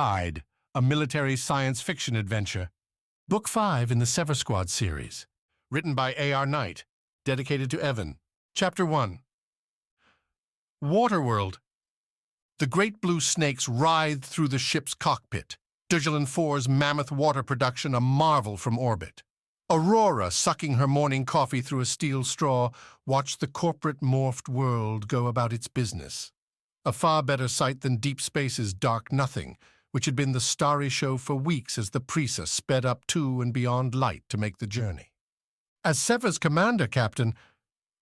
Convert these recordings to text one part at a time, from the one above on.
Tide, a military science fiction adventure. Book 5 in the Sever Squad series. Written by A.R. Knight. Dedicated to Evan. Chapter 1. Waterworld. The great blue snakes writhed through the ship's cockpit. Dujlan 4's mammoth water production a marvel from orbit. Aurora, sucking her morning coffee through a steel straw, watched the corporate morphed world go about its business. A far better sight than deep space's dark nothing, which had been the starry show for weeks as the Prisa sped up to and beyond light to make the journey. As Sever's commander captain,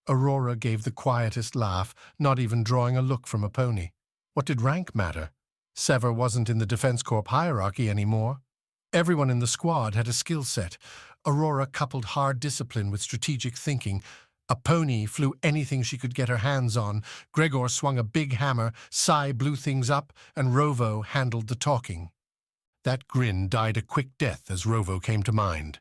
Aurora gave the quietest laugh, not even drawing a look from a pony. What did rank matter? Sever wasn't in the Defense Corps hierarchy anymore. Everyone in the squad had a skill set. Aurora coupled hard discipline with strategic thinking. A pony flew anything she could get her hands on. Gregor swung a big hammer, Sai blew things up, and Rovo handled the talking. That grin died a quick death as Rovo came to mind.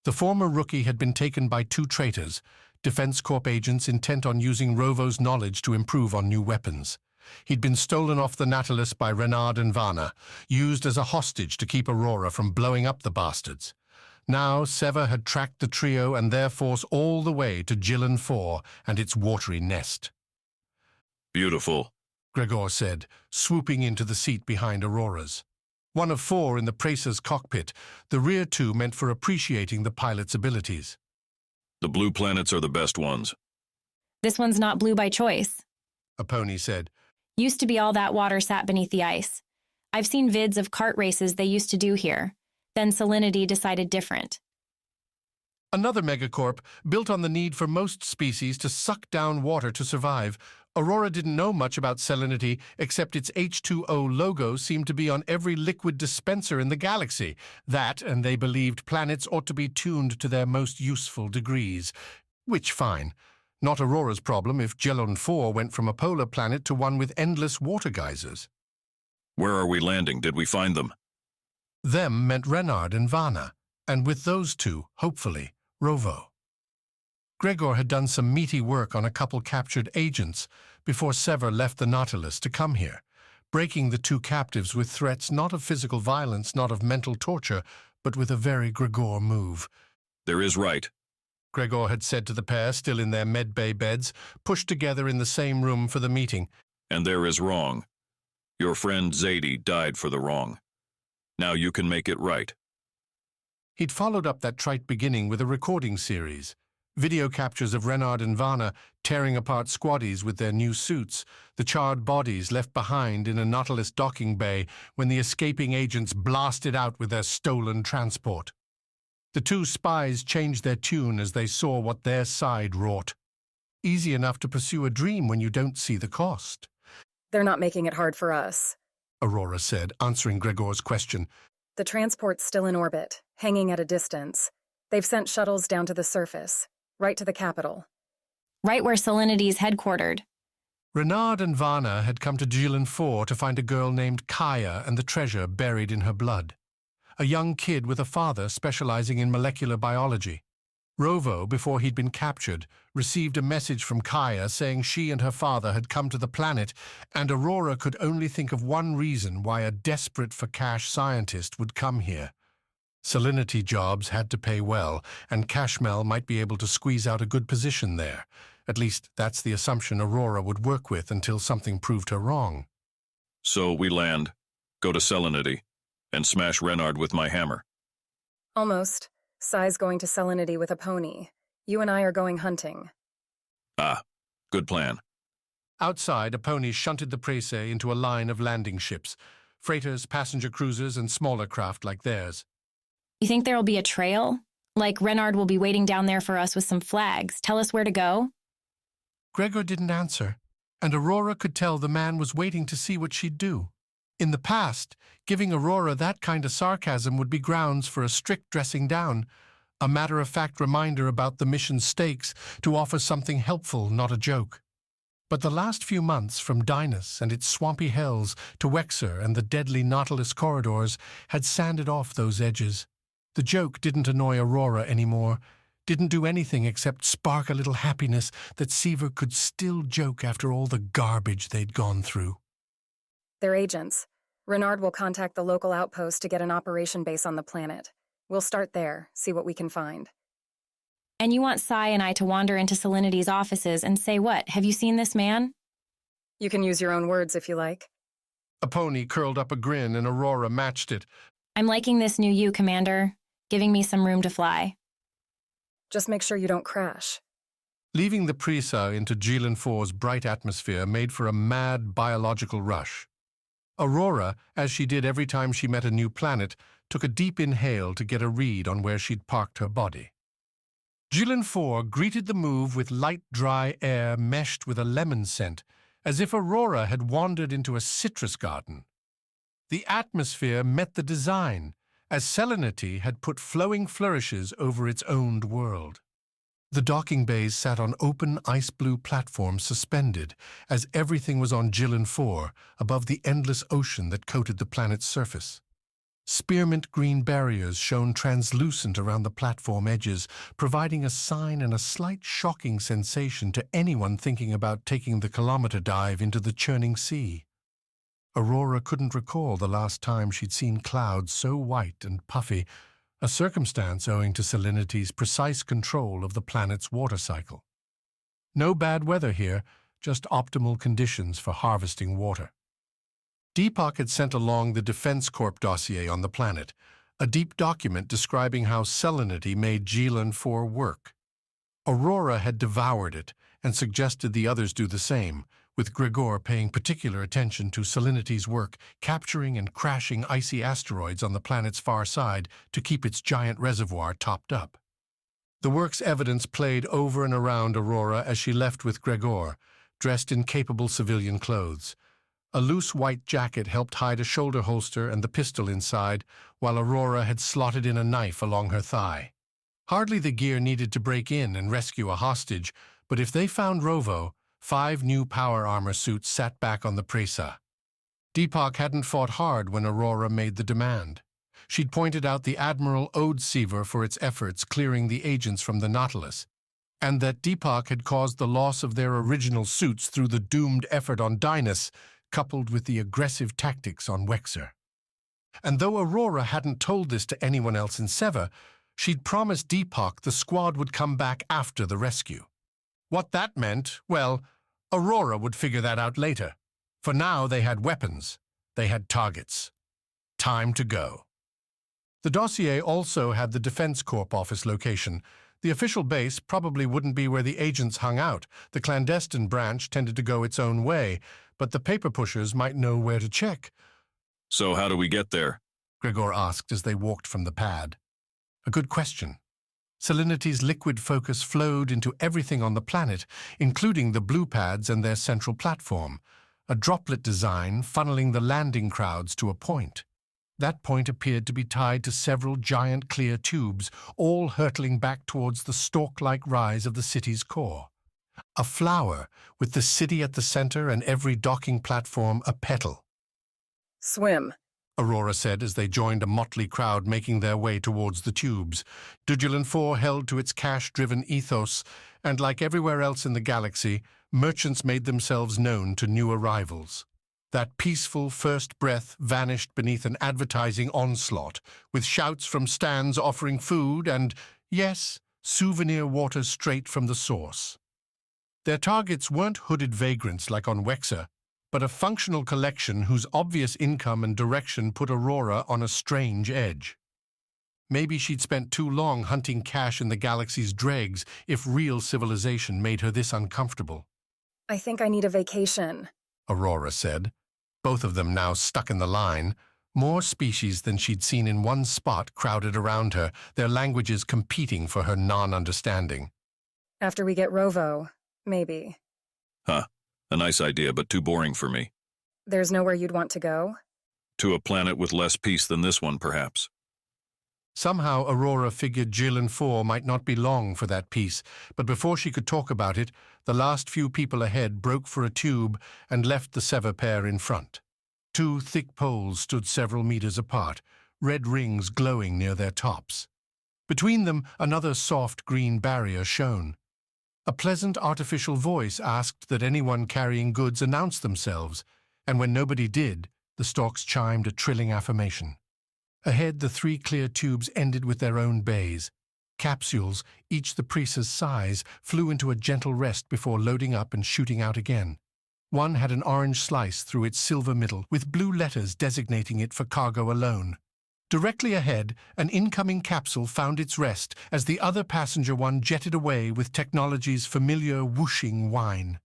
The former rookie had been taken by 2 traitors, Defense Corps agents intent on using Rovo's knowledge to improve on new weapons. He'd been stolen off the Nautilus by Renard and Vana, used as a hostage to keep Aurora from blowing up the bastards. Now Sever had tracked the trio and their force all the way to Djilin 4 and its watery nest. Beautiful, Gregor said, swooping into the seat behind Aurora's. One of 4 in the Pracer's cockpit, the rear 2 meant for appreciating the pilot's abilities. the blue planets are the best ones. This one's not blue by choice, A pony said. Used to be all that water sat beneath the ice. I've seen vids of kart races they used to do here. Then salinity decided different. Another megacorp, built on the need for most species to suck down water to survive. Aurora didn't know much about salinity, except its H2O logo seemed to be on every liquid dispenser in the galaxy. That, and they believed planets ought to be tuned to their most useful degrees. Which, fine. Not Aurora's problem if Djilin 4 went from a polar planet to one with endless water geysers. Where are we landing? Did we find them? Them meant Renard and Vana, and with those 2, hopefully, Rovo. Gregor had done some meaty work on a couple captured agents before Sever left the Nautilus to come here, breaking the 2 captives with threats not of physical violence, not of mental torture, but with a very Gregor move. There is right. Gregor had said to the pair still in their medbay beds, pushed together in the same room for the meeting. And there is wrong. Your friend Zadie died for the wrong. Now you can make it right. He'd followed up that trite beginning with a recording series. Video captures of Renard and Vana tearing apart squaddies with their new suits, the charred bodies left behind in a Nautilus docking bay when the escaping agents blasted out with their stolen transport. The 2 spies changed their tune as they saw what their side wrought. Easy enough to pursue a dream when you don't see the cost. They're not making it hard for us, Aurora said, answering Gregor's question. The transport's still in orbit, hanging at a distance. They've sent shuttles down to the surface, right to the capital. Right where Salinity's headquartered. Renard and Vana had come to Djilin 4 to find a girl named Kaya and the treasure buried in her blood. A young kid with a father specializing in molecular biology. Rovo, before he'd been captured, received a message from Kaya saying she and her father had come to the planet, and Aurora could only think of one reason why a desperate-for-cash scientist would come here. Salinity jobs had to pay well, and Cashmel might be able to squeeze out a good position there. At least that's the assumption Aurora would work with until something proved her wrong. So we land, go to Salinity, and smash Renard with my hammer. Almost. Sai's going to Salinity with a pony. You and I are going hunting. Ah, good plan. Outside, a pony shunted the Prese into a line of landing ships, freighters, passenger cruisers, and smaller craft like theirs. You think there'll be a trail? Like Renard will be waiting down there for us with some flags. Tell us where to go? Gregor didn't answer, and Aurora could tell the man was waiting to see what she'd do. In the past, giving Aurora that kind of sarcasm would be grounds for a strict dressing down, a matter-of-fact reminder about the mission's stakes to offer something helpful, not a joke. But the last few months, from Dynas and its swampy hells to Wexer and the deadly Nautilus corridors, had sanded off those edges. The joke didn't annoy Aurora anymore, didn't do anything except spark a little happiness that Sever could still joke after all the garbage they'd gone through. They're agents. Renard will contact the local outpost to get an operation base on the planet. We'll start there, see what we can find. And you want Sai and I to wander into Salinity's offices and say what? Have you seen this man? You can use your own words if you like. A pony curled up a grin and Aurora matched it. I'm liking this new you, Commander, giving me some room to fly. Just make sure you don't crash. Leaving the Prisa into Jilin 4's bright atmosphere made for a mad biological rush. Aurora, as she did every time she met a new planet, took a deep inhale to get a read on where she'd parked her body. Jilin 4 greeted the move with light, dry air meshed with a lemon scent, as if Aurora had wandered into a citrus garden. The atmosphere met the design, as Selenity had put flowing flourishes over its owned world. The docking bays sat on open ice-blue platforms suspended, as everything was on Jilin 4, above the endless ocean that coated the planet's surface. Spearmint green barriers shone translucent around the platform edges, providing a sign and a slight shocking sensation to anyone thinking about taking the kilometer dive into the churning sea. Aurora couldn't recall the last time she'd seen clouds so white and puffy, a circumstance owing to Salinity's precise control of the planet's water cycle. No bad weather here, just optimal conditions for harvesting water. Deepak had sent along the Defense Corp dossier on the planet, a deep document describing how Selenity made Jilin 4 work. Aurora had devoured it and suggested the others do the same, with Gregor paying particular attention to Salinity's work capturing and crashing icy asteroids on the planet's far side to keep its giant reservoir topped up. The work's evidence played over and around Aurora as she left with Gregor, dressed in capable civilian clothes. A loose white jacket helped hide a shoulder holster and the pistol inside, while Aurora had slotted in a knife along her thigh. Hardly the gear needed to break in and rescue a hostage, but if they found Rovo, 5 new power armor suits sat back on the Presa. Deepak hadn't fought hard when Aurora made the demand. She'd pointed out the Admiral owed Sever for its efforts clearing the agents from the Nautilus, and that Deepak had caused the loss of their original suits through the doomed effort on Dynus, coupled with the aggressive tactics on Wexer. And though Aurora hadn't told this to anyone else in Sever, she'd promised Deepak the squad would come back after the rescue. What that meant, well, Aurora would figure that out later. For now, they had weapons. They had targets. Time to go. The dossier also had the Defense Corp office location. The official base probably wouldn't be where the agents hung out. The clandestine branch tended to go its own way, but the paper pushers might know where to check. So how do we get there? Gregor asked as they walked from the pad. A good question. Salinity's liquid focus flowed into everything on the planet, including the blue pads and their central platform, a droplet design funneling the landing crowds to a point. That point appeared to be tied to several giant clear tubes, all hurtling back towards the stalk-like rise of the city's core. A flower, with the city at the center and every docking platform a petal. Swim, Aurora said as they joined a motley crowd making their way towards the tubes. Jilin 4 held to its cash-driven ethos, and like everywhere else in the galaxy, merchants made themselves known to new arrivals. That peaceful first breath vanished beneath an advertising onslaught, with shouts from stands offering food and, yes, souvenir water straight from the source. Their targets weren't hooded vagrants like on Wexer, but a functional collection whose obvious income and direction put Aurora on a strange edge. Maybe she'd spent too long hunting cash in the galaxy's dregs if real civilization made her this uncomfortable. I think I need a vacation, Aurora said, both of them now stuck in the line. More species than she'd seen in one spot crowded around her, their languages competing for her non-understanding. After we get Rovo, maybe. Huh. A nice idea, but too boring for me. There's nowhere you'd want to go? To a planet with less peace than this one, perhaps. Somehow Aurora figured Jilin 4 might not be long for that peace, but before she could talk about it, the last few people ahead broke for a tube and left the Sever pair in front. 2 thick poles stood several meters apart, red rings glowing near their tops. Between them, another soft green barrier shone. A pleasant artificial voice asked that anyone carrying goods announce themselves, and when nobody did, The stalks chimed a trilling affirmation. Ahead, the 3 clear tubes ended with their own bays. Capsules, each the Prisa's size, flew into a gentle rest before loading up and shooting out again. One had an orange slice through its silver middle, with blue letters designating it for cargo alone. Directly ahead, an incoming capsule found its rest as the other passenger one jetted away with technology's familiar whooshing whine.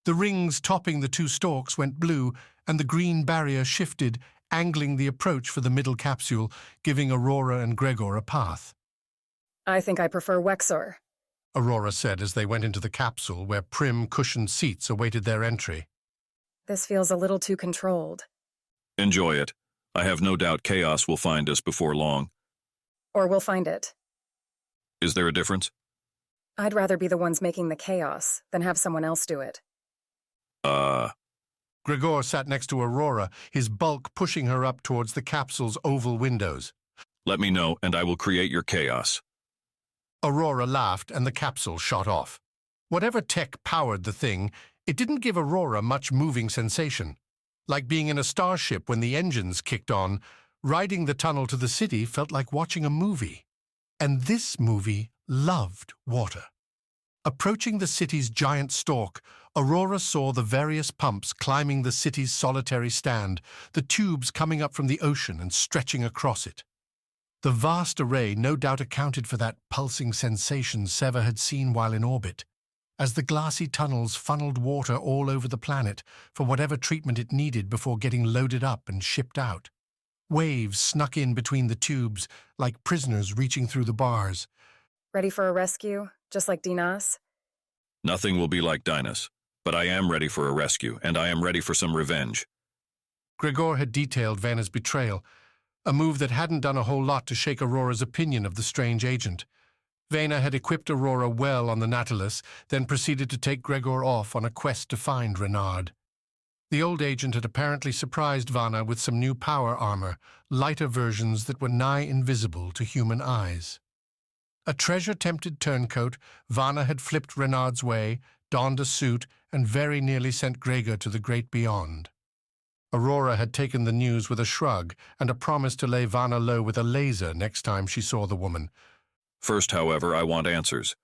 The rings topping the 2 stalks went blue, and the green barrier shifted, angling the approach for the middle capsule, giving Aurora and Gregor a path. I think I prefer Wexor, Aurora said as they went into the capsule where prim, cushioned seats awaited their entry. This feels a little too controlled. Enjoy it. I have no doubt chaos will find us before long. Or we'll find it. Is there a difference? I'd rather be the ones making the chaos than have someone else do it. Gregor sat next to Aurora, his bulk pushing her up towards the capsule's oval windows. Let me know, and I will create your chaos. Aurora laughed, and the capsule shot off. Whatever tech powered the thing, it didn't give Aurora much moving sensation. Like being in a starship when the engines kicked on, riding the tunnel to the city felt like watching a movie. And this movie loved water. Approaching the city's giant stalk, Aurora saw the various pumps climbing the city's solitary stand, the tubes coming up from the ocean and stretching across it. The vast array no doubt accounted for that pulsing sensation Sever had seen while in orbit, as the glassy tunnels funneled water all over the planet for whatever treatment it needed before getting loaded up and shipped out. Waves snuck in between the tubes, like prisoners reaching through the bars. Ready for a rescue, just like Dinas? Nothing will be like Dinas, but I am ready for a rescue, and I am ready for some revenge. Gregor had detailed Vana's betrayal, a move that hadn't done a whole lot to shake Aurora's opinion of the strange agent. Vana had equipped Aurora well on the Nautilus, then proceeded to take Gregor off on a quest to find Renard. The old agent had apparently surprised Vana with some new power armor, lighter versions that were nigh invisible to human eyes. A treasure-tempted turncoat, Vana had flipped Renard's way, donned a suit, and very nearly sent Gregor to the great beyond. Aurora had taken the news with a shrug and a promise to lay Vana low with a laser next time she saw the woman. First, however, I want answers.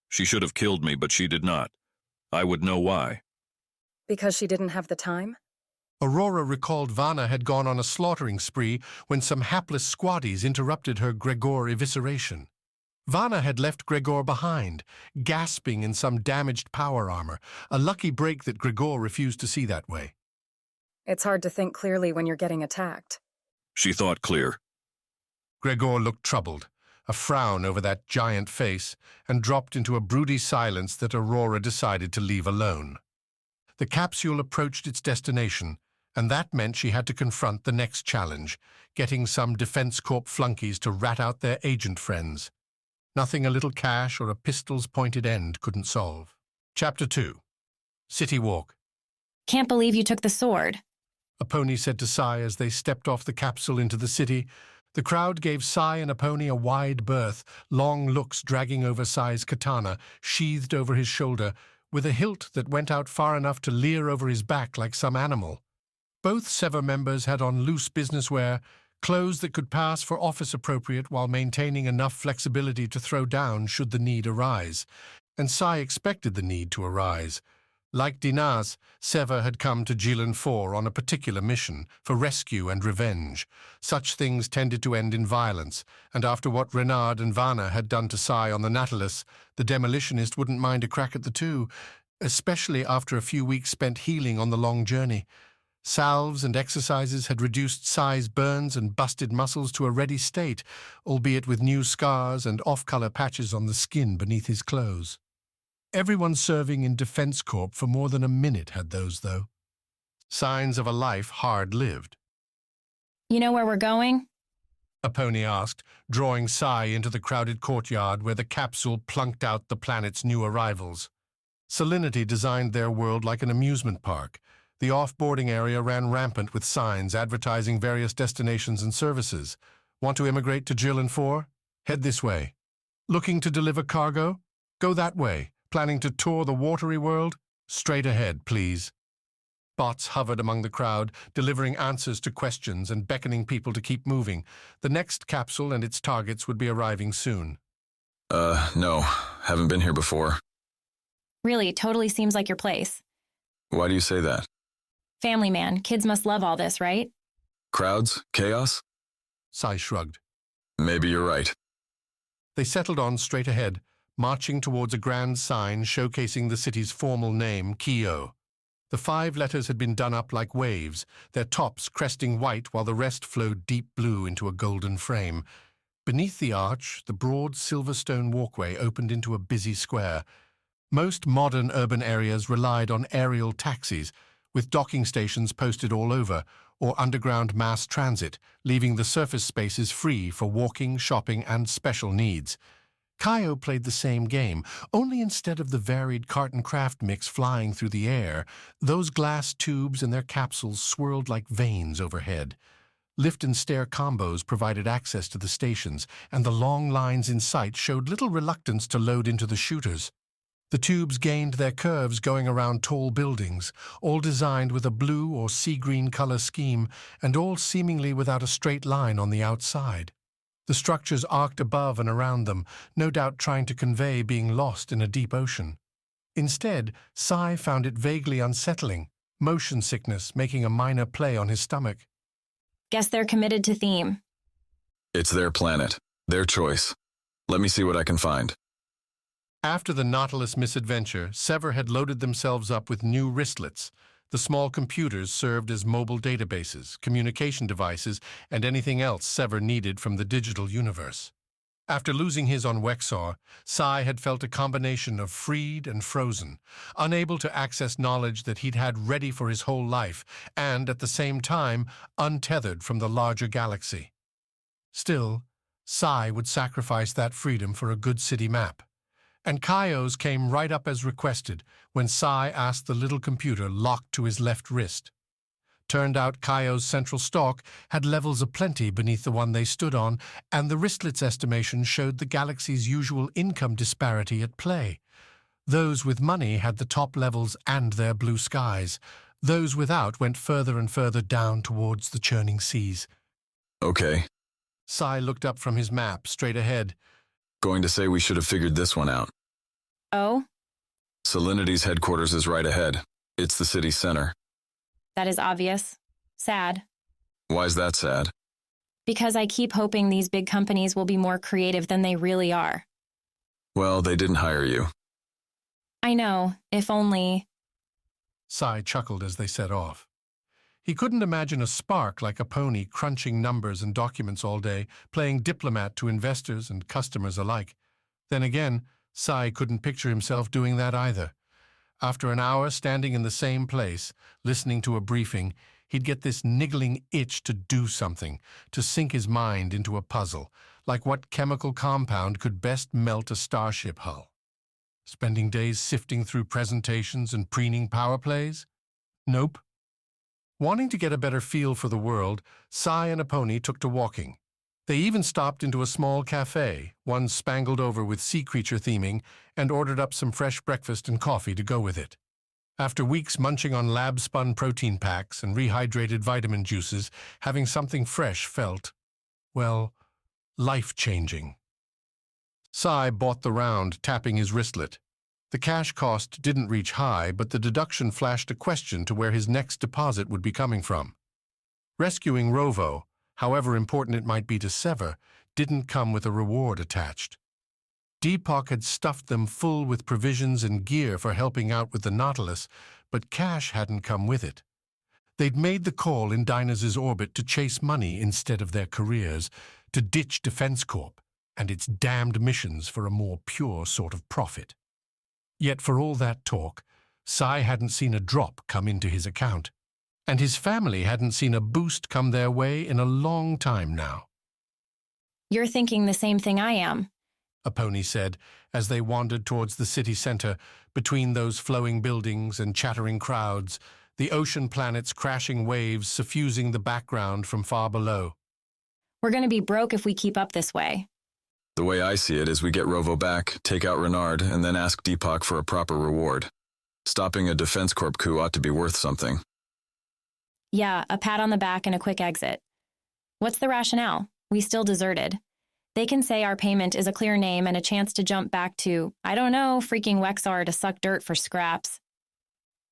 She should have killed me, but she did not. I would know why. Because she didn't have the time? Aurora recalled Vana had gone on a slaughtering spree when some hapless squaddies interrupted her Gregor evisceration. Vana had left Gregor behind, gasping in some damaged power armor, a lucky break that Gregor refused to see that way. It's hard to think clearly when you're getting attacked. She thought clear. Gregor looked troubled, a frown over that giant face, and dropped into a broody silence that Aurora decided to leave alone. The capsule approached its destination, and that meant she had to confront the next challenge, getting some Defense Corp flunkies to rat out their agent friends. Nothing a little cash or a pistol's pointed end couldn't solve. Chapter 2. City Walk. Can't believe you took the sword. Aponi said to Sai as they stepped off the capsule into the city. The crowd gave Sai and Aponi a wide berth, long looks dragging over Sai's katana, sheathed over his shoulder, with a hilt that went out far enough to leer over his back like some animal. Both Sever members had on loose business wear, clothes that could pass for office-appropriate while maintaining enough flexibility to throw down should the need arise. And Sai expected the need to arise. Like Dinas, Sever had come to Gilan 4 on a particular mission, for rescue and revenge. Such things tended to end in violence, and after what Renard and Vana had done to Sai on the Nautilus, the demolitionist wouldn't mind a crack at the two, especially after a few weeks spent healing on the long journey. Salves and exercises had reduced Sai's burns and busted muscles to a ready state, albeit with new scars and off-color patches on the skin beneath his clothes. Everyone serving in Defense Corp for more than a minute had those, though. Signs of a life hard-lived. You know where we're going? Aponi asked, drawing Sai into the crowded courtyard where the capsule plunked out the planet's new arrivals. Salinity designed their world like an amusement park. The off-boarding area ran rampant with signs advertising various destinations and services. Want to immigrate to Gilan 4? Head this way. Looking to deliver cargo? Go that way. Planning to tour the watery world? Straight ahead, please. Bots hovered among the crowd, delivering answers to questions and beckoning people to keep moving. The next capsule and its targets would be arriving soon. No. Haven't been here before. Really, totally seems like your place. Why do you say that? Family man, kids must love all this, right? Crowds? Chaos? Sai shrugged. Maybe you're right. They settled on straight ahead, marching towards a grand sign showcasing the city's formal name, Kyo. The 5 letters had been done up like waves, their tops cresting white while the rest flowed deep blue into a golden frame. Beneath the arch, the broad silverstone walkway opened into a busy square. Most modern urban areas relied on aerial taxis, with docking stations posted all over, or underground mass transit, leaving the surface spaces free for walking, shopping, and special needs. Kyo played the same game, only instead of the varied cart and craft mix flying through the air, those glass tubes and their capsules swirled like veins overhead. Lift and stair combos provided access to the stations, and the long lines in sight showed little reluctance to load into the shooters. The tubes gained their curves going around tall buildings, all designed with a blue or sea-green color scheme, and all seemingly without a straight line on the outside. The structures arced above and around them, no doubt trying to convey being lost in a deep ocean. Instead, Sai found it vaguely unsettling, motion sickness making a minor play on his stomach. Guess they're committed to theme. It's their planet, their choice. Let me see what I can find. After the Nautilus misadventure, Sever had loaded themselves up with new wristlets. The small computers served as mobile databases, communication devices, and anything else Sever needed from the digital universe. After losing his on Wexar, Sai had felt a combination of freed and frozen, unable to access knowledge that he'd had ready for his whole life, and, at the same time, untethered from the larger galaxy. Still, Sai would sacrifice that freedom for a good city map. And Kyo's came right up as requested when Sai asked the little computer locked to his left wrist. Turned out Kyo's central stalk had levels aplenty beneath the one they stood on, and the wristlet's estimation showed the galaxy's usual income disparity at play. Those with money had the top levels and their blue skies. Those without went further and further down towards the churning seas. Okay. Sai looked up from his map, straight ahead. Going to say we should have figured this one out. Oh? Salinity's headquarters is right ahead. It's the city center. That is obvious. Sad. Why's that sad? Because I keep hoping these big companies will be more creative than they really are. Well, they didn't hire you. I know, if only... Sai chuckled as they set off. He couldn't imagine a spark like a pony crunching numbers and documents all day, playing diplomat to investors and customers alike. Then again, Sai couldn't picture himself doing that either. After an hour standing in the same place, listening to a briefing, he'd get this niggling itch to do something, to sink his mind into a puzzle, like what chemical compound could best melt a starship hull. Spending days sifting through presentations and preening power plays? Nope. Wanting to get a better feel for the world, Sai and a pony took to walking. They even stopped into a small cafe, one spangled over with sea creature theming, and ordered up some fresh breakfast and coffee to go with it. After weeks munching on lab-spun protein packs and rehydrated vitamin juices, having something fresh felt, well, life-changing. Sai bought the round, tapping his wristlet. The cash cost didn't reach high, but the deduction flashed a question to where his next deposit would be coming from. Rescuing Rovo, however important it might be to Sever, didn't come with a reward attached. Deepak had stuffed them full with provisions and gear for helping out with the Nautilus, but cash hadn't come with it. They'd made the call in Dynas's orbit to chase money instead of their careers, to ditch Defense Corp and its damned missions for a more pure sort of profit. Yet for all that talk, Sai hadn't seen a drop come into his account, and his family hadn't seen a boost come their way in a long time now. You're thinking the same thing I am, a pony said as they wandered towards the city center, between those flowing buildings and chattering crowds, the ocean planet's crashing waves suffusing the background from far below. We're going to be broke if we keep up this way. The way I see it is we get Rovo back, take out Renard, and then ask Deepak for a proper reward. Stopping a Defense Corp coup ought to be worth something. Yeah, a pat on the back and a quick exit. What's the rationale? We still deserted. They can say our payment is a clear name and a chance to jump back to, I don't know, freaking Wexar to suck dirt for scraps.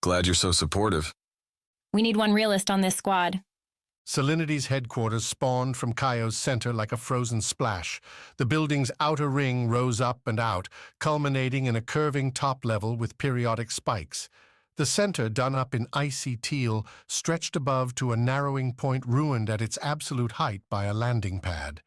Glad you're so supportive. We need one realist on this squad. Salinity's headquarters spawned from Kaio's center like a frozen splash. The building's outer ring rose up and out, culminating in a curving top level with periodic spikes. The center, done up in icy teal, stretched above to a narrowing point ruined at its absolute height by a landing pad.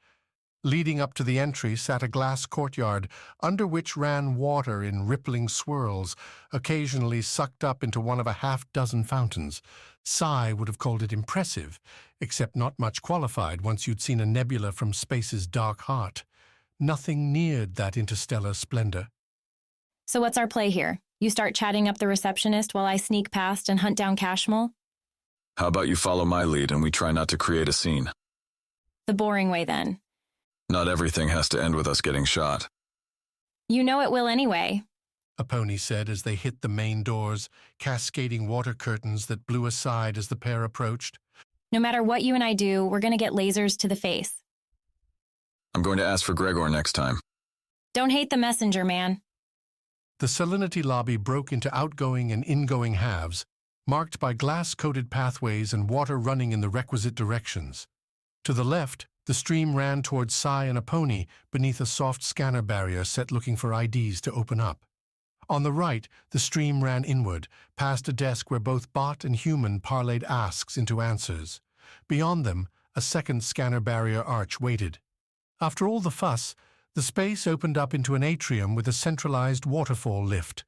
Leading up to the entry sat a glass courtyard, under which ran water in rippling swirls, occasionally sucked up into one of a half-dozen fountains. Sai would have called it impressive, except not much qualified once you'd seen a nebula from space's dark heart. Nothing neared that interstellar splendor. So what's our play here? You start chatting up the receptionist while I sneak past and hunt down Cashmole? How about you follow my lead and we try not to create a scene? The boring way, then. Not everything has to end with us getting shot. You know it will anyway. A pony said as they hit the main doors, cascading water curtains that blew aside as the pair approached. No matter what you and I do, we're going to get lasers to the face. I'm going to ask for Gregor next time. Don't hate the messenger, man. The Salinity lobby broke into outgoing and ingoing halves, marked by glass-coated pathways and water running in the requisite directions. To the left, the stream ran towards Sai and a pony beneath a soft scanner barrier set looking for IDs to open up. On the right, the stream ran inward, past a desk where both bot and human parlayed asks into answers. Beyond them, a second scanner barrier arch waited. After all the fuss, the space opened up into an atrium with a centralized waterfall lift.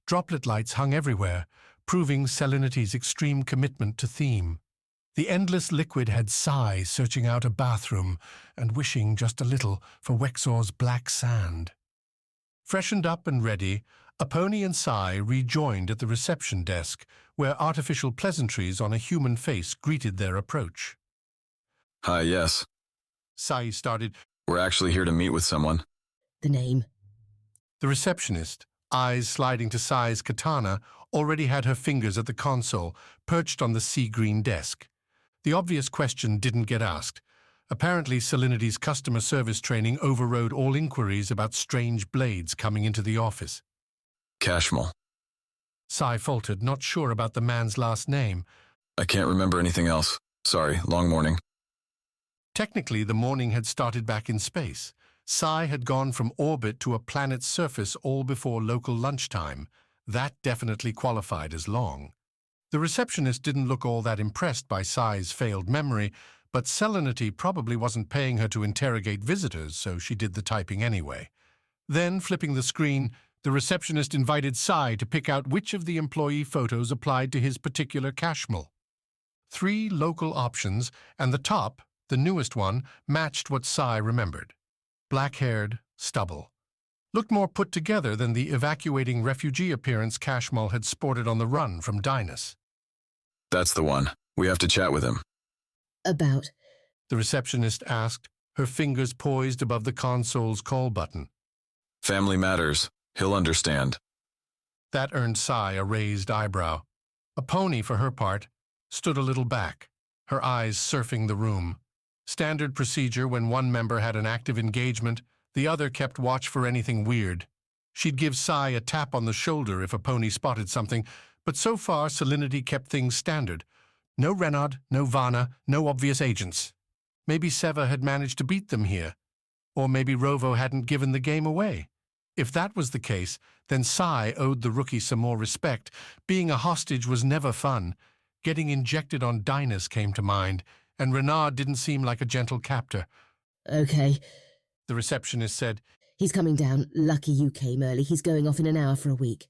Droplet lights hung everywhere, proving Salinity's extreme commitment to theme. The endless liquid had Sai searching out a bathroom and wishing just a little for Wexor's black sand. Freshened up and ready, a pony and Sai rejoined at the reception desk, where artificial pleasantries on a human face greeted their approach. Hi, yes. Sai started. We're actually here to meet with someone. The name? The receptionist, eyes sliding to Sai's katana, already had her fingers at the console, perched on the sea-green desk. The obvious question didn't get asked. Apparently, Salinity's customer service training overrode all inquiries about strange blades coming into the office. Cashmole. Sai faltered, not sure about the man's last name. I can't remember anything else. Sorry, long morning. Technically, the morning had started back in space. Sai had gone from orbit to a planet's surface all before local lunchtime. That definitely qualified as long. The receptionist didn't look all that impressed by Sai's failed memory, but Salinity probably wasn't paying her to interrogate visitors, so she did the typing anyway. Then, flipping the screen, the receptionist invited Sai to pick out which of the employee photos applied to his particular Cashmole. 3 local options, and the top, the newest one, matched what Sai remembered. Black-haired, stubble. Looked more put together than the evacuating refugee appearance Cashmole had sported on the run from Dynas. That's the one. We have to chat with him. About? The receptionist asked, her fingers poised above the console's call button. Family matters. He'll understand. That earned Sai a raised eyebrow. A pony, for her part, stood a little back, her eyes surfing the room. Standard procedure when one member had an active engagement, the other kept watch for anything weird. She'd give Sai a tap on the shoulder if a pony spotted something, but so far Salinity kept things standard. No Renard, no Vana, no obvious agents. Maybe Sever had managed to beat them here. Or maybe Rovo hadn't given the game away. If that was the case, then Sai owed the rookie some more respect. Being a hostage was never fun. Getting injected on Dynas came to mind, and Renard didn't seem like a gentle captor. Okay. The receptionist said, He's coming down. Lucky you came early. He's going off in an hour for a week.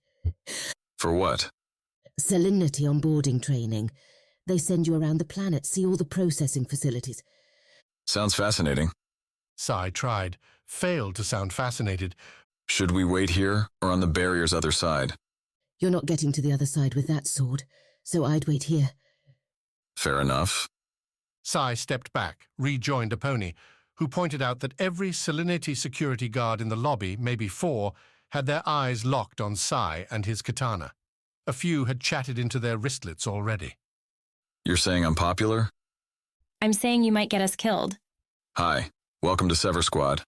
For what? Salinity onboarding training. They send you around the planet, see all the processing facilities. Sounds fascinating. Sai tried, failed to sound fascinated. Should we wait here or on the barrier's other side? You're not getting to the other side with that sword, so I'd wait here. Fair enough. Sai stepped back, rejoined a pony, who pointed out that every Salinity security guard in the lobby, maybe 4, had their eyes locked on Sai and his katana. A few had chatted into their wristlets already. You're saying I'm popular? I'm saying you might get us killed. Hi, welcome to Sever Squad.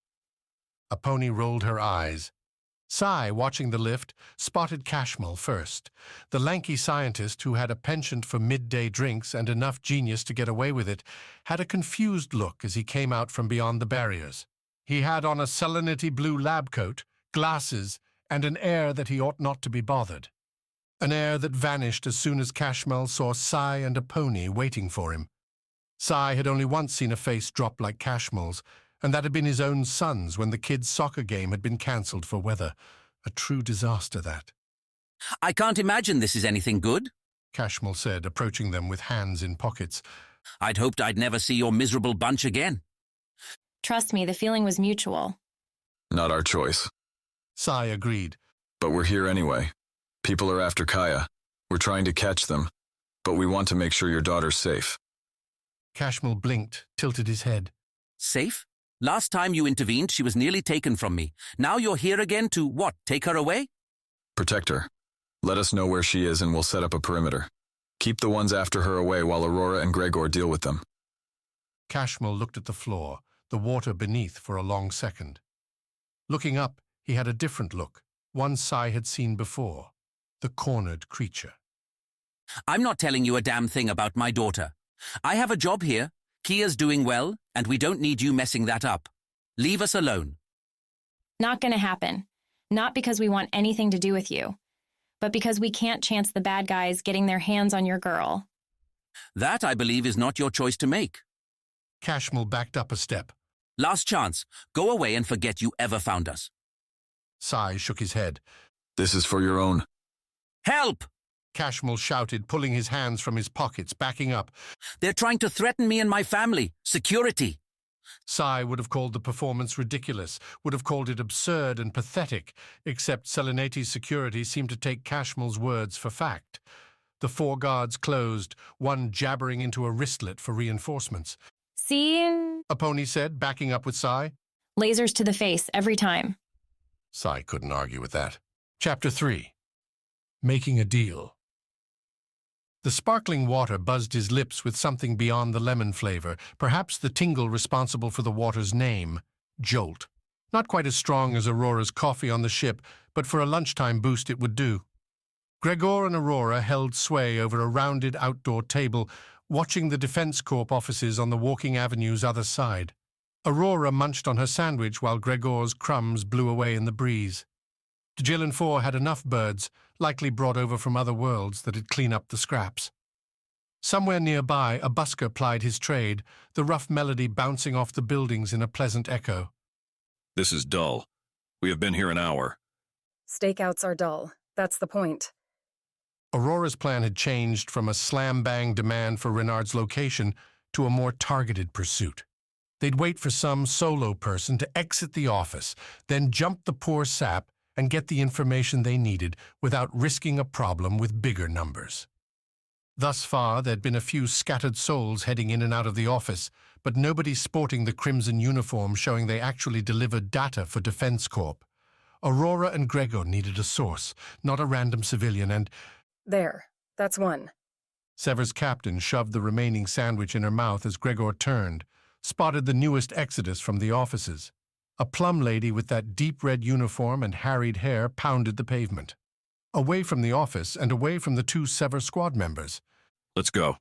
Aponi rolled her eyes. Sai, watching the lift, spotted Cashmel first. The lanky scientist who had a penchant for midday drinks and enough genius to get away with it had a confused look as he came out from beyond the barriers. He had on a salinity blue lab coat, glasses, and an air that he ought not to be bothered. An air that vanished as soon as Cashmel saw Sai and Aponi waiting for him. Sai had only once seen a face drop like Cashmel's, and that had been his own son's when the kids' soccer game had been cancelled for weather. A true disaster, that. I can't imagine this is anything good, Cashmel said, approaching them with hands in pockets. I'd hoped I'd never see your miserable bunch again. Trust me, the feeling was mutual. Not our choice. Sai agreed. But we're here anyway. People are after Kaya. We're trying to catch them, but we want to make sure your daughter's safe. Cashmel blinked, tilted his head. Safe? Last time you intervened, she was nearly taken from me. Now you're here again to, what, take her away? Protect her. Let us know where she is and we'll set up a perimeter. Keep the ones after her away while Aurora and Gregor deal with them. Cashmel looked at the floor, the water beneath, for a long second. Looking up, he had a different look, one Sai had seen before. The cornered creature. I'm not telling you a damn thing about my daughter. I have a job here. Kia's doing well, and we don't need you messing that up. Leave us alone. Not gonna happen. Not because we want anything to do with you, but because we can't chance the bad guys getting their hands on your girl. That, I believe, is not your choice to make. Cashmel backed up a step. Last chance. Go away and forget you ever found us. Sai shook his head. This is for your own. Help! Cashmel shouted, pulling his hands from his pockets, backing up. They're trying to threaten me and my family. Security. Sai would have called the performance ridiculous, would have called it absurd and pathetic, except Selenati's security seemed to take Cashmel's words for fact. The 4 guards closed, one jabbering into a wristlet for reinforcements. See? Aponi said, backing up with Sai. Lasers to the face, every time. Sai couldn't argue with that. Chapter 3. Making a Deal. The sparkling water buzzed his lips with something beyond the lemon flavor, perhaps the tingle responsible for the water's name, Jolt. Not quite as strong as Aurora's coffee on the ship, but for a lunchtime boost it would do. Gregor and Aurora held sway over a rounded outdoor table, watching the Defense Corp offices on the Walking Avenue's other side. Aurora munched on her sandwich while Gregor's crumbs blew away in the breeze. Jill 4 had enough birds, likely brought over from other worlds, that'd clean up the scraps. Somewhere nearby, a busker plied his trade, the rough melody bouncing off the buildings in a pleasant echo. This is dull. We have been here an hour. Stakeouts are dull. That's the point. Aurora's plan had changed from a slam-bang demand for Renard's location to a more targeted pursuit. They'd wait for some solo person to exit the office, then jump the poor sap and get the information they needed without risking a problem with bigger numbers. Thus far, there'd been a few scattered souls heading in and out of the office, but nobody sporting the crimson uniform showing they actually delivered data for Defense Corp. Aurora and Gregor needed a source, not a random civilian, and... There. That's one. Sever's captain shoved the remaining sandwich in her mouth as Gregor turned, spotted the newest exodus from the offices. A plum lady with that deep red uniform and harried hair pounded the pavement. Away from the office and away from the 2 Sever Squad members. Let's go.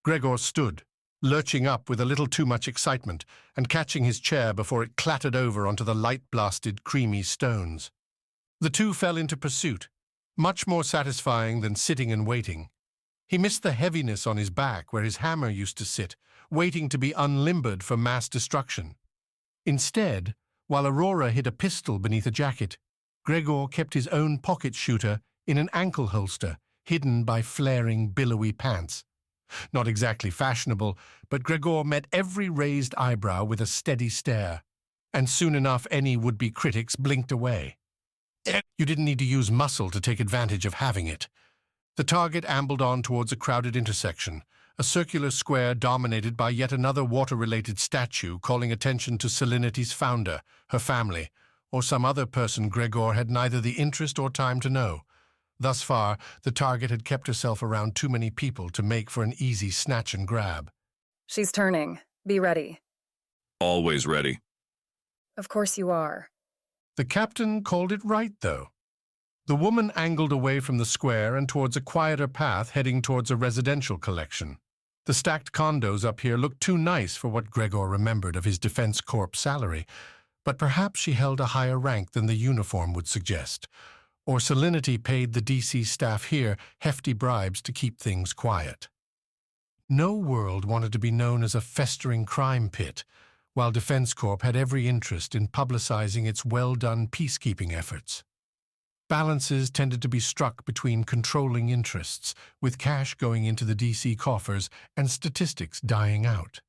Gregor stood, lurching up with a little too much excitement and catching his chair before it clattered over onto the light-blasted, creamy stones. The 2 fell into pursuit, much more satisfying than sitting and waiting. He missed the heaviness on his back where his hammer used to sit, waiting to be unlimbered for mass destruction. Instead, while Aurora hid a pistol beneath a jacket, Gregor kept his own pocket shooter in an ankle holster, hidden by flaring, billowy pants. Not exactly fashionable, but Gregor met every raised eyebrow with a steady stare, and soon enough any would-be critics blinked away. You didn't need to use muscle to take advantage of having it. The target ambled on towards a crowded intersection, a circular square dominated by yet another water-related statue calling attention to Salinity's founder, her family, or some other person Gregor had neither the interest or time to know. Thus far, the target had kept herself around too many people to make for an easy snatch and grab. She's turning. Be ready. Always ready. Of course you are. The captain called it right, though. The woman angled away from the square and towards a quieter path heading towards a residential collection. The stacked condos up here looked too nice for what Gregor remembered of his Defense Corps salary, but perhaps she held a higher rank than the uniform would suggest, or Salinity paid the DC staff here hefty bribes to keep things quiet. No world wanted to be known as a festering crime pit, while Defense Corp had every interest in publicizing its well-done peacekeeping efforts. Balances tended to be struck between controlling interests, with cash going into the DC coffers and statistics dying out.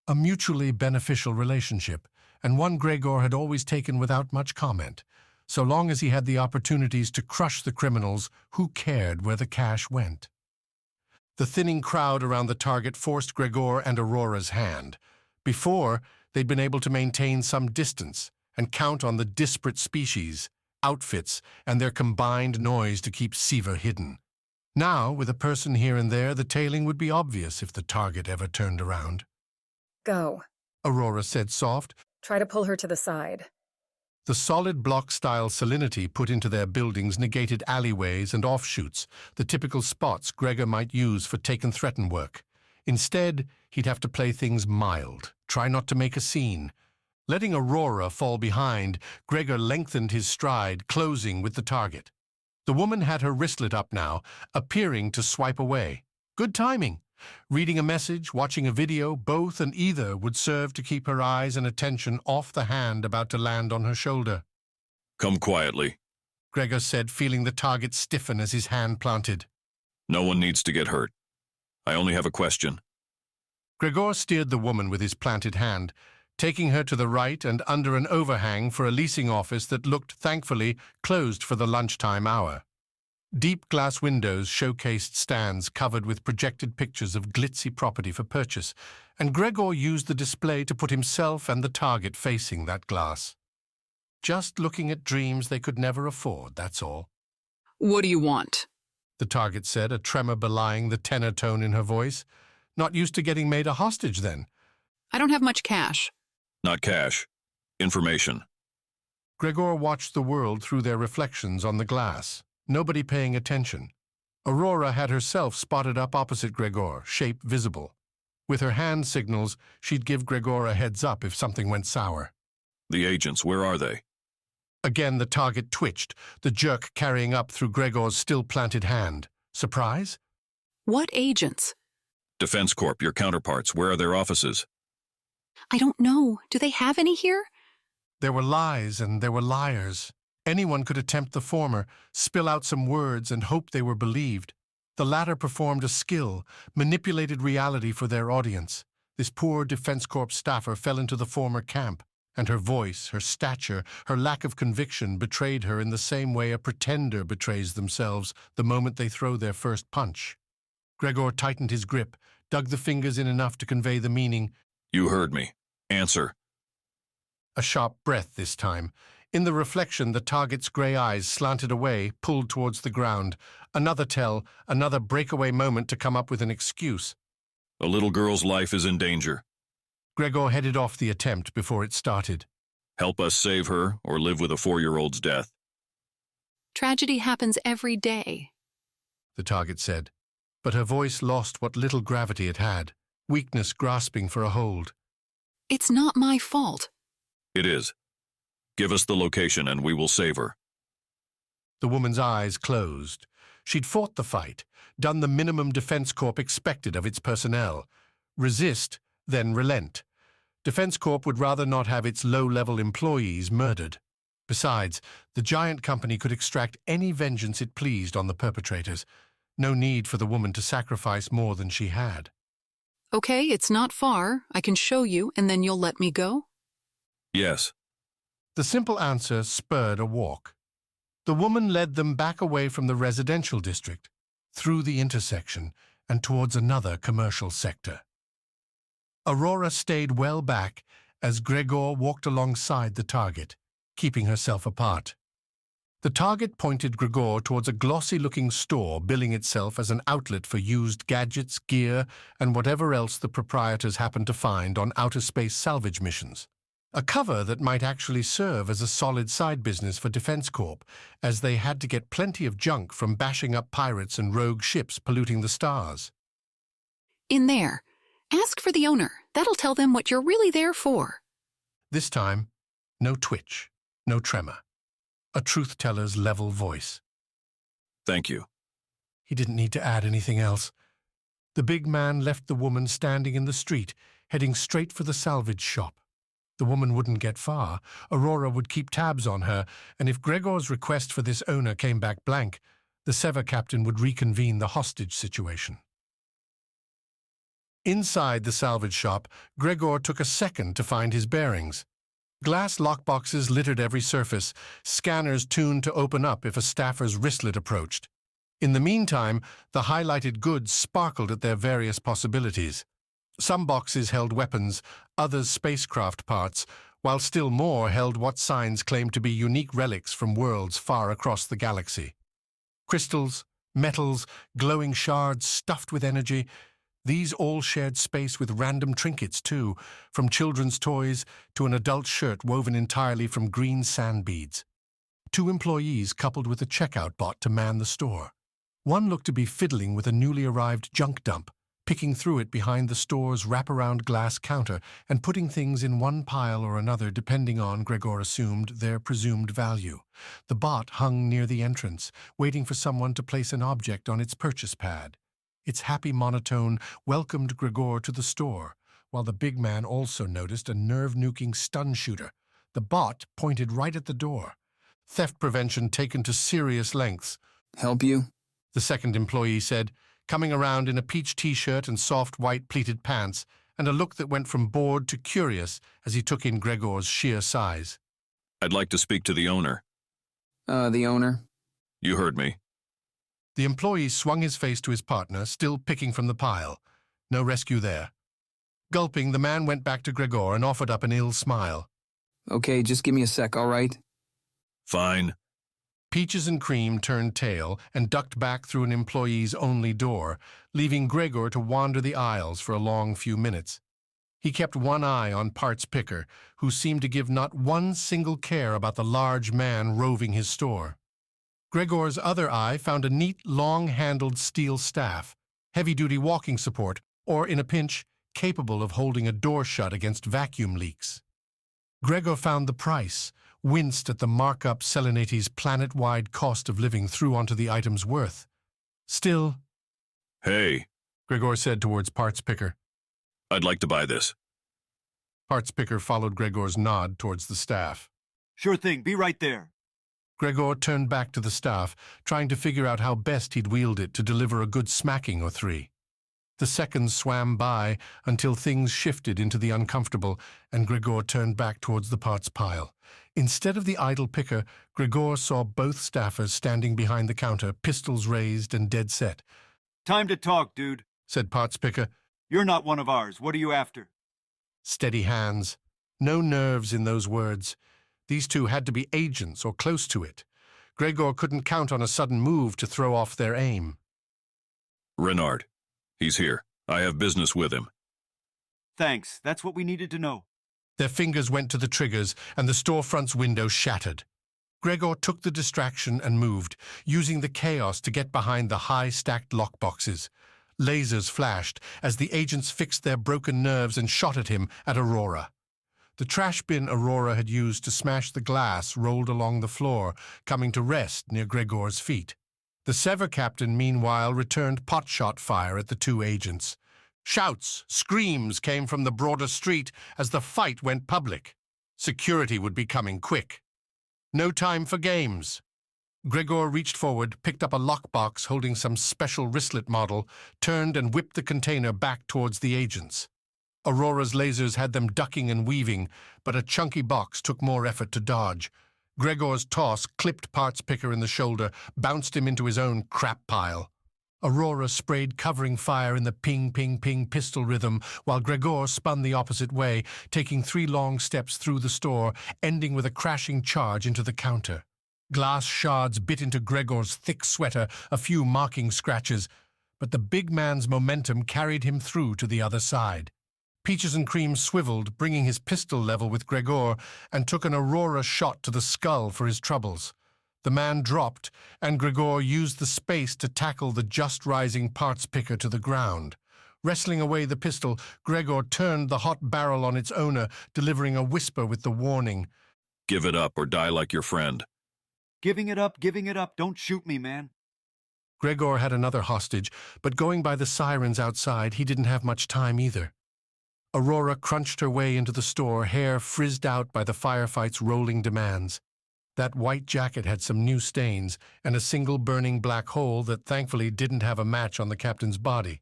A mutually beneficial relationship, and one Gregor had always taken without much comment. So long as he had the opportunities to crush the criminals, who cared where the cash went? The thinning crowd around the target forced Gregor and Aurora's hand. Before, they'd been able to maintain some distance and count on the disparate species, outfits, and their combined noise to keep Sever hidden. Now, with a person here and there, the tailing would be obvious if the target ever turned around. Go. Aurora said soft. Try to pull her to the side. The solid block-style salinity put into their buildings negated alleyways and offshoots, the typical spots Gregor might use for take-and-threaten work. Instead, he'd have to play things mild, try not to make a scene. Letting Aurora fall behind, Gregor lengthened his stride, closing with the target. The woman had her wristlet up now, appearing to swipe away. Good timing. Reading a message, watching a video, both and either would serve to keep her eyes and attention off the hand about to land on her shoulder. Come quietly, Gregor said, feeling the target stiffen as his hand planted. No one needs to get hurt. I only have a question. Gregor steered the woman with his planted hand, taking her to the right and under an overhang for a leasing office that looked, thankfully, closed for the lunchtime hour. Deep glass windows showcased stands covered with projected pictures of glitzy property for purchase, and Gregor used the display to put himself and the target facing that glass. Just looking at dreams they could never afford, that's all. What do you want? The target said, a tremor belying the tenor tone in her voice. Not used to getting made a hostage, then. I don't have much cash. Not cash. Information. Gregor watched the world through their reflections on the glass, nobody paying attention. Aurora had herself spotted up opposite Gregor, shape visible. With her hand signals, she'd give Gregor a heads up if something went sour. The agents, where are they? Again the target twitched, the jerk carrying up through Gregor's still-planted hand. Surprise? What agents? Defense Corp, your counterparts, where are their offices? I don't know. Do they have any here? There were lies and there were liars. Anyone could attempt the former, spill out some words and hope they were believed. The latter performed a skill, manipulated reality for their audience. This poor Defense Corps staffer fell into the former camp, and her voice, her stature, her lack of conviction betrayed her in the same way a pretender betrays themselves the moment they throw their first punch. Gregor tightened his grip, dug the fingers in enough to convey the meaning. You heard me. Answer. A sharp breath this time. In the reflection, the target's gray eyes slanted away, pulled towards the ground. Another tell, another breakaway moment to come up with an excuse. A little girl's life is in danger. Gregor headed off the attempt before it started. Help us save her or live with a 4-year-old's death. Tragedy happens every day. The target said, but her voice lost what little gravity it had, weakness grasping for a hold. It's not my fault. It is. Give us the location and we will save her. The woman's eyes closed. She'd fought the fight, done the minimum Defense Corp expected of its personnel. Resist, then relent. Defense Corp would rather not have its low-level employees murdered. Besides, the giant company could extract any vengeance it pleased on the perpetrators. No need for the woman to sacrifice more than she had. Okay, it's not far. I can show you, and then you'll let me go? Yes. The simple answer spurred a walk. The woman led them back away from the residential district, through the intersection, and towards another commercial sector. Aurora stayed well back as Gregor walked alongside the target, keeping herself apart. The target pointed Gregor towards a glossy-looking store billing itself as an outlet for used gadgets, gear, and whatever else the proprietors happened to find on outer space salvage missions. A cover that might actually serve as a solid side business for Defense Corp, as they had to get plenty of junk from bashing up pirates and rogue ships polluting the stars. In there. Ask for the owner. That'll tell them what you're really there for. This time, no twitch, no tremor. A truth-teller's level voice. Thank you. He didn't need to add anything else. The big man left the woman standing in the street, heading straight for the salvage shop. The woman wouldn't get far. Aurora would keep tabs on her, and if Gregor's request for this owner came back blank, the Sever captain would reconvene the hostage situation. Inside the salvage shop, Gregor took a second to find his bearings. Glass lockboxes littered every surface, scanners tuned to open up if a staffer's wristlet approached. In the meantime, the highlighted goods sparkled at their various possibilities. Some boxes held weapons, others spacecraft parts, while still more held what signs claimed to be unique relics from worlds far across the galaxy. Crystals, metals, glowing shards stuffed with energy, these all shared space with random trinkets too, from children's toys to an adult shirt woven entirely from green sand beads. 2 employees coupled with a checkout bot to man the store. One looked to be fiddling with a newly arrived junk dump, picking through it behind the store's wraparound glass counter and putting things in one pile or another depending on, Gregor assumed, their presumed value. The bot hung near the entrance, waiting for someone to place an object on its purchase pad. Its happy monotone welcomed Gregor to the store, while the big man also noticed a nerve-nuking stun shooter. The bot pointed right at the door. Theft prevention taken to serious lengths. Help you? The second employee said, coming around in a peach t-shirt and soft white pleated pants, and a look that went from bored to curious as he took in Gregor's sheer size. I'd like to speak to the owner. The owner? You heard me. The employee swung his face to his partner, still picking from the pile. No rescue there. Gulping, the man went back to Gregor and offered up an ill smile. Okay, just give me a sec, all right? Fine. Peaches and Cream turned tail and ducked back through an employee's only door, leaving Gregor to wander the aisles for a long few minutes. He kept one eye on Parts Picker, who seemed to give not one single care about the large man roving his store. Gregor's other eye found a neat, long-handled steel staff, heavy-duty walking support, or, in a pinch, capable of holding a door shut against vacuum leaks. Gregor found the price, winced at the markup Selenati's planet-wide cost of living threw onto the item's worth. Still, Hey, Gregor said towards Parts Picker. I'd like to buy this. Parts Picker followed Gregor's nod towards the staff. Sure thing, be right there. Gregor turned back to the staff, trying to figure out how best he'd wield it to deliver a good smacking or 3. The seconds swam by until things shifted into the uncomfortable, and Gregor turned back towards the parts pile. Instead of the idle picker, Gregor saw both staffers standing behind the counter, pistols raised and dead set. Time to talk, dude, said Parts Picker. You're not one of ours. What are you after? Steady hands. No nerves in those words. These two had to be agents or close to it. Gregor couldn't count on a sudden move to throw off their aim. Renard. He's here. I have business with him. Thanks. That's what we needed to know. Their fingers went to the triggers, and the storefront's window shattered. Gregor took the distraction and moved, using the chaos to get behind the high-stacked lockboxes. Lasers flashed as the agents fixed their broken nerves and shot at him at Aurora. The trash bin Aurora had used to smash the glass rolled along the floor, coming to rest near Gregor's feet. The Sever captain, meanwhile, returned pot-shot fire at the 2 agents. Shouts, screams came from the broader street as the fight went public. Security would be coming quick. No time for games. Gregor reached forward, picked up a lockbox holding some special wristlet model, turned and whipped the container back towards the agents. Aurora's lasers had them ducking and weaving, but a chunky box took more effort to dodge. Gregor's toss clipped Parts Picker in the shoulder, bounced him into his own crap pile. Aurora sprayed covering fire in the ping-ping-ping pistol rhythm, while Gregor spun the opposite way, taking 3 long steps through the store, ending with a crashing charge into the counter. Glass shards bit into Gregor's thick sweater, a few marking scratches, but the big man's momentum carried him through to the other side. Peaches and Cream swiveled, bringing his pistol level with Gregor, and took an Aurora shot to the skull for his troubles. The man dropped, and Gregor used the space to tackle the just-rising parts picker to the ground. Wrestling away the pistol, Gregor turned the hot barrel on its owner, delivering a whisper with the warning, Give it up or die like your friend. Giving it up, don't shoot me, man. Gregor had another hostage, but going by the sirens outside, he didn't have much time either. Aurora crunched her way into the store, hair frizzed out by the firefight's rolling demands. That white jacket had some new stains and a single burning black hole that thankfully didn't have a match on the captain's body.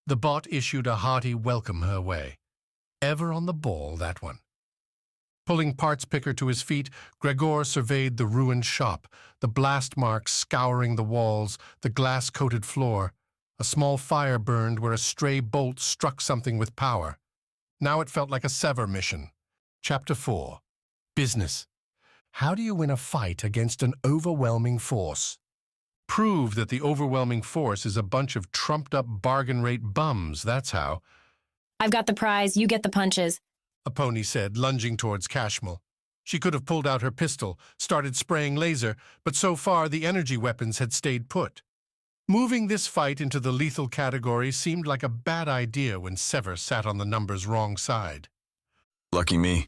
The bot issued a hearty welcome her way. Ever on the ball, that one. Pulling parts picker to his feet, Gregor surveyed the ruined shop, the blast marks scouring the walls, the glass-coated floor. A small fire burned where a stray bolt struck something with power. Now it felt like a Sever mission. Chapter 4. Business. How do you win a fight against an overwhelming force? Prove that the overwhelming force is a bunch of trumped-up bargain-rate bums, that's how. I've got the prize, you get the punches. A pony said, lunging towards Cashmel. She could have pulled out her pistol, started spraying laser, but so far the energy weapons had stayed put. Moving this fight into the lethal category seemed like a bad idea when Sever sat on the number's wrong side. Lucky me.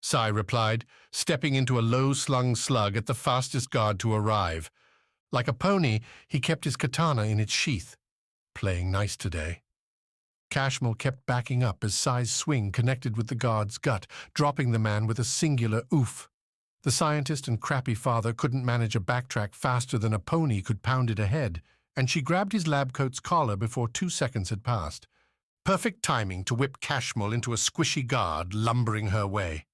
Sai replied, stepping into a low-slung slug at the fastest guard to arrive. Like a pony, he kept his katana in its sheath. Playing nice today. Cashmel kept backing up as Sai's swing connected with the guard's gut, dropping the man with a singular oof. The scientist and crappy father couldn't manage a backtrack faster than a pony could pound it ahead, and she grabbed his lab coat's collar before 2 seconds had passed. Perfect timing to whip Cashmel into a squishy guard lumbering her way.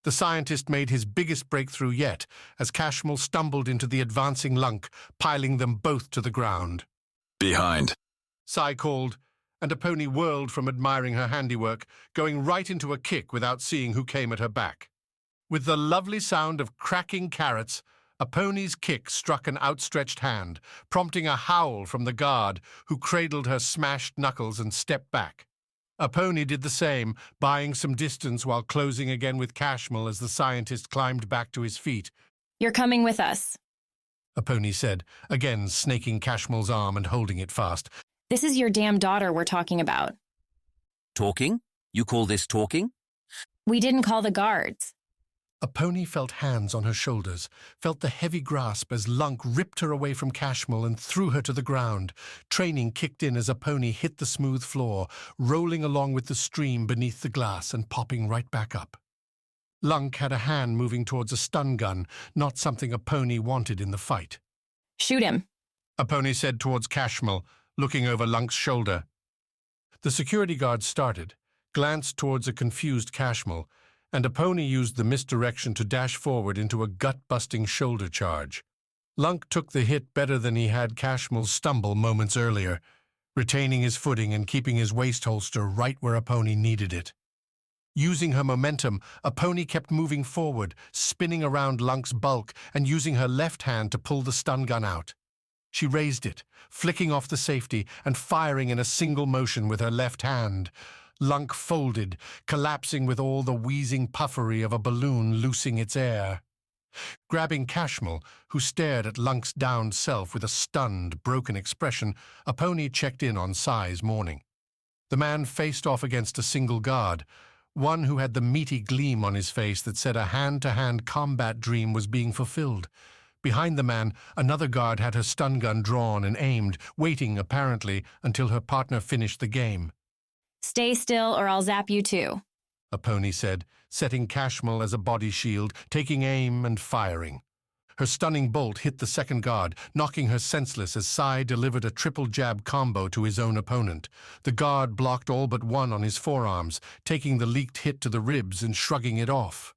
The scientist made his biggest breakthrough yet as Cashmel stumbled into the advancing lunk, piling them both to the ground. Behind. Sai called, and a pony whirled from admiring her handiwork, going right into a kick without seeing who came at her back. With the lovely sound of cracking carrots, a pony's kick struck an outstretched hand, prompting a howl from the guard, who cradled her smashed knuckles and stepped back. A pony did the same, buying some distance while closing again with Cashmel as the scientist climbed back to his feet. You're coming with us. A pony said, again snaking Cashmel's arm and holding it fast. This is your damn daughter we're talking about. Talking? You call this talking? We didn't call the guards. A pony felt hands on her shoulders, felt the heavy grasp as Lunk ripped her away from Cashmel and threw her to the ground. Training kicked in as a pony hit the smooth floor, rolling along with the stream beneath the glass and popping right back up. Lunk had a hand moving towards a stun gun, not something a pony wanted in the fight. Shoot him. A pony said towards Cashmel, looking over Lunk's shoulder. The security guard started, glanced towards a confused Cashmel, and a pony used the misdirection to dash forward into a gut-busting shoulder charge. Lunk took the hit better than he had Cashmel's stumble moments earlier, retaining his footing and keeping his waist holster right where a pony needed it. Using her momentum, a pony kept moving forward, spinning around Lunk's bulk and using her left hand to pull the stun gun out. She raised it, flicking off the safety and firing in a single motion with her left hand. Lunk folded, collapsing with all the wheezing puffery of a balloon loosing its air. Grabbing Cashmel, who stared at Lunk's downed self with a stunned, broken expression, a pony checked in on Sai's morning. The man faced off against a single guard, one who had the meaty gleam on his face that said a hand-to-hand combat dream was being fulfilled. Behind the man, another guard had her stun gun drawn and aimed, waiting, apparently, until her partner finished the game. Stay still or I'll zap you too. A pony said, setting Cashmel as a body shield, taking aim and firing. Her stunning bolt hit the second guard, knocking her senseless as Sai delivered a triple jab combo to his own opponent. The guard blocked all but one on his forearms, taking the leaked hit to the ribs and shrugging it off.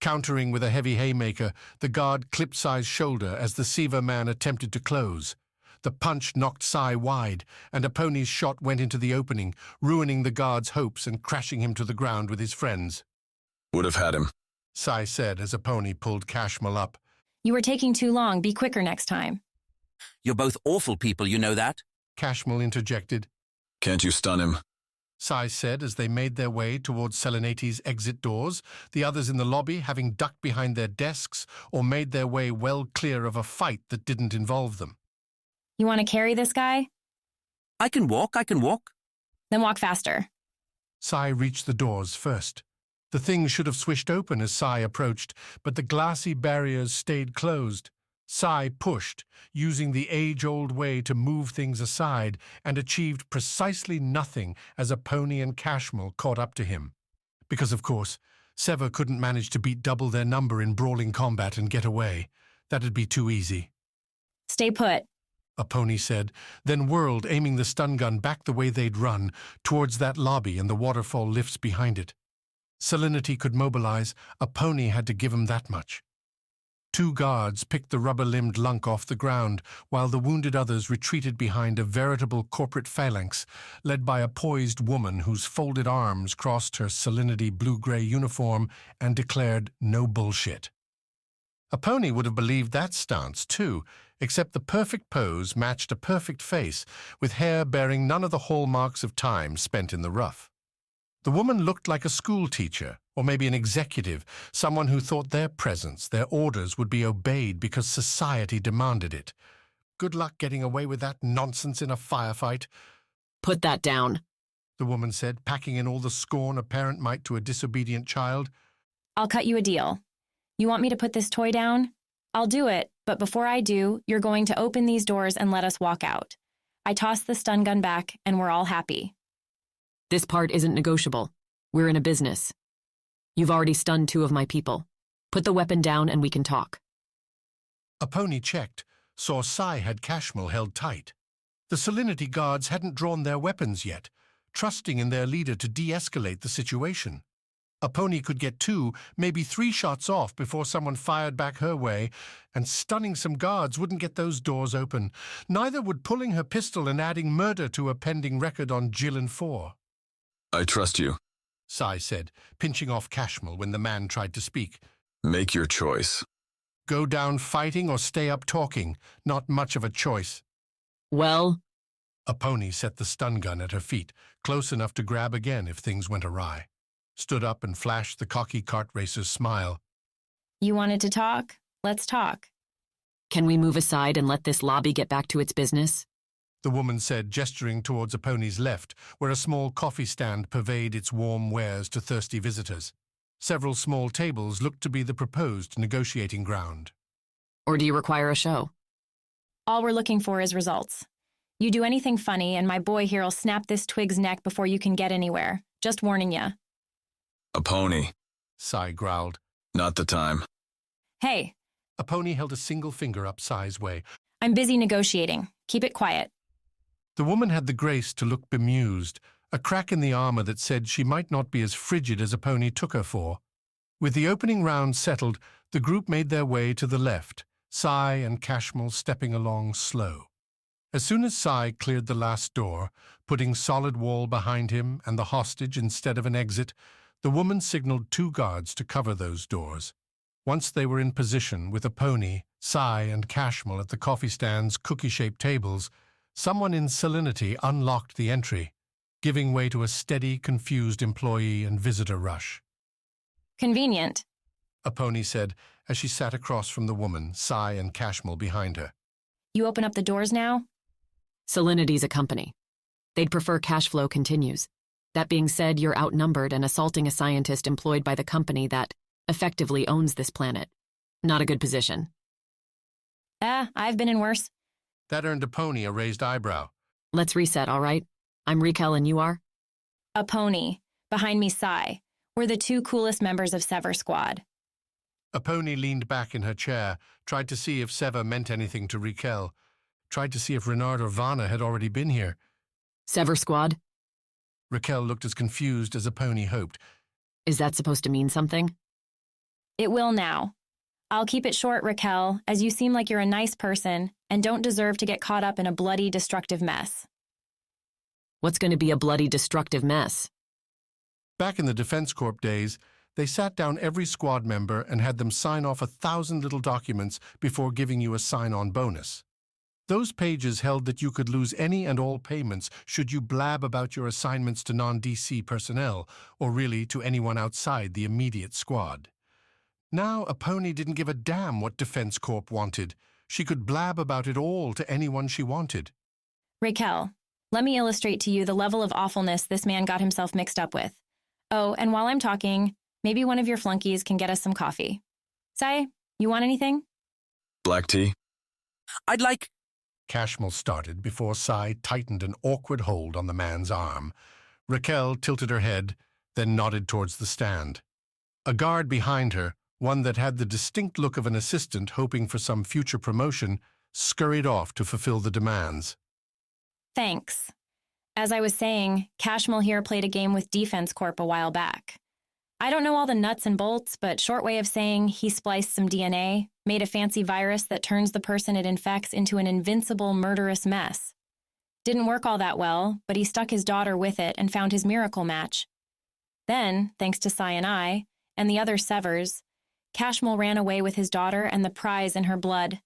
Countering with a heavy haymaker, the guard clipped Sai's shoulder as the Sever man attempted to close. The punch knocked Sai wide, and a pony's shot went into the opening, ruining the guard's hopes and crashing him to the ground with his friends. Would have had him, Sai said as a pony pulled Cashmel up. You were taking too long. Be quicker next time. You're both awful people, you know that? Cashmel interjected. Can't you stun him? Sai said as they made their way towards Selenati's exit doors, the others in the lobby having ducked behind their desks or made their way well clear of a fight that didn't involve them. You want to carry this guy? I can walk. Then walk faster. Sai reached the doors first. The thing should have swished open as Sai approached, but the glassy barriers stayed closed. Sai pushed, using the age-old way to move things aside, and achieved precisely nothing as Aponi and Cashmel caught up to him. Because, of course, Sever couldn't manage to beat double their number in brawling combat and get away. That'd be too easy. Stay put. Aponi said, then whirled, aiming the stun gun back the way they'd run, towards that lobby and the waterfall lifts behind it. Selenity could mobilize. Aponi had to give him that much. 2 guards picked the rubber-limbed lunk off the ground, while the wounded others retreated behind a veritable corporate phalanx, led by a poised woman whose folded arms crossed her Selenity blue-gray uniform and declared no bullshit. Aponi would have believed that stance, too, except the perfect pose matched a perfect face, with hair bearing none of the hallmarks of time spent in the rough. The woman looked like a school teacher, or maybe an executive, someone who thought their presence, their orders would be obeyed because society demanded it. Good luck getting away with that nonsense in a firefight. Put that down, the woman said, packing in all the scorn a parent might to a disobedient child. I'll cut you a deal. You want me to put this toy down? I'll do it, but before I do, you're going to open these doors and let us walk out. I toss the stun gun back, and we're all happy. This part isn't negotiable. We're in a business. You've already stunned 2 of my people. Put the weapon down and we can talk. Aponi checked, saw Sai had Cashmel held tight. The Selenity guards hadn't drawn their weapons yet, trusting in their leader to de-escalate the situation. Aponi could get 2, maybe 3 shots off before someone fired back her way, and stunning some guards wouldn't get those doors open. Neither would pulling her pistol and adding murder to a pending record on Jill and 4. I trust you, Sai said, pinching off Cashmel when the man tried to speak. Make your choice. Go down fighting or stay up talking. Not much of a choice. Well? Aponi set the stun gun at her feet, close enough to grab again if things went awry. Stood up and flashed the cocky kart racer's smile. You wanted to talk? Let's talk. Can we move aside and let this lobby get back to its business? The woman said, gesturing towards Aponi's left, where a small coffee stand purveyed its warm wares to thirsty visitors. Several small tables looked to be the proposed negotiating ground. Or do you require a show? All we're looking for is results. You do anything funny, and my boy here'll snap this twig's neck before you can get anywhere. Just warning ya. Aponi, Sai growled. Not the time. Hey. Aponi held a single finger up Sai's way. I'm busy negotiating. Keep it quiet. The woman had the grace to look bemused, a crack in the armor that said she might not be as frigid as Aponi took her for. With the opening round settled, the group made their way to the left, Sai and Cashmel stepping along slow. As soon as Sai cleared the last door, putting solid wall behind him and the hostage instead of an exit, the woman signaled 2 guards to cover those doors. Once they were in position with Aponi, Sai, and Cashmel at the coffee stand's cookie-shaped tables, someone in Selenity unlocked the entry, giving way to a steady, confused employee and visitor rush. Convenient, Aponi said as she sat across from the woman, Sai and Cashmel behind her. You open up the doors now? Selenity's a company. They'd prefer cash flow continues. That being said, you're outnumbered and assaulting a scientist employed by the company that effectively owns this planet. Not a good position. I've been in worse. That earned Aponi a raised eyebrow. Let's reset, all right? I'm Raquel and you are? Aponi. Behind me, Sai. We're the 2 coolest members of Sever Squad. Aponi leaned back in her chair, tried to see if Sever meant anything to Raquel, tried to see if Renard or Vana had already been here. Sever Squad? Raquel looked as confused as Aponi hoped. Is that supposed to mean something? It will now. I'll keep it short, Raquel, as you seem like you're a nice person and don't deserve to get caught up in a bloody, destructive mess. What's going to be a bloody, destructive mess? Back in the Defense Corp days, They sat down every squad member and had them sign off 1,000 little documents before giving you a sign-on bonus. Those pages held that you could lose any and all payments should you blab about your assignments to non-DC personnel, or really to anyone outside the immediate squad. Now, a pony didn't give a damn what Defense Corp wanted. She could blab about it all to anyone she wanted. Raquel, let me illustrate to you the level of awfulness this man got himself mixed up with. Oh, and while I'm talking, maybe one of your flunkies can get us some coffee. Sai, you want anything? Black tea? I'd like... Cashmel started before Sai tightened an awkward hold on the man's arm. Raquel tilted her head, then nodded towards the stand. A guard behind her, one that had the distinct look of an assistant hoping for some future promotion, scurried off to fulfill the demands. Thanks. As I was saying, Cashmel here played a game with Defense Corp a while back. I don't know all the nuts and bolts, but short way of saying he spliced some DNA, made a fancy virus that turns the person it infects into an invincible, murderous mess. Didn't work all that well, but he stuck his daughter with it and found his miracle match. Then, thanks to Sai and I, and the other Severs, Cashmel ran away with his daughter and the prize in her blood.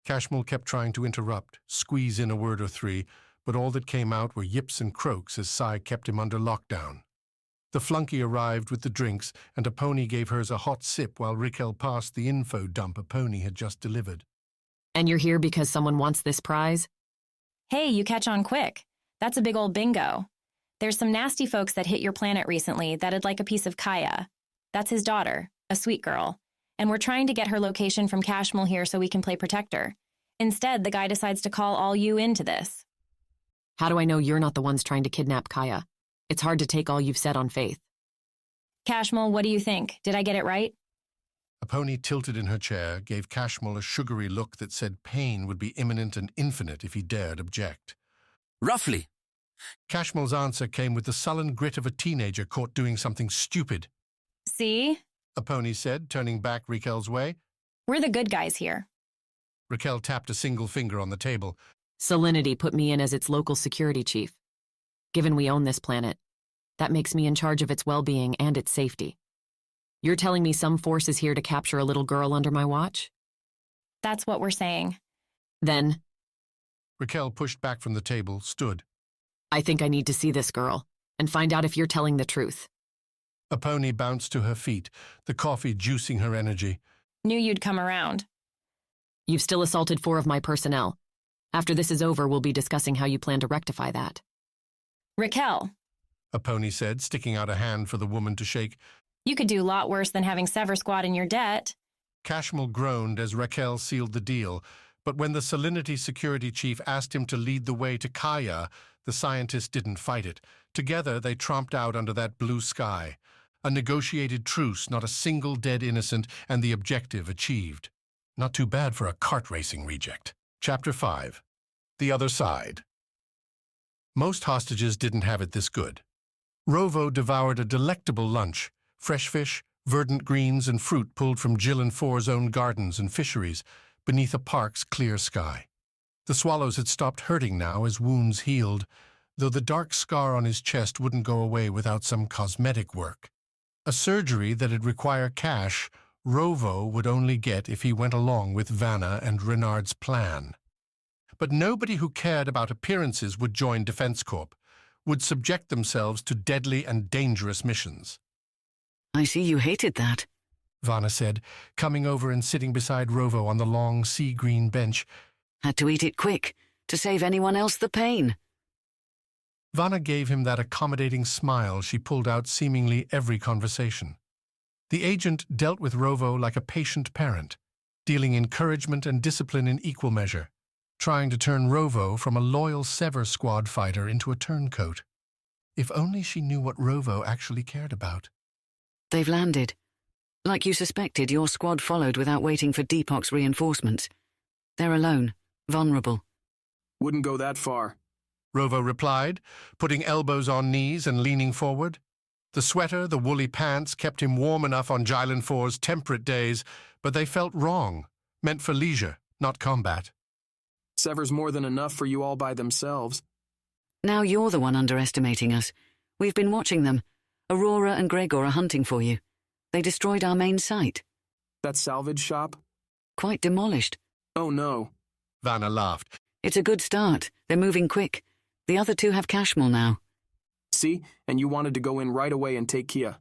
Cashmel kept trying to interrupt, squeeze in a word or three, but all that came out were yips and croaks as Sai kept him under lockdown. The flunky arrived with the drinks, and a pony gave hers a hot sip while Raquel passed the info dump a pony had just delivered. And you're here because someone wants this prize? Hey, you catch on quick. That's a big old bingo. There's some nasty folks that hit your planet recently that'd like a piece of Kaya. That's his daughter, a sweet girl. And we're trying to get her location from Cashmel here so we can play protector. Instead, the guy decides to call all you into this. How do I know you're not the ones trying to kidnap Kaya? It's hard to take all you've said on faith. Cashmel, what do you think? Did I get it right? A pony tilted in her chair gave Cashmel a sugary look that said pain would be imminent and infinite if he dared object. Roughly. Cashmel's answer came with the sullen grit of a teenager caught doing something stupid. See? A pony said, turning back Raquel's way. We're the good guys here. Raquel tapped a single finger on the table. Salinity put me in as its local security chief. Given we own this planet, that makes me in charge of its well-being and its safety. You're telling me some force is here to capture a little girl under my watch? That's what we're saying. Then... Raquel pushed back from the table, stood. I think I need to see this girl, and find out if you're telling the truth. A pony bounced to her feet, the coffee juicing her energy. Knew you'd come around. You've still assaulted 4 of my personnel. After this is over, we'll be discussing how you plan to rectify that. Raquel, a pony said, sticking out a hand for the woman to shake. You could do a lot worse than having Sever Squad in your debt. Cashmel groaned as Raquel sealed the deal, but when the Salinity security chief asked him to lead the way to Kaya, the scientist didn't fight it. Together, they tromped out under that blue sky. A negotiated truce, not a single dead innocent, and the objective achieved. Not too bad for a kart racing reject. Chapter 5. The Other Side. Most hostages didn't have it this good. Rovo devoured a delectable lunch, fresh fish, verdant greens, and fruit pulled from Jill and Four's own gardens and fisheries, beneath a park's clear sky. The swallows had stopped hurting now as wounds healed, though the dark scar on his chest wouldn't go away without some cosmetic work. A surgery that'd require cash Rovo would only get if he went along with Vana and Renard's plan. But nobody who cared about appearances would join Defense Corp, would subject themselves to deadly and dangerous missions. I see you hated that, Vana said, coming over and sitting beside Rovo on the long sea-green bench. Had to eat it quick, to save anyone else the pain. Vana gave him that accommodating smile she pulled out seemingly every conversation. The agent dealt with Rovo like a patient parent, dealing encouragement and discipline in equal measure, trying to turn Rovo from a loyal Sever Squad fighter into a turncoat. If only she knew what Rovo actually cared about. They've landed. Like you suspected, your squad followed without waiting for Depok's reinforcements. They're alone, vulnerable. Wouldn't go that far, Rovo replied, putting elbows on knees and leaning forward. The sweater, the woolly pants kept him warm enough on Jylan 4's temperate days, but they felt wrong, meant for leisure, not combat. Sever's more than enough for you all by themselves. Now you're the one underestimating us. We've been watching them. Aurora and Gregor are hunting for you. They destroyed our main site. That salvage shop? Quite demolished. Oh no. Vana laughed. It's a good start. They're moving quick. The other two have Cashmore now. See? And you wanted to go in right away and take Kia.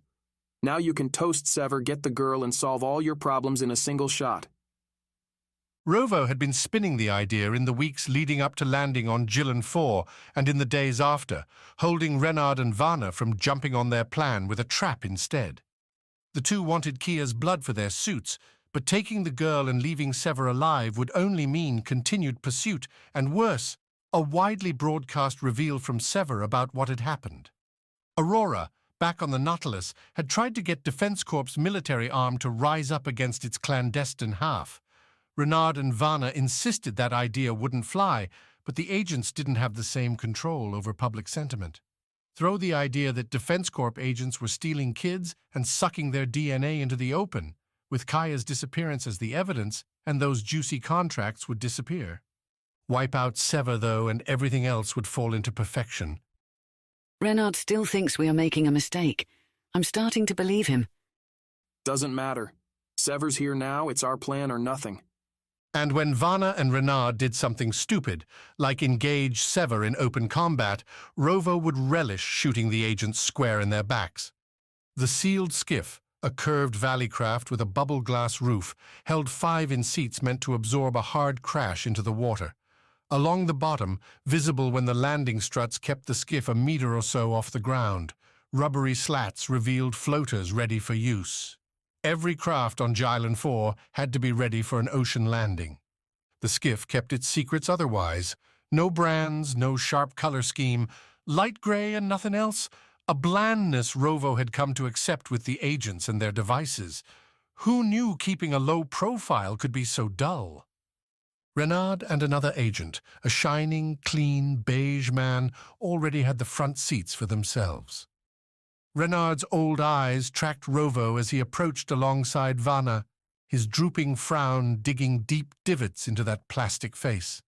Now you can toast Sever, get the girl, and solve all your problems in a single shot. Rovo had been spinning the idea in the weeks leading up to landing on Gillen 4 and in the days after, holding Renard and Vana from jumping on their plan with a trap instead. The two wanted Kia's blood for their suits, but taking the girl and leaving Sever alive would only mean continued pursuit, and worse, a widely broadcast reveal from Sever about what had happened. Aurora, back on the Nautilus, had tried to get Defense Corp's military arm to rise up against its clandestine half. Renard and Vana insisted that idea wouldn't fly, but the agents didn't have the same control over public sentiment. Throw the idea that Defense Corp agents were stealing kids and sucking their DNA into the open, with Kaya's disappearance as the evidence, and those juicy contracts would disappear. Wipe out Sever, though, and everything else would fall into perfection. Renard still thinks we are making a mistake. I'm starting to believe him. Doesn't matter. Sever's here now, it's our plan or nothing. And when Vana and Renard did something stupid, like engage Sever in open combat, Rovo would relish shooting the agents square in their backs. The sealed skiff, a curved valley craft with a bubble glass roof, held 5 in seats meant to absorb a hard crash into the water. Along the bottom, visible when the landing struts kept the skiff a meter or so off the ground, rubbery slats revealed floaters ready for use. Every craft on Gillen 4 had to be ready for an ocean landing. The skiff kept its secrets otherwise. No brands, no sharp color scheme, light gray and nothing else. A blandness Rovo had come to accept with the agents and their devices. Who knew keeping a low profile could be so dull? Renard and another agent, a shining, clean, beige man, already had the front seats for themselves. Renard's old eyes tracked Rovo as he approached alongside Vana, his drooping frown digging deep divots into that plastic face.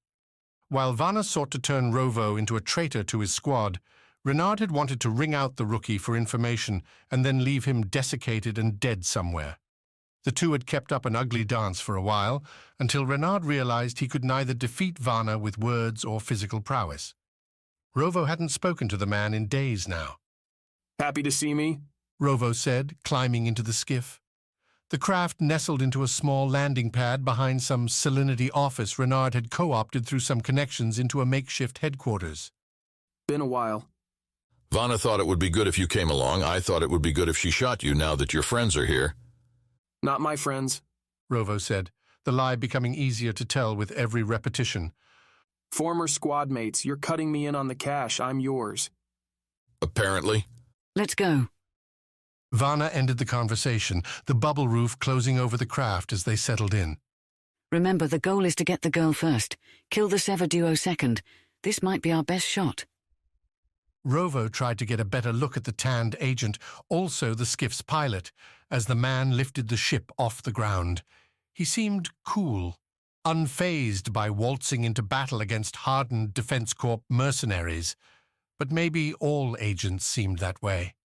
While Vana sought to turn Rovo into a traitor to his squad, Renard had wanted to wring out the rookie for information and then leave him desiccated and dead somewhere. The two had kept up an ugly dance for a while, until Renard realized he could neither defeat Vana with words or physical prowess. Rovo hadn't spoken to the man in days now. Happy to see me? Rovo said, climbing into the skiff. The craft nestled into a small landing pad behind some salinity office Renard had co-opted through some connections into a makeshift headquarters. Been a while. Vana thought it would be good if you came along. I thought it would be good if she shot you now that your friends are here. Not my friends, Rovo said, the lie becoming easier to tell with every repetition. Former squad mates, you're cutting me in on the cash, I'm yours. Apparently. Let's go. Vana ended the conversation, the bubble roof closing over the craft as they settled in. Remember, the goal is to get the girl first. Kill the Sever duo second. This might be our best shot. Rovo tried to get a better look at the tanned agent, also the skiff's pilot, as the man lifted the ship off the ground. He seemed cool, unfazed by waltzing into battle against hardened Defense Corp mercenaries. But maybe all agents seemed that way.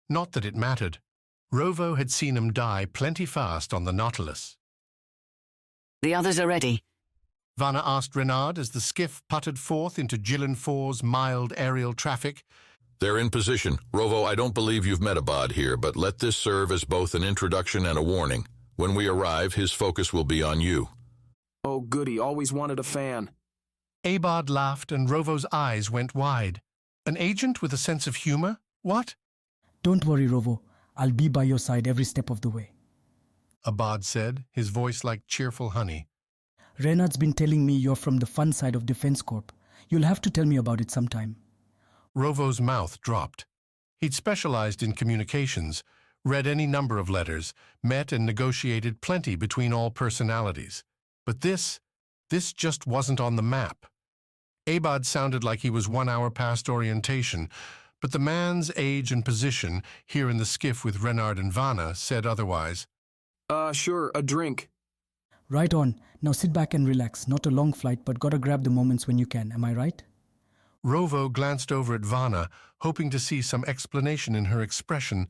Not that it mattered. Rovo had seen him die plenty fast on the Nautilus. The others are ready. Vana asked Renard as the skiff puttered forth into Gillen 4's mild aerial traffic. They're in position. Rovo, I don't believe you've met Abad here, but let this serve as both an introduction and a warning. When we arrive, his focus will be on you. Oh goody, always wanted a fan. Abad laughed and Rovo's eyes went wide. An agent with a sense of humor? What? Don't worry, Rovo. I'll be by your side every step of the way. Abad said, his voice like cheerful honey. Renard's been telling me you're from the fun side of Defense Corp. You'll have to tell me about it sometime. Rovo's mouth dropped. He'd specialized in communications, read any number of letters, met and negotiated plenty between all personalities. But this just wasn't on the map. Abad sounded like he was 1 hour past orientation, but the man's age and position, here in the skiff with Renard and Vana, said otherwise. Sure, a drink. Right on. Now sit back and relax. Not a long flight, but gotta grab the moments when you can. Am I right? Rovo glanced over at Vana, hoping to see some explanation in her expression,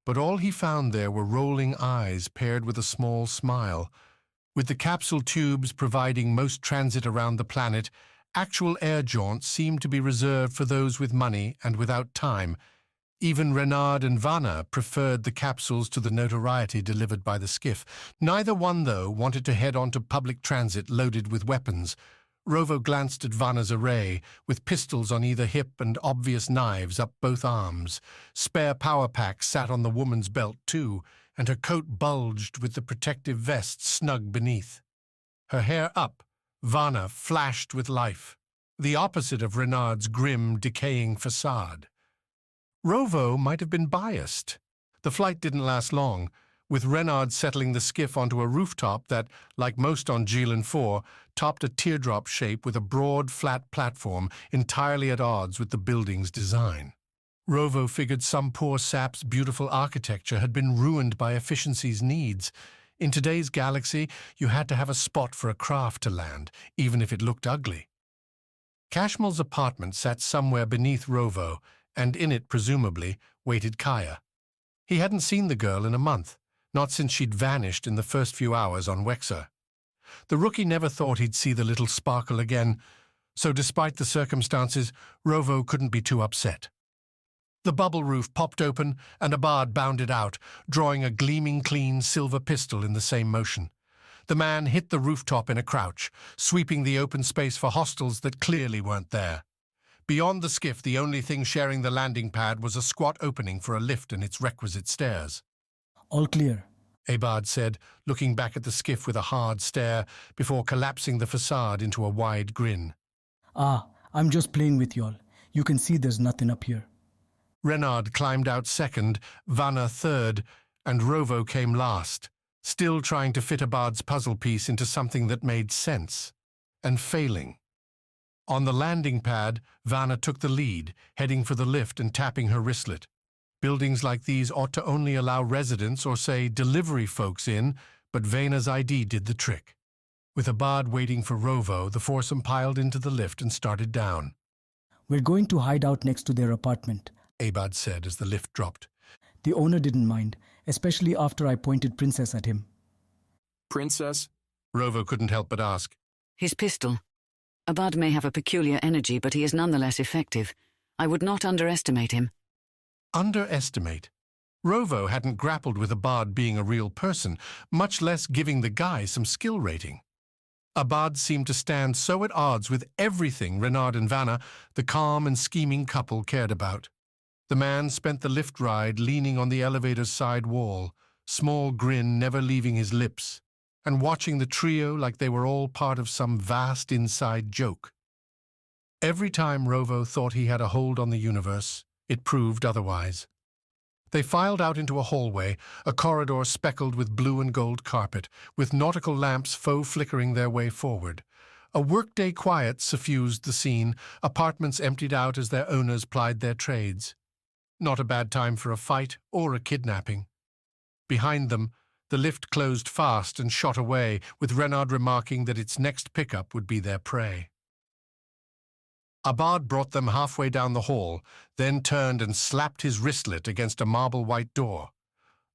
But all he found there were rolling eyes paired with a small smile. With the capsule tubes providing most transit around the planet, actual air jaunts seemed to be reserved for those with money and without time. Even Renard and Vana preferred the capsules to the notoriety delivered by the skiff. Neither one, though, wanted to head onto public transit loaded with weapons. Rovo glanced at Vana's array, with pistols on either hip and obvious knives up both arms. Spare power packs sat on the woman's belt, too, and her coat bulged with the protective vest snug beneath. Her hair up, Vana flashed with life, the opposite of Renard's grim, decaying facade. Rovo might have been biased. The flight didn't last long, with Renard settling the skiff onto a rooftop that, like most on Geelan 4, topped a teardrop shape with a broad, flat platform entirely at odds with the building's design. Rovo figured some poor sap's beautiful architecture had been ruined by efficiency's needs. In today's galaxy, you had to have a spot for a craft to land, even if it looked ugly. Cashmel's apartment sat somewhere beneath Rovo, and in it, presumably, waited Kaya. He hadn't seen the girl in a month, not since she'd vanished in the first few hours on Wexer. The rookie never thought he'd see the little sparkle again, so despite the circumstances, Rovo couldn't be too upset. The bubble roof popped open, and Abad bounded out, drawing a gleaming clean silver pistol in the same motion. The man hit the rooftop in a crouch, sweeping the open space for hostiles that clearly weren't there. Beyond the skiff, the only thing sharing the landing pad was a squat opening for a lift and its requisite stairs. All clear, Abad said, looking back at the skiff with a hard stare before collapsing the facade into a wide grin. I'm just playing with y'all. You can see there's nothing up here. Renard climbed out second, Vana third, and Rovo came last, still trying to fit Abad's puzzle piece into something that made sense, and failing. On the landing pad, Vana took the lead, heading for the lift and tapping her wristlet. Buildings like these ought to only allow residents or, say, delivery folks in, but Vana's ID did the trick. With Abad waiting for Rovo, the foursome piled into the lift and started down. We're going to hide out next to their apartment, Abad said as the lift dropped. The owner didn't mind, especially after I pointed Princess at him. Princess? Rovo couldn't help but ask. His pistol. Abad may have a peculiar energy, but he is nonetheless effective. I would not underestimate him. Underestimate? Rovo hadn't grappled with Abad being a real person, much less giving the guy some skill rating. Abad seemed to stand so at odds with everything Renard and Vana, the calm and scheming couple, cared about. The man spent the lift ride leaning on the elevator's side wall, small grin never leaving his lips, and watching the trio like they were all part of some vast inside joke. Every time Rovo thought he had a hold on the universe, it proved otherwise. They filed out into a hallway, a corridor speckled with blue and gold carpet, with nautical lamps faux flickering their way forward. A workday quiet suffused the scene, apartments emptied out as their owners plied their trades. Not a bad time for a fight or a kidnapping. Behind them, the lift closed fast and shot away, with Renard remarking that its next pickup would be their prey. Abad brought them halfway down the hall, then turned and slapped his wristlet against a marble-white door.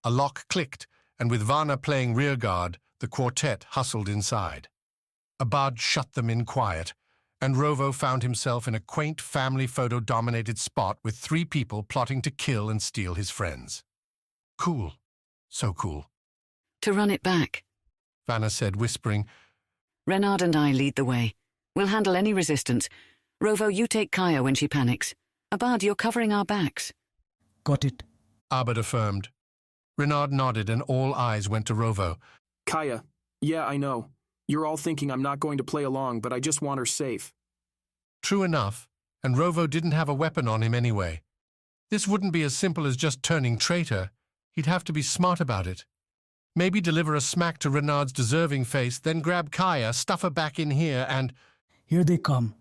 A lock clicked, and with Vana playing rearguard, the quartet hustled inside. Abad shut them in quiet, and Rovo found himself in a quaint family photo-dominated spot with 3 people plotting to kill and steal his friends. Cool. So cool. To run it back, Vana said, whispering. Renard and I lead the way. We'll handle any resistance. Rovo, you take Kaya when she panics. Abad, you're covering our backs. Got it, Abad affirmed. Renard nodded and all eyes went to Rovo. Kaya. Yeah, I know. You're all thinking I'm not going to play along, but I just want her safe. True enough, and Rovo didn't have a weapon on him anyway. This wouldn't be as simple as just turning traitor. He'd have to be smart about it. Maybe deliver a smack to Renard's deserving face, then grab Kaya, stuff her back in here, and... Here they come,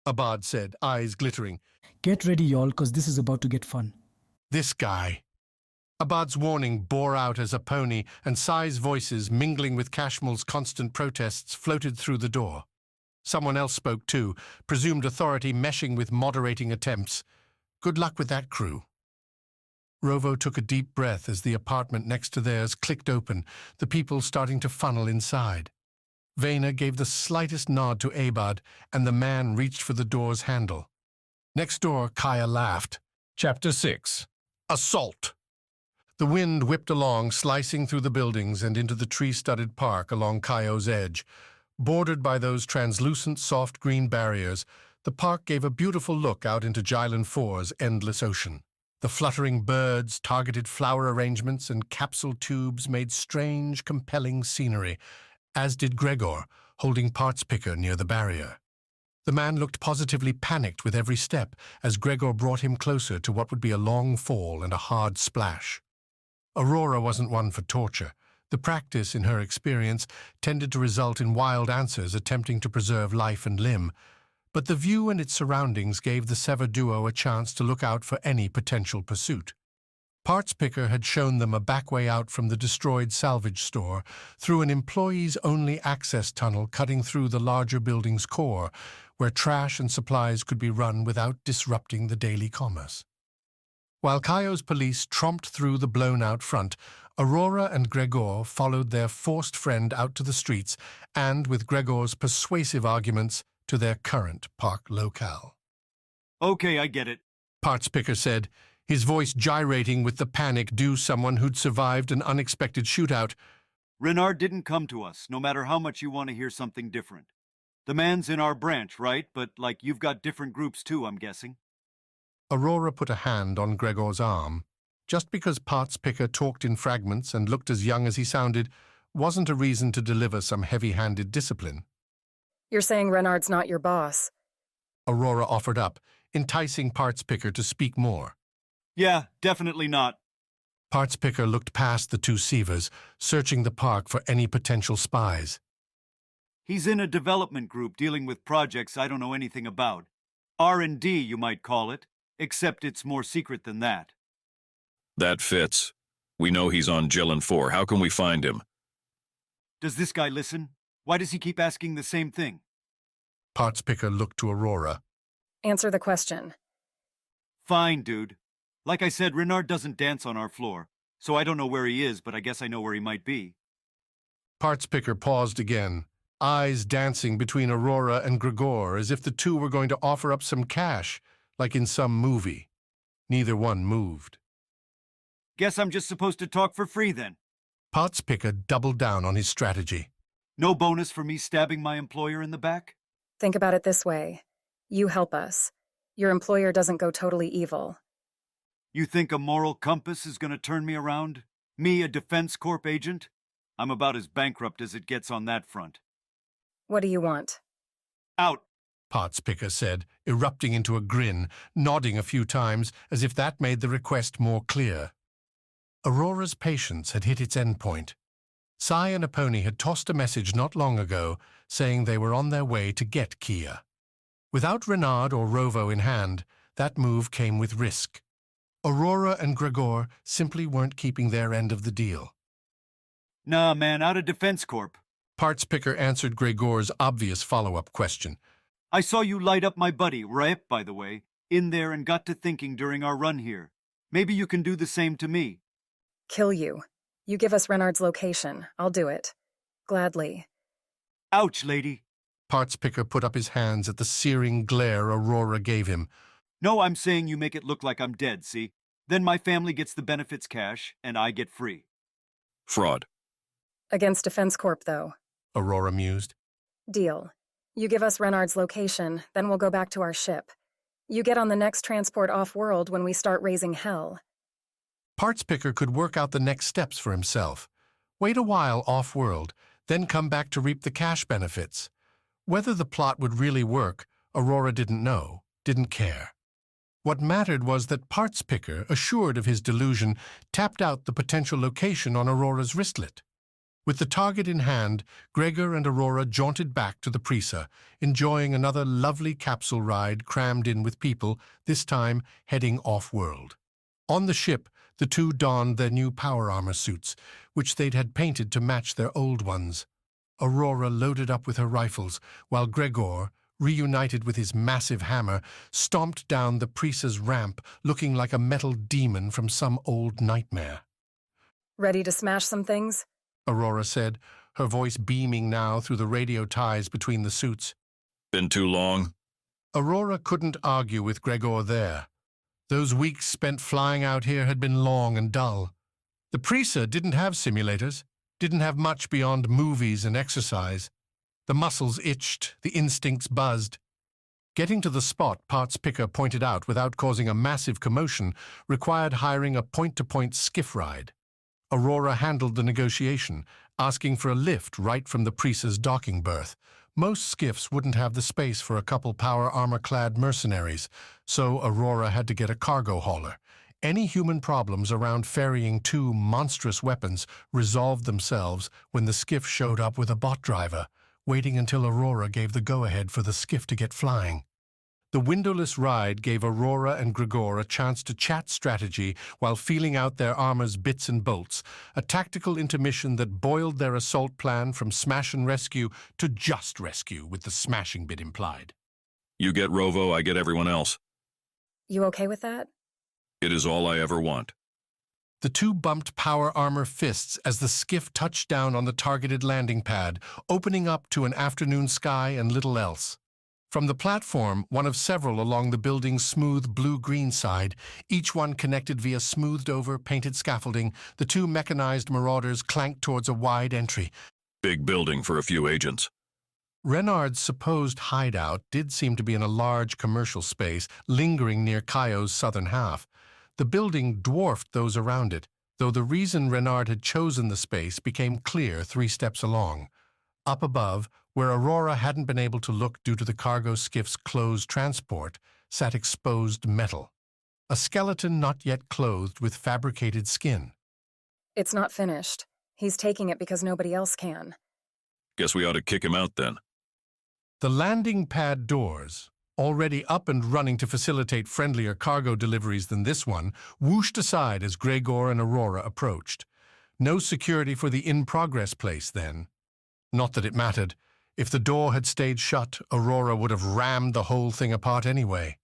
Abad said, eyes glittering. Get ready, y'all, cause this is about to get fun. This guy. Abad's warning bore out as a pony, and Sai's voices, mingling with Cashmel's constant protests, floated through the door. Someone else spoke too, presumed authority meshing with moderating attempts. Good luck with that crew. Rovo took a deep breath as the apartment next to theirs clicked open, the people starting to funnel inside. Vana gave the slightest nod to Abad, and the man reached for the door's handle. Next door, Kaya laughed. Chapter 6. Assault. The wind whipped along, slicing through the buildings and into the tree-studded park along Kayo's edge. Bordered by those translucent, soft green barriers, the park gave a beautiful look out into Jylin 4's endless ocean. The fluttering birds, targeted flower arrangements, and capsule tubes made strange, compelling scenery, as did Gregor, holding Parts Picker near the barrier. The man looked positively panicked with every step as Gregor brought him closer to what would be a long fall and a hard splash. Aurora wasn't one for torture. The practice, in her experience, tended to result in wild answers attempting to preserve life and limb, but the view and its surroundings gave the Sever duo a chance to look out for any potential pursuit. Parts Picker had shown them a back way out from the destroyed salvage store through an employees-only access tunnel cutting through the larger building's core, where trash and supplies could be run without disrupting the daily commerce. While Kayo's police tromped through the blown-out front, Aurora and Gregor followed their forced friend out to the streets and, with Gregor's persuasive arguments, to their current park locale. Okay, I get it, Parts Picker said, his voice gyrating with the panic due someone who'd survived an unexpected shootout. Renard didn't come to us, no matter how much you want to hear something different. The man's in our branch, right? But, you've got different groups too, I'm guessing. Aurora put a hand on Gregor's arm. Just because Parts Picker talked in fragments and looked as young as he sounded wasn't a reason to deliver some heavy-handed discipline. You're saying Renard's not your boss? Aurora offered up, enticing Parts Picker to speak more. Yeah, definitely not. Parts Picker looked past the two Severs, searching the park for any potential spies. He's in a development group dealing with projects I don't know anything about. R&D, you might call it, except it's more secret than that. That fits. We know he's on Jylin 4. How can we find him? Does this guy listen? Why does he keep asking the same thing? Parts Picker looked to Aurora. Answer the question. Fine, dude. Like I said, Renard doesn't dance on our floor, so I don't know where he is, but I guess I know where he might be. Parts Picker paused again, eyes dancing between Aurora and Gregor as if the two were going to offer up some cash, like in some movie. Neither one moved. Guess I'm just supposed to talk for free then. Parts Picker doubled down on his strategy. No bonus for me stabbing my employer in the back? Think about it this way. You help us. Your employer doesn't go totally evil. You think a moral compass is going to turn me around? Me, a Defense Corp agent? I'm about as bankrupt as it gets on that front. What do you want? Out, Parts Picker said, erupting into a grin, nodding a few times as if that made the request more clear. Aurora's patience had hit its endpoint. Sai and Aponi had tossed a message not long ago saying they were on their way to get Kia. Without Renard or Rovo in hand, that move came with risk. Aurora and Gregor simply weren't keeping their end of the deal. Nah, man, out of Defense Corp. Parts Picker answered Gregor's obvious follow-up question. I saw you light up my buddy, Raep, by the way, in there and got to thinking during our run here. Maybe you can do the same to me. Kill you. You give us Renard's location. I'll do it. Gladly. Ouch, lady. Parts Picker put up his hands at the searing glare Aurora gave him. No, I'm saying you make it look like I'm dead, see? Then my family gets the benefits cash, and I get free. Fraud. Against Defense Corp, though. Aurora mused. Deal. You give us Renard's location, then we'll go back to our ship. You get on the next transport off-world when we start raising hell. Parts Picker could work out the next steps for himself. Wait a while off-world, then come back to reap the cash benefits. Whether the plot would really work, Aurora didn't know, didn't care. What mattered was that Parts Picker, assured of his delusion, tapped out the potential location on Aurora's wristlet. With the target in hand, Gregor and Aurora jaunted back to the Prisa, enjoying another lovely capsule ride crammed in with people, this time heading off-world. On the ship, the two donned their new power armor suits, which they'd had painted to match their old ones. Aurora loaded up with her rifles, while Gregor, reunited with his massive hammer, stomped down the Prisa's ramp, looking like a metal demon from some old nightmare. Ready to smash some things? Aurora said, her voice beaming now through the radio ties between the suits. Been too long? Aurora couldn't argue with Gregor there. Those weeks spent flying out here had been long and dull. The Prisa didn't have simulators, didn't have much beyond movies and exercise. The muscles itched, the instincts buzzed. Getting to the spot parts picker pointed out without causing a massive commotion required hiring a point-to-point skiff ride. Aurora handled the negotiation, asking for a lift right from the Prisa's docking berth. Most skiffs wouldn't have the space for a couple power armor-clad mercenaries, so Aurora had to get a cargo hauler. Any human problems around ferrying two monstrous weapons resolved themselves when the skiff showed up with a bot driver, waiting until Aurora gave the go-ahead for the skiff to get flying. The windowless ride gave Aurora and Gregor a chance to chat strategy while feeling out their armor's bits and bolts, a tactical intermission that boiled their assault plan from smash and rescue to just rescue, with the smashing bit implied. You get Rovo, I get everyone else. You okay with that? It is all I ever want. The two bumped power armor fists as the skiff touched down on the targeted landing pad, opening up to an afternoon sky and little else. From the platform, one of several along the building's smooth blue-green side, each one connected via smoothed-over, painted scaffolding, the two mechanized marauders clanked towards a wide entry. Big building for a few agents. Renard's supposed hideout did seem to be in a large commercial space, lingering near Kaio's southern half. The building dwarfed those around it, though the reason Renard had chosen the space became clear 3 steps along. Up above, where Aurora hadn't been able to look due to the cargo skiff's closed transport, sat exposed metal. A skeleton not yet clothed with fabricated skin. It's not finished. He's taking it because nobody else can. Guess we ought to kick him out then. The landing pad doors, already up and running to facilitate friendlier cargo deliveries than this one, whooshed aside as Gregor and Aurora approached. No security for the in-progress place, then. Not that it mattered. If the door had stayed shut, Aurora would have rammed the whole thing apart anyway.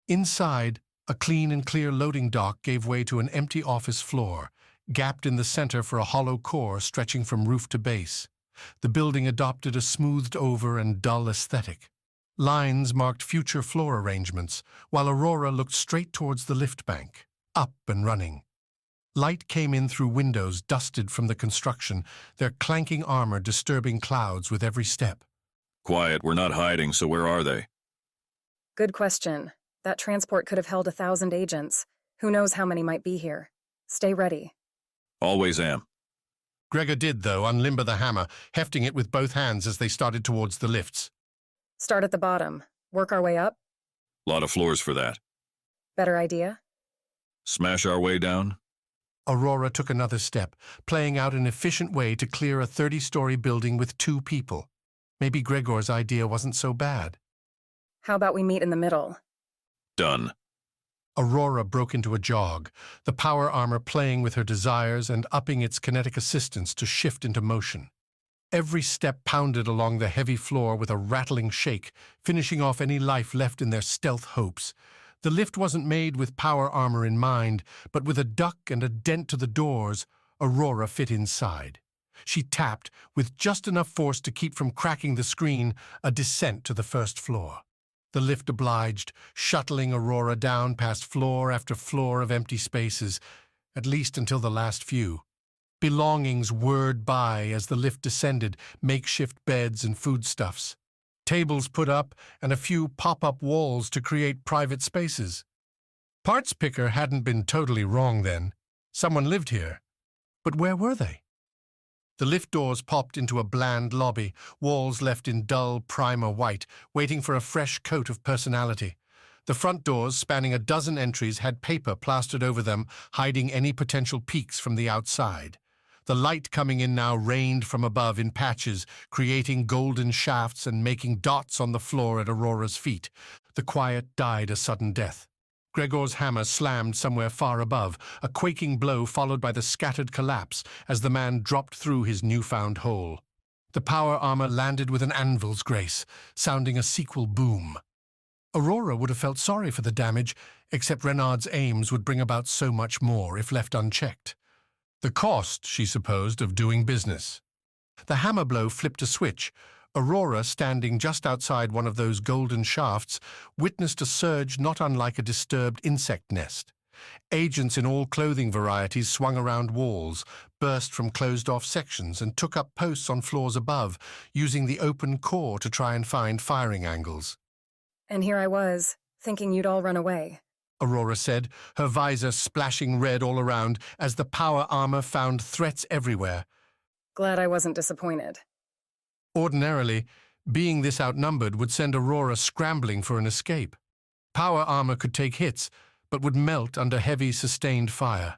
Inside, a clean and clear loading dock gave way to an empty office floor, gapped in the center for a hollow core stretching from roof to base. The building adopted a smoothed-over and dull aesthetic. Lines marked future floor arrangements, while Aurora looked straight towards the lift bank, up and running. Light came in through windows dusted from the construction, their clanking armor disturbing clouds with every step. Quiet, we're not hiding, so where are they? Good question. That transport could have held 1,000 agents. Who knows how many might be here. Stay ready. Always am. Gregor did, though, unlimber the hammer, hefting it with both hands as they started towards the lifts. Start at the bottom. Work our way up. Lot of floors for that. Better idea? Smash our way down? Aurora took another step, playing out an efficient way to clear a 30-story building with 2 people. Maybe Gregor's idea wasn't so bad. How about we meet in the middle? Done. Aurora broke into a jog, the power armor playing with her desires and upping its kinetic assistance to shift into motion. Every step pounded along the heavy floor with a rattling shake, finishing off any life left in their stealth hopes. The lift wasn't made with power armor in mind, but with a duck and a dent to the doors, Aurora fit inside. She tapped, with just enough force to keep from cracking the screen, a descent to the first floor. The lift obliged, shuttling Aurora down past floor after floor of empty spaces, at least until the last few. Belongings whirred by as the lift descended, makeshift beds and foodstuffs. Tables put up, and a few pop-up walls to create private spaces. Parts picker hadn't been totally wrong then. Someone lived here. But where were they? The lift doors popped into a bland lobby, walls left in dull primer white, waiting for a fresh coat of personality. The front doors, spanning a dozen entries, had paper plastered over them, hiding any potential peeks from the outside. The light coming in now rained from above in patches, creating golden shafts and making dots on the floor at Aurora's feet. The quiet died a sudden death. Gregor's hammer slammed somewhere far above, a quaking blow followed by the scattered collapse as the man dropped through his newfound hole. The power armor landed with an anvil's grace, sounding a sequel boom. Aurora would have felt sorry for the damage, except Renard's aims would bring about so much more if left unchecked. The cost, she supposed, of doing business. The hammer blow flipped a switch. Aurora, standing just outside one of those golden shafts, witnessed a surge not unlike a disturbed insect nest. Agents in all clothing varieties swung around walls, burst from closed-off sections, and took up posts on floors above, using the open core to try and find firing angles. And here I was, thinking you'd all run away. Aurora said, her visor splashing red all around as the power armor found threats everywhere. Glad I wasn't disappointed. Ordinarily, being this outnumbered would send Aurora scrambling for an escape. Power armor could take hits, but would melt under heavy, sustained fire.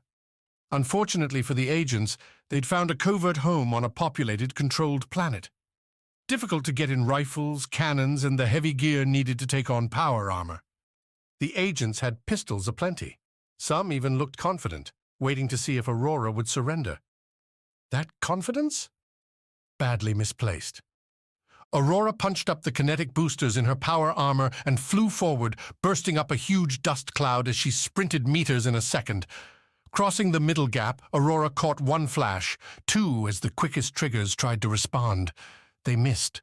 Unfortunately for the agents, they'd found a covert home on a populated, controlled planet. Difficult to get in rifles, cannons, and the heavy gear needed to take on power armor. The agents had pistols aplenty. Some even looked confident, waiting to see if Aurora would surrender. That confidence? Badly misplaced. Aurora punched up the kinetic boosters in her power armor and flew forward, bursting up a huge dust cloud as she sprinted meters in a second. Crossing the middle gap, Aurora caught one flash, two as the quickest triggers tried to respond. They missed.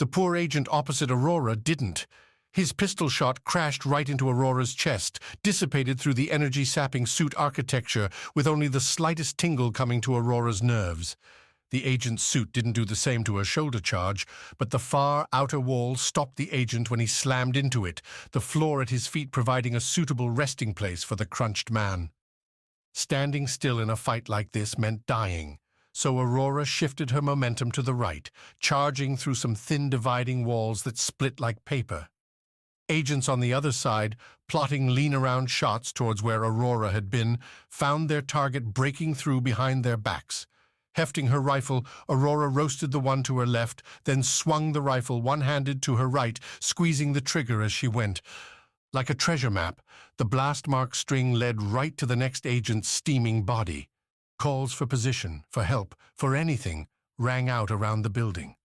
The poor agent opposite Aurora didn't. His pistol shot crashed right into Aurora's chest, dissipated through the energy-sapping suit architecture, with only the slightest tingle coming to Aurora's nerves. The agent's suit didn't do the same to her shoulder charge, but the far outer wall stopped the agent when he slammed into it, the floor at his feet providing a suitable resting place for the crunched man. Standing still in a fight like this meant dying, so Aurora shifted her momentum to the right, charging through some thin dividing walls that split like paper. Agents on the other side, plotting lean-around shots towards where Aurora had been, found their target breaking through behind their backs. Hefting her rifle, Aurora roasted the one to her left, then swung the rifle one-handed to her right, squeezing the trigger as she went. Like a treasure map, the blast-mark string led right to the next agent's steaming body. Calls for position, for help, for anything, rang out around the building.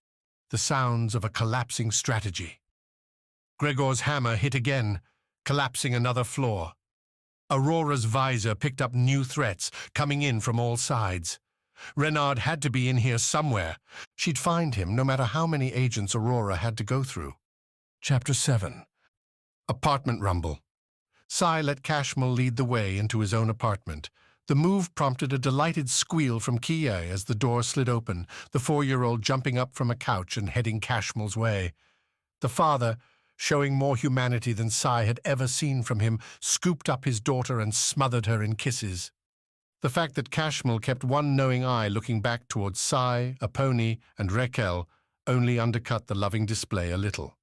The sounds of a collapsing strategy. Gregor's hammer hit again, collapsing another floor. Aurora's visor picked up new threats, coming in from all sides. Renard had to be in here somewhere. She'd find him no matter how many agents Aurora had to go through. Chapter 7. Apartment rumble. Sai let Cashmel lead the way into his own apartment. The move prompted a delighted squeal from Kia as the door slid open, the 4-year-old jumping up from a couch and heading Cashmel's way. The father, showing more humanity than Sai had ever seen from him, scooped up his daughter and smothered her in kisses. The fact that Cashmel kept one knowing eye looking back towards Sai, Aponi, and Raquel only undercut the loving display a little.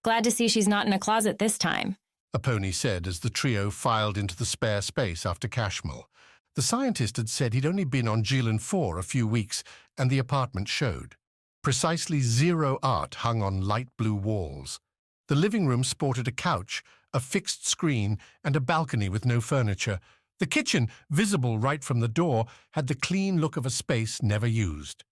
Glad to see she's not in a closet this time, Aponi said as the trio filed into the spare space after Cashmel. The scientist had said he'd only been on Geelan 4 a few weeks, and the apartment showed. Precisely 0 art hung on light blue walls. The living room sported a couch, a fixed screen, and a balcony with no furniture. The kitchen, visible right from the door, had the clean look of a space never used.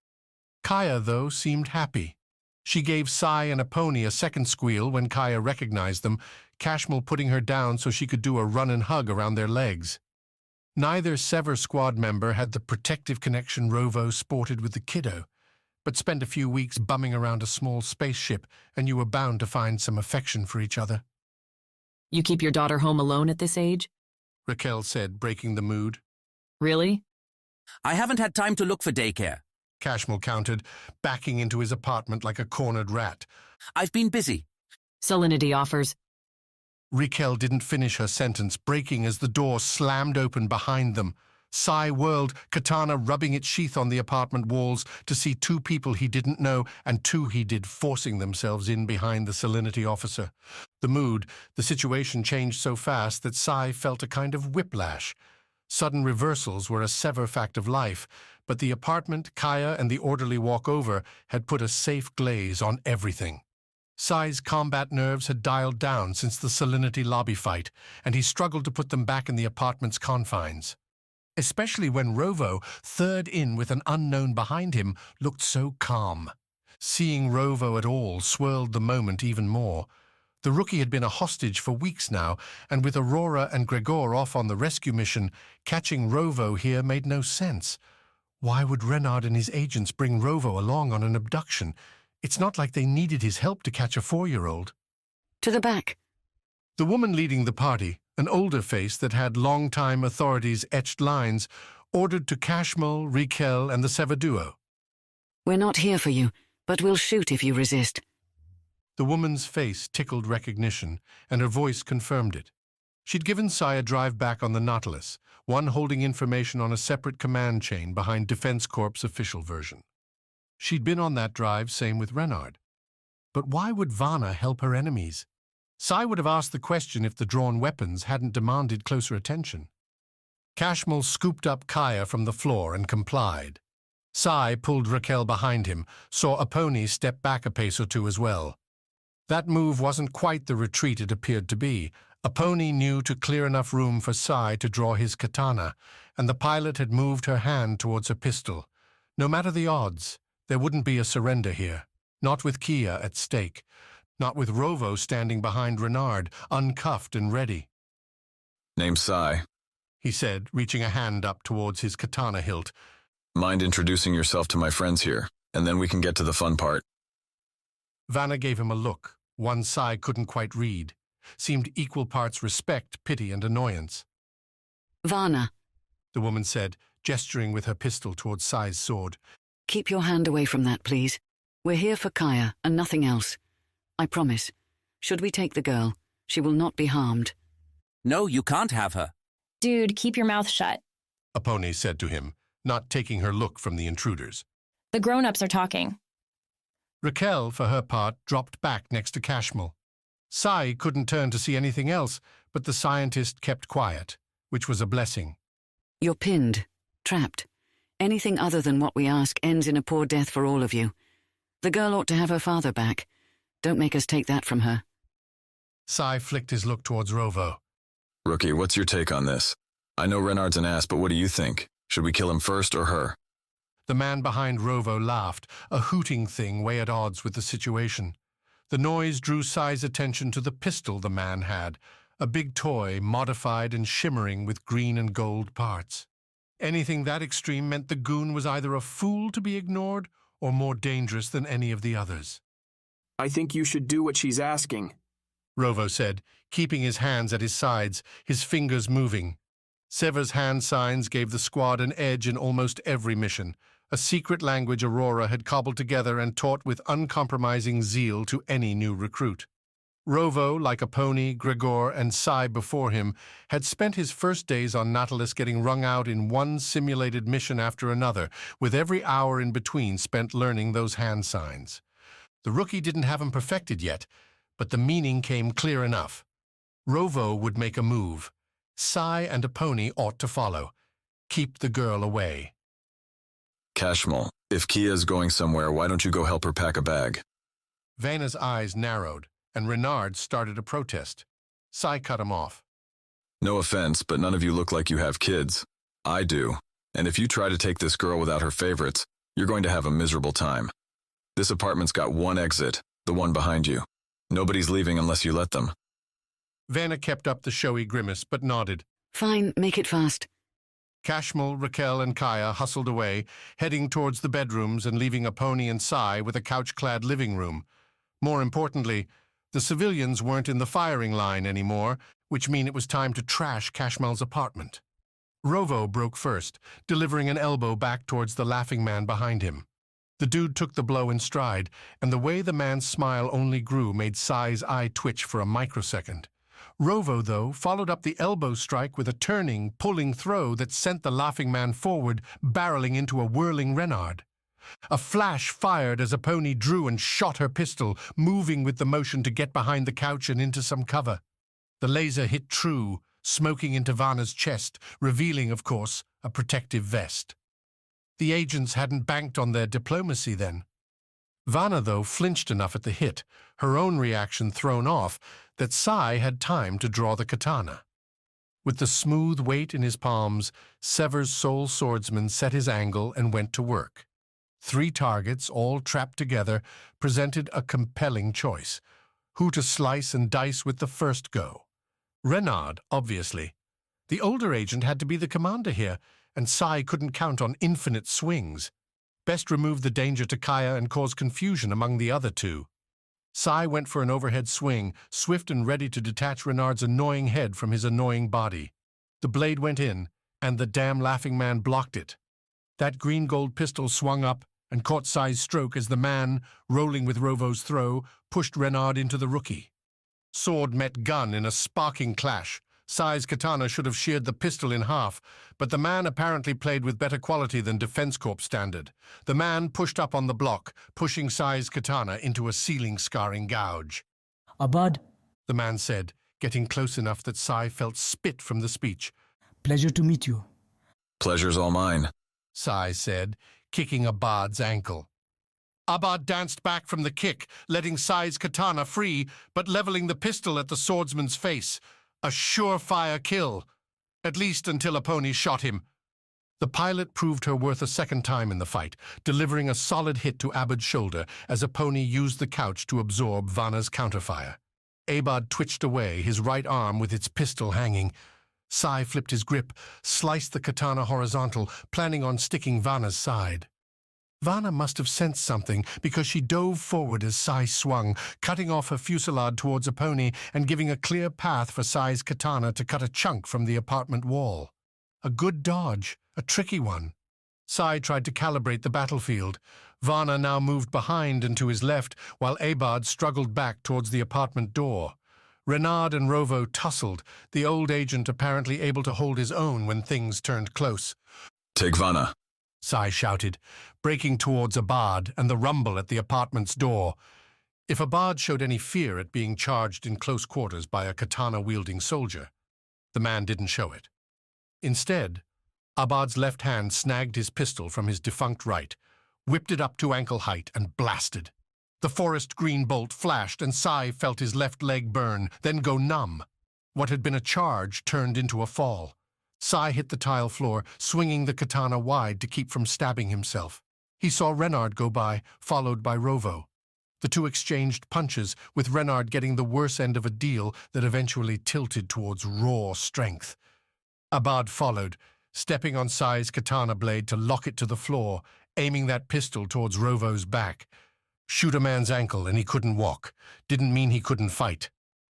Kaya, though, seemed happy. She gave Sai and Aponi a second squeal when Kaya recognized them, Cashmel putting her down so she could do a run and hug around their legs. Neither Sever Squad member had the protective connection Rovo sported with the kiddo, but spent a few weeks bumming around a small spaceship, and you were bound to find some affection for each other. You keep your daughter home alone at this age? Raquel said, breaking the mood. Really? I haven't had time to look for daycare, Cashmel countered, backing into his apartment like a cornered rat. I've been busy. Salinity offers. Raquel didn't finish her sentence, breaking as the door slammed open behind them. Sai whirled, katana rubbing its sheath on the apartment walls, to see 2 people he didn't know and 2 he did forcing themselves in behind the salinity officer. The situation changed so fast that Sai felt a kind of whiplash. Sudden reversals were a Sever fact of life, but the apartment, Kaya, and the orderly walk-over had put a safe glaze on everything. Sai's combat nerves had dialed down since the salinity lobby fight, and he struggled to put them back in the apartment's confines. especially when Rovo, third in with an unknown behind him, looked so calm. Seeing Rovo at all swirled the moment even more. The rookie had been a hostage for weeks now, and with Aurora and Gregor off on the rescue mission, catching Rovo here made no sense. Why would Renard and his agents bring Rovo along on an abduction? It's not like they needed his help to catch a 4-year-old. To the back. The woman leading the party, an older face that had long-time authorities' etched lines, ordered to Kashmol, Raquel, and the Sever duo. We're not here for you, but we'll shoot if you resist. The woman's face tickled recognition, and her voice confirmed it. She'd given Sai a drive back on the Nautilus, one holding information on a separate command chain behind Defense Corp's official version. She'd been on that drive, same with Renard. But why would Vana help her enemies? Sai would have asked the question if the drawn weapons hadn't demanded closer attention. Kashmol scooped up Kaya from the floor and complied. Sai pulled Raquel behind him, saw Aponi step back a pace or two as well. That move wasn't quite the retreat it appeared to be. Aponi knew to clear enough room for Sai to draw his katana, and the pilot had moved her hand towards her pistol. No matter the odds, there wouldn't be a surrender here. Not with Kia at stake. Not with Rovo standing behind Renard, uncuffed and ready. Name's Sai, he said, reaching a hand up towards his katana hilt. Mind introducing yourself to my friends here, and then we can get to the fun part. Vana gave him a look, one Sai couldn't quite read. Seemed equal parts respect, pity, and annoyance. Vana, the woman said, gesturing with her pistol towards Sai's sword. Keep your hand away from that, please. We're here for Kaya and nothing else. I promise. Should we take the girl, she will not be harmed. No, you can't have her. Dude, keep your mouth shut, Aponi said to him, not taking her look from the intruders. The grown-ups are talking. Raquel, for her part, dropped back next to Kashmol. Sai couldn't turn to see anything else, but the scientist kept quiet, which was a blessing. You're pinned, trapped. Anything other than what we ask ends in a poor death for all of you. The girl ought to have her father back. Don't make us take that from her. Sai flicked his look towards Rovo. Rookie, what's your take on this? I know Renard's an ass, but what do you think? Should we kill him first or her? The man behind Rovo laughed, a hooting thing way at odds with the situation. The noise drew Sai's attention to the pistol the man had, a big toy modified and shimmering with green and gold parts. Anything that extreme meant the goon was either a fool to be ignored or more dangerous than any of the others. I think you should do what she's asking, Rovo said, keeping his hands at his sides, his fingers moving. Sever's hand signs gave the squad an edge in almost every mission, a secret language Aurora had cobbled together and taught with uncompromising zeal to any new recruit. Rovo, like Aponi, Gregor, and Sai before him, had spent his first days on Nautilus getting wrung out in one simulated mission after another, with every hour in between spent learning those hand signs. The rookie didn't have them perfected yet, but the meaning came clear enough. Rovo would make a move. Sai and Aponi ought to follow. Keep the girl away. Kashmol, if Kia's going somewhere, why don't you go help her pack a bag? Vana's eyes narrowed, and Renard started a protest. Sai cut him off. No offense, but none of you look like you have kids. I do, and if you try to take this girl without her favorites, you're going to have a miserable time. This apartment's got one exit, the one behind you. Nobody's leaving unless you let them. Vana kept up the showy grimace, but nodded. Fine, make it fast. Kashmol, Raquel, and Kaya hustled away, heading towards the bedrooms and leaving Aponi and Sai with a couch-clad living room. More importantly, the civilians weren't in the firing line anymore, which meant it was time to trash Kashmol's apartment. Rovo broke first, delivering an elbow back towards the laughing man behind him. The dude took the blow in stride, and the way the man's smile only grew made Sai's eye twitch for a microsecond. Rovo, though, followed up the elbow strike with a turning, pulling throw that sent the laughing man forward, barreling into a whirling Renard. A flash fired as Aponi drew and shot her pistol, moving with the motion to get behind the couch and into some cover. The laser hit true, smoking into Vana's chest, revealing, of course, a protective vest. The agents hadn't banked on their diplomacy then. Vana, though, flinched enough at the hit, her own reaction thrown off, that Sai had time to draw the katana. With the smooth weight in his palms, Sever's sole swordsman set his angle and went to work. 3 targets, all trapped together, presented a compelling choice. Who to slice and dice with the first go? Renard, obviously. The older agent had to be the commander here, and Sai couldn't count on infinite swings. Best remove the danger to Kaya and cause confusion among the other 2. Sai went for an overhead swing, swift and ready to detach Renard's annoying head from his annoying body. The blade went in, and the damn laughing man blocked it. That green-gold pistol swung up and caught Sai's stroke as the man, rolling with Rovo's throw, pushed Renard into the rookie. Sword met gun in a sparking clash. Sai's katana should have sheared the pistol in half, but the man apparently played with better quality than Defense Corps standard. The man pushed up on the block, pushing Sai's katana into a ceiling-scarring gouge. Abad, the man said, getting close enough that Sai felt spit from the speech. Pleasure to meet you. Pleasure's all mine, Sai said, kicking Abad's ankle. Abad danced back from the kick, letting Sai's katana free, but leveling the pistol at the swordsman's face. A surefire kill, at least until a pony shot him. The pilot proved her worth a second time in the fight, delivering a solid hit to Abad's shoulder as a pony used the couch to absorb Vana's counterfire. Abad twitched away, his right arm with its pistol hanging. Sai flipped his grip, sliced the katana horizontal, planning on sticking Vana's side. Vana must have sensed something because she dove forward as Sai swung, cutting off her fusillade towards a pony and giving a clear path for Sai's katana to cut a chunk from the apartment wall. A good dodge, a tricky one. Sai tried to calibrate the battlefield. Vana now moved behind and to his left, while Abad struggled back towards the apartment door. Renard and Rovo tussled, the old agent apparently able to hold his own when things turned close. Take Vana, Sai shouted, breaking towards Abad and the rumble at the apartment's door. If Abad showed any fear at being charged in close quarters by a katana-wielding soldier, the man didn't show it. Instead, Abad's left hand snagged his pistol from his defunct right, whipped it up to ankle height, and blasted. The forest green bolt flashed, and Sai felt his left leg burn, then go numb. What had been a charge turned into a fall. Sai hit the tile floor, swinging the katana wide to keep from stabbing himself. He saw Renard go by, followed by Rovo. The 2 exchanged punches, with Renard getting the worse end of a deal that eventually tilted towards raw strength. Abad followed, stepping on Sai's katana blade to lock it to the floor, aiming that pistol towards Rovo's back. Shoot a man's ankle and he couldn't walk. Didn't mean he couldn't fight.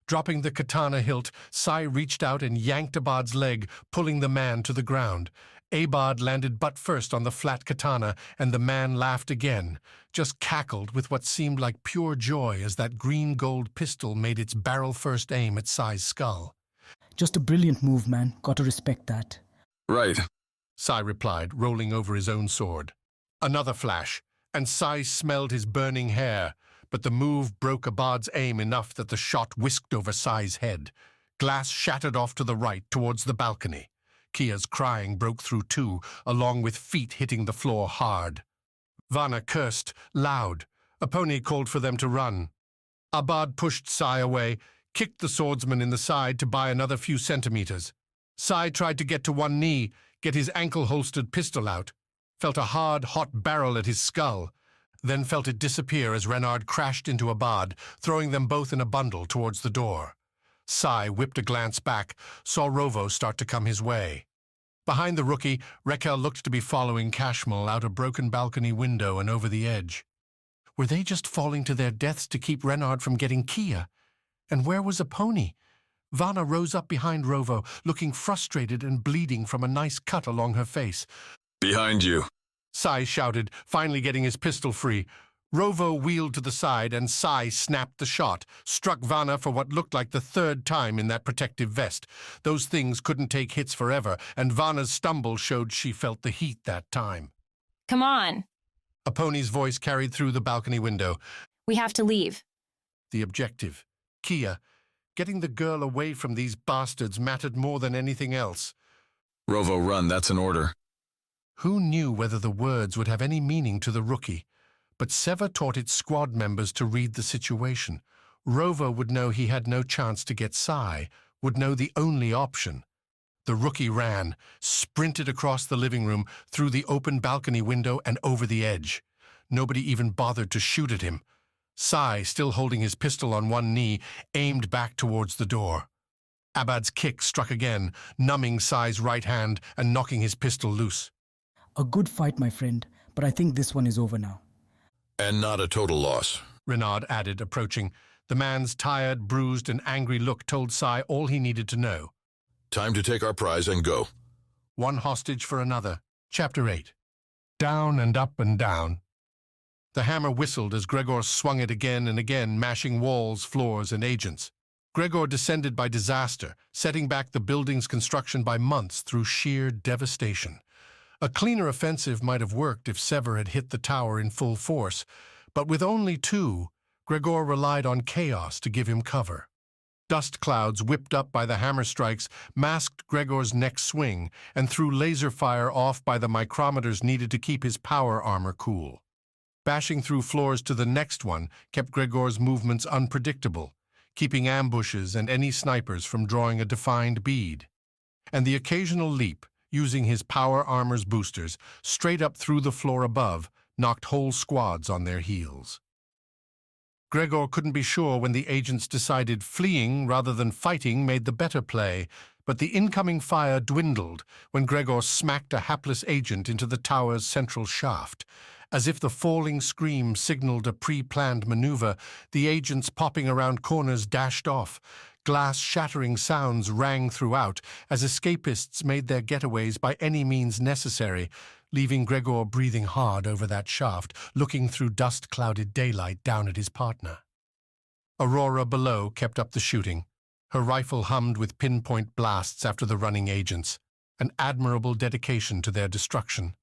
Dropping the katana hilt, Sai reached out and yanked Abad's leg, pulling the man to the ground. Abad landed butt first on the flat katana, and the man laughed again, just cackled with what seemed like pure joy as that green-gold pistol made its barrel-first aim at Sai's skull. Just a brilliant move, man. Gotta respect that. Right, Sai replied, rolling over his own sword. Another flash, and Sai smelled his burning hair, but the move broke Abad's aim enough that the shot whisked over Sai's head. Glass shattered off to the right towards the balcony. Kia's crying broke through too, along with feet hitting the floor hard. Vana cursed, loud. A pony called for them to run. Abad pushed Sai away, kicked the swordsman in the side to buy another few centimeters. Sai tried to get to one knee, get his ankle-holstered pistol out, felt a hard, hot barrel at his skull, then felt it disappear as Renard crashed into Abad, throwing them both in a bundle towards the door. Sai whipped a glance back, saw Rovo start to come his way. Behind the rookie, Raquel looked to be following Kashmal out a broken balcony window and over the edge. Were they just falling to their deaths to keep Renard from getting Kia? And where was a pony? Vana rose up behind Rovo, looking frustrated and bleeding from a nice cut along her face. Behind you, Sai shouted, finally getting his pistol free. Rovo wheeled to the side and Sai snapped the shot, struck Vana for what looked like the 3rd time in that protective vest. Those things couldn't take hits forever, and Vana's stumble showed she felt the heat that time. Come on. A pony's voice carried through the balcony window. We have to leave. The objective, Kia, getting the girl away from these bastards mattered more than anything else. Rovo, run, that's an order. Who knew whether the words would have any meaning to the rookie? But Sever taught its squad members to read the situation. Rovo would know he had no chance to get Sai, would know the only option. The rookie ran, sprinted across the living room, through the open balcony window and over the edge. Nobody even bothered to shoot at him. Sai, still holding his pistol on one knee, aimed back towards the door. Abad's kick struck again, numbing Sai's right hand and knocking his pistol loose. A good fight, my friend, but I think this one is over now. And not a total loss, Renard added, approaching. The man's tired, bruised, and angry look told Sai all he needed to know. Time to take our prize and go. One hostage for another. Chapter 8. Down and up and down. The hammer whistled as Gregor swung it again and again, mashing walls, floors, and agents. Gregor descended by disaster, setting back the building's construction by months through sheer devastation. A cleaner offensive might have worked if Sever had hit the tower in full force, but with only two, Gregor relied on chaos to give him cover. Dust clouds whipped up by the hammer strikes masked Gregor's next swing and threw laser fire off by the micrometers needed to keep his power armor cool. Bashing through floors to the next one kept Gregor's movements unpredictable, keeping ambushes and any snipers from drawing a defined bead. And the occasional leap, using his power armor's boosters, straight up through the floor above, knocked whole squads on their heels. Gregor couldn't be sure when the agents decided fleeing rather than fighting made the better play, but the incoming fire dwindled when Gregor smacked a hapless agent into the tower's central shaft. As if the falling scream signaled a pre-planned maneuver, the agents popping around corners dashed off. Glass-shattering sounds rang throughout as escapists made their getaways by any means necessary, leaving Gregor breathing hard over that shaft, looking through dust-clouded daylight down at his partner. Aurora below kept up the shooting. Her rifle hummed with pinpoint blasts after the running agents, an admirable dedication to their destruction.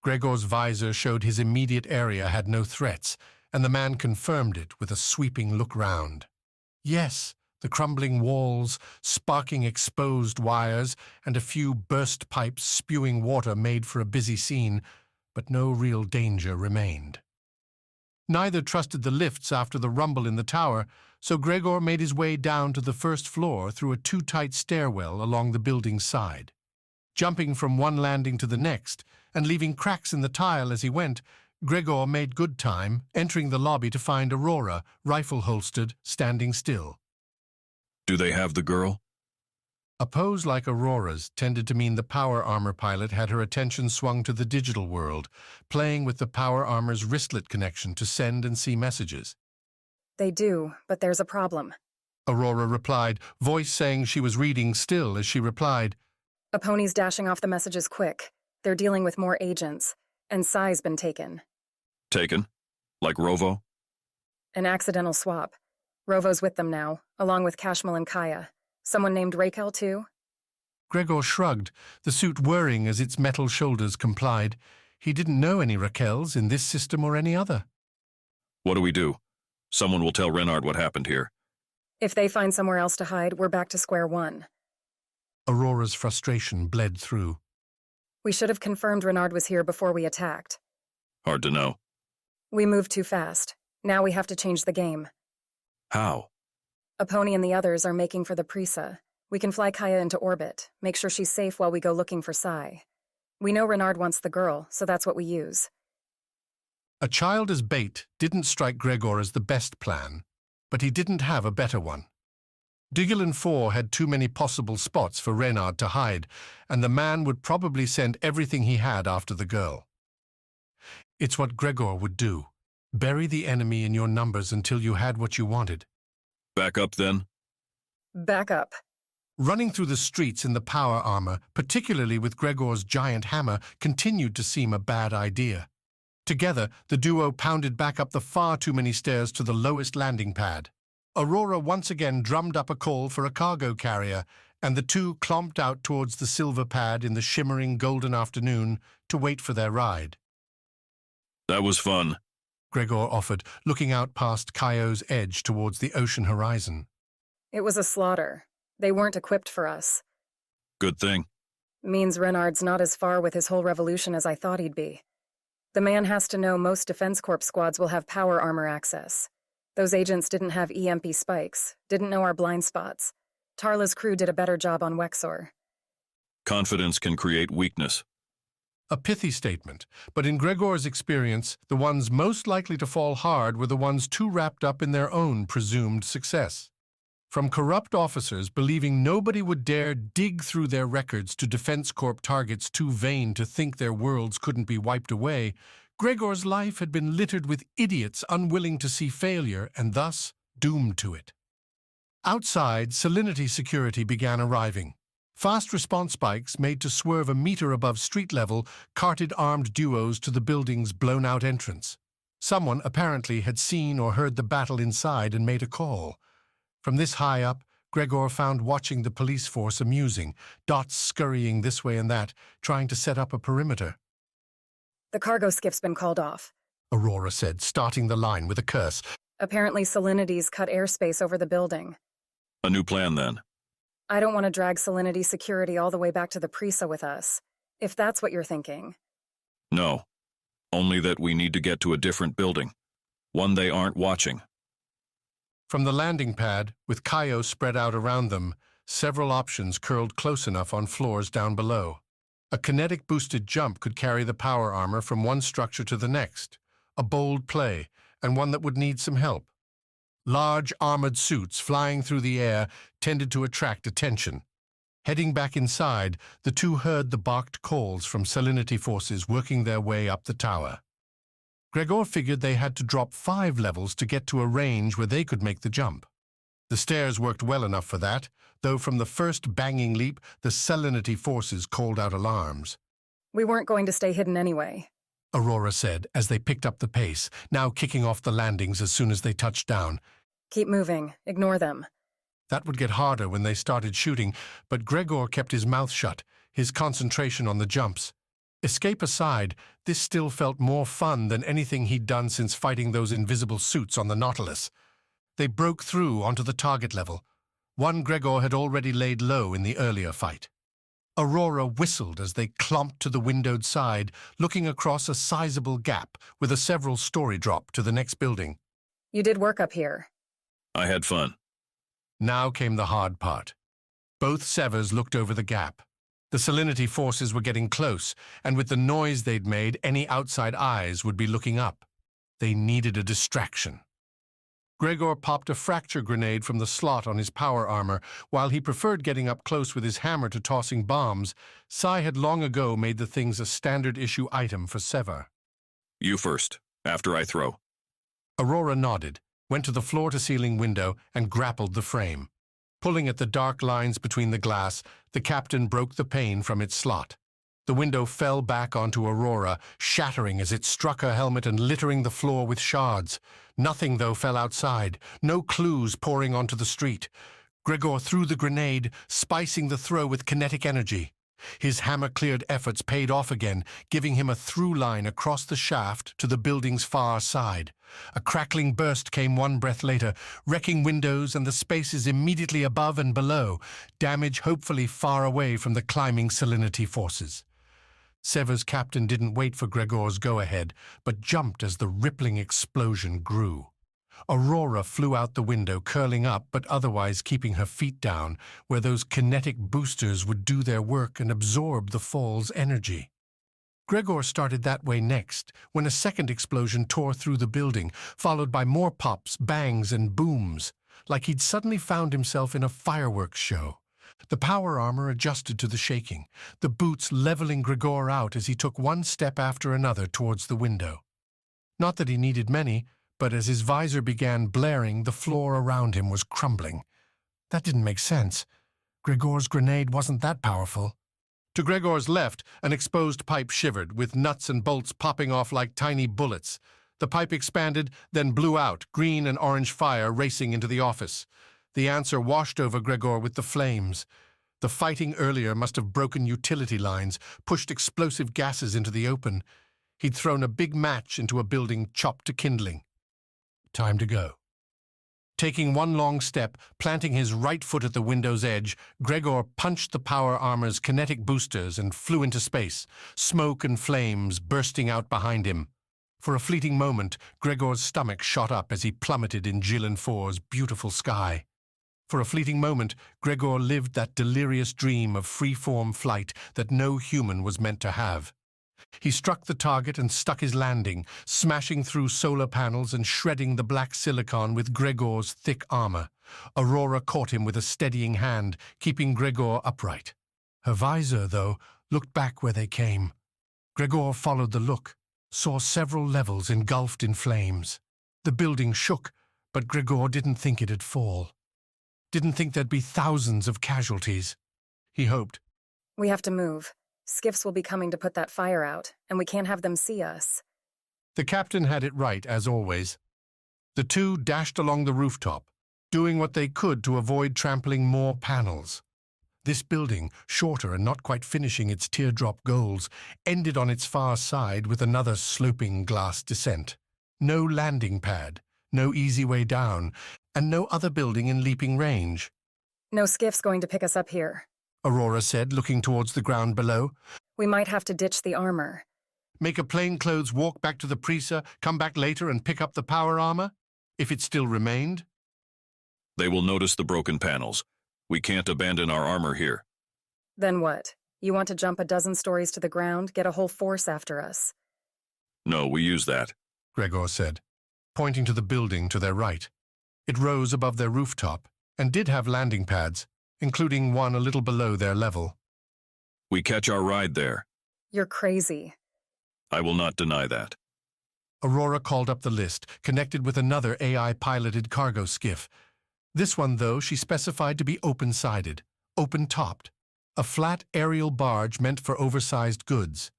Gregor's visor showed his immediate area had no threats, and the man confirmed it with a sweeping look round. Yes, the crumbling walls, sparking exposed wires, and a few burst pipes spewing water made for a busy scene, but no real danger remained. Neither trusted the lifts after the rumble in the tower, so Gregor made his way down to the first floor through a too-tight stairwell along the building's side. Jumping from one landing to the next, and leaving cracks in the tile as he went, Gregor made good time, entering the lobby to find Aurora, rifle holstered, standing still. Do they have the girl? A pose like Aurora's tended to mean the power armor pilot had her attention swung to the digital world, playing with the power armor's wristlet connection to send and see messages. They do, but there's a problem. Aurora replied, voice saying she was reading still as she replied, A pony's dashing off the messages quick. They're dealing with more agents, and Sai's been taken. Taken? Like Rovo? An accidental swap. Rovo's with them now, along with Kashmal and Kaya. Someone named Raquel, too? Gregor shrugged, the suit whirring as its metal shoulders complied. He didn't know any Raquels in this system or any other. What do we do? Someone will tell Renard what happened here. If they find somewhere else to hide, we're back to square one. Aurora's frustration bled through. We should have confirmed Renard was here before we attacked. Hard to know. We moved too fast. Now we have to change the game. How? A pony and the others are making for the Prisa. We can fly Kaya into orbit, make sure she's safe while we go looking for Sai. We know Renard wants the girl, so that's what we use. A child as bait didn't strike Gregor as the best plan, but he didn't have a better one. Digilin 4 had too many possible spots for Renard to hide, and the man would probably send everything he had after the girl. It's what Gregor would do. Bury the enemy in your numbers until you had what you wanted. Back up, then? Back up. Running through the streets in the power armor, particularly with Gregor's giant hammer, continued to seem a bad idea. Together, the duo pounded back up the far too many stairs to the lowest landing pad. Aurora once again drummed up a call for a cargo carrier, and the two clomped out towards the silver pad in the shimmering golden afternoon to wait for their ride. That was fun, Gregor offered, looking out past Kaio's edge towards the ocean horizon. It was a slaughter. They weren't equipped for us. Good thing. Means Renard's not as far with his whole revolution as I thought he'd be. The man has to know most Defense Corps squads will have power armor access. Those agents didn't have EMP spikes, didn't know our blind spots. Tarla's crew did a better job on Wexor. Confidence can create weakness. A pithy statement, but in Gregor's experience, the ones most likely to fall hard were the ones too wrapped up in their own presumed success. From corrupt officers believing nobody would dare dig through their records to Defense Corp targets too vain to think their worlds couldn't be wiped away, Gregor's life had been littered with idiots unwilling to see failure and thus doomed to it. Outside, Salinity security began arriving. Fast response bikes made to swerve a meter above street level carted armed duos to the building's blown-out entrance. Someone apparently had seen or heard the battle inside and made a call. From this high up, Gregor found watching the police force amusing, dots scurrying this way and that, trying to set up a perimeter. The cargo skiff's been called off, Aurora said, starting the line with a curse. Apparently Salinity's cut airspace over the building. A new plan, then. I don't want to drag Salinity security all the way back to the Prisa with us, if that's what you're thinking. No. Only that we need to get to a different building. One they aren't watching. From the landing pad, with Kaio spread out around them, several options curled close enough on floors down below. A kinetic-boosted jump could carry the power armor from one structure to the next, a bold play, and one that would need some help. Large armored suits flying through the air tended to attract attention. Heading back inside, the two heard the barked calls from Salinity forces working their way up the tower. Gregor figured they had to drop 5 levels to get to a range where they could make the jump. The stairs worked well enough for that, though from the first banging leap, the Salinity forces called out alarms. We weren't going to stay hidden anyway, Aurora said as they picked up the pace, now kicking off the landings as soon as they touched down. Keep moving. Ignore them. That would get harder when they started shooting, but Gregor kept his mouth shut, his concentration on the jumps. Escape aside, this still felt more fun than anything he'd done since fighting those invisible suits on the Nautilus. They broke through onto the target level. One Gregor had already laid low in the earlier fight. Aurora whistled as they clomped to the windowed side, looking across a sizable gap with a several-story drop to the next building. You did work up here. I had fun. Now came the hard part. Both Severs looked over the gap. The Salinity forces were getting close, and with the noise they'd made, any outside eyes would be looking up. They needed a distraction. Gregor popped a fracture grenade from the slot on his power armor. While he preferred getting up close with his hammer to tossing bombs, Sai had long ago made the things a standard-issue item for Sever. You first, after I throw. Aurora nodded, went to the floor-to-ceiling window, and grappled the frame. Pulling at the dark lines between the glass, the captain broke the pane from its slot. The window fell back onto Aurora, shattering as it struck her helmet and littering the floor with shards. Nothing, though, fell outside, no clues pouring onto the street. Gregor threw the grenade, spicing the throw with kinetic energy. His hammer-cleared efforts paid off again, giving him a through line across the shaft to the building's far side. A crackling burst came one breath later, wrecking windows and the spaces immediately above and below, damage hopefully far away from the climbing Salinity forces. Sever's captain didn't wait for Gregor's go-ahead, but jumped as the rippling explosion grew. Aurora flew out the window, curling up but otherwise keeping her feet down, where those kinetic boosters would do their work and absorb the fall's energy. Gregor started that way next, when a second explosion tore through the building, followed by more pops, bangs, and booms, like he'd suddenly found himself in a fireworks show. The power armor adjusted to the shaking, the boots leveling Gregor out as he took one step after another towards the window. Not that he needed many, but as his visor began blaring, the floor around him was crumbling. That didn't make sense. Gregor's grenade wasn't that powerful. To Gregor's left, an exposed pipe shivered, with nuts and bolts popping off like tiny bullets. The pipe expanded, then blew out, green and orange fire racing into the office. The answer washed over Gregor with the flames. The fighting earlier must have broken utility lines, pushed explosive gases into the open. He'd thrown a big match into a building chopped to kindling. Time to go. Taking one long step, planting his right foot at the window's edge, Gregor punched the power armor's kinetic boosters and flew into space, smoke and flames bursting out behind him. For a fleeting moment, Gregor's stomach shot up as he plummeted in Jilin 4's beautiful sky. For a fleeting moment, Gregor lived that delirious dream of free-form flight that no human was meant to have. He struck the target and stuck his landing, smashing through solar panels and shredding the black silicon with Gregor's thick armor. Aurora caught him with a steadying hand, keeping Gregor upright. Her visor, though, looked back where they came. Gregor followed the look, saw several levels engulfed in flames. The building shook, but Gregor didn't think it'd fall. Didn't think there'd be thousands of casualties. He hoped. We have to move. Skiffs will be coming to put that fire out, and we can't have them see us. The captain had it right, as always. The two dashed along the rooftop, doing what they could to avoid trampling more panels. This building, shorter and not quite finishing its teardrop goals, ended on its far side with another sloping glass descent. No landing pad, no easy way down, and no other building in leaping range. No skiffs going to pick us up here, Aurora said, looking towards the ground below. We might have to ditch the armor. Make a plainclothes walk back to the Prisa, come back later and pick up the power armor? If it still remained? They will notice the broken panels. We can't abandon our armor here. Then what? You want to jump a dozen stories to the ground, get a whole force after us? No, we use that, Gregor said, pointing to the building to their right. It rose above their rooftop and did have landing pads, including one a little below their level. We catch our ride there. You're crazy. I will not deny that. Aurora called up the list, connected with another AI-piloted cargo skiff. This one, though, she specified to be open-sided, open-topped, a flat aerial barge meant for oversized goods.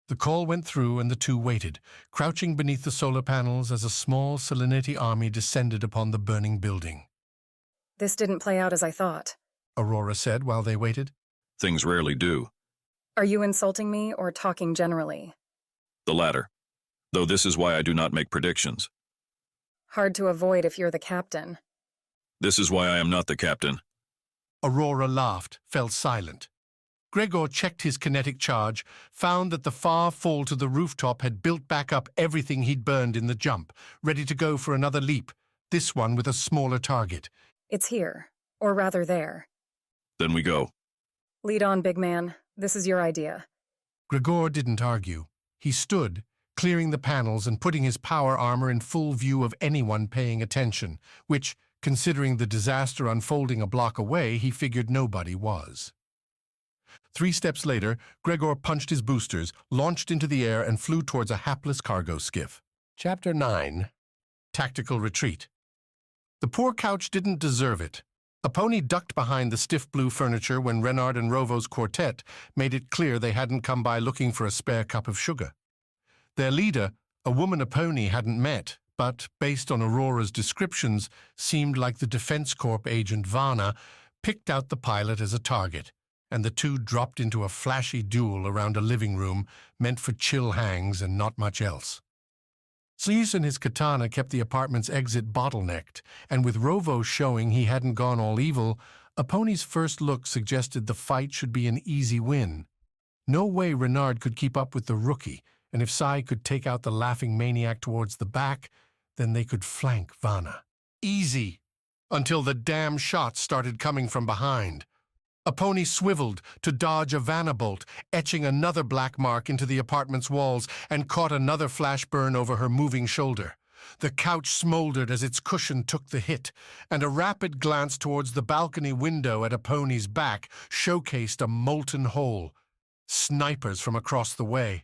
The call went through and the two waited, crouching beneath the solar panels as a small Selenity army descended upon the burning building. This didn't play out as I thought, Aurora said while they waited. Things rarely do. Are you insulting me or talking generally? The latter. Though this is why I do not make predictions. Hard to avoid if you're the captain. This is why I am not the captain. Aurora laughed, fell silent. Gregor checked his kinetic charge, found that the far fall to the rooftop had built back up everything he'd burned in the jump, ready to go for another leap, this one with a smaller target. It's here, or rather there. Then we go. Lead on, big man. This is your idea. Gregor didn't argue. He stood, clearing the panels and putting his power armor in full view of anyone paying attention, which, considering the disaster unfolding a block away, he figured nobody was. 3 steps later, Gregor punched his boosters, launched into the air, and flew towards a hapless cargo skiff. Chapter 9. Tactical Retreat. The poor couch didn't deserve it. A pony ducked behind the stiff blue furniture when Renard and Rovo's quartet made it clear they hadn't come by looking for a spare cup of sugar. Their leader, a woman a pony hadn't met, but, based on Aurora's descriptions, seemed like the Defense Corp agent Vana, picked out the pilot as a target, and the two dropped into a flashy duel around a living room meant for chill hangs and not much else. Sleaze and his katana kept the apartment's exit bottlenecked, and with Rovo showing he hadn't gone all evil, a pony's first look suggested the fight should be an easy win. No way Renard could keep up with the rookie, and if Sai could take out the laughing maniac towards the back, then they could flank Vana. Easy, until the damn shots started coming from behind. A pony swiveled to dodge a Vana bolt, etching another black mark into the apartment's walls, and caught another flash burn over her moving shoulder. The couch smoldered as its cushion took the hit, and a rapid glance towards the balcony window at a pony's back showcased a molten hole. Snipers from across the way.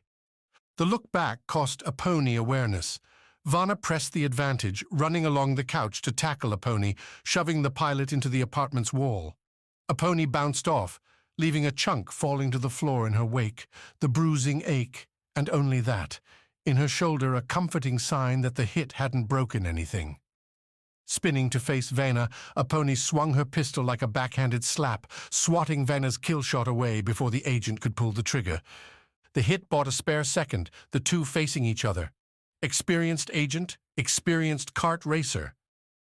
The look back cost a pony awareness. Vana pressed the advantage, running along the couch to tackle a pony, shoving the pilot into the apartment's wall. A pony bounced off, leaving a chunk falling to the floor in her wake, the bruising ache, and only that. In her shoulder, a comforting sign that the hit hadn't broken anything. Spinning to face Vana, a pony swung her pistol like a backhanded slap, swatting Vana's kill shot away before the agent could pull the trigger. The hit bought a spare second, the two facing each other. Experienced agent, experienced kart racer.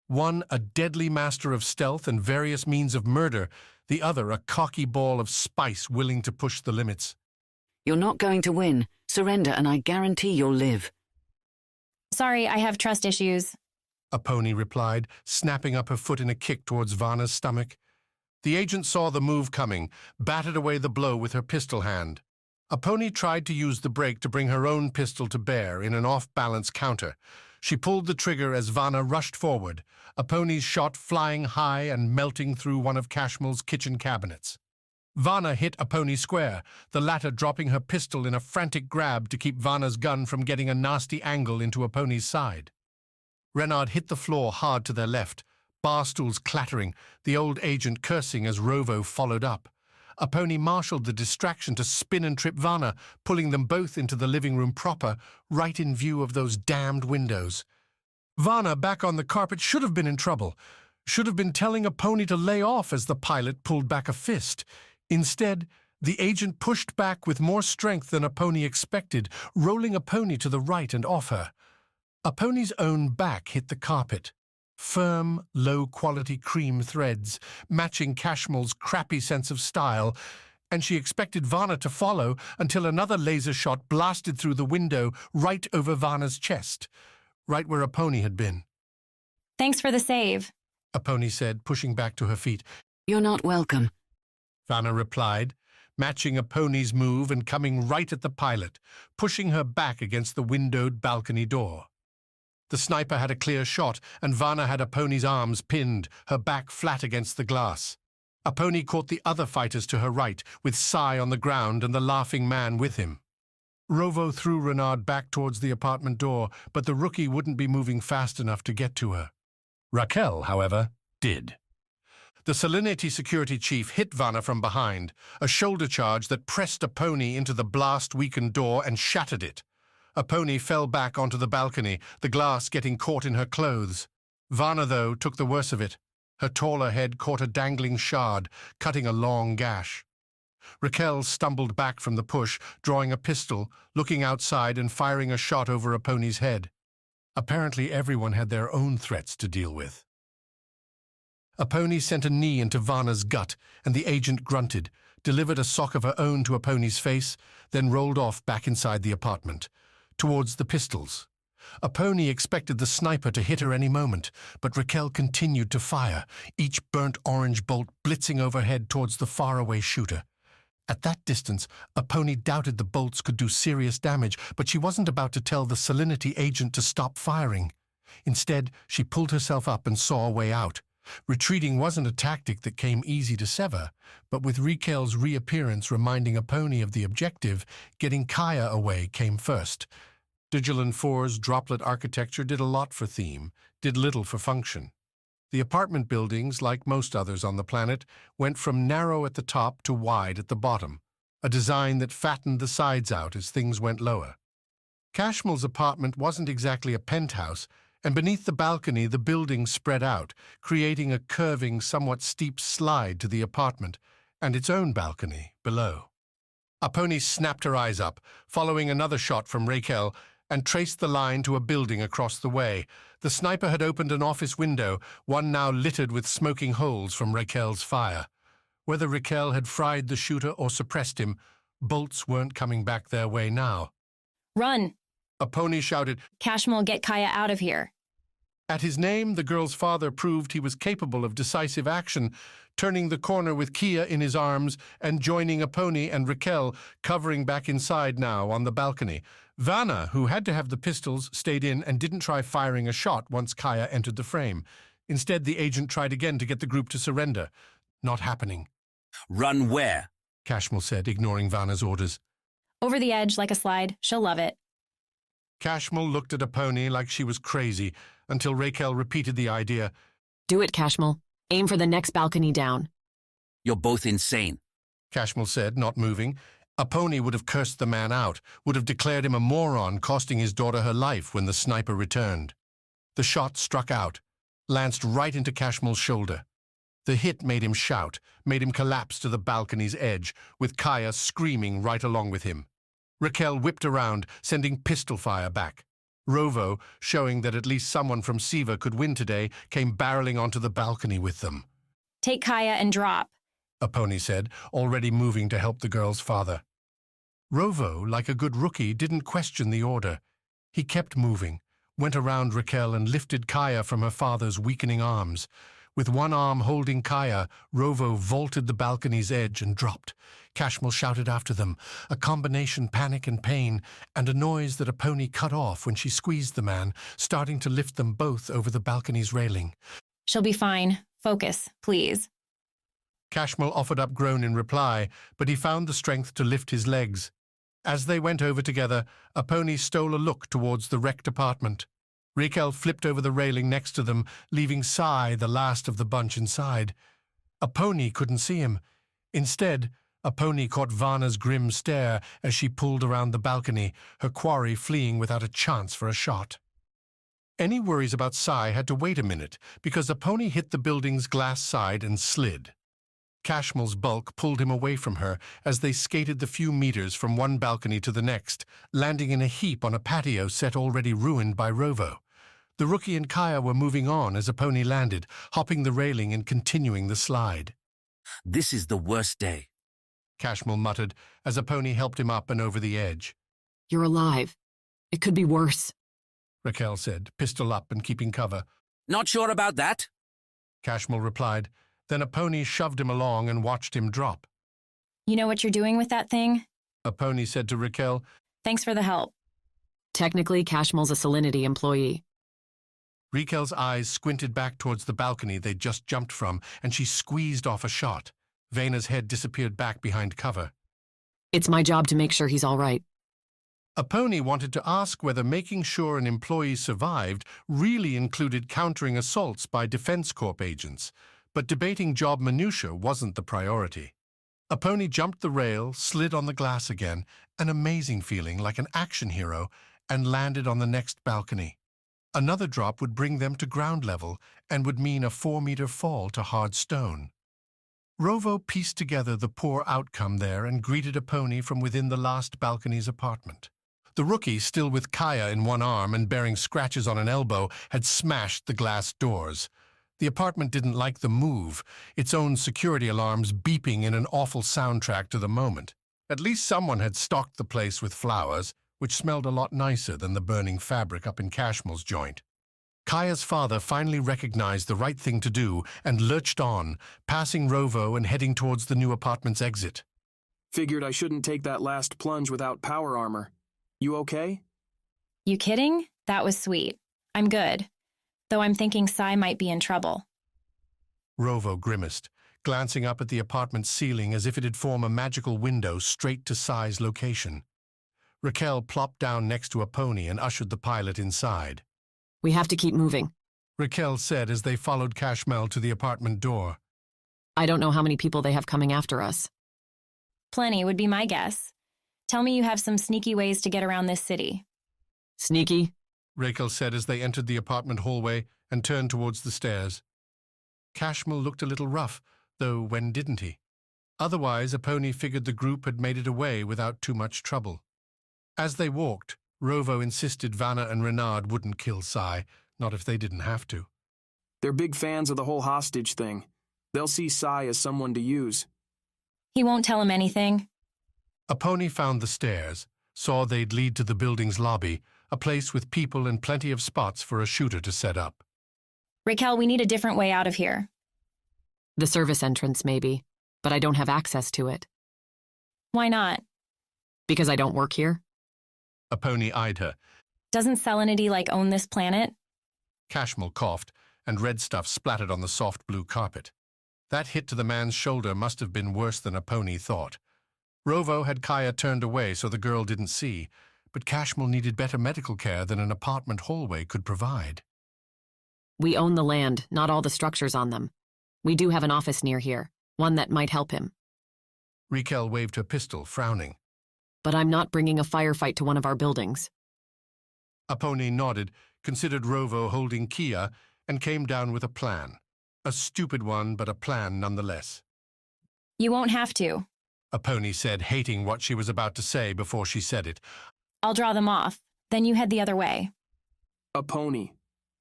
One a deadly master of stealth and various means of murder, the other a cocky ball of spice willing to push the limits. You're not going to win. Surrender and I guarantee you'll live. Sorry, I have trust issues. Aponi replied, snapping up her foot in a kick towards Vana's stomach. The agent saw the move coming, batted away the blow with her pistol hand. Aponi tried to use the brake to bring her own pistol to bear in an off-balance counter. She pulled the trigger as Vana rushed forward, Aponi's shot flying high and melting through one of Cashmel's kitchen cabinets. Vana hit Aponi square, the latter dropping her pistol in a frantic grab to keep Vana's gun from getting a nasty angle into Aponi's side. Renard hit the floor hard to their left, bar stools clattering, the old agent cursing as Rovo followed up. Aponi marshaled the distraction to spin and trip Vana, pulling them both into the living room proper, right in view of those damned windows. Vana, back on the carpet, should have been in trouble. Should have been telling Aponi to lay off as the pilot pulled back a fist. Instead, the agent pushed back with more strength than Aponi expected, rolling Aponi to the right and off her. Aponi's own back hit the carpet. Firm, low-quality cream threads, matching Cashmel's crappy sense of style, and she expected Vana to follow until another laser shot blasted through the window right over Vana's chest, right where Aponi had been. Thanks for the save, Aponi said, pushing back to her feet. You're not welcome, Vana replied, matching Aponi's move and coming right at the pilot, pushing her back against the windowed balcony door. The sniper had a clear shot, and Vana had Aponi's arms pinned, her back flat against the glass. Aponi caught the other fighters to her right, with Sai on the ground and the laughing man with him. Rovo threw Renard back towards the apartment door, but the rookie wouldn't be moving fast enough to get to her. Raquel, however, did. The Salinity security chief hit Vana from behind, a shoulder charge that pressed Aponi into the blast-weakened door and shattered it. Aponi fell back onto the balcony, the glass getting caught in her clothes. Vana, though, took the worst of it. Her taller head caught a dangling shard, cutting a long gash. Raquel stumbled back from the push, drawing a pistol, looking outside and firing a shot over Aponi's head. Apparently everyone had their own threats to deal with. Aponi sent a knee into Vana's gut, and the agent grunted, delivered a sock of her own to Aponi's face, then rolled off back inside the apartment, towards the pistols. Aponi expected the sniper to hit her any moment, but Raquel continued to fire, each burnt orange bolt blitzing overhead towards the faraway shooter. At that distance, Aponi doubted the bolts could do serious damage, but she wasn't about to tell the Salinity agent to stop firing. Instead, she pulled herself up and saw a way out. Retreating wasn't a tactic that came easy to Sever, but with Raquel's reappearance reminding Aponi of the objective, getting Kaya away came first. Digilan 4's droplet architecture did a lot for theme, did little for function. The apartment buildings, like most others on the planet, went from narrow at the top to wide at the bottom, a design that fattened the sides out as things went lower. Cashmel's apartment wasn't exactly a penthouse, and beneath the balcony the building spread out, creating a curving, somewhat steep slide to the apartment and its own balcony below. Aponi snapped her eyes up, following another shot from Raquel, and traced the line to a building across the way. The sniper had opened an office window, one now littered with smoking holes from Raquel's fire. Whether Raquel had fried the shooter or suppressed him, bolts weren't coming back their way now. Run! Aponi shouted, Cashmel, get Kaya out of here. At his name, the girl's father proved he was capable of decisive action, turning the corner with Kia in his arms and joining Aponi and Raquel, covering back inside now on the balcony. Vana, who had to have the pistols, stayed in and didn't try firing a shot once Kaya entered the frame. Instead, the agent tried again to get the group to surrender. Not happening. Run where? Cashmel said, ignoring Vana's orders. Over the edge like a slide. She'll love it. Cashmel looked at Aponi like she was crazy, until Raquel repeated the idea. Do it, Cashmel. Aim for the next balcony down. You're both insane, Cashmel said, not moving. Aponi would have cursed the man out, would have declared him a moron, costing his daughter her life when the sniper returned. The shot struck out, lanced right into Cashmel's shoulder. The hit made him shout, made him collapse to the balcony's edge, with Kaya screaming right along with him. Raquel whipped around, sending pistol fire back. Rovo, showing that at least someone from Sever could win today, came barreling onto the balcony with them. Take Kaya and drop, Aponi said, already moving to help the girl's father. Rovo, like a good rookie, didn't question the order. He kept moving, went around Raquel and lifted Kaya from her father's weakening arms. With one arm holding Kaya, Rovo vaulted the balcony's edge and dropped. Cashmel shouted after them, a combination panic and pain, and a noise that a pony cut off when she squeezed the man, starting to lift them both over the balcony's railing. She'll be fine. Focus, please. Cashmel offered up groan in reply, but he found the strength to lift his legs. As they went over together, a pony stole a look towards the wrecked apartment. Raquel flipped over the railing next to them, leaving Sai the last of the bunch inside. A pony couldn't see him. Instead, a pony caught Vana's grim stare as she pulled around the balcony, her quarry fleeing without a chance for a shot. Any worries about Sai had to wait a minute, because a pony hit the building's glass side and slid. Cashmel's bulk pulled him away from her as they skated the few meters from one balcony to the next, landing in a heap on a patio set already ruined by Rovo. The rookie and Kaya were moving on as a pony landed, hopping the railing and continuing the slide. This is the worst day, Cashmel muttered as a pony helped him up and over the edge. You're alive. It could be worse, Raquel said, pistol up and keeping cover. Not sure about that, Cashmel replied. Then a pony shoved him along and watched him drop. You know what you're doing with that thing? A pony said to Raquel. Thanks for the help. Technically, Cashmel's a Salinity employee. Raquel's eyes squinted back towards the balcony they'd just jumped from, and she squeezed off a shot. Vena's head disappeared back behind cover. It's my job to make sure he's all right. A pony wanted to ask whether making sure an employee survived really included countering assaults by Defense Corp agents, but debating job minutiae wasn't the priority. A pony jumped the rail, slid on the glass again, an amazing feeling like an action hero, and landed on the next balcony. Another drop would bring them to ground level and would mean a 4-meter fall to hard stone. Rovo pieced together the poor outcome there and greeted a pony from within the last balcony's apartment. The rookie, still with Kaya in one arm and bearing scratches on an elbow, had smashed the glass doors. The apartment didn't like the move, its own security alarms beeping in an awful soundtrack to the moment. At least someone had stocked the place with flowers, which smelled a lot nicer than the burning fabric up in Cashmel's joint. Kaya's father finally recognized the right thing to do and lurched on, passing Rovo and heading towards the new apartment's exit. Figured I shouldn't take that last plunge without power armor. You okay? You kidding? That was sweet. I'm good. Though I'm thinking Sai might be in trouble. Rovo grimaced, glancing up at the apartment's ceiling as if it'd form a magical window straight to Sai's location. Raquel plopped down next to a pony and ushered the pilot inside. We have to keep moving, Raquel said as they followed Cashmel to the apartment door. I don't know how many people they have coming after us. Plenty would be my guess. Tell me you have some sneaky ways to get around this city. Sneaky? Raquel said as they entered the apartment hallway and turned towards the stairs. Cashmel looked a little rough, though when didn't he? Otherwise, a pony figured the group had made it away without too much trouble. As they walked, Rovo insisted Vana and Renard wouldn't kill Sai, not if they didn't have to. They're big fans of the whole hostage thing. They'll see Sai as someone to use. He won't tell him anything. A pony found the stairs, saw they'd lead to the building's lobby, a place with people and plenty of spots for a shooter to set up. Raquel, we need a different way out of here. The service entrance, maybe, but I don't have access to it. Why not? Because I don't work here? A pony eyed her. Doesn't Salinity own this planet? Cashmel coughed, and red stuff splattered on the soft blue carpet. That hit to the man's shoulder must have been worse than a pony thought. Rovo had Kaya turned away so the girl didn't see, but Cashmel needed better medical care than an apartment hallway could provide. We own the land, not all the structures on them. We do have an office near here, one that might help him. Raquel waved her pistol, frowning. But I'm not bringing a firefight to one of our buildings. A pony nodded, considered Rovo holding Kia, and came down with a plan. A stupid one, but a plan nonetheless. You won't have to. A pony said, hating what she was about to say before she said it. I'll draw them off. Then you head the other way. A pony.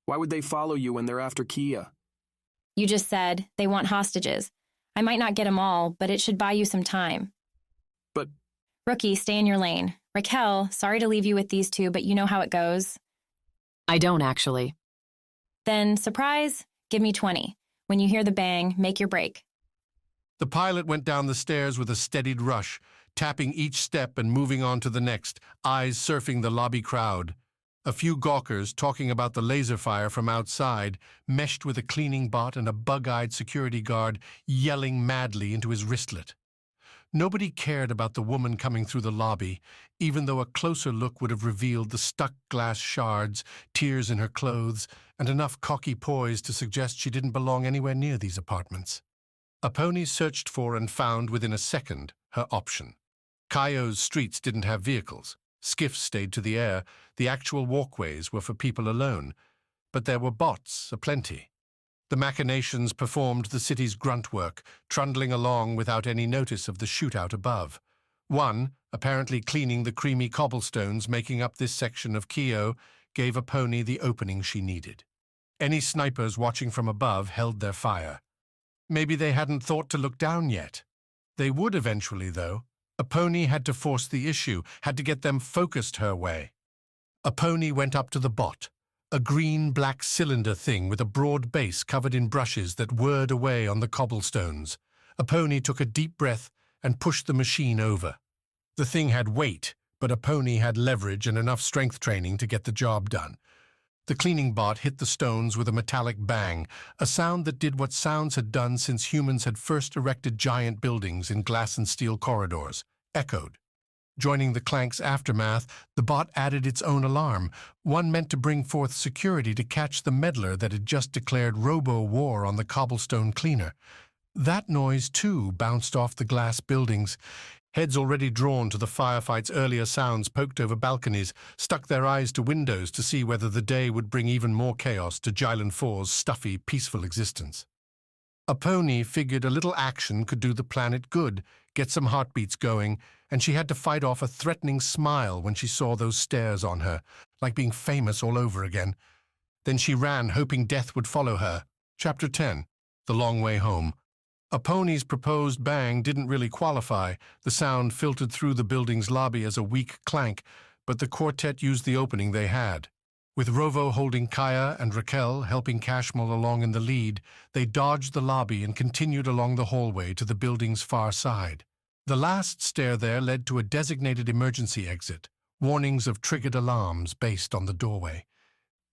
Why would they follow you when they're after Kia? You just said they want hostages. I might not get them all, but it should buy you some time. But... Rookie, stay in your lane. Raquel, sorry to leave you with these two, but you know how it goes. I don't, actually. Then, surprise, give me 20. When you hear the bang, make your break. The pilot went down the stairs with a steadied rush, tapping each step and moving on to the next, eyes surfing the lobby crowd. A few gawkers talking about the laser fire from outside, meshed with a cleaning bot and a bug-eyed security guard yelling madly into his wristlet. Nobody cared about the woman coming through the lobby, even though a closer look would have revealed the stuck glass shards, tears in her clothes, and enough cocky poise to suggest she didn't belong anywhere near these apartments. A pony searched for and found within a second her option. Kaio's streets didn't have vehicles. Skiffs stayed to the air. The actual walkways were for people alone. But there were bots aplenty. The machinations performed the city's grunt work, trundling along without any notice of the shootout above. One, apparently cleaning the creamy cobblestones making up this section of Kio, gave a pony the opening she needed. Any snipers watching from above held their fire. Maybe they hadn't thought to look down yet. They would eventually, though. A pony had to force the issue, had to get them focused her way. A pony went up to the bot, a green-black cylinder thing with a broad base covered in brushes that whirred away on the cobblestones. A pony took a deep breath and pushed the machine over. The thing had weight, but a pony had leverage and enough strength training to get the job done. The cleaning bot hit the stones with a metallic bang, a sound that did what sounds had done since humans had first erected giant buildings in glass and steel corridors, echoed. Joining the clank's aftermath, the bot added its own alarm, one meant to bring forth security to catch the meddler that had just declared robo-war on the cobblestone cleaner. That noise, too, bounced off the glass buildings. Heads already drawn to the firefight's earlier sounds poked over balconies, stuck their eyes to windows to see whether the day would bring even more chaos to Jylin 4's stuffy, peaceful existence. A pony figured a little action could do the planet good, get some heartbeats going, and she had to fight off a threatening smile when she saw those stares on her, like being famous all over again. Then she ran, hoping death would follow her. Chapter 10. The Long Way Home. A pony's proposed bang didn't really qualify. The sound filtered through the building's lobby as a weak clank, but the quartet used the opening they had. With Rovo holding Kaya and Raquel helping Cashmel along in the lead, they dodged the lobby and continued along the hallway to the building's far side. The last stair there led to a designated emergency exit, warnings of triggered alarms based on the doorway.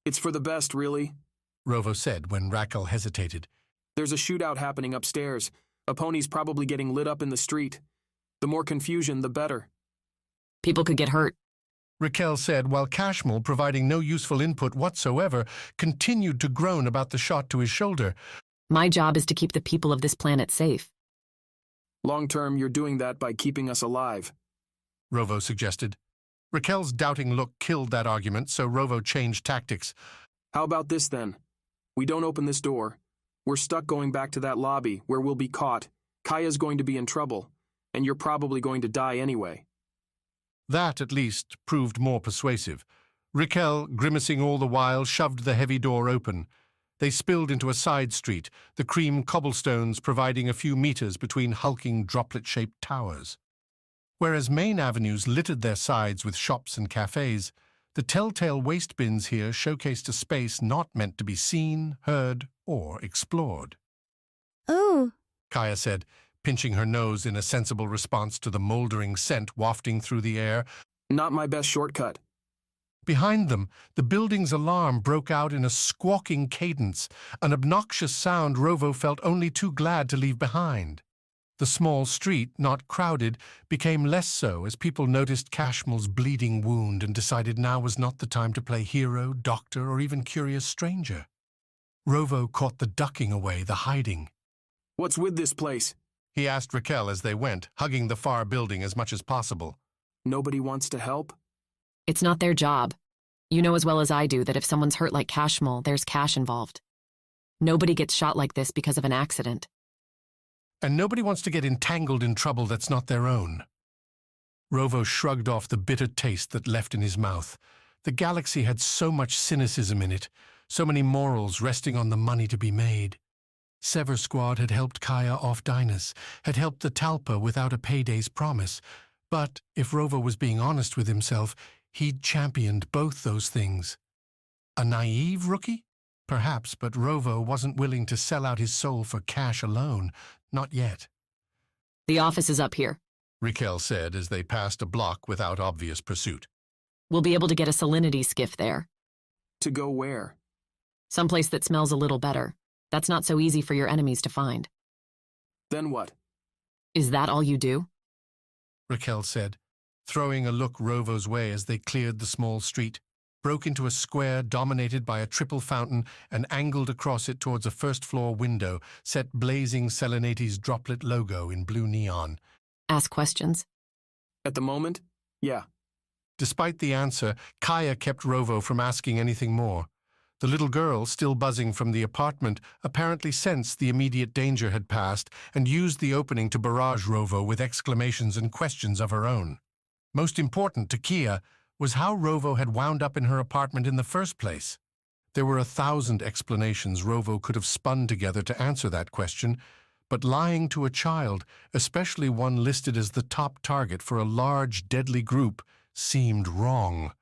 It's for the best, really, Rovo said when Raquel hesitated. There's a shootout happening upstairs. A pony's probably getting lit up in the street. The more confusion, the better. People could get hurt, Raquel said, while Cashmel, providing no useful input whatsoever, continued to groan about the shot to his shoulder. My job is to keep the people of this planet safe. Long term, you're doing that by keeping us alive, Rovo suggested. Raquel's doubting look killed that argument, so Rovo changed tactics. How about this, then? We don't open this door. We're stuck going back to that lobby, where we'll be caught. Kaya's going to be in trouble, and you're probably going to die anyway. That, at least, proved more persuasive. Raquel, grimacing all the while, shoved the heavy door open. They spilled into a side street, the cream cobblestones providing a few meters between hulking droplet-shaped towers. Whereas main avenues littered their sides with shops and cafes, the telltale waste bins here showcased a space not meant to be seen, heard, or explored. Oh, Kaya said, pinching her nose in a sensible response to the mouldering scent wafting through the air. Not my best shortcut. Behind them, the building's alarm broke out in a squawking cadence, an obnoxious sound Rovo felt only too glad to leave behind. The small street, not crowded, became less so as people noticed Cashmel's bleeding wound and decided now was not the time to play hero, doctor, or even curious stranger. Rovo caught the ducking away, the hiding. What's with this place? He asked Raquel as they went, hugging the far building as much as possible. Nobody wants to help? It's not their job. You know as well as I do that if someone's hurt like Cashmel, there's cash involved. Nobody gets shot like this because of an accident. And nobody wants to get entangled in trouble that's not their own. Rovo shrugged off the bitter taste that left in his mouth. The galaxy had so much cynicism in it, so many morals resting on the money to be made. Sever Squad had helped Kaya off Dynas, had helped the Talpa without a payday's promise. But, if Rovo was being honest with himself, he'd championed both those things. A naive rookie? Perhaps, but Rovo wasn't willing to sell out his soul for cash alone. Not yet. The office is up here. Raquel said as they passed a block without obvious pursuit. We'll be able to get a salinity skiff there. To go where? Someplace that smells a little better. That's not so easy for your enemies to find. Then what? Is that all you do? Raquel said, throwing a look Rovo's way as they cleared the small street, broke into a square dominated by a triple fountain and angled across it towards a first-floor window, set blazing Selenati's droplet logo in blue neon. Ask questions? At the moment, yeah. Despite the answer, Kaya kept Rovo from asking anything more. The little girl, still buzzing from the apartment, apparently sensed the immediate danger had passed and used the opening to barrage Rovo with exclamations and questions of her own. Most important to Kia was how Rovo had wound up in her apartment in the first place. There were 1,000 explanations Rovo could have spun together to answer that question, but lying to a child, especially one listed as the top target for a large, deadly group, seemed wrong.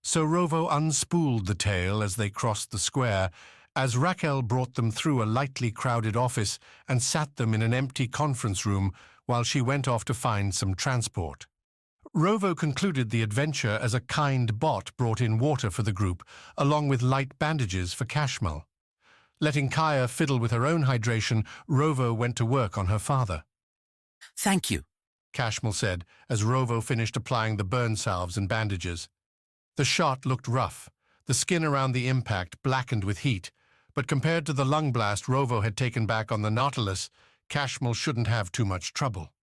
So Rovo unspooled the tale as they crossed the square, as Raquel brought them through a lightly crowded office and sat them in an empty conference room while she went off to find some transport. Rovo concluded the adventure as a kind bot brought in water for the group, along with light bandages for Kashmal. Letting Kaya fiddle with her own hydration, Rovo went to work on her father. Thank you, Kashmal said as Rovo finished applying the burn salves and bandages. The shot looked rough, the skin around the impact blackened with heat, but compared to the lung blast Rovo had taken back on the Nautilus, Kashmal shouldn't have too much trouble.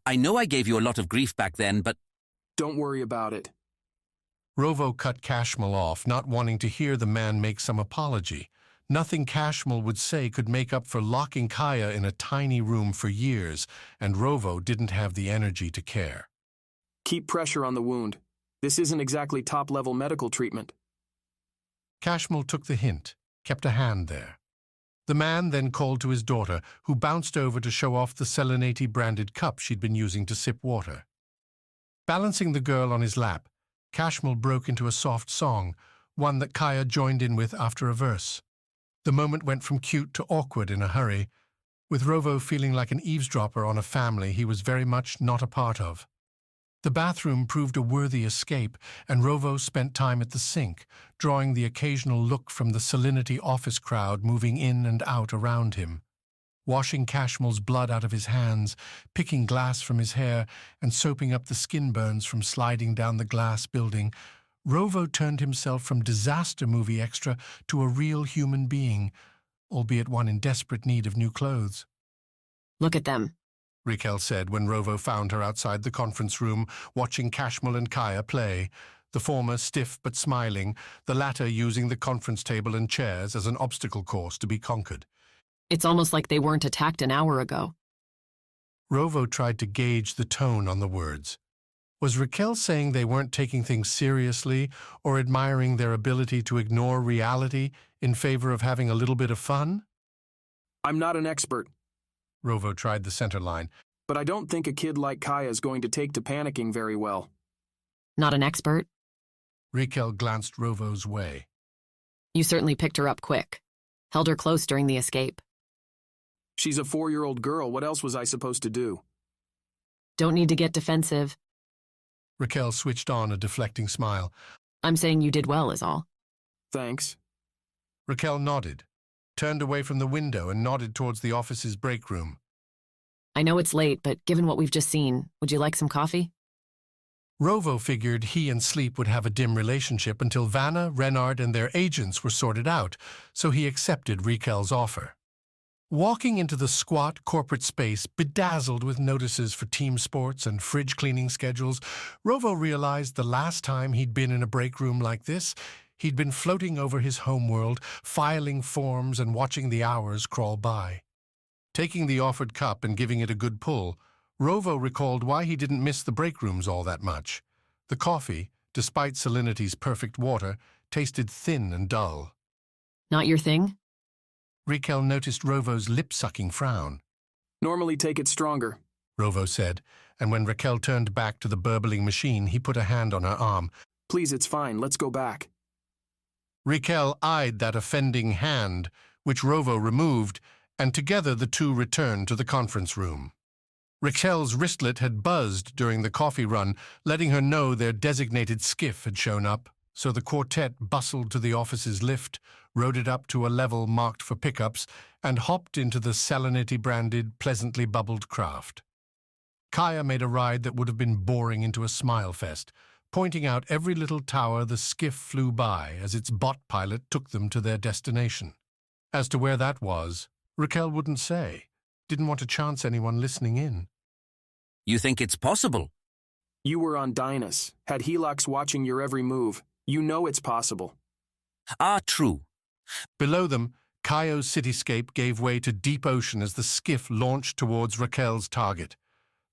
I know I gave you a lot of grief back then, but... Don't worry about it. Rovo cut Kashmal off, not wanting to hear the man make some apology. Nothing Kashmal would say could make up for locking Kaya in a tiny room for years, and Rovo didn't have the energy to care. Keep pressure on the wound. This isn't exactly top-level medical treatment. Kashmal took the hint, kept a hand there. The man then called to his daughter, who bounced over to show off the Selenati-branded cup she'd been using to sip water. Balancing the girl on his lap, Kashmal broke into a soft song, one that Kaya joined in with after a verse. The moment went from cute to awkward in a hurry, with Rovo feeling like an eavesdropper on a family he was very much not a part of. The bathroom proved a worthy escape, and Rovo spent time at the sink, drawing the occasional look from the Salinity office crowd moving in and out around him. Washing Kashmal's blood out of his hands, picking glass from his hair, and soaping up the skin burns from sliding down the glass building, Rovo turned himself from disaster movie extra to a real human being, albeit one in desperate need of new clothes. Look at them, Raquel said when Rovo found her outside the conference room, watching Kashmal and Kaya play, the former stiff but smiling, the latter using the conference table and chairs as an obstacle course to be conquered. It's almost like they weren't attacked an hour ago. Rovo tried to gauge the tone on the words. Was Raquel saying they weren't taking things seriously or admiring their ability to ignore reality in favor of having a little bit of fun? I'm not an expert. Rovo tried the center line. But I don't think a kid like Kaya is going to take to panicking very well. Not an expert? Raquel glanced Rovo's way. You certainly picked her up quick. Held her close during the escape. She's a 4-year-old girl. What else was I supposed to do? Don't need to get defensive. Raquel switched on a deflecting smile. I'm saying you did well, is all. Thanks. Raquel nodded, turned away from the window and nodded towards the office's break room. I know it's late, but given what we've just seen, would you like some coffee? Rovo figured he and sleep would have a dim relationship until Vana, Renard, and their agents were sorted out, so he accepted Raquel's offer. Walking into the squat corporate space bedazzled with notices for team sports and fridge cleaning schedules, Rovo realized the last time he'd been in a break room like this, he'd been floating over his homeworld, filing forms and watching the hours crawl by. Taking the offered cup and giving it a good pull, Rovo recalled why he didn't miss the break rooms all that much. The coffee, despite Salinity's perfect water, tasted thin and dull. Not your thing? Raquel noticed Rovo's lip-sucking frown. Normally take it stronger, Rovo said, and when Raquel turned back to the burbling machine, he put a hand on her arm. Please, it's fine. Let's go back. Raquel eyed that offending hand, which Rovo removed, and together the two returned to the conference room. Raquel's wristlet had buzzed during the coffee run, letting her know their designated skiff had shown up, so the quartet bustled to the office's lift, rode it up to a level marked for pickups, and hopped into the Salinity-branded, pleasantly bubbled craft. Kaya made a ride that would have been boring into a smile fest, pointing out every little tower the skiff flew by as its bot pilot took them to their destination. As to where that was, Raquel wouldn't say. Didn't want to chance anyone listening in. You think it's possible? You were on Dynas, had Helix watching your every move. You know it's possible. Ah, true. Below them, Kaio's cityscape gave way to deep ocean as the skiff launched towards Raquel's target.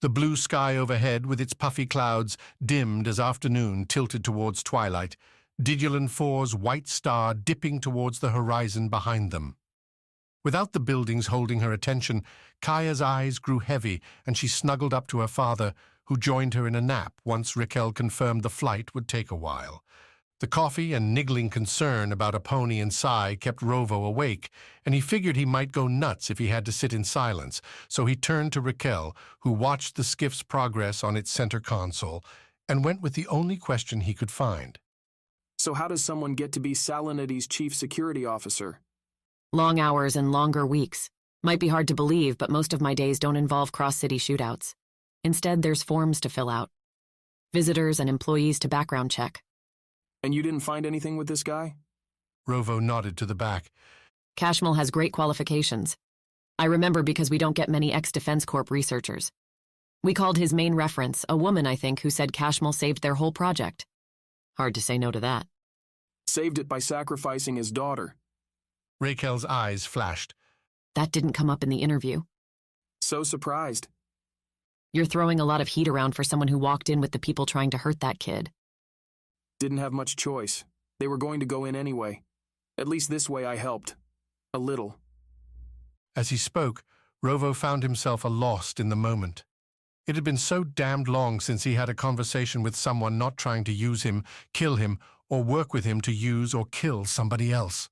The blue sky overhead, with its puffy clouds, dimmed as afternoon tilted towards twilight, Digilan 4's white star dipping towards the horizon behind them. Without the buildings holding her attention, Kaya's eyes grew heavy, and she snuggled up to her father, who joined her in a nap once Raquel confirmed the flight would take a while. The coffee and niggling concern about a pony and Sai kept Rovo awake, and he figured he might go nuts if he had to sit in silence, so he turned to Raquel, who watched the skiff's progress on its center console, and went with the only question he could find. So how does someone get to be Salinity's chief security officer? Long hours and longer weeks. Might be hard to believe, but most of my days don't involve cross-city shootouts. Instead, there's forms to fill out. Visitors and employees to background check. And you didn't find anything with this guy? Rovo nodded to the back. Cashmal has great qualifications. I remember because we don't get many ex-Defense Corp researchers. We called his main reference, a woman, I think, who said Cashmal saved their whole project. Hard to say no to that. Saved it by sacrificing his daughter. Raquel's eyes flashed. That didn't come up in the interview. So surprised. You're throwing a lot of heat around for someone who walked in with the people trying to hurt that kid. Didn't have much choice. They were going to go in anyway. At least this way I helped. A little. As he spoke, Rovo found himself lost in the moment. It had been so damned long since he had a conversation with someone not trying to use him, kill him, or work with him to use or kill somebody else.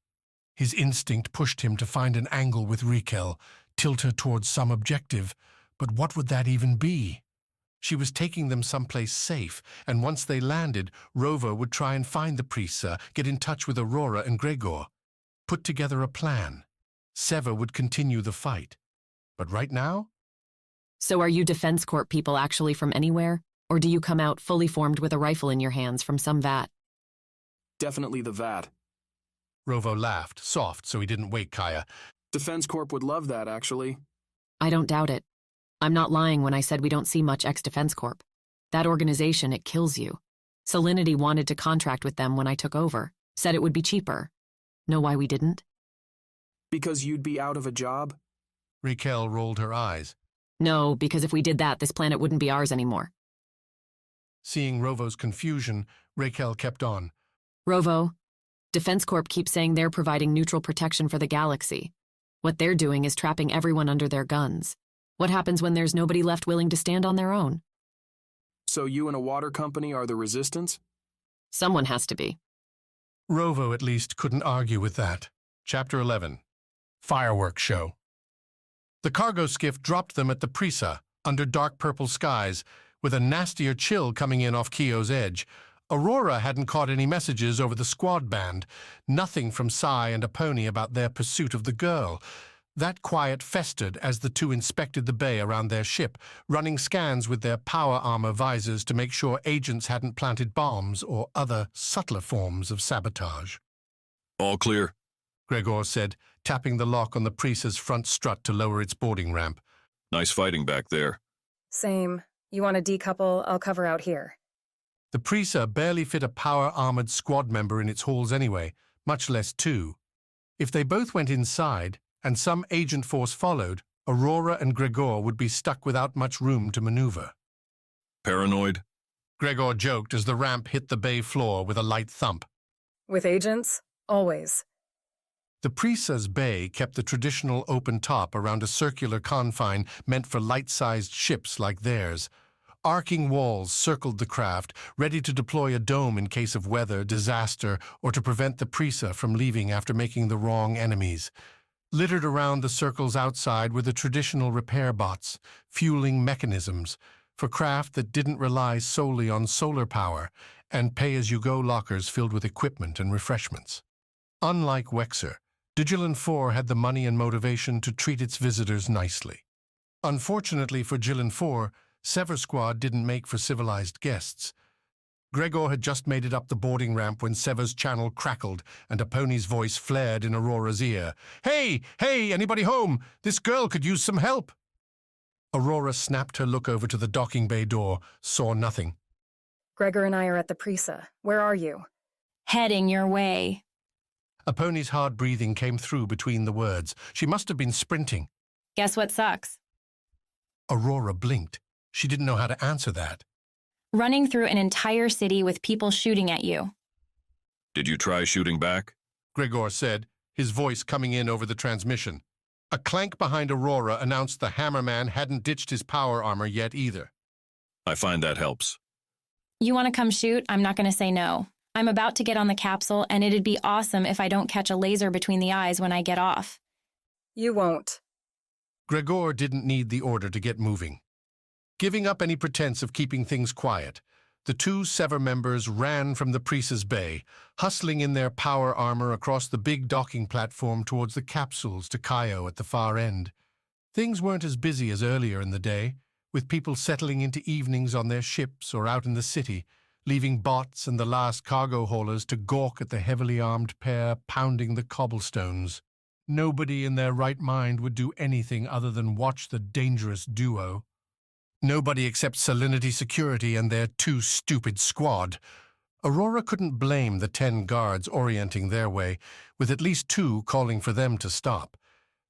His instinct pushed him to find an angle with Raquel, tilt her towards some objective, but what would that even be? She was taking them someplace safe, and once they landed, Rovo would try and find the Prisa, get in touch with Aurora and Gregor, put together a plan. Sever would continue the fight. But right now? So are you Defense Corp people actually from anywhere? Or do you come out fully formed with a rifle in your hands from some vat? Definitely the vat. Rovo laughed, soft, so he didn't wake Kaya. Defense Corp would love that, actually. I don't doubt it. I'm not lying when I said we don't see much ex-Defense Corp. That organization, it kills you. Salinity wanted to contract with them when I took over. Said it would be cheaper. Know why we didn't? Because you'd be out of a job? Raquel rolled her eyes. No, because if we did that, this planet wouldn't be ours anymore. Seeing Rovo's confusion, Raquel kept on. Rovo, Defense Corp keeps saying they're providing neutral protection for the galaxy. What they're doing is trapping everyone under their guns. What happens when there's nobody left willing to stand on their own? So you and a water company are the resistance? Someone has to be. Rovo, at least, couldn't argue with that. Chapter 11. Firework Show. The cargo skiff dropped them at the Prisa, under dark purple skies, with a nastier chill coming in off Kio's edge. Aurora hadn't caught any messages over the squad band, nothing from Sai and Aponi about their pursuit of the girl. That quiet festered as the two inspected the bay around their ship, running scans with their power armor visors to make sure agents hadn't planted bombs or other subtler forms of sabotage. All clear, Gregor said, tapping the lock on the Prisa's front strut to lower its boarding ramp. Nice fighting back there. Same. You want to decouple? I'll cover out here. The Prisa barely fit a power-armored squad member in its halls anyway, much less two. If they both went inside, and some agent force followed, Aurora and Gregor would be stuck without much room to maneuver. Paranoid? Gregor joked as the ramp hit the bay floor with a light thump. With agents? Always. The Prisa's bay kept the traditional open top around a circular confine meant for light-sized ships like theirs. Arcing walls circled the craft, ready to deploy a dome in case of weather, disaster, or to prevent the Prisa from leaving after making the wrong enemies. Littered around the circles outside were the traditional repair bots, fueling mechanisms, for craft that didn't rely solely on solar power, and pay-as-you-go lockers filled with equipment and refreshments. Unlike Wexer, Digilan 4 had the money and motivation to treat its visitors nicely. Unfortunately for Digilan 4, Sever Squad didn't make for civilized guests. Gregor had just made it up the boarding ramp when Sever's channel crackled and a pony's voice flared in Aurora's ear. "Hey! Hey! Anybody home? This girl could use some help!" Aurora snapped her look over to the docking bay door, saw nothing. Gregor and I are at the Prisa. Where are you? Heading your way. A pony's hard breathing came through between the words. She must have been sprinting. Guess what sucks? Aurora blinked. She didn't know how to answer that. Running through an entire city with people shooting at you. Did you try shooting back? Gregor said, his voice coming in over the transmission. A clank behind Aurora announced the Hammerman hadn't ditched his power armor yet either. I find that helps. You want to come shoot? I'm not going to say no. I'm about to get on the capsule, and it'd be awesome if I don't catch a laser between the eyes when I get off. You won't. Gregor didn't need the order to get moving. Giving up any pretense of keeping things quiet, the two Sever members ran from the Prisa's bay, hustling in their power armor across the big docking platform towards the capsules to Caio at the far end. Things weren't as busy as earlier in the day, with people settling into evenings on their ships or out in the city, leaving bots and the last cargo haulers to gawk at the heavily armed pair pounding the cobblestones. Nobody in their right mind would do anything other than watch the dangerous duo. Nobody except Salinity Security and their too stupid squad. Aurora couldn't blame the 10 guards orienting their way, with at least 2 calling for them to stop.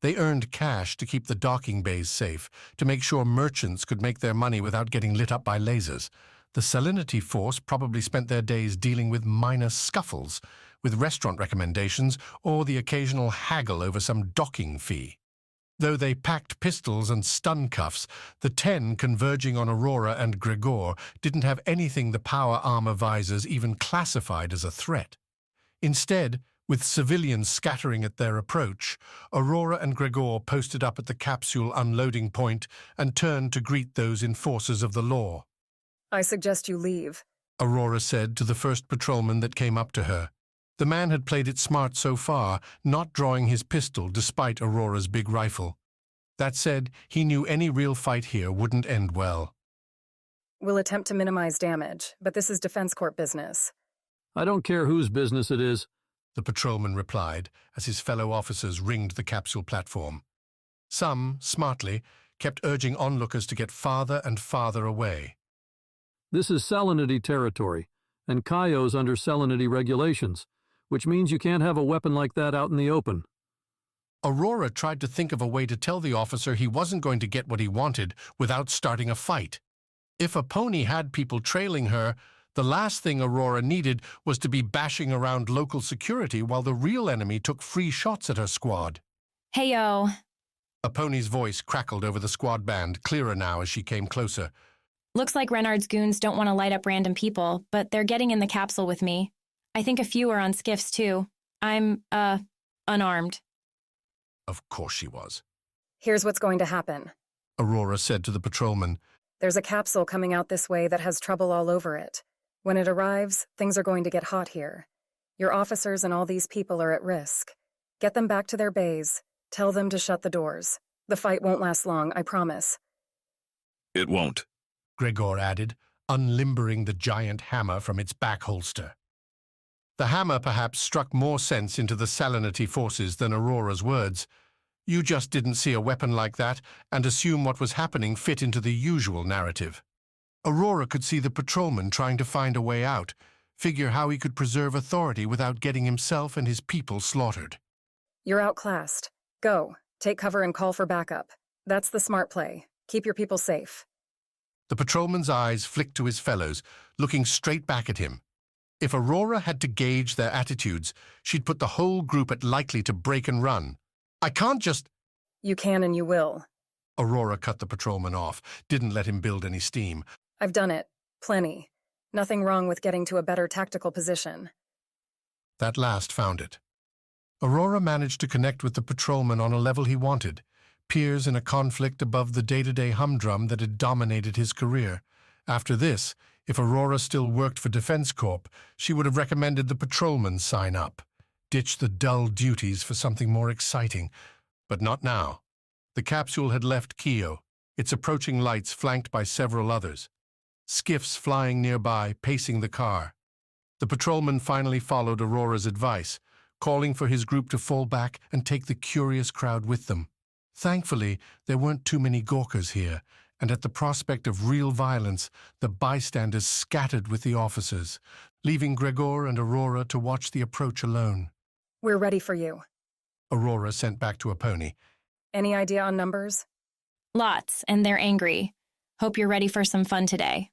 They earned cash to keep the docking bays safe, to make sure merchants could make their money without getting lit up by lasers. The Salinity force probably spent their days dealing with minor scuffles, with restaurant recommendations or the occasional haggle over some docking fee. Though they packed pistols and stun cuffs, the 10 converging on Aurora and Gregor didn't have anything the power armor visors even classified as a threat. Instead, with civilians scattering at their approach, Aurora and Gregor posted up at the capsule unloading point and turned to greet those enforcers of the law. I suggest you leave, Aurora said to the first patrolman that came up to her. The man had played it smart so far, not drawing his pistol despite Aurora's big rifle. That said, he knew any real fight here wouldn't end well. We'll attempt to minimize damage, but this is Defense Corp business. I don't care whose business it is, the patrolman replied as his fellow officers ringed the capsule platform. Some, smartly, kept urging onlookers to get farther and farther away. This is Salinity territory, and Caio's under Salinity regulations, which means you can't have a weapon like that out in the open. Aurora tried to think of a way to tell the officer he wasn't going to get what he wanted without starting a fight. If a pony had people trailing her, the last thing Aurora needed was to be bashing around local security while the real enemy took free shots at her squad. Hey, yo. A pony's voice crackled over the squad band, clearer now as she came closer. Looks like Renard's goons don't want to light up random people, but they're getting in the capsule with me. I think a few are on skiffs, too. I'm, unarmed. Of course she was. Here's what's going to happen, Aurora said to the patrolman. There's a capsule coming out this way that has trouble all over it. When it arrives, things are going to get hot here. Your officers and all these people are at risk. Get them back to their bays. Tell them to shut the doors. The fight won't last long, I promise. It won't, Gregor added, unlimbering the giant hammer from its back holster. The hammer perhaps struck more sense into the Salinity forces than Aurora's words. You just didn't see a weapon like that and assume what was happening fit into the usual narrative. Aurora could see the patrolman trying to find a way out, figure how he could preserve authority without getting himself and his people slaughtered. You're outclassed. Go. Take cover and call for backup. That's the smart play. Keep your people safe. The patrolman's eyes flicked to his fellows, looking straight back at him. If Aurora had to gauge their attitudes, she'd put the whole group at likely to break and run. I can't just... You can and you will. Aurora cut the patrolman off, didn't let him build any steam. I've done it. Plenty. Nothing wrong with getting to a better tactical position. That last found it. Aurora managed to connect with the patrolman on a level he wanted, peers in a conflict above the day-to-day humdrum that had dominated his career. After this, if Aurora still worked for Defense Corp, she would have recommended the patrolman sign up. Ditch the dull duties for something more exciting. But not now. The capsule had left Keo, its approaching lights flanked by several others. Skiffs flying nearby, pacing the car. The patrolman finally followed Aurora's advice, calling for his group to fall back and take the curious crowd with them. Thankfully, there weren't too many Gawkers here, and at the prospect of real violence, the bystanders scattered with the officers, leaving Gregor and Aurora to watch the approach alone. We're ready for you. Aurora sent back to a pony. Any idea on numbers? Lots, and they're angry. Hope you're ready for some fun today.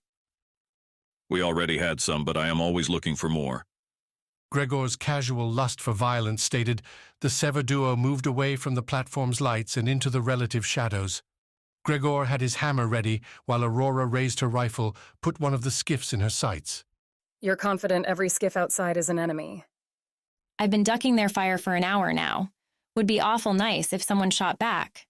We already had some, but I am always looking for more. Gregor's casual lust for violence stated the Sever duo moved away from the platform's lights and into the relative shadows. Gregor had his hammer ready while Aurora raised her rifle, put one of the skiffs in her sights. You're confident every skiff outside is an enemy? I've been ducking their fire for an hour now. Would be awful nice if someone shot back.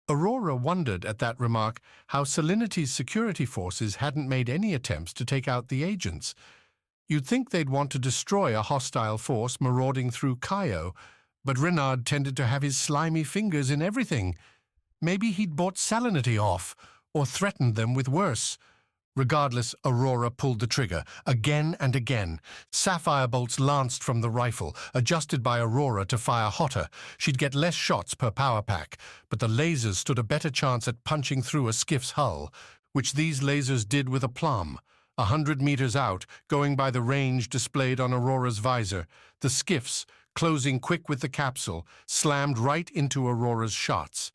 Aurora wondered at that remark how Salinity's security forces hadn't made any attempts to take out the agents. You'd think they'd want to destroy a hostile force marauding through Kyo, but Renard tended to have his slimy fingers in everything. Maybe he'd bought Salinity off, or threatened them with worse. Regardless, Aurora pulled the trigger, again and again. Sapphire bolts lanced from the rifle, adjusted by Aurora to fire hotter. She'd get less shots per power pack, but the lasers stood a better chance at punching through a skiff's hull, which these lasers did with aplomb. 100 meters out, going by the range displayed on Aurora's visor, the skiffs, closing quick with the capsule, slammed right into Aurora's shots.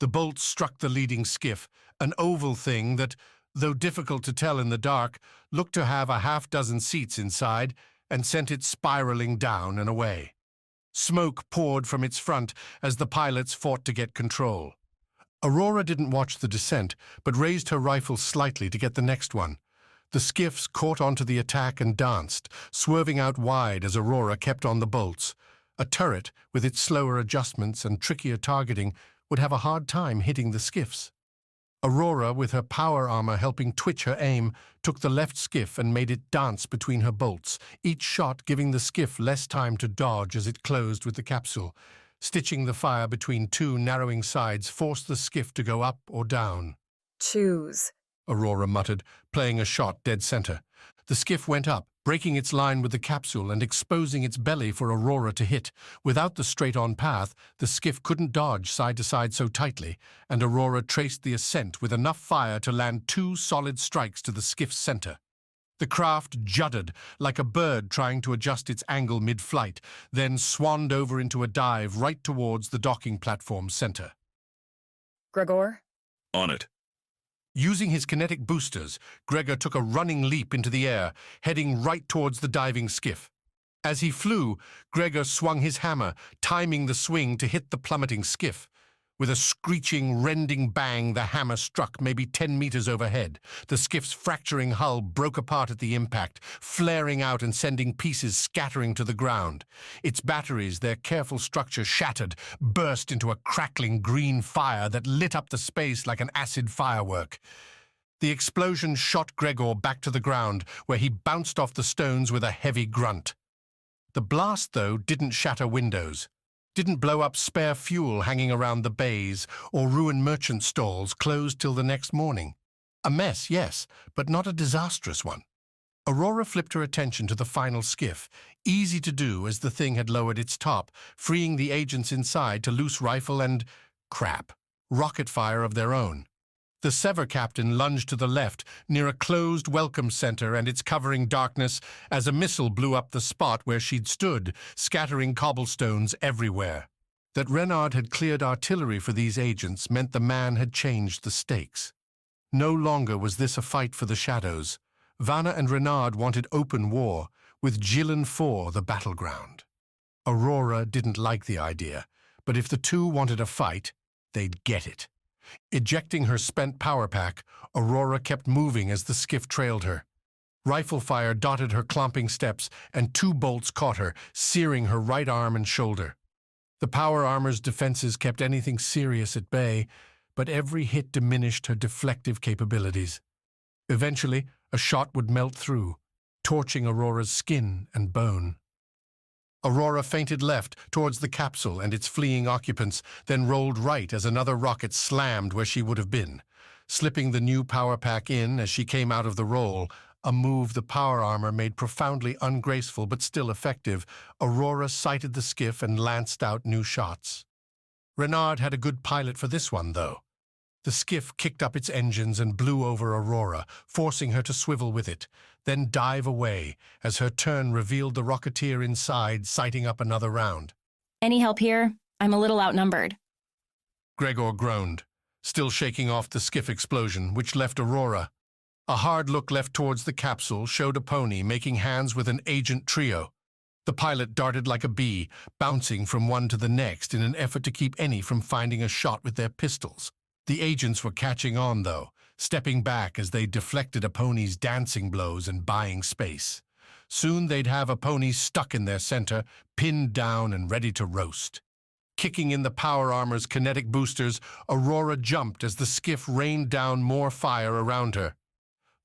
The bolts struck the leading skiff, an oval thing that, though difficult to tell in the dark, looked to have a half-dozen seats inside and sent it spiraling down and away. Smoke poured from its front as the pilots fought to get control. Aurora didn't watch the descent, but raised her rifle slightly to get the next one. The skiffs caught onto the attack and danced, swerving out wide as Aurora kept on the bolts. A turret, with its slower adjustments and trickier targeting, would have a hard time hitting the skiffs. Aurora, with her power armor helping twitch her aim, took the left skiff and made it dance between her bolts, each shot giving the skiff less time to dodge as it closed with the capsule. Stitching the fire between two narrowing sides forced the skiff to go up or down. Choose, Aurora muttered, playing a shot dead center. The skiff went up, breaking its line with the capsule and exposing its belly for Aurora to hit. Without the straight-on path, the skiff couldn't dodge side to side so tightly, and Aurora traced the ascent with enough fire to land 2 solid strikes to the skiff's center. The craft juddered, like a bird trying to adjust its angle mid-flight, then swanned over into a dive right towards the docking platform's center. Gregor? On it. Using his kinetic boosters, Gregor took a running leap into the air, heading right towards the diving skiff. As he flew, Gregor swung his hammer, timing the swing to hit the plummeting skiff. With a screeching, rending bang, the hammer struck maybe 10 meters overhead. The skiff's fracturing hull broke apart at the impact, flaring out and sending pieces scattering to the ground. Its batteries, their careful structure shattered, burst into a crackling green fire that lit up the space like an acid firework. The explosion shot Gregor back to the ground, where he bounced off the stones with a heavy grunt. The blast, though, didn't shatter windows. Didn't blow up spare fuel hanging around the bays or ruin merchant stalls closed till the next morning. A mess, yes, but not a disastrous one. Aurora flipped her attention to the final skiff, easy to do as the thing had lowered its top, freeing the agents inside to loose rifle and, crap, rocket fire of their own. The Sever captain lunged to the left, near a closed welcome center and its covering darkness, as a missile blew up the spot where she'd stood, scattering cobblestones everywhere. That Renard had cleared artillery for these agents meant the man had changed the stakes. No longer was this a fight for the shadows. Vana and Renard wanted open war, with Gillen 4 the battleground. Aurora didn't like the idea, but if the two wanted a fight, they'd get it. Ejecting her spent power pack, Aurora kept moving as the skiff trailed her. Rifle fire dotted her clomping steps, and 2 bolts caught her, searing her right arm and shoulder. The power armor's defenses kept anything serious at bay, but every hit diminished her deflective capabilities. Eventually, a shot would melt through, torching Aurora's skin and bone. Aurora feinted left towards the capsule and its fleeing occupants, then rolled right as another rocket slammed where she would have been. Slipping the new power pack in as she came out of the roll, a move the power armor made profoundly ungraceful but still effective, Aurora sighted the skiff and lanced out new shots. Renard had a good pilot for this one, though. The skiff kicked up its engines and blew over Aurora, forcing her to swivel with it, then dive away as her turn revealed the rocketeer inside, sighting up another round. Any help here? I'm a little outnumbered. Gregor groaned, still shaking off the skiff explosion, which left Aurora. A hard look left towards the capsule showed a pony making hands with an agent trio. The pilot darted like a bee, bouncing from one to the next in an effort to keep any from finding a shot with their pistols. The agents were catching on, though, stepping back as they deflected a pony's dancing blows and buying space. Soon they'd have a pony stuck in their center, pinned down and ready to roast. Kicking in the power armor's kinetic boosters, Aurora jumped as the skiff rained down more fire around her.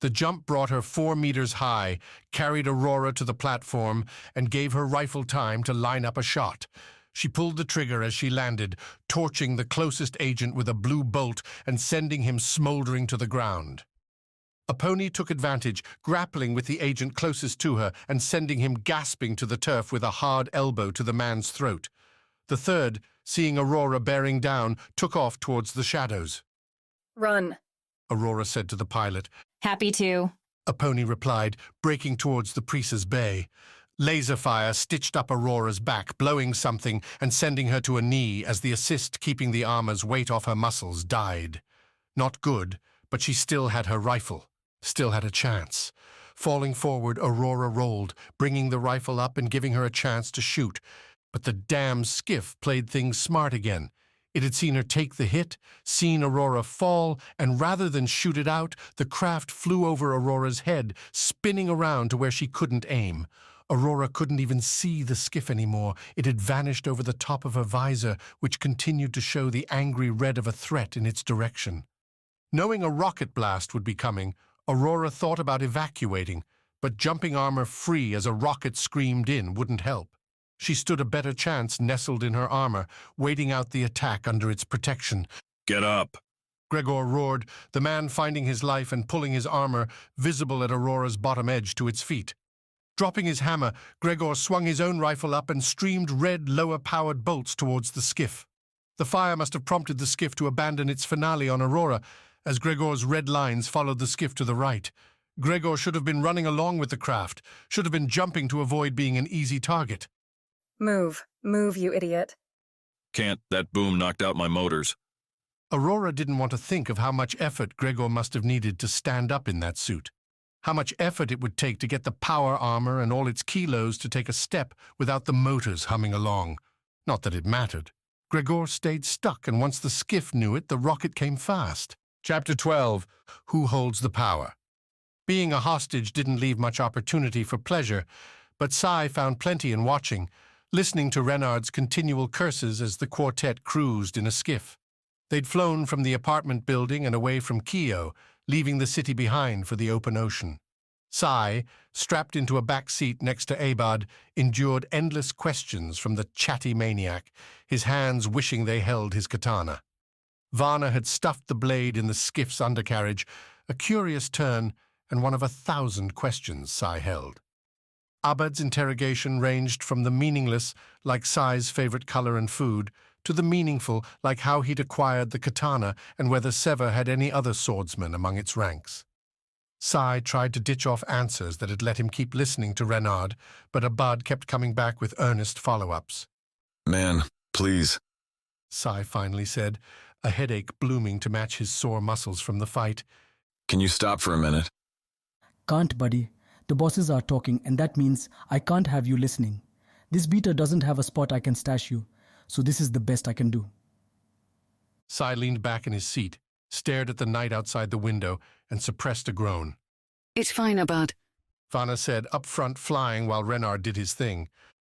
The jump brought her 4 meters high, carried Aurora to the platform, and gave her rifle time to line up a shot. She pulled the trigger as she landed, torching the closest agent with a blue bolt and sending him smoldering to the ground. A pony took advantage, grappling with the agent closest to her and sending him gasping to the turf with a hard elbow to the man's throat. The third, seeing Aurora bearing down, took off towards the shadows. Run, Aurora said to the pilot. Happy to. A pony replied, breaking towards the Priest's Bay. Laser fire stitched up Aurora's back, blowing something and sending her to a knee as the assist keeping the armor's weight off her muscles died. Not good, but she still had her rifle, still had a chance. Falling forward, Aurora rolled, bringing the rifle up and giving her a chance to shoot. But the damn skiff played things smart again. It had seen her take the hit, seen Aurora fall, and rather than shoot it out, the craft flew over Aurora's head, spinning around to where she couldn't aim. Aurora couldn't even see the skiff anymore. It had vanished over the top of her visor, which continued to show the angry red of a threat in its direction. Knowing a rocket blast would be coming, Aurora thought about evacuating, but jumping armor free as a rocket screamed in wouldn't help. She stood a better chance nestled in her armor, waiting out the attack under its protection. Get up! Gregor roared, the man finding his life and pulling his armor, visible at Aurora's bottom edge, to its feet. Dropping his hammer, Gregor swung his own rifle up and streamed red, lower-powered bolts towards the skiff. The fire must have prompted the skiff to abandon its finale on Aurora, as Gregor's red lines followed the skiff to the right. Gregor should have been running along with the craft, should have been jumping to avoid being an easy target. Move, you idiot. Can't. That boom knocked out my motors. Aurora didn't want to think of how much effort Gregor must have needed to stand up in that suit. How much effort it would take to get the power armor and all its kilos to take a step without the motors humming along. Not that it mattered. Gregor stayed stuck, and once the skiff knew it, the rocket came fast. Chapter 12. Who Holds the Power? Being a hostage didn't leave much opportunity for pleasure, but Sai found plenty in watching, listening to Renard's continual curses as the quartet cruised in a skiff. They'd flown from the apartment building and away from Kio, leaving the city behind for the open ocean. Sai, strapped into a back seat next to Abad, endured endless questions from the chatty maniac, his hands wishing they held his katana. Vana had stuffed the blade in the skiff's undercarriage, a curious turn and one of 1,000 questions Sai held. Abad's interrogation ranged from the meaningless, like Sai's favorite color and food, to the meaningful, like how he'd acquired the katana and whether Sever had any other swordsmen among its ranks. Sai tried to ditch off answers that had let him keep listening to Renard, but Abad kept coming back with earnest follow-ups. Man, please. Sai finally said, a headache blooming to match his sore muscles from the fight. Can you stop for a minute? Can't, buddy. The bosses are talking, and that means I can't have you listening. This beater doesn't have a spot I can stash you, so this is the best I can do. Sai leaned back in his seat, stared at the night outside the window, and suppressed a groan. It's fine, Abad. Vana said, up front flying while Renard did his thing.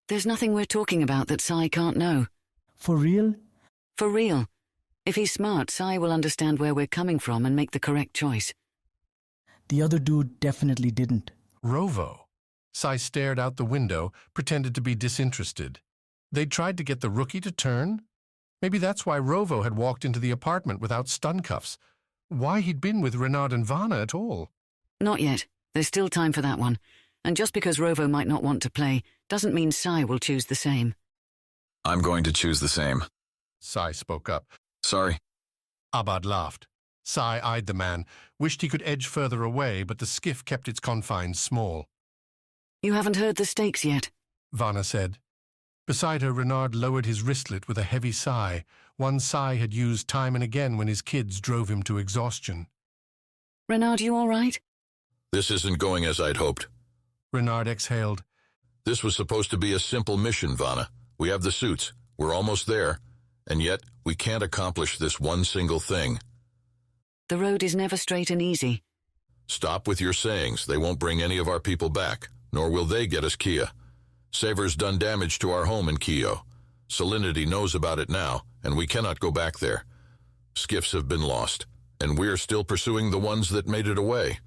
There's nothing we're talking about that Sai can't know. For real? For real. If he's smart, Sai will understand where we're coming from and make the correct choice. The other dude definitely didn't. Rovo. Sai stared out the window, pretended to be disinterested. They'd tried to get the rookie to turn? Maybe that's why Rovo had walked into the apartment without stun cuffs. Why he'd been with Renard and Vana at all. Not yet. There's still time for that one. And just because Rovo might not want to play, doesn't mean Sai will choose the same. I'm going to choose the same. Sai spoke up. Sorry. Abad laughed. Sai eyed the man, wished he could edge further away, but the skiff kept its confines small. You haven't heard the stakes yet, Vana said. Beside her, Renard lowered his wristlet with a heavy sigh, one Sai had used time and again when his kids drove him to exhaustion. Renard, you all right? This isn't going as I'd hoped. Renard exhaled. This was supposed to be a simple mission, Vana. We have the suits. We're almost there. And yet, we can't accomplish this one single thing. The road is never straight and easy. Stop with your sayings. They won't bring any of our people back, nor will they get us Kia. Sever's done damage to our home in Kio. Salinity knows about it now, and we cannot go back there. Skiffs have been lost, and we're still pursuing the ones that made it away.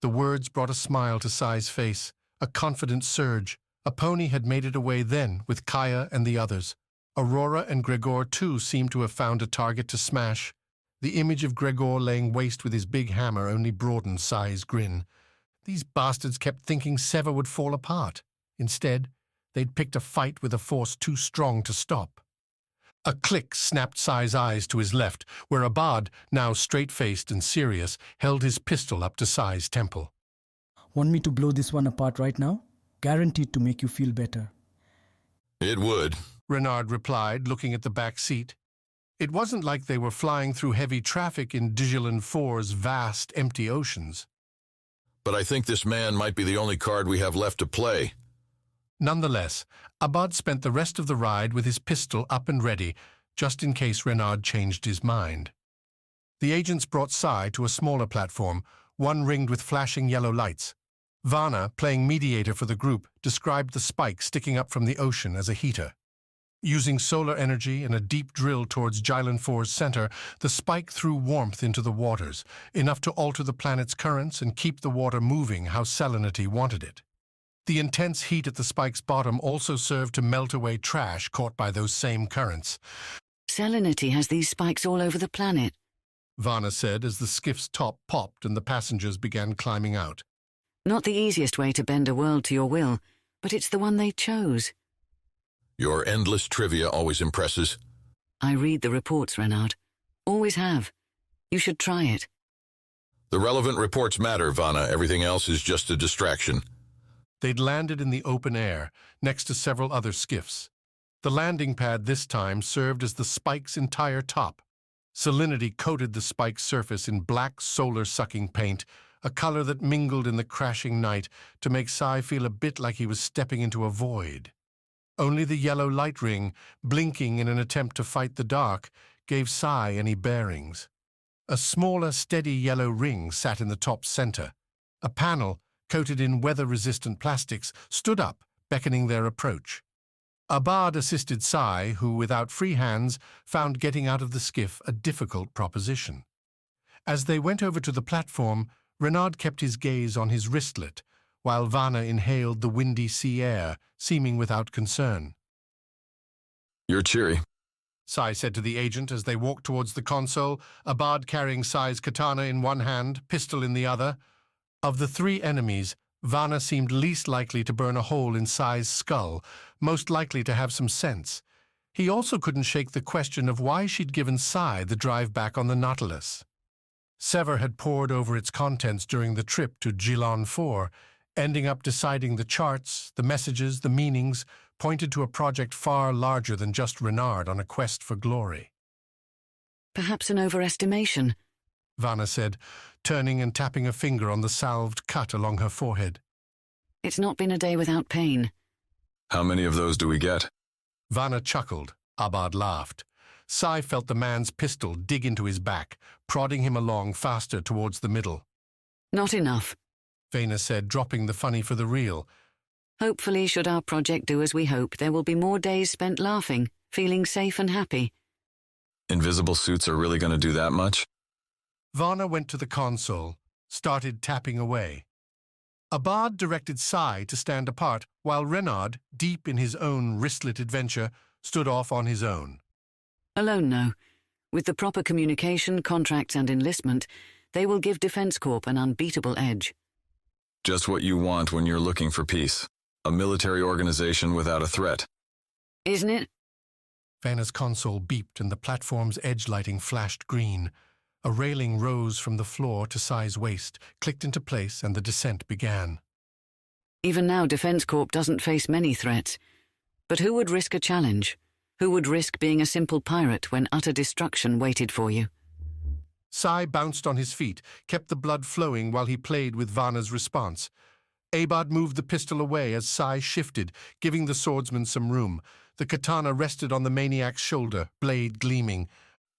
The words brought a smile to Sai's face, a confident surge. A pony had made it away then with Kaya and the others. Aurora and Gregor, too, seemed to have found a target to smash. The image of Gregor laying waste with his big hammer only broadened Sai's grin. These bastards kept thinking Sever would fall apart. Instead, they'd picked a fight with a force too strong to stop. A click snapped Sai's eyes to his left, where Abad, now straight-faced and serious, held his pistol up to Sai's temple. Want me to blow this one apart right now? Guaranteed to make you feel better. It would, Renard replied, looking at the back seat. It wasn't like they were flying through heavy traffic in Digilan 4's vast, empty oceans. But I think this man might be the only card we have left to play. Nonetheless, Abad spent the rest of the ride with his pistol up and ready, just in case Renard changed his mind. The agents brought Sai to a smaller platform, one ringed with flashing yellow lights. Vana, playing mediator for the group, described the spike sticking up from the ocean as a heater. Using solar energy and a deep drill towards Digilan 4's center, the spike threw warmth into the waters, enough to alter the planet's currents and keep the water moving how Salinity wanted it. The intense heat at the spike's bottom also served to melt away trash caught by those same currents. Salinity has these spikes all over the planet, Vana said as the skiff's top popped and the passengers began climbing out. Not the easiest way to bend a world to your will, but it's the one they chose. Your endless trivia always impresses. I read the reports, Renard. Always have. You should try it. The relevant reports matter, Vana. Everything else is just a distraction. They'd landed in the open air, next to several other skiffs. The landing pad this time served as the spike's entire top. Salinity coated the spike's surface in black solar-sucking paint, a color that mingled in the crashing night to make Sai feel a bit like he was stepping into a void. Only the yellow light ring, blinking in an attempt to fight the dark, gave Sai any bearings. A smaller, steady yellow ring sat in the top center. A panel, coated in weather-resistant plastics, stood up, beckoning their approach. Abad assisted Sai, who, without free hands, found getting out of the skiff a difficult proposition. As they went over to the platform, Renard kept his gaze on his wristlet, while Vana inhaled the windy sea air, seeming without concern. You're cheery, Sai said to the agent as they walked towards the console, Abad carrying Sai's katana in one hand, pistol in the other. Of the three enemies, Vana seemed least likely to burn a hole in Sai's skull, most likely to have some sense. He also couldn't shake the question of why she'd given Sai the drive back on the Nautilus. Sever had pored over its contents during the trip to Digilan 4, ending up deciding the charts, the messages, the meanings, pointed to a project far larger than just Renard on a quest for glory. Perhaps an overestimation, Vana said, turning and tapping a finger on the salved cut along her forehead. It's not been a day without pain. How many of those do we get? Vana chuckled. Abad laughed. Sai felt the man's pistol dig into his back, prodding him along faster towards the middle. Not enough. Vana said, dropping the funny for the real. Hopefully, should our project do as we hope, there will be more days spent laughing, feeling safe and happy. Invisible suits are really going to do that much? Vana went to the console, started tapping away. Abad directed Sai to stand apart, while Renard, deep in his own wristlet adventure, stood off on his own. Alone, no. With the proper communication, contracts and enlistment, they will give Defense Corp an unbeatable edge. Just what you want when you're looking for peace. A military organization without a threat. Isn't it? Vana's console beeped and the platform's edge lighting flashed green. A railing rose from the floor to Sai's waist, clicked into place, and the descent began. Even now, Defense Corp doesn't face many threats. But who would risk a challenge? Who would risk being a simple pirate when utter destruction waited for you? Sai bounced on his feet, kept the blood flowing while he played with Vana's response. Abad moved the pistol away as Sai shifted, giving the swordsman some room. The katana rested on the maniac's shoulder, blade gleaming.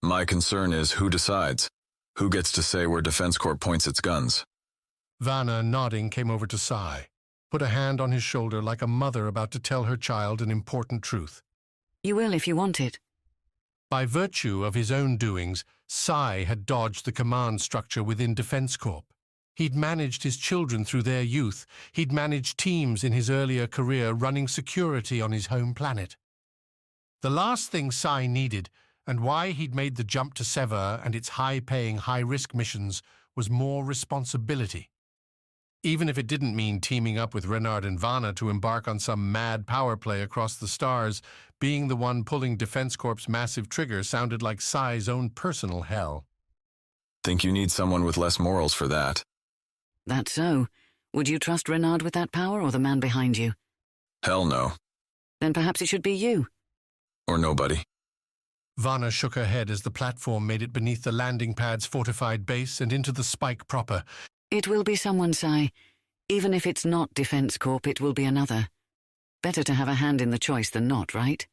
My concern is who decides. Who gets to say where Defense Corp points its guns? Vana, nodding, came over to Sai, put a hand on his shoulder like a mother about to tell her child an important truth. You will if you want it. By virtue of his own doings, Sai had dodged the command structure within Defense Corp. He'd managed his children through their youth. He'd managed teams in his earlier career running security on his home planet. The last thing Sai needed, and why he'd made the jump to Sever and its high-paying, high-risk missions, was more responsibility. Even if it didn't mean teaming up with Renard and Vana to embark on some mad power play across the stars, being the one pulling Defense Corp's massive trigger sounded like Sai's own personal hell. Think you need someone with less morals for that. That's so. Would you trust Renard with that power or the man behind you? Hell no. Then perhaps it should be you. Or nobody. Vana shook her head as the platform made it beneath the landing pad's fortified base and into the spike proper. It will be someone, Sai. Even if it's not Defense Corp, it will be another. Better to have a hand in the choice than not, right?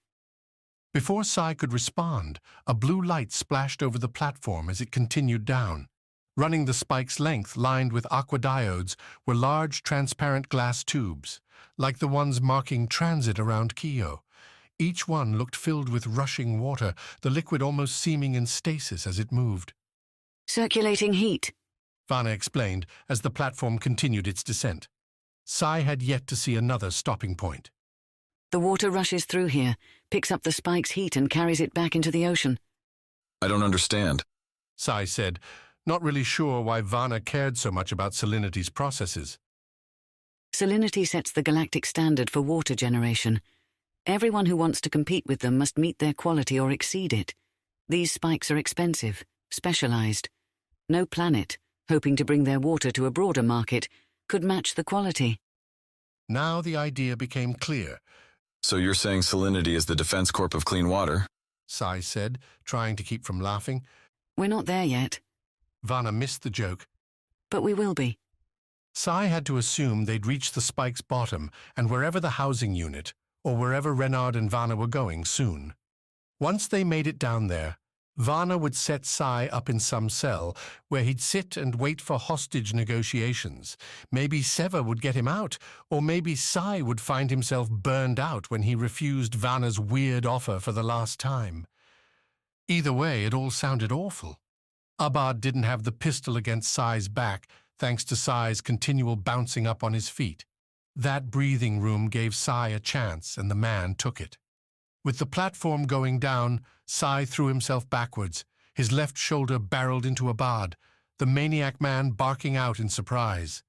Before Sai could respond, a blue light splashed over the platform as it continued down. Running the spike's length, lined with aqua diodes, were large transparent glass tubes, like the ones marking transit around Kio. Each one looked filled with rushing water, the liquid almost seeming in stasis as it moved. Circulating heat, Vana explained as the platform continued its descent. Sai had yet to see another stopping point. The water rushes through here, picks up the spike's heat and carries it back into the ocean. I don't understand, Sai said, not really sure why Vana cared so much about salinity's processes. Salinity sets the galactic standard for water generation. Everyone who wants to compete with them must meet their quality or exceed it. These spikes are expensive, specialized. No planet, hoping to bring their water to a broader market, could match the quality. Now the idea became clear. So you're saying salinity is the Defense Corp of clean water? Sai said, trying to keep from laughing. We're not there yet. Vana missed the joke. But we will be. Sai had to assume they'd reached the spike's bottom, and wherever the housing unit, or wherever Renard and Vana were going soon. Once they made it down there, Vana would set Sai up in some cell, where he'd sit and wait for hostage negotiations. Maybe Sever would get him out, or maybe Sai would find himself burned out when he refused Vana's weird offer for the last time. Either way, it all sounded awful. Abad didn't have the pistol against Sai's back, thanks to Sai's continual bouncing up on his feet. That breathing room gave Sai a chance, and the man took it. With the platform going down, Sai threw himself backwards. His left shoulder barreled into Abad, the maniac man barking out in surprise.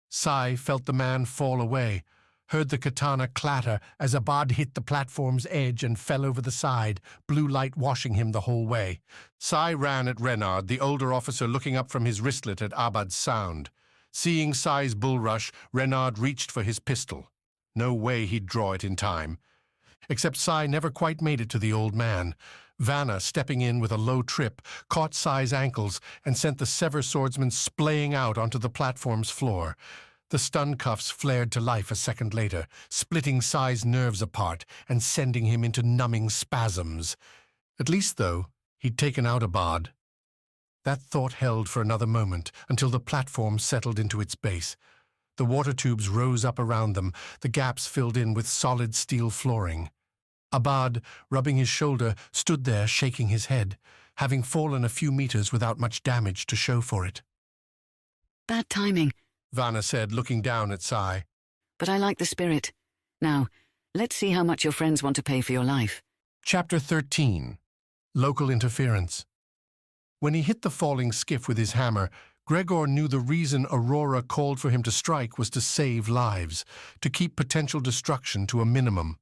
Sai felt the man fall away, heard the katana clatter as Abad hit the platform's edge and fell over the side, blue light washing him the whole way. Sai ran at Renard, the older officer looking up from his wristlet at Abad's sound. Seeing Sai's bull rush, Renard reached for his pistol. No way he'd draw it in time. Except Sai never quite made it to the old man. Vana, stepping in with a low trip, caught Sai's ankles and sent the Sever swordsman splaying out onto the platform's floor. The stun cuffs flared to life a second later, splitting Sai's nerves apart and sending him into numbing spasms. At least, though, he'd taken out Abad. That thought held for another moment, until the platform settled into its base. The water tubes rose up around them, the gaps filled in with solid steel flooring. Abad, rubbing his shoulder, stood there shaking his head, having fallen a few meters without much damage to show for it. Bad timing, Vana said, looking down at Sai. but I like the spirit. Now, let's see how much your friends want to pay for your life. Chapter 13. Local Interference. When he hit the falling skiff with his hammer, Gregor knew the reason Aurora called for him to strike was to save lives, to keep potential destruction to a minimum.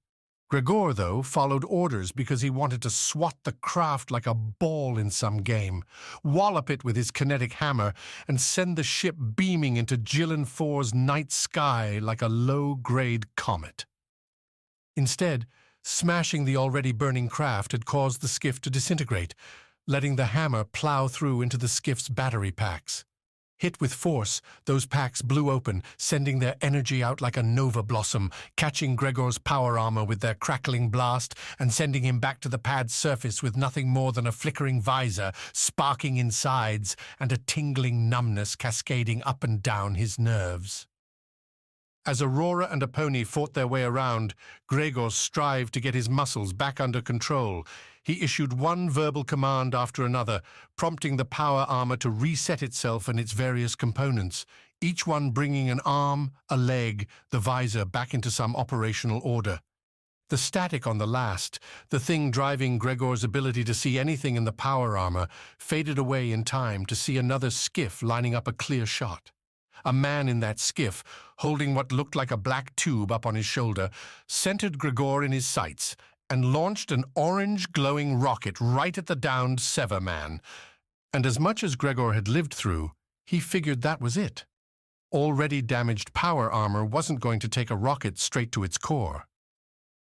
Gregor, though, followed orders because he wanted to swat the craft like a ball in some game, wallop it with his kinetic hammer, and send the ship beaming into Gillen 4's night sky like a low-grade comet. Instead, smashing the already burning craft had caused the skiff to disintegrate, letting the hammer plow through into the skiff's battery packs. Hit with force, those packs blew open, sending their energy out like a nova blossom, catching Gregor's power armor with their crackling blast and sending him back to the pad's surface with nothing more than a flickering visor, sparking insides, and a tingling numbness cascading up and down his nerves. As Aurora and Aponi fought their way around, Gregor strived to get his muscles back under control. He issued one verbal command after another, prompting the power armor to reset itself and its various components, each one bringing an arm, a leg, the visor back into some operational order. The static on the last, the thing driving Gregor's ability to see anything in the power armor, faded away in time to see another skiff lining up a clear shot. A man in that skiff, holding what looked like a black tube up on his shoulder, centered Gregor in his sights and launched an orange glowing rocket right at the downed Sever man. And as much as Gregor had lived through, he figured that was it. Already damaged power armor wasn't going to take a rocket straight to its core.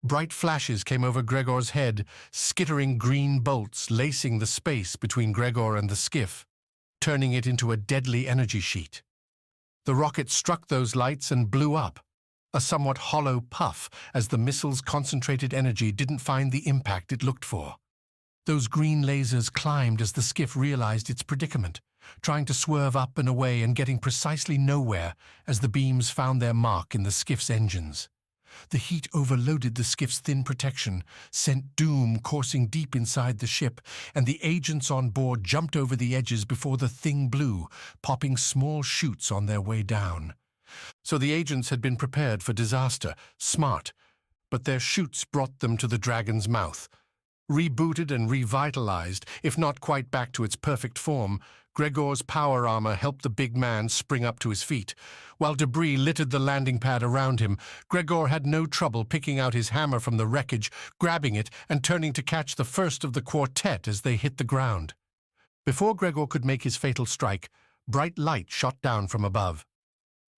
Bright flashes came over Gregor's head, skittering green bolts lacing the space between Gregor and the skiff, turning it into a deadly energy sheet. The rocket struck those lights and blew up, a somewhat hollow puff as the missile's concentrated energy didn't find the impact it looked for. Those green lasers climbed as the skiff realized its predicament, trying to swerve up and away and getting precisely nowhere as the beams found their mark in the skiff's engines. The heat overloaded the skiff's thin protection, sent doom coursing deep inside the ship, and the agents on board jumped over the edges before the thing blew, popping small chutes on their way down. So the agents had been prepared for disaster, smart, but their chutes brought them to the dragon's mouth. Rebooted and revitalized, if not quite back to its perfect form, Gregor's power armor helped the big man spring up to his feet. While debris littered the landing pad around him, Gregor had no trouble picking out his hammer from the wreckage, grabbing it, and turning to catch the first of the quartet as they hit the ground. Before Gregor could make his fatal strike, bright light shot down from above.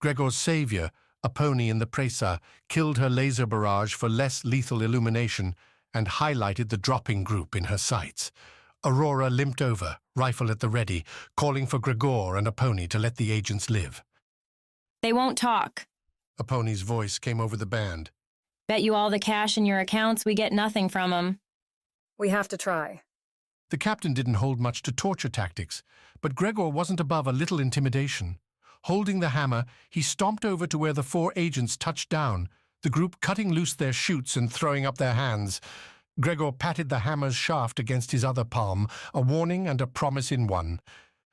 Gregor's savior, Aponi in the Presa, killed her laser barrage for less lethal illumination and highlighted the dropping group in her sights. Aurora limped over, rifle at the ready, calling for Gregor and Aponi to let the agents live. They won't talk. Aponi's voice came over the band. Bet you all the cash in your accounts we get nothing from them. We have to try. The captain didn't hold much to torture tactics, but Gregor wasn't above a little intimidation. Holding the hammer, he stomped over to where the 4 agents touched down, the group cutting loose their chutes and throwing up their hands. Gregor patted the hammer's shaft against his other palm, a warning and a promise in one.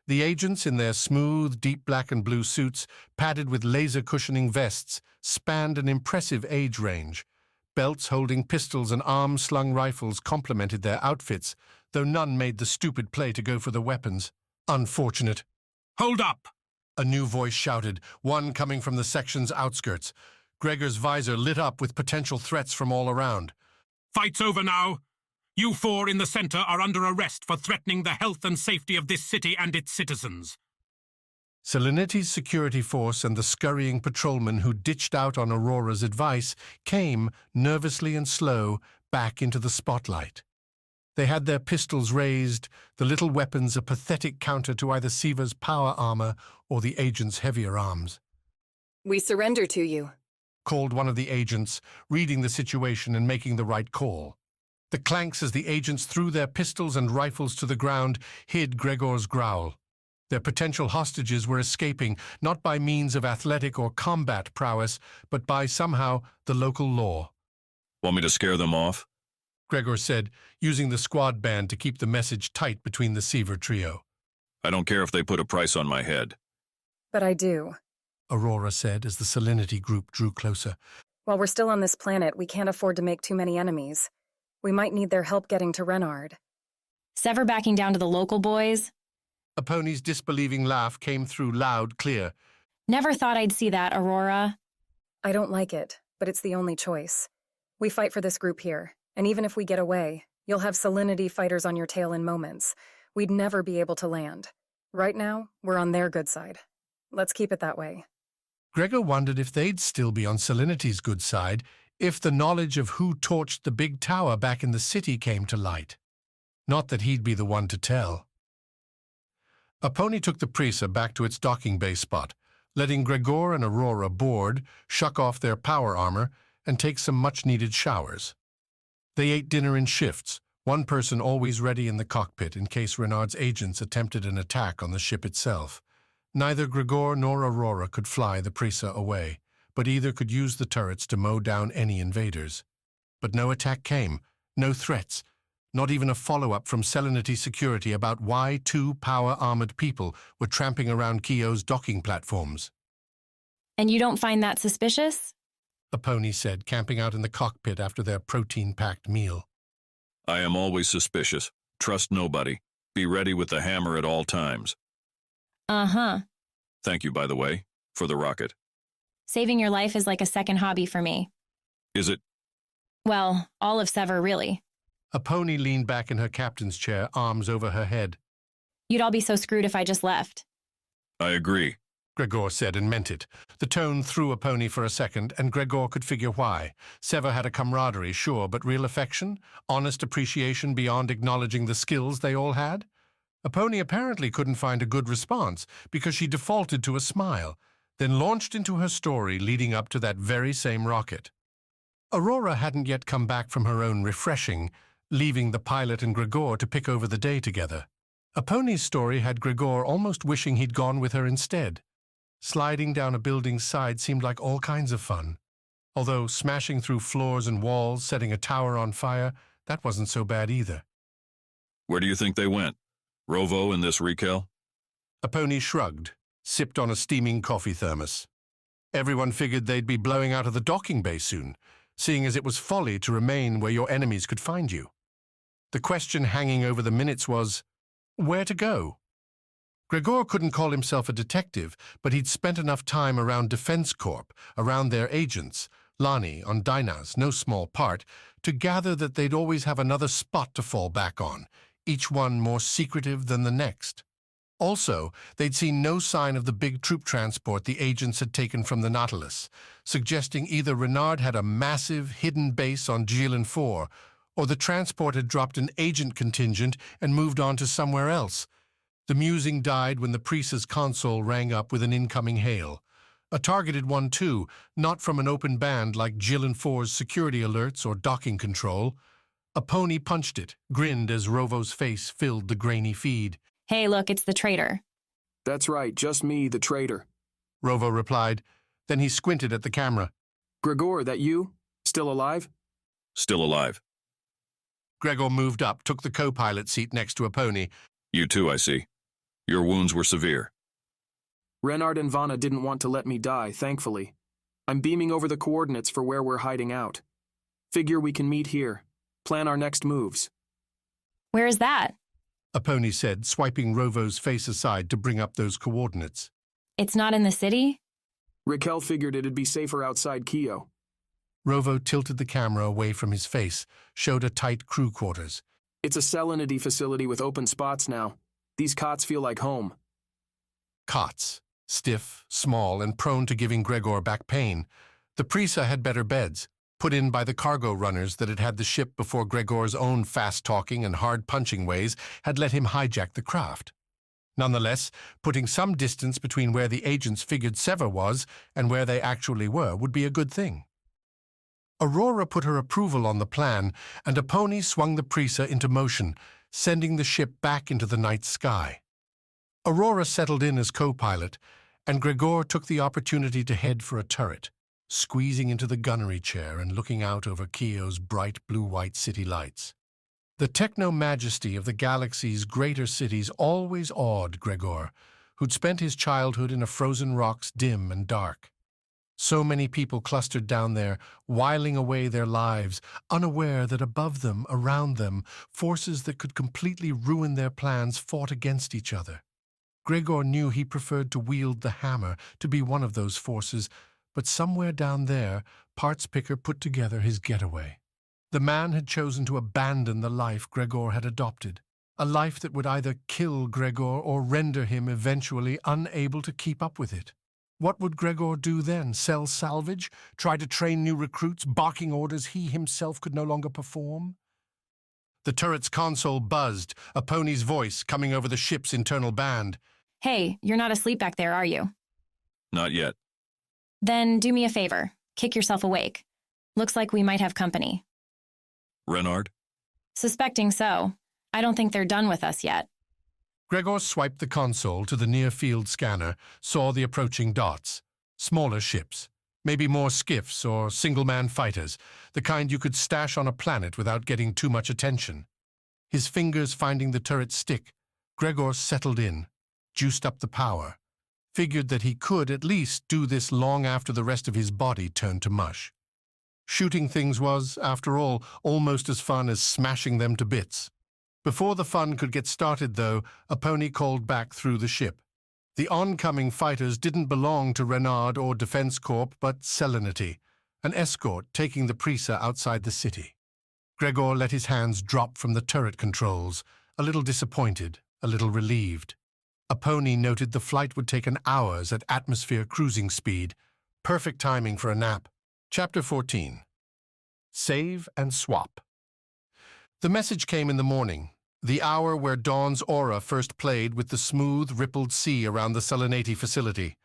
The agents, in their smooth, deep black and blue suits, padded with laser cushioning vests, spanned an impressive age range. Belts holding pistols and arm-slung rifles complemented their outfits, though none made the stupid play to go for the weapons. Unfortunate. Hold up! A new voice shouted, one coming from the section's outskirts. Gregor's visor lit up with potential threats from all around. Fight's over now. You 4 in the center are under arrest for threatening the health and safety of this city and its citizens. Salinity's security force and the scurrying patrolmen who ditched out on Aurora's advice came, nervously and slow, back into the spotlight. They had their pistols raised, the little weapons a pathetic counter to either Sever's power armor or the agent's heavier arms. We surrender to you, called one of the agents, reading the situation and making the right call. The clanks as the agents threw their pistols and rifles to the ground hid Gregor's growl. Their potential hostages were escaping, not by means of athletic or combat prowess, but by, somehow, the local law. Want me to scare them off? Gregor said, using the squad band to keep the message tight between the Sever trio. I don't care if they put a price on my head. But I do. Aurora said as the Salinity group drew closer. While we're still on this planet, we can't afford to make too many enemies. We might need their help getting to Renard. Sever backing down to the local boys? A pony's disbelieving laugh came through loud, clear. Never thought I'd see that, Aurora. I don't like it, but it's the only choice. We fight for this group here, and even if we get away, you'll have Salinity fighters on your tail in moments. We'd never be able to land. Right now, we're on their good side. Let's keep it that way. Gregor wondered if they'd still be on Salinity's good side if the knowledge of who torched the big tower back in the city came to light. Not that he'd be the one to tell. A pony took the Prisa back to its docking bay spot, letting Gregor and Aurora board, shuck off their power armor, and take some much-needed showers. They ate dinner in shifts, one person always ready in the cockpit in case Renard's agents attempted an attack on the ship itself. Neither Gregor nor Aurora could fly the Prisa away, but either could use the turrets to mow down any invaders. But no attack came, no threats, not even a follow-up from Salinity security about why two power-armored people were tramping around Keo's docking platforms. And you don't find that suspicious? A pony said, camping out in the cockpit after their protein-packed meal. I am always suspicious. Trust nobody. Be ready with the hammer at all times. Uh-huh. Thank you, by the way, for the rocket. Saving your life is like a second hobby for me. Is it? Well, all of Sever, really. A pony leaned back in her captain's chair, arms over her head. You'd all be so screwed if I just left. I agree, Gregor said and meant it. The tone threw a pony for a second, and Gregor could figure why. Sever had a camaraderie, sure, but real affection? Honest appreciation beyond acknowledging the skills they all had? A pony apparently couldn't find a good response because she defaulted to a smile, then launched into her story leading up to that very same rocket. Aurora hadn't yet come back from her own refreshing, leaving the pilot and Gregor to pick over the day together. A pony's story had Gregor almost wishing he'd gone with her instead. Sliding down a building's side seemed like all kinds of fun. Although smashing through floors and walls, setting a tower on fire, that wasn't so bad either. Where do you think they went? Rovo in this recal? A pony shrugged, sipped on a steaming coffee thermos. Everyone figured they'd be blowing out of the docking bay soon, seeing as it was folly to remain where your enemies could find you. The question hanging over the minutes was, where to go? Gregor couldn't call himself a detective, but he'd spent enough time around Defense Corp, around their agents, Lani on Dynas, no small part, to gather that they'd always have another spot to fall back on, each one more secretive than the next. Also, they'd seen no sign of the big troop transport the agents had taken from the Nautilus, suggesting either Renard had a massive hidden base on Gillen 4, or the transport had dropped an agent contingent and moved on to somewhere else. The musing died when the Prisa's console rang up with an incoming hail. A targeted one, too, not from an open band like Gillen 4's security alerts or docking control. A pony punched it, grinned as Rovo's face filled the grainy feed. Hey, look, it's the traitor. That's right, just me, the traitor. Rovo replied. Then he squinted at the camera. Gregor, that you? Still alive? Still alive. Gregor moved up, took the co-pilot seat next to a pony. You too, I see. Your wounds were severe. Renard and Vana didn't want to let me die, thankfully. I'm beaming over the coordinates for where we're hiding out. Figure we can meet here. Plan our next moves. Where is that? A pony said, swiping Rovo's face aside to bring up those coordinates. It's not in the city? Raquel figured it'd be safer outside Keo. Rovo tilted the camera away from his face, showed a tight crew quarters. It's a Salinity facility with open spots now. These cots feel like home. Cots. Stiff, small, and prone to giving Gregor back pain. The Prisa had better beds, put in by the cargo runners that had had the ship before Gregor's own fast-talking and hard-punching ways had let him hijack the craft. Nonetheless, putting some distance between where the agents figured Sever was and where they actually were would be a good thing. Aurora put her approval on the plan, and Aponi swung the Prisa into motion, sending the ship back into the night sky. Aurora settled in as co-pilot, and Gregor took the opportunity to head for a turret, squeezing into the gunnery chair and looking out over Kio's bright blue-white city lights. The techno-majesty of the galaxy's greater cities always awed Gregor, who'd spent his childhood in a frozen rock's dim and dark. So many people clustered down there, whiling away their lives, unaware that above them, around them, forces that could completely ruin their plans fought against each other. Gregor knew he preferred to wield the hammer, to be one of those forces, but somewhere down there, Parts Picker put together his getaway. The man had chosen to abandon the life Gregor had adopted, a life that would either kill Gregor or render him eventually unable to keep up with it. What would Gregor do then? Sell salvage? Try to train new recruits, barking orders he himself could no longer perform? The turret's console buzzed, Aponi's voice coming over the ship's internal band. Hey, you're not asleep back there, are you? Not yet. Then do me a favor. Kick yourself awake. Looks like we might have company. Renard? Suspecting so. I don't think they're done with us yet. Gregor swiped the console to the near-field scanner, saw the approaching dots. Smaller ships. Maybe more skiffs or single-man fighters, the kind you could stash on a planet without getting too much attention. His fingers finding the turret stick, Gregor settled in, juiced up the power, figured that he could at least do this long after the rest of his body turned to mush. Shooting things was, after all, almost as fun as smashing them to bits. Before the fun could get started, though, Aponi called back through the ship. The oncoming fighters didn't belong to Renard or Defense Corp, but Selenity, an escort taking the Prisa outside the city. Gregor let his hands drop from the turret controls, a little disappointed, a little relieved. Aponi noted the flight would take an hour's at atmosphere cruising speed. Perfect timing for a nap. Chapter 14. Save and Swap. The message came in the morning, the hour where dawn's aura first played with the smooth, rippled sea around the Selenity facility.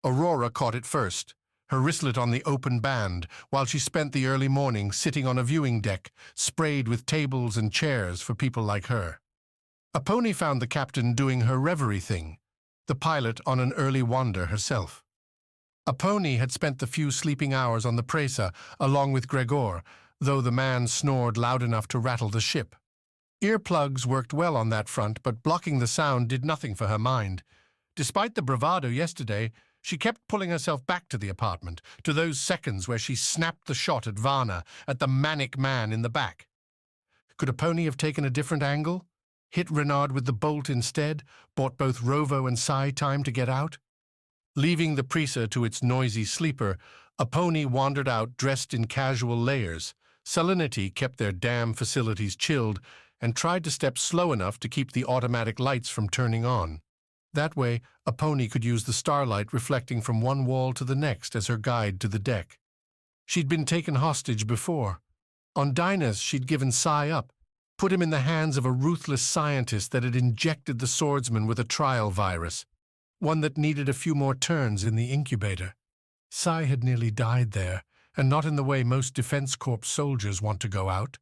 Aurora caught it first, her wristlet on the open band, while she spent the early morning sitting on a viewing deck, sprayed with tables and chairs for people like her. Aponi found the captain doing her reverie thing, the pilot on an early wander herself. Aponi had spent the few sleeping hours on the Presa, along with Gregor, though the man snored loud enough to rattle the ship. Earplugs worked well on that front, but blocking the sound did nothing for her mind. Despite the bravado yesterday, she kept pulling herself back to the apartment, to those seconds where she snapped the shot at Vana, at the manic man in the back. Could Aponi have taken a different angle? Hit Renard with the bolt instead, bought both Rovo and Sai time to get out? Leaving the Prisa to its noisy sleeper, Aponi wandered out dressed in casual layers. Selenity kept their damn facilities chilled and tried to step slow enough to keep the automatic lights from turning on. That way, Aponi could use the starlight reflecting from one wall to the next as her guide to the deck. She'd been taken hostage before. On Dynas, she'd given Sai up, put him in the hands of a ruthless scientist that had injected the swordsman with a trial virus, one that needed a few more turns in the incubator. Sai had nearly died there, and not in the way most Defense Corps soldiers want to go out.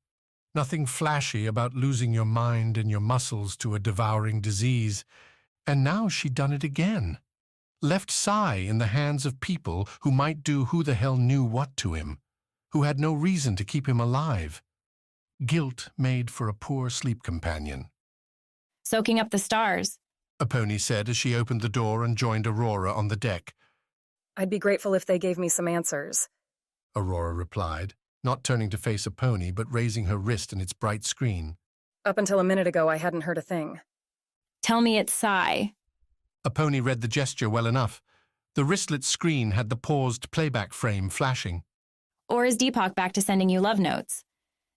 Nothing flashy about losing your mind and your muscles to a devouring disease. And now she'd done it again. Left Sai in the hands of people who might do who the hell knew what to him, who had no reason to keep him alive. Guilt made for a poor sleep companion. Soaking up the stars, Aponi said as she opened the door and joined Aurora on the deck. I'd be grateful if they gave me some answers, Aurora replied, not turning to face Aponi but raising her wrist in its bright screen. Up until a minute ago, I hadn't heard a thing. Tell me it's Sai. Aponi read the gesture well enough. The wristlet screen had the paused playback frame flashing. Or is Deepak back to sending you love notes?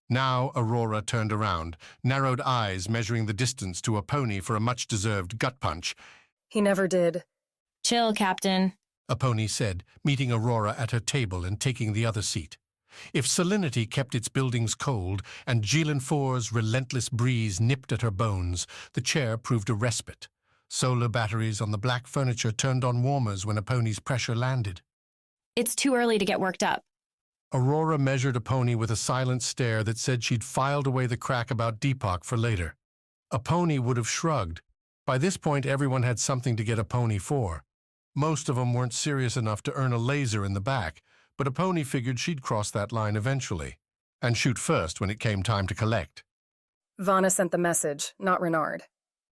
Now Aurora turned around, narrowed eyes measuring the distance to Aponi for a much-deserved gut punch. He never did. Chill, Captain, Aponi said, meeting Aurora at her table and taking the other seat. If salinity kept its buildings cold and Jilin 4's relentless breeze nipped at her bones, the chair proved a respite. Solar batteries on the black furniture turned on warmers when Aponi's pressure landed. It's too early to get worked up. Aurora measured Aponi with a silent stare that said she'd filed away the crack about Deepak for later. Aponi would have shrugged. By this point, everyone had something to get Aponi for. Most of them weren't serious enough to earn a laser in the back, but Aponi figured she'd cross that line eventually, and shoot first when it came time to collect. Vana sent the message, not Renard.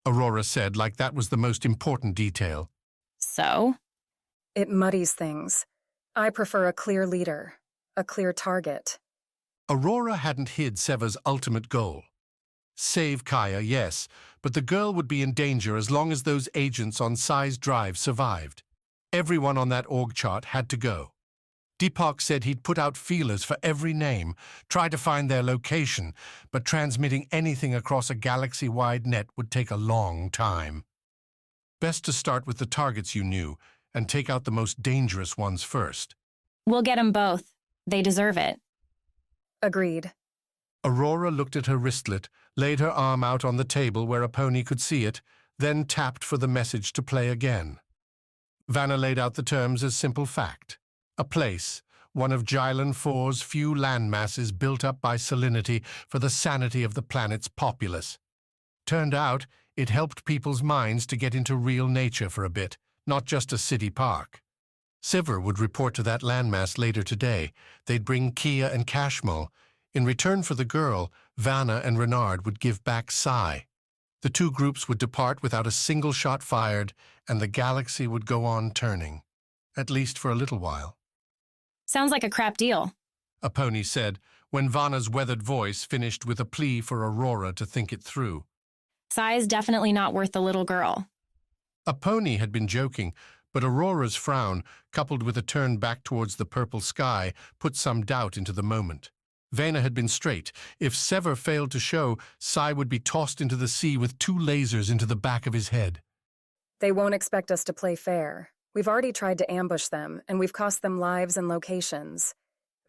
Aurora said, like that was the most important detail. So? It muddies things. I prefer a clear leader, a clear target. Aurora hadn't hid Sever's ultimate goal. Save Kaya, yes, but the girl would be in danger as long as those agents on Psy's drive survived. Everyone on that org chart had to go. Deepak said he'd put out feelers for every name, try to find their location, but transmitting anything across a galaxy-wide net would take a long time. Best to start with the targets you knew, and take out the most dangerous ones first. We'll get them both. They deserve it. Agreed. Aurora looked at her wristlet, laid her arm out on the table where Aponi could see it, then tapped for the message to play again. Vana laid out the terms as simple fact. A place, one of Gylon 4's few landmasses built up by salinity for the sanity of the planet's populace. Turned out, it helped people's minds to get into real nature for a bit, not just a city park. Sever would report to that landmass later today. They'd bring Kia and Kashmol. In return for the girl, Vana and Renard would give back Psy. The two groups would depart without a single shot fired, and the galaxy would go on turning. At least for a little while. Sounds like a crap deal, Aponi said, when Vana's weathered voice finished with a plea for Aurora to think it through. Psy's definitely not worth the little girl. Aponi had been joking, but Aurora's frown, coupled with a turn back towards the purple sky, put some doubt into the moment. Vana had been straight. If Sever failed to show, Psy would be tossed into the sea with 2 lasers into the back of his head. They won't expect us to play fair. We've already tried to ambush them, and we've cost them lives and locations.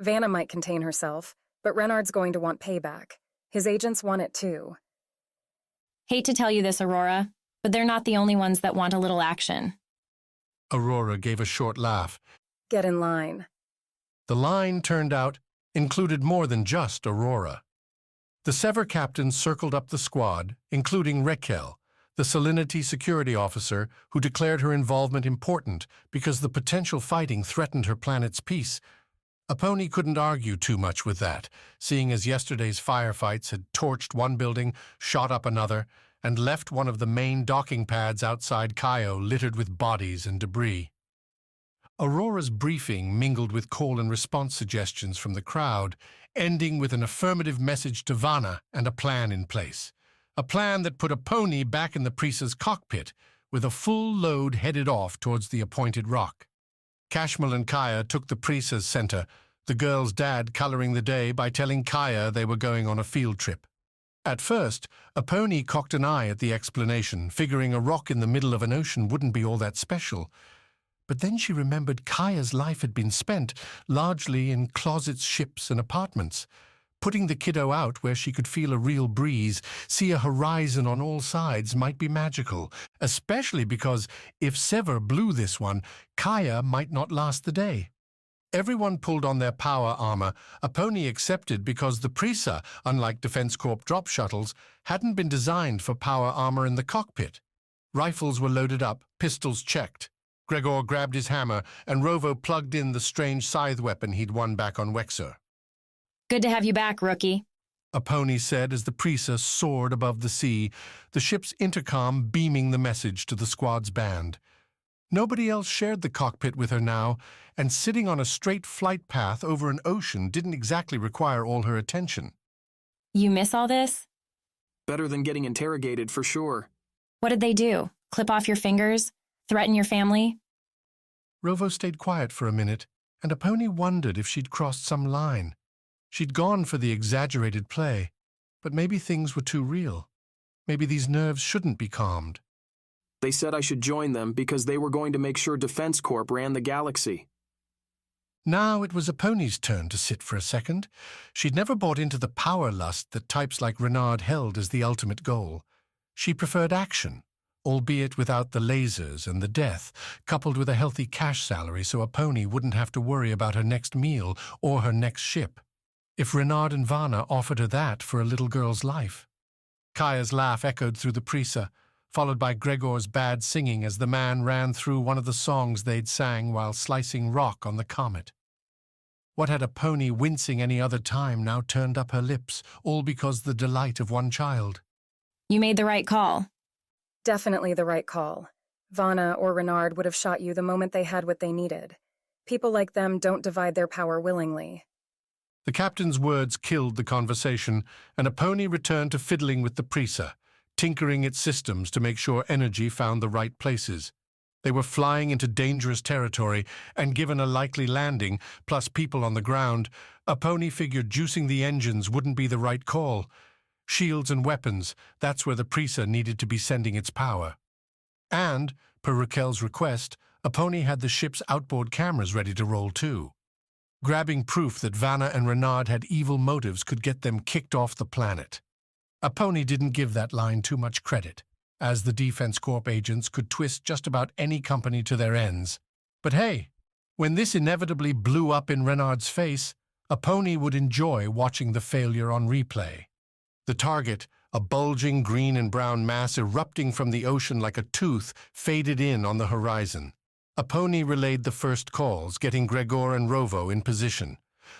Vana might contain herself, but Renard's going to want payback. His agents want it too. Hate to tell you this, Aurora, but they're not the only ones that want a little action. Aurora gave a short laugh. Get in line. The line, turned out, included more than just Aurora. The Sever captain circled up the squad, including Raquel, the salinity security officer who declared her involvement important because the potential fighting threatened her planet's peace. Aponi couldn't argue too much with that, seeing as yesterday's firefights had torched one building, shot up another, and left one of the main docking pads outside Caio littered with bodies and debris. Aurora's briefing mingled with call and response suggestions from the crowd, ending with an affirmative message to Vana and a plan in place. A plan that put Aponi back in the Prisa's cockpit, with a full load headed off towards the appointed rock. Kashmol and Kaya took the Prisa's center, the girl's dad coloring the day by telling Kaya they were going on a field trip. At first, Aponi cocked an eye at the explanation, figuring a rock in the middle of an ocean wouldn't be all that special. But then she remembered Kaya's life had been spent largely in closets, ships, and apartments. Putting the kiddo out where she could feel a real breeze, see a horizon on all sides might be magical, especially because if Sever blew this one, Kaya might not last the day. Everyone pulled on their power armor, Aponi accepted because the Prisa, unlike Defense Corp drop shuttles, hadn't been designed for power armor in the cockpit. Rifles were loaded up, pistols checked. Gregor grabbed his hammer, and Rovo plugged in the strange scythe weapon he'd won back on Wexer. Good to have you back, rookie, Aponi said as the Prisa soared above the sea, the ship's intercom beaming the message to the squad's band. Nobody else shared the cockpit with her now, and sitting on a straight flight path over an ocean didn't exactly require all her attention. You miss all this? Better than getting interrogated, for sure. What did they do? Clip off your fingers? Threaten your family? Rovo stayed quiet for a minute, and Aponi wondered if she'd crossed some line. She'd gone for the exaggerated play, but maybe things were too real. Maybe these nerves shouldn't be calmed. They said I should join them because they were going to make sure Defense Corp ran the galaxy. Now it was Aponi's turn to sit for a second. She'd never bought into the power lust that types like Renard held as the ultimate goal. She preferred action, albeit without the lasers and the death, coupled with a healthy cash salary so a pony wouldn't have to worry about her next meal or her next ship. If Renard and Vana offered her that for a little girl's life. Kaya's laugh echoed through the Prisa, followed by Gregor's bad singing as the man ran through one of the songs they'd sang while slicing rock on the comet. What had a pony wincing any other time now turned up her lips, all because the delight of one child. You made the right call. Definitely the right call. Vana or Renard would have shot you the moment they had what they needed. People like them don't divide their power willingly. The captain's words killed the conversation, and a pony returned to fiddling with the Prisa, tinkering its systems to make sure energy found the right places. They were flying into dangerous territory, and given a likely landing, plus people on the ground, a pony figured juicing the engines wouldn't be the right call. Shields and weapons, that's where the Prisa needed to be sending its power. And, per Raquel's request, a pony had the ship's outboard cameras ready to roll too. Grabbing proof that Vana and Renard had evil motives could get them kicked off the planet. A pony didn't give that line too much credit, as the Defense Corp agents could twist just about any company to their ends. But hey, when this inevitably blew up in Renard's face, a pony would enjoy watching the failure on replay. The target, a bulging green and brown mass erupting from the ocean like a tooth, faded in on the horizon. A pony relayed the first calls, getting Gregor and Rovo in position.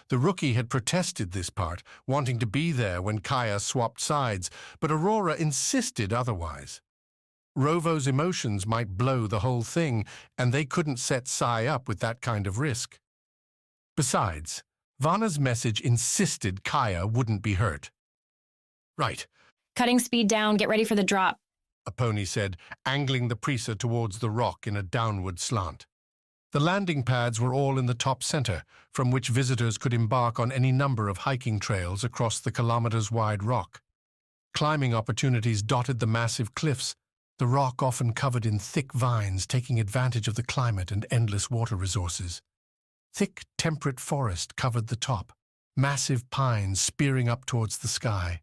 The rookie had protested this part, wanting to be there when Kaya swapped sides, but Aurora insisted otherwise. Rovo's emotions might blow the whole thing, and they couldn't set Sai up with that kind of risk. Besides, Vana's message insisted Kaya wouldn't be hurt. Right. Cutting speed down, get ready for the drop, a pony said, angling the Prisa towards the rock in a downward slant. The landing pads were all in the top center, from which visitors could embark on any number of hiking trails across the kilometers-wide rock. Climbing opportunities dotted the massive cliffs, the rock often covered in thick vines taking advantage of the climate and endless water resources. Thick, temperate forest covered the top, massive pines spearing up towards the sky.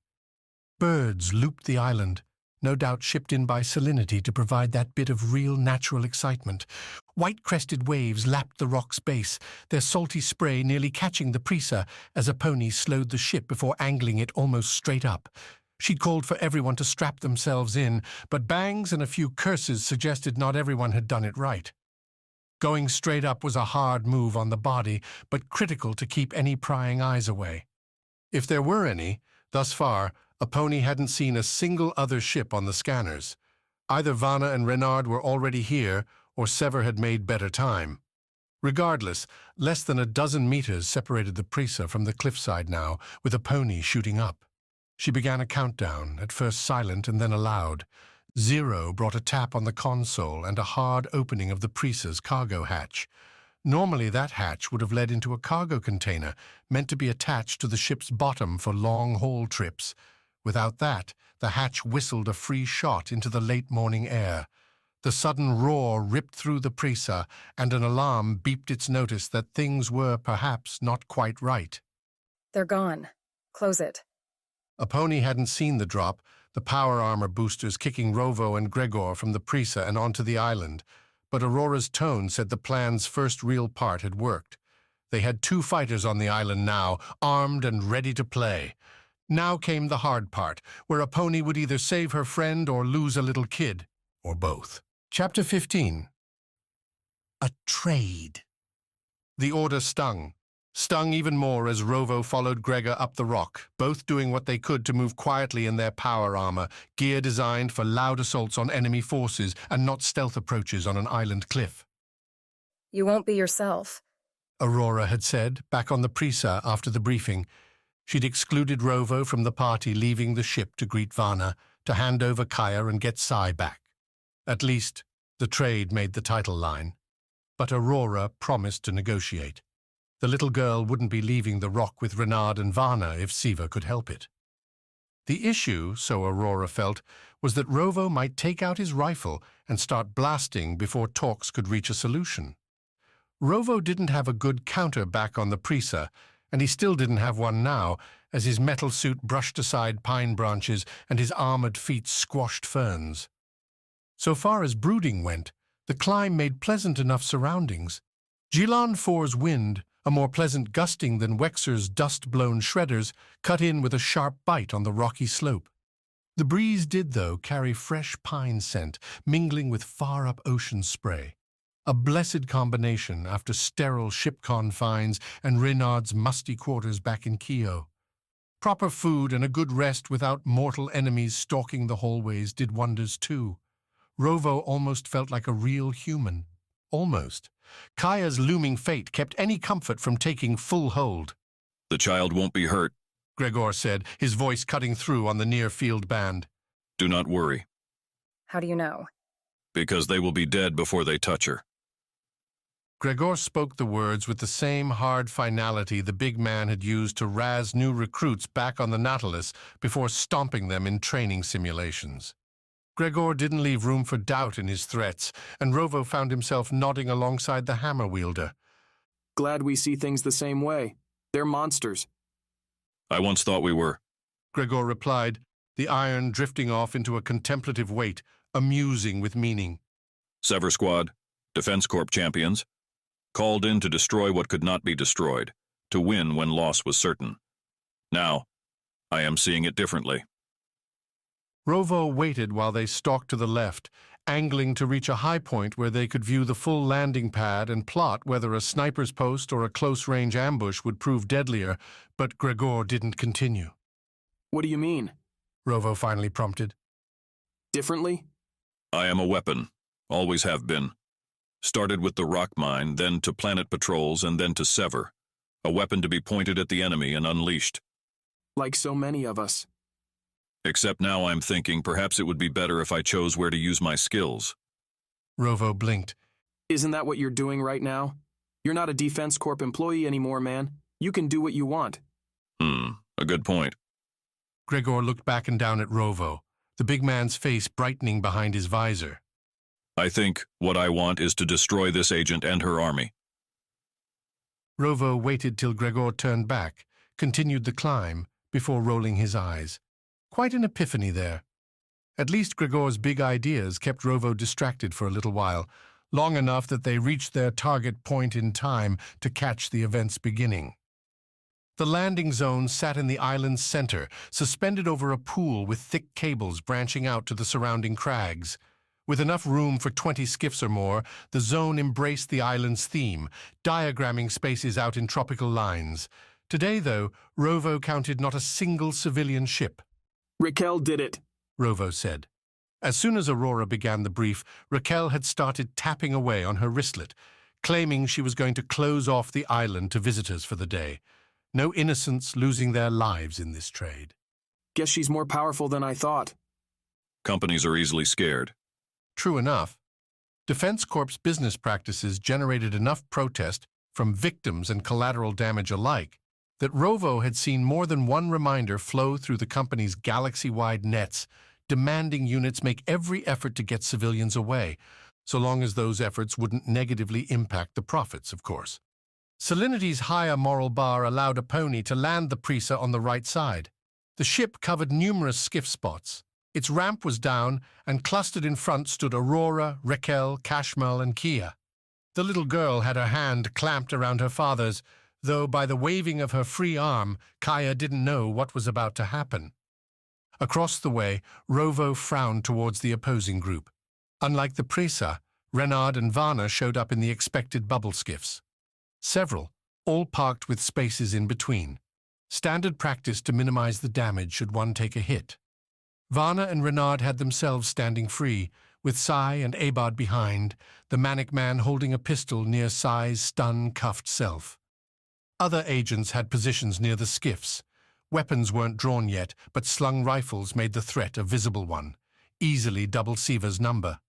Birds looped the island, no doubt shipped in by salinity to provide that bit of real natural excitement. White-crested waves lapped the rock's base, their salty spray nearly catching the Prisa as a pony slowed the ship before angling it almost straight up. She'd called for everyone to strap themselves in, but bangs and a few curses suggested not everyone had done it right. Going straight up was a hard move on the body, but critical to keep any prying eyes away. If there were any, thus far, a pony hadn't seen a single other ship on the scanners. Either Vana and Renard were already here, or Sever had made better time. Regardless, less than a dozen meters separated the Prisa from the cliffside now, with a pony shooting up. She began a countdown, at first silent and then aloud. 0 brought a tap on the console and a hard opening of the Prisa's cargo hatch. Normally that hatch would have led into a cargo container, meant to be attached to the ship's bottom for long-haul trips. Without that, the hatch whistled a free shot into the late morning air. The sudden roar ripped through the Prisa, and an alarm beeped its notice that things were perhaps not quite right. They're gone. Close it. A pony hadn't seen the drop, the power armor boosters kicking Rovo and Gregor from the Prisa and onto the island, but Aurora's tone said the plan's first real part had worked. They had 2 fighters on the island now, armed and ready to play. Now came the hard part, where a pony would either save her friend or lose a little kid, or both. Chapter 15. A trade. The order stung even more as Rovo followed Gregor up the rock, both doing what they could to move quietly in their power armor, gear designed for loud assaults on enemy forces and not stealth approaches on an island cliff. You won't be yourself, Aurora had said, back on the Prisa after the briefing. She'd excluded Rovo from the party leaving the ship to greet Vana, to hand over Kaya and get Sai back. At least, the trade made the title line. But Aurora promised to negotiate. The little girl wouldn't be leaving the rock with Renard and Vana if Sever could help it. The issue, so Aurora felt, was that Rovo might take out his rifle and start blasting before talks could reach a solution. Rovo didn't have a good counter back on the Prisa, and he still didn't have one now, as his metal suit brushed aside pine branches and his armored feet squashed ferns. So far as brooding went, the climb made pleasant enough surroundings. Jilan 4's wind, a more pleasant gusting than Wexer's dust-blown shredders, cut in with a sharp bite on the rocky slope. The breeze did, though, carry fresh pine scent, mingling with far-up ocean spray. A blessed combination after sterile ship confines and Renard's musty quarters back in Kio. Proper food and a good rest without mortal enemies stalking the hallways did wonders too. Rovo almost felt like a real human. Almost. Kaya's looming fate kept any comfort from taking full hold. The child won't be hurt, Gregor said, his voice cutting through on the near-field band. Do not worry. How do you know? Because they will be dead before they touch her. Gregor spoke the words with the same hard finality the big man had used to razz new recruits back on the Nautilus before stomping them in training simulations. Gregor didn't leave room for doubt in his threats, and Rovo found himself nodding alongside the hammer wielder. Glad we see things the same way. They're monsters. I once thought we were. Gregor replied, the iron drifting off into a contemplative weight, amusing with meaning. Sever Squad, Defense Corp champions, called in to destroy what could not be destroyed, to win when loss was certain. Now, I am seeing it differently. Rovo waited while they stalked to the left, angling to reach a high point where they could view the full landing pad and plot whether a sniper's post or a close-range ambush would prove deadlier, but Gregor didn't continue. What do you mean? Rovo finally prompted. Differently? I am a weapon, always have been. Started with the rock mine, then to planet patrols, and then to Sever. A weapon to be pointed at the enemy and unleashed. Like so many of us. Except now I'm thinking perhaps it would be better if I chose where to use my skills. Rovo blinked. Isn't that what you're doing right now? You're not a Defense Corp employee anymore, man. You can do what you want. A good point. Gregor looked back and down at Rovo, the big man's face brightening behind his visor. I think what I want is to destroy this agent and her army. Rovo waited till Gregor turned back, continued the climb, before rolling his eyes. Quite an epiphany there. At least Gregor's big ideas kept Rovo distracted for a little while, long enough that they reached their target point in time to catch the event's beginning. The landing zone sat in the island's center, suspended over a pool with thick cables branching out to the surrounding crags. With enough room for 20 skiffs or more, the zone embraced the island's theme, diagramming spaces out in tropical lines. Today, though, Rovo counted not a single civilian ship. Raquel did it, Rovo said. As soon as Aurora began the brief, Raquel had started tapping away on her wristlet, claiming she was going to close off the island to visitors for the day. No innocents losing their lives in this trade. Guess she's more powerful than I thought. Companies are easily scared. True enough. Defense Corp's business practices generated enough protest from victims and collateral damage alike that Rovo had seen more than one reminder flow through the company's galaxy-wide nets, demanding units make every effort to get civilians away, so long as those efforts wouldn't negatively impact the profits, of course. Salinity's higher moral bar allowed a pony to land the Prisa on the right side. The ship covered numerous skiff spots. Its ramp was down, and clustered in front stood Aurora, Raquel, Kashmal, and Kia. The little girl had her hand clamped around her father's, though by the waving of her free arm, Kaya didn't know what was about to happen. Across the way, Rovo frowned towards the opposing group. Unlike the Prisa, Renard and Vana showed up in the expected bubble skiffs. Several, all parked with spaces in between. Standard practice to minimize the damage should one take a hit. Vana and Renard had themselves standing free, with Sai and Abad behind, the manic man holding a pistol near Sai's stun-cuffed self. Other agents had positions near the skiffs. Weapons weren't drawn yet, but slung rifles made the threat a visible one, easily double Sever's number.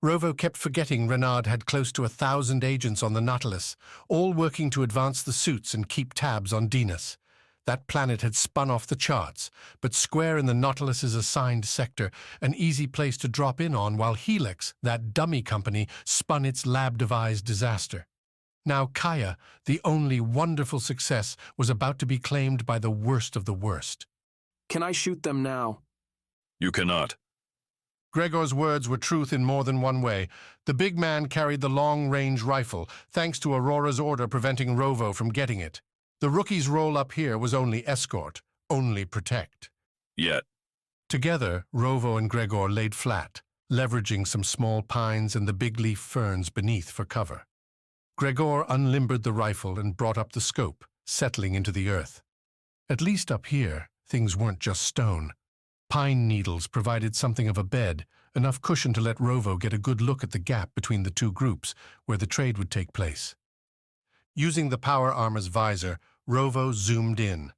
Rovo kept forgetting Renard had close to 1,000 agents on the Nautilus, all working to advance the suits and keep tabs on Dinas. That planet had spun off the charts, but square in the Nautilus's assigned sector, an easy place to drop in on while Helix, that dummy company, spun its lab-devised disaster. Now Kaya, the only wonderful success, was about to be claimed by the worst of the worst. Can I shoot them now? You cannot. Gregor's words were truth in more than one way. The big man carried the long-range rifle, thanks to Aurora's order preventing Rovo from getting it. The rookie's role up here was only escort, only protect. Yet. Together, Rovo and Gregor laid flat, leveraging some small pines and the big leaf ferns beneath for cover. Gregor unlimbered the rifle and brought up the scope, settling into the earth. At least up here, things weren't just stone. Pine needles provided something of a bed, enough cushion to let Rovo get a good look at the gap between the two groups where the trade would take place. Using the power armor's visor, Rovo zoomed in.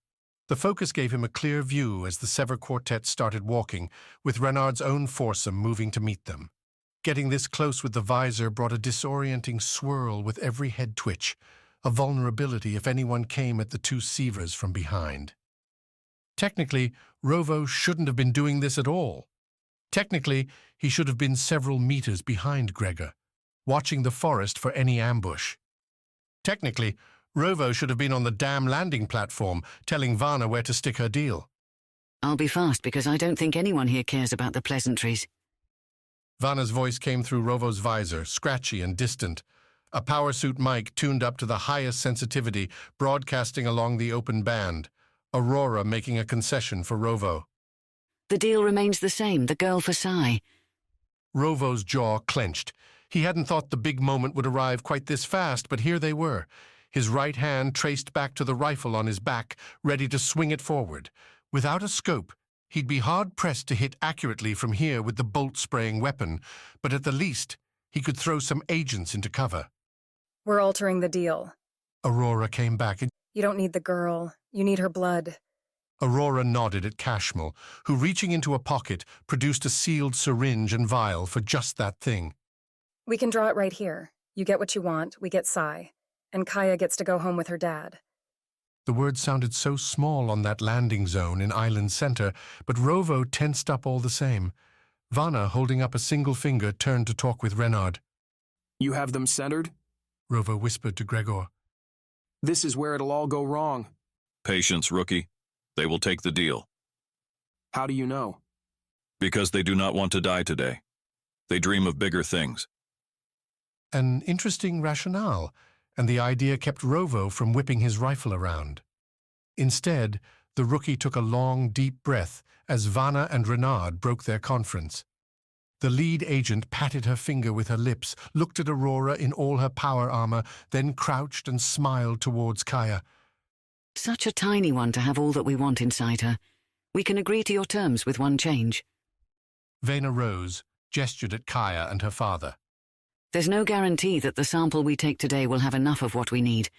The focus gave him a clear view as the Sever Quartet started walking, with Renard's own foursome moving to meet them. Getting this close with the visor brought a disorienting swirl with every head twitch, a vulnerability if anyone came at the two Severs from behind. Technically, Rovo shouldn't have been doing this at all. Technically, he should have been several meters behind Gregor, watching the forest for any ambush. Technically, Rovo should have been on the damn landing platform, telling Vana where to stick her deal. I'll be fast because I don't think anyone here cares about the pleasantries. Vana's voice came through Rovo's visor, scratchy and distant. A power suit mic tuned up to the highest sensitivity, broadcasting along the open band. Aurora making a concession for Rovo. The deal remains the same, the girl for Sai. Rovo's jaw clenched. He hadn't thought the big moment would arrive quite this fast, but here they were. His right hand traced back to the rifle on his back, ready to swing it forward. Without a scope, he'd be hard-pressed to hit accurately from here with the bolt-spraying weapon, but at the least, he could throw some agents into cover. We're altering the deal. Aurora came back. You don't need the girl. You need her blood. Aurora nodded at Cashmel, who, reaching into a pocket, produced a sealed syringe and vial for just that thing. We can draw it right here. You get what you want, we get Sai. And Kaya gets to go home with her dad. The words sounded so small on that landing zone in Island Center, but Rovo tensed up all the same. Vana, holding up a single finger, turned to talk with Renard. You have them centered? Rovo whispered to Gregor. This is where it'll all go wrong. Patience, rookie. They will take the deal. How do you know? Because they do not want to die today. They dream of bigger things. An interesting rationale, and the idea kept Rovo from whipping his rifle around. Instead, the rookie took a long, deep breath as Vana and Renard broke their conference. The lead agent patted her finger with her lips, looked at Aurora in all her power armor, then crouched and smiled towards Kaya. Such a tiny one to have all that we want inside her. We can agree to your terms with one change. Vana rose, gestured at Kaya and her father. There's no guarantee that the sample we take today will have enough of what we need.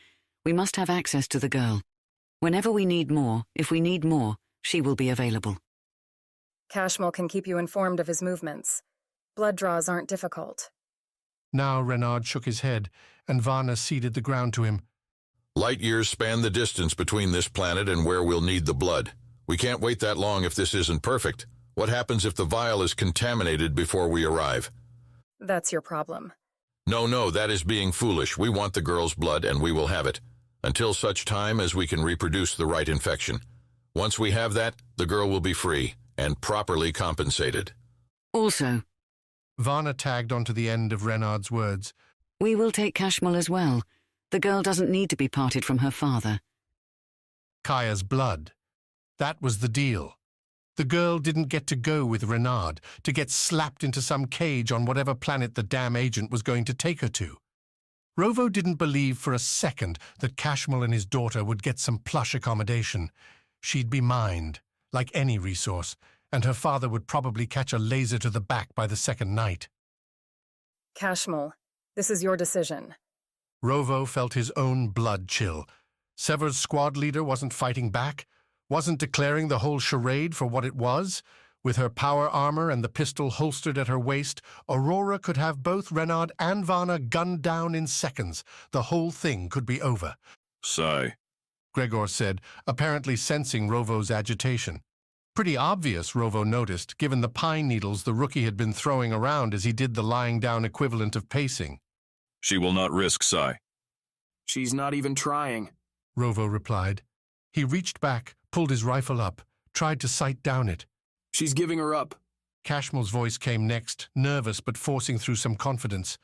We must have access to the girl. Whenever we need more, if we need more, she will be available. Cashmel can keep you informed of his movements. Blood draws aren't difficult. Now Renard shook his head, and Vana ceded the ground to him. Light years span the distance between this planet and where we'll need the blood. We can't wait that long if this isn't perfect. What happens if the vial is contaminated before we arrive? That's your problem. No, that is being foolish. We want the girl's blood, and we will have it, until such time as we can reproduce the right infection. Once we have that, the girl will be free, and properly compensated. Also, Vana tagged onto the end of Renard's words. We will take Cashmel as well. The girl doesn't need to be parted from her father. Kaya's blood. That was the deal. The girl didn't get to go with Renard, to get slapped into some cage on whatever planet the damn agent was going to take her to. Rovo didn't believe for a second that Cashmel and his daughter would get some plush accommodation. She'd be mined, like any resource, and her father would probably catch a laser to the back by the second night. Cashmel, this is your decision. Rovo felt his own blood chill. Sever's squad leader wasn't fighting back, wasn't declaring the whole charade for what it was. With her power armor and the pistol holstered at her waist, Aurora could have both Renard and Vana gunned down in seconds. The whole thing could be over. Sigh, Gregor said, apparently sensing Rovo's agitation. Pretty obvious, Rovo noticed, given the pine needles the rookie had been throwing around as he did the lying-down equivalent of pacing. She will not risk Sigh. She's not even trying, Rovo replied. He reached back, pulled his rifle up, tried to sight down it. She's giving her up. Cashmel's voice came next, nervous but forcing through some confidence.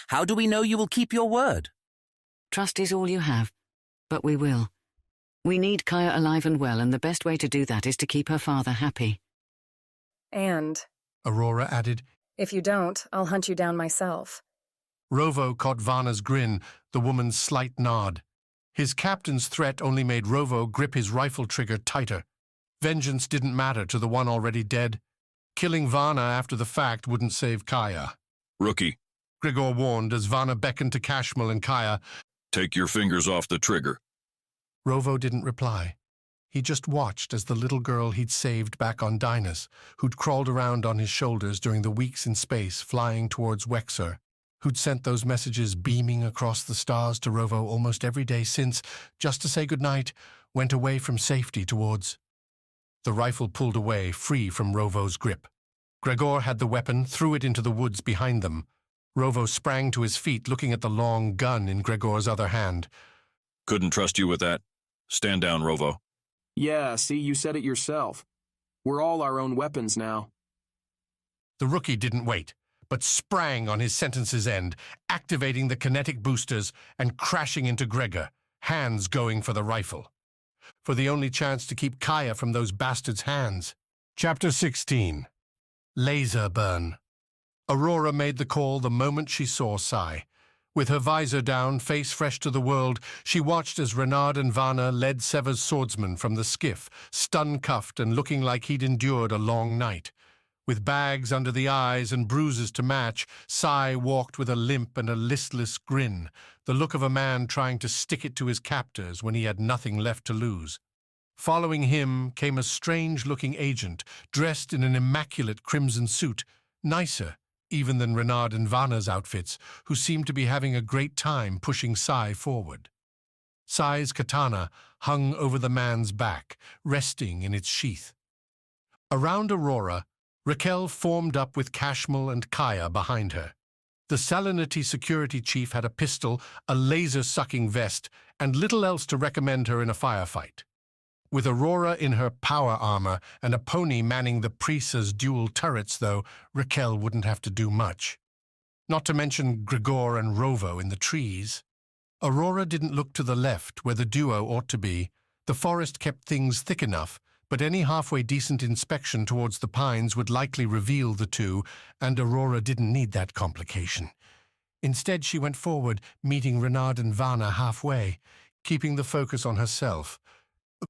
How do we know you will keep your word? Trust is all you have, but we will. We need Kaya alive and well, and the best way to do that is to keep her father happy. And, Aurora added, if you don't, I'll hunt you down myself. Rovo caught Vana's grin, the woman's slight nod. His captain's threat only made Rovo grip his rifle trigger tighter. Vengeance didn't matter to the one already dead. Killing Vana after the fact wouldn't save Kaya. Rookie, Gregor warned as Vana beckoned to Cashmel and Kaya. take your fingers off the trigger. Rovo didn't reply. He just watched as the little girl he'd saved back on Dynas, who'd crawled around on his shoulders during the weeks in space flying towards Wexer, who'd sent those messages beaming across the stars to Rovo almost every day since, just to say goodnight, went away from safety towards... The rifle pulled away, free from Rovo's grip. Gregor had the weapon, threw it into the woods behind them. Rovo sprang to his feet, looking at the long gun in Gregor's other hand. Couldn't trust you with that. Stand down, Rovo. Yeah, see, you said it yourself. We're all our own weapons now. The rookie didn't wait, but sprang on his sentence's end, activating the kinetic boosters and crashing into Gregor, hands going for the rifle. For the only chance to keep Kaya from those bastards' hands. Chapter 16. Laser Burn. Aurora made the call the moment she saw Sai. With her visor down, face fresh to the world, she watched as Renard and Vana led Sever's swordsman from the skiff, stun-cuffed and looking like he'd endured a long night. With bags under the eyes and bruises to match, Sai walked with a limp and a listless grin, the look of a man trying to stick it to his captors when he had nothing left to lose. Following him came a strange-looking agent, dressed in an immaculate crimson suit, nicer even than Renard and Vana's outfits, who seemed to be having a great time pushing Sai forward. Sai's katana hung over the man's back, resting in its sheath. Around Aurora, Raquel formed up with Cashmel and Kaya behind her. The Salinity security chief had a pistol, a laser-sucking vest, and little else to recommend her in a firefight. With Aurora in her power armor and a pony manning the Prisa's dual turrets, though, Raquel wouldn't have to do much. Not to mention Gregor and Rovo in the trees. Aurora didn't look to the left, where the duo ought to be. The forest kept things thick enough, but any halfway decent inspection towards the pines would likely reveal the two, and Aurora didn't need that complication. Instead, she went forward, meeting Renard and Vana halfway, keeping the focus on herself.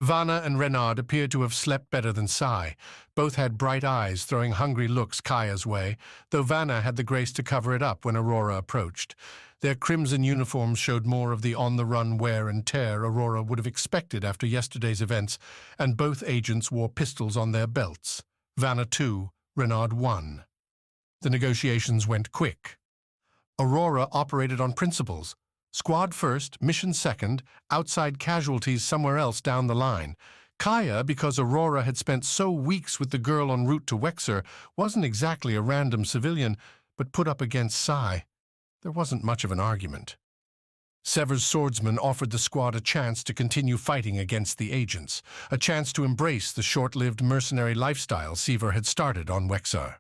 Vana and Renard appeared to have slept better than Sai. Both had bright eyes, throwing hungry looks Kaya's way, though Vana had the grace to cover it up when Aurora approached. Their crimson uniforms showed more of the on-the-run wear and tear Aurora would have expected after yesterday's events, and both agents wore pistols on their belts. Vana 2, Renard 1. The negotiations went quick. Aurora operated on principles. Squad first, mission second, outside casualties somewhere else down the line. Kaya, because Aurora had spent so weeks with the girl en route to Wexer, wasn't exactly a random civilian, but put up against Sai. There wasn't much of an argument. Sever's swordsman offered the squad a chance to continue fighting against the agents, a chance to embrace the short-lived mercenary lifestyle Sever had started on Wexer.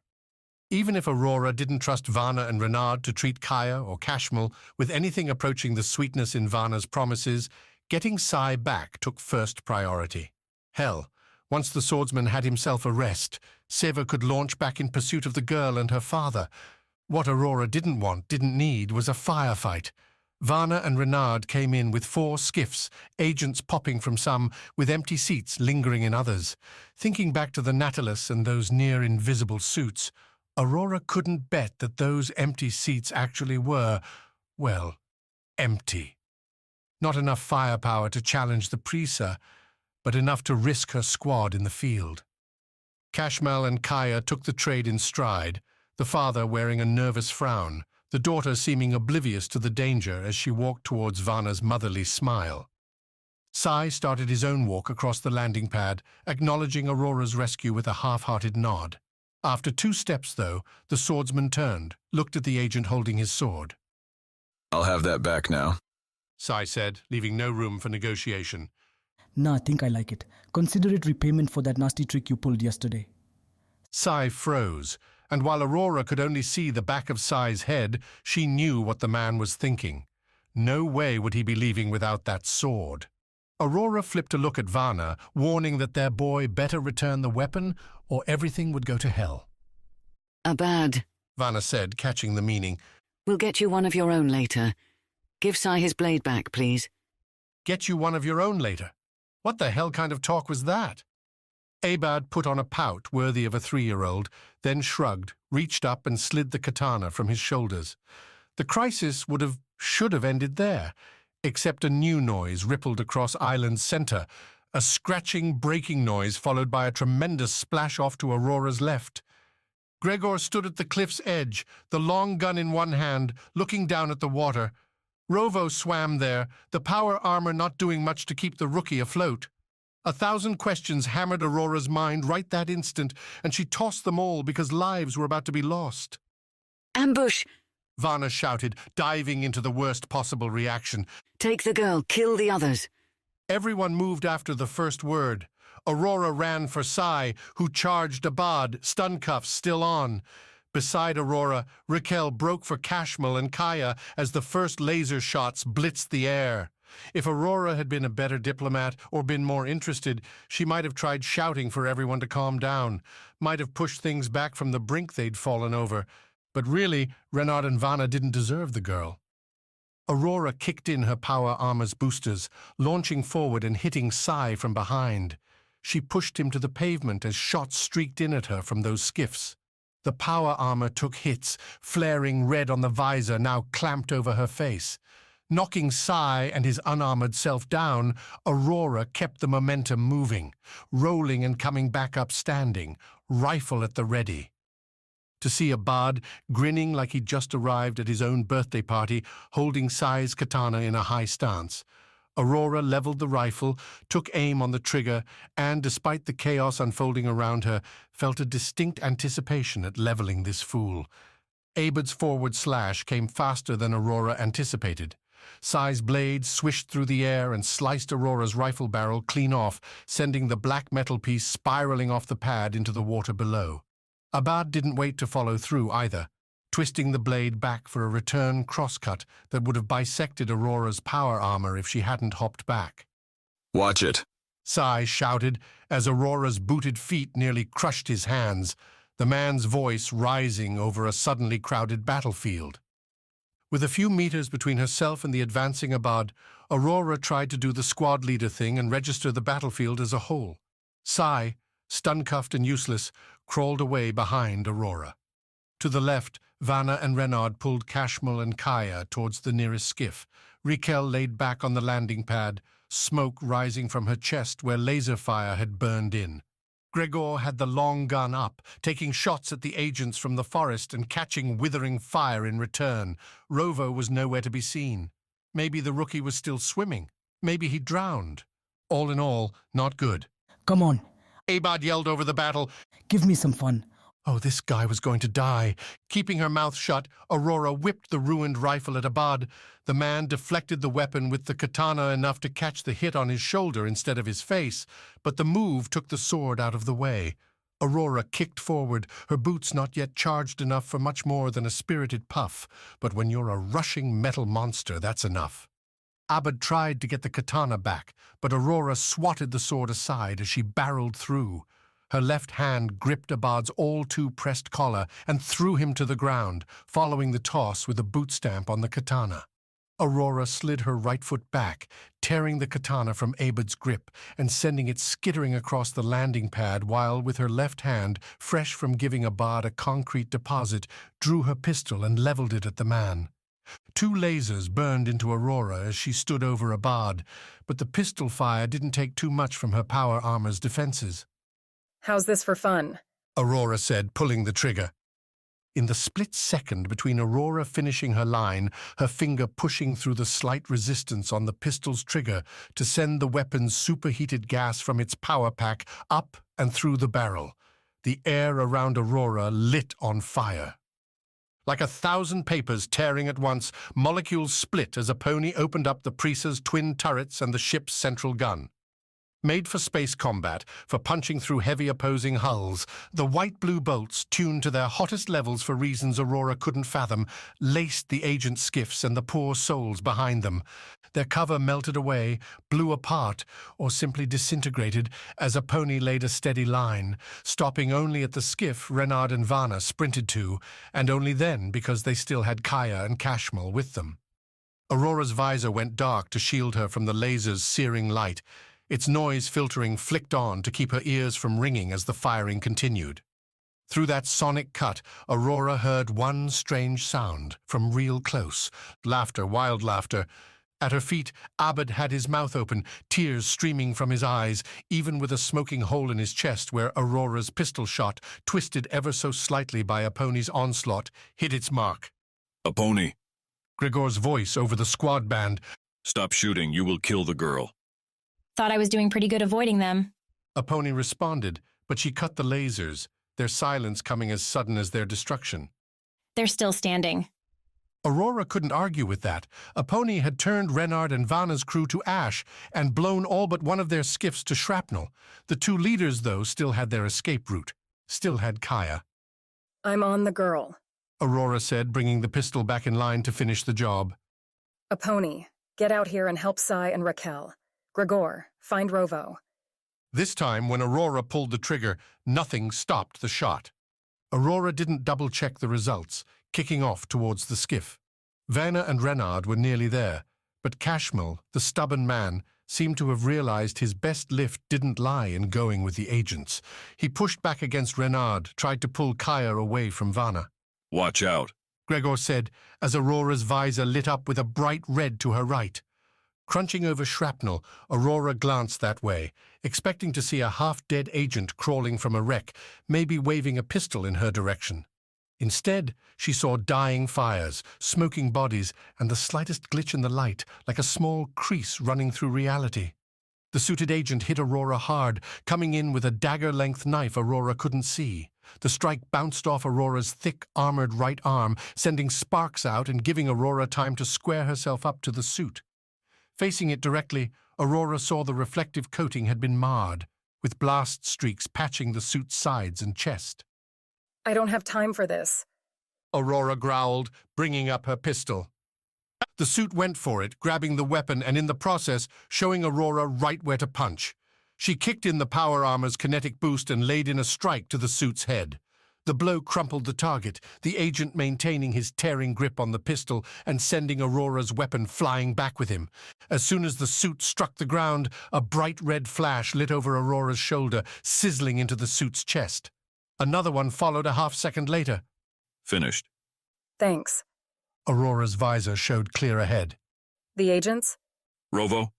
Even if Aurora didn't trust Vana and Renard to treat Kaya or Cashmel with anything approaching the sweetness in Vana's promises, getting Sai back took first priority. Hell, once the swordsman had himself a rest, Sever could launch back in pursuit of the girl and her father. What Aurora didn't want, didn't need, was a firefight. Vana and Renard came in with 4 skiffs, agents popping from some, with empty seats lingering in others. Thinking back to the Nautilus and those near-invisible suits, Aurora couldn't bet that those empty seats actually were, well, empty. Not enough firepower to challenge the Prisa, but enough to risk her squad in the field. Cashmel and Kaya took the trade in stride, the father wearing a nervous frown, the daughter seeming oblivious to the danger as she walked towards Vana's motherly smile. Sai started his own walk across the landing pad, acknowledging Aurora's rescue with a half-hearted nod. After 2 steps, though, the swordsman turned, looked at the agent holding his sword. I'll have that back now, Sai said, leaving no room for negotiation. Nah, I think I like it. Consider it repayment for that nasty trick you pulled yesterday. Sai froze, and while Aurora could only see the back of Sai's head, she knew what the man was thinking. No way would he be leaving without that sword. Aurora flipped a look at Vana, warning that their boy better return the weapon or everything would go to hell. Abad, Vana said, catching the meaning. We'll get you one of your own later. Give Sai his blade back, please. Get you one of your own later? What the hell kind of talk was that? Abad put on a pout worthy of a 3-year-old, then shrugged, reached up and slid the katana from his shoulders. The crisis should have ended there, except a new noise rippled across Island's center, a scratching, breaking noise followed by a tremendous splash off to Aurora's left. Gregor stood at the cliff's edge, the long gun in one hand, looking down at the water. Rovo swam there, the power armor not doing much to keep the rookie afloat. 1,000 questions hammered Aurora's mind right that instant, and she tossed them all because lives were about to be lost. Ambush! Vana shouted, diving into the worst possible reaction. Take the girl, kill the others. Everyone moved after the first word. Aurora ran for Sai, who charged Abad, stun cuffs still on. Beside Aurora, Raquel broke for Kashmil and Kaya as the first laser shots blitzed the air. If Aurora had been a better diplomat or been more interested, she might have tried shouting for everyone to calm down, might have pushed things back from the brink they'd fallen over. But really, Renard and Vana didn't deserve the girl. Aurora kicked in her power armor's boosters, launching forward and hitting Sai from behind. She pushed him to the pavement as shots streaked in at her from those skiffs. The power armor took hits, flaring red on the visor now clamped over her face. Knocking Sai and his unarmored self down, Aurora kept the momentum moving, rolling and coming back up standing, rifle at the ready. To see Abad, grinning like he'd just arrived at his own birthday party, holding Sai's katana in a high stance. Aurora leveled the rifle, took aim on the trigger, and, despite the chaos unfolding around her, felt a distinct anticipation at leveling this fool. Abad's forward slash came faster than Aurora anticipated. Sai's blade swished through the air and sliced Aurora's rifle barrel clean off, sending the black metal piece spiraling off the pad into the water below. Abad didn't wait to follow through either, twisting the blade back for a return crosscut that would have bisected Aurora's power armor if she hadn't hopped back. Watch it, Sai shouted as Aurora's booted feet nearly crushed his hands, the man's voice rising over a suddenly crowded battlefield. With a few meters between herself and the advancing Abad, Aurora tried to do the squad leader thing and register the battlefield as a whole. Sai, stun-cuffed and useless, crawled away behind Aurora. To the left, Vana and Renard pulled Kashmil and Kaya towards the nearest skiff. Raquel laid back on the landing pad, smoke rising from her chest where laser fire had burned in. Gregor had the long gun up, taking shots at the agents from the forest and catching withering fire in return. Rovo was nowhere to be seen. Maybe the rookie was still swimming. Maybe he drowned. All in all, not good. Come on. Abad yelled over the battle. Give me some fun. Oh, this guy was going to die. Keeping her mouth shut, Aurora whipped the ruined rifle at Abad. The man deflected the weapon with the katana enough to catch the hit on his shoulder instead of his face, but the move took the sword out of the way. Aurora kicked forward, her boots not yet charged enough for much more than a spirited puff, but when you're a rushing metal monster, that's enough. Abad tried to get the katana back, but Aurora swatted the sword aside as she barreled through. Her left hand gripped Abad's all-too-pressed collar and threw him to the ground, following the toss with a boot stamp on the katana. Aurora slid her right foot back, tearing the katana from Abad's grip and sending it skittering across the landing pad while, with her left hand, fresh from giving Abad a concrete deposit, drew her pistol and leveled it at the man. 2 lasers burned into Aurora as she stood over Abad, but the pistol fire didn't take too much from her power armor's defenses. How's this for fun? Aurora said, pulling the trigger. In the split second between Aurora finishing her line, her finger pushing through the slight resistance on the pistol's trigger to send the weapon's superheated gas from its power pack up and through the barrel, the air around Aurora lit on fire. Like 1,000 papers tearing at once, molecules split as a pony opened up the Prisa's twin turrets and the ship's central gun. Made for space combat, for punching through heavy opposing hulls, the white-blue bolts, tuned to their hottest levels for reasons Aurora couldn't fathom, laced the agent skiffs and the poor souls behind them. Their cover melted away, blew apart, or simply disintegrated as a pony laid a steady line, stopping only at the skiff Renard and Vana sprinted to, and only then because they still had Kaya and Kashmal with them. Aurora's visor went dark to shield her from the laser's searing light. Its noise filtering flicked on to keep her ears from ringing as the firing continued. Through that sonic cut, Aurora heard one strange sound from real close. Laughter, wild laughter. At her feet, Abed had his mouth open, tears streaming from his eyes, even with a smoking hole in his chest where Aurora's pistol shot, twisted ever so slightly by a pony's onslaught, hit its mark. A pony. Gregor's voice over the squad band. Stop shooting, you will kill the girl. Thought I was doing pretty good avoiding them. A pony responded, but she cut the lasers, their silence coming as sudden as their destruction. They're still standing. Aurora couldn't argue with that. A pony had turned Renard and Vana's crew to ash and blown all but one of their skiffs to shrapnel. The two leaders, though, still had their escape route, still had Kaya. I'm on the girl, Aurora said, bringing the pistol back in line to finish the job. A pony. Get out here and help Sai and Raquel. Gregor, find Rovo. This time, when Aurora pulled the trigger, nothing stopped the shot. Aurora didn't double-check the results, kicking off towards the skiff. Vana and Renard were nearly there, but Kashmal, the stubborn man, seemed to have realized his best lift didn't lie in going with the agents. He pushed back against Renard, tried to pull Kaya away from Vana. Watch out, Gregor said, as Aurora's visor lit up with a bright red to her right. Crunching over shrapnel, Aurora glanced that way, expecting to see a half-dead agent crawling from a wreck, maybe waving a pistol in her direction. Instead, she saw dying fires, smoking bodies, and the slightest glitch in the light, like a small crease running through reality. The suited agent hit Aurora hard, coming in with a dagger-length knife Aurora couldn't see. The strike bounced off Aurora's thick, armored right arm, sending sparks out and giving Aurora time to square herself up to the suit. Facing it directly, Aurora saw the reflective coating had been marred, with blast streaks patching the suit's sides and chest. I don't have time for this, Aurora growled, bringing up her pistol. The suit went for it, grabbing the weapon and in the process showing Aurora right where to punch. She kicked in the power armor's kinetic boost and laid in a strike to the suit's head. The blow crumpled the target, the agent maintaining his tearing grip on the pistol and sending Aurora's weapon flying back with him. As soon as the suit struck the ground, a bright red flash lit over Aurora's shoulder, sizzling into the suit's chest. Another one followed a half-second later. Finished. Thanks. Aurora's visor showed clear ahead. The agents? Rovo?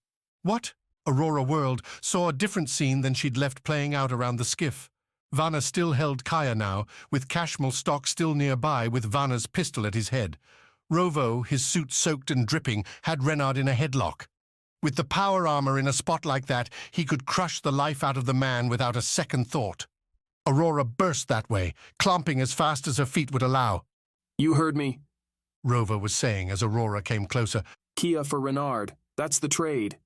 What? Aurora whirled, saw a different scene than she'd left playing out around the skiff. Vana still held Kaya now, with Kashmal stock still nearby with Vana's pistol at his head. Rovo, his suit soaked and dripping, had Renard in a headlock. With the power armor in a spot like that, he could crush the life out of the man without a second thought. Aurora burst that way, clomping as fast as her feet would allow. You heard me, Rovo was saying as Aurora came closer. Kia for Renard. That's the trade.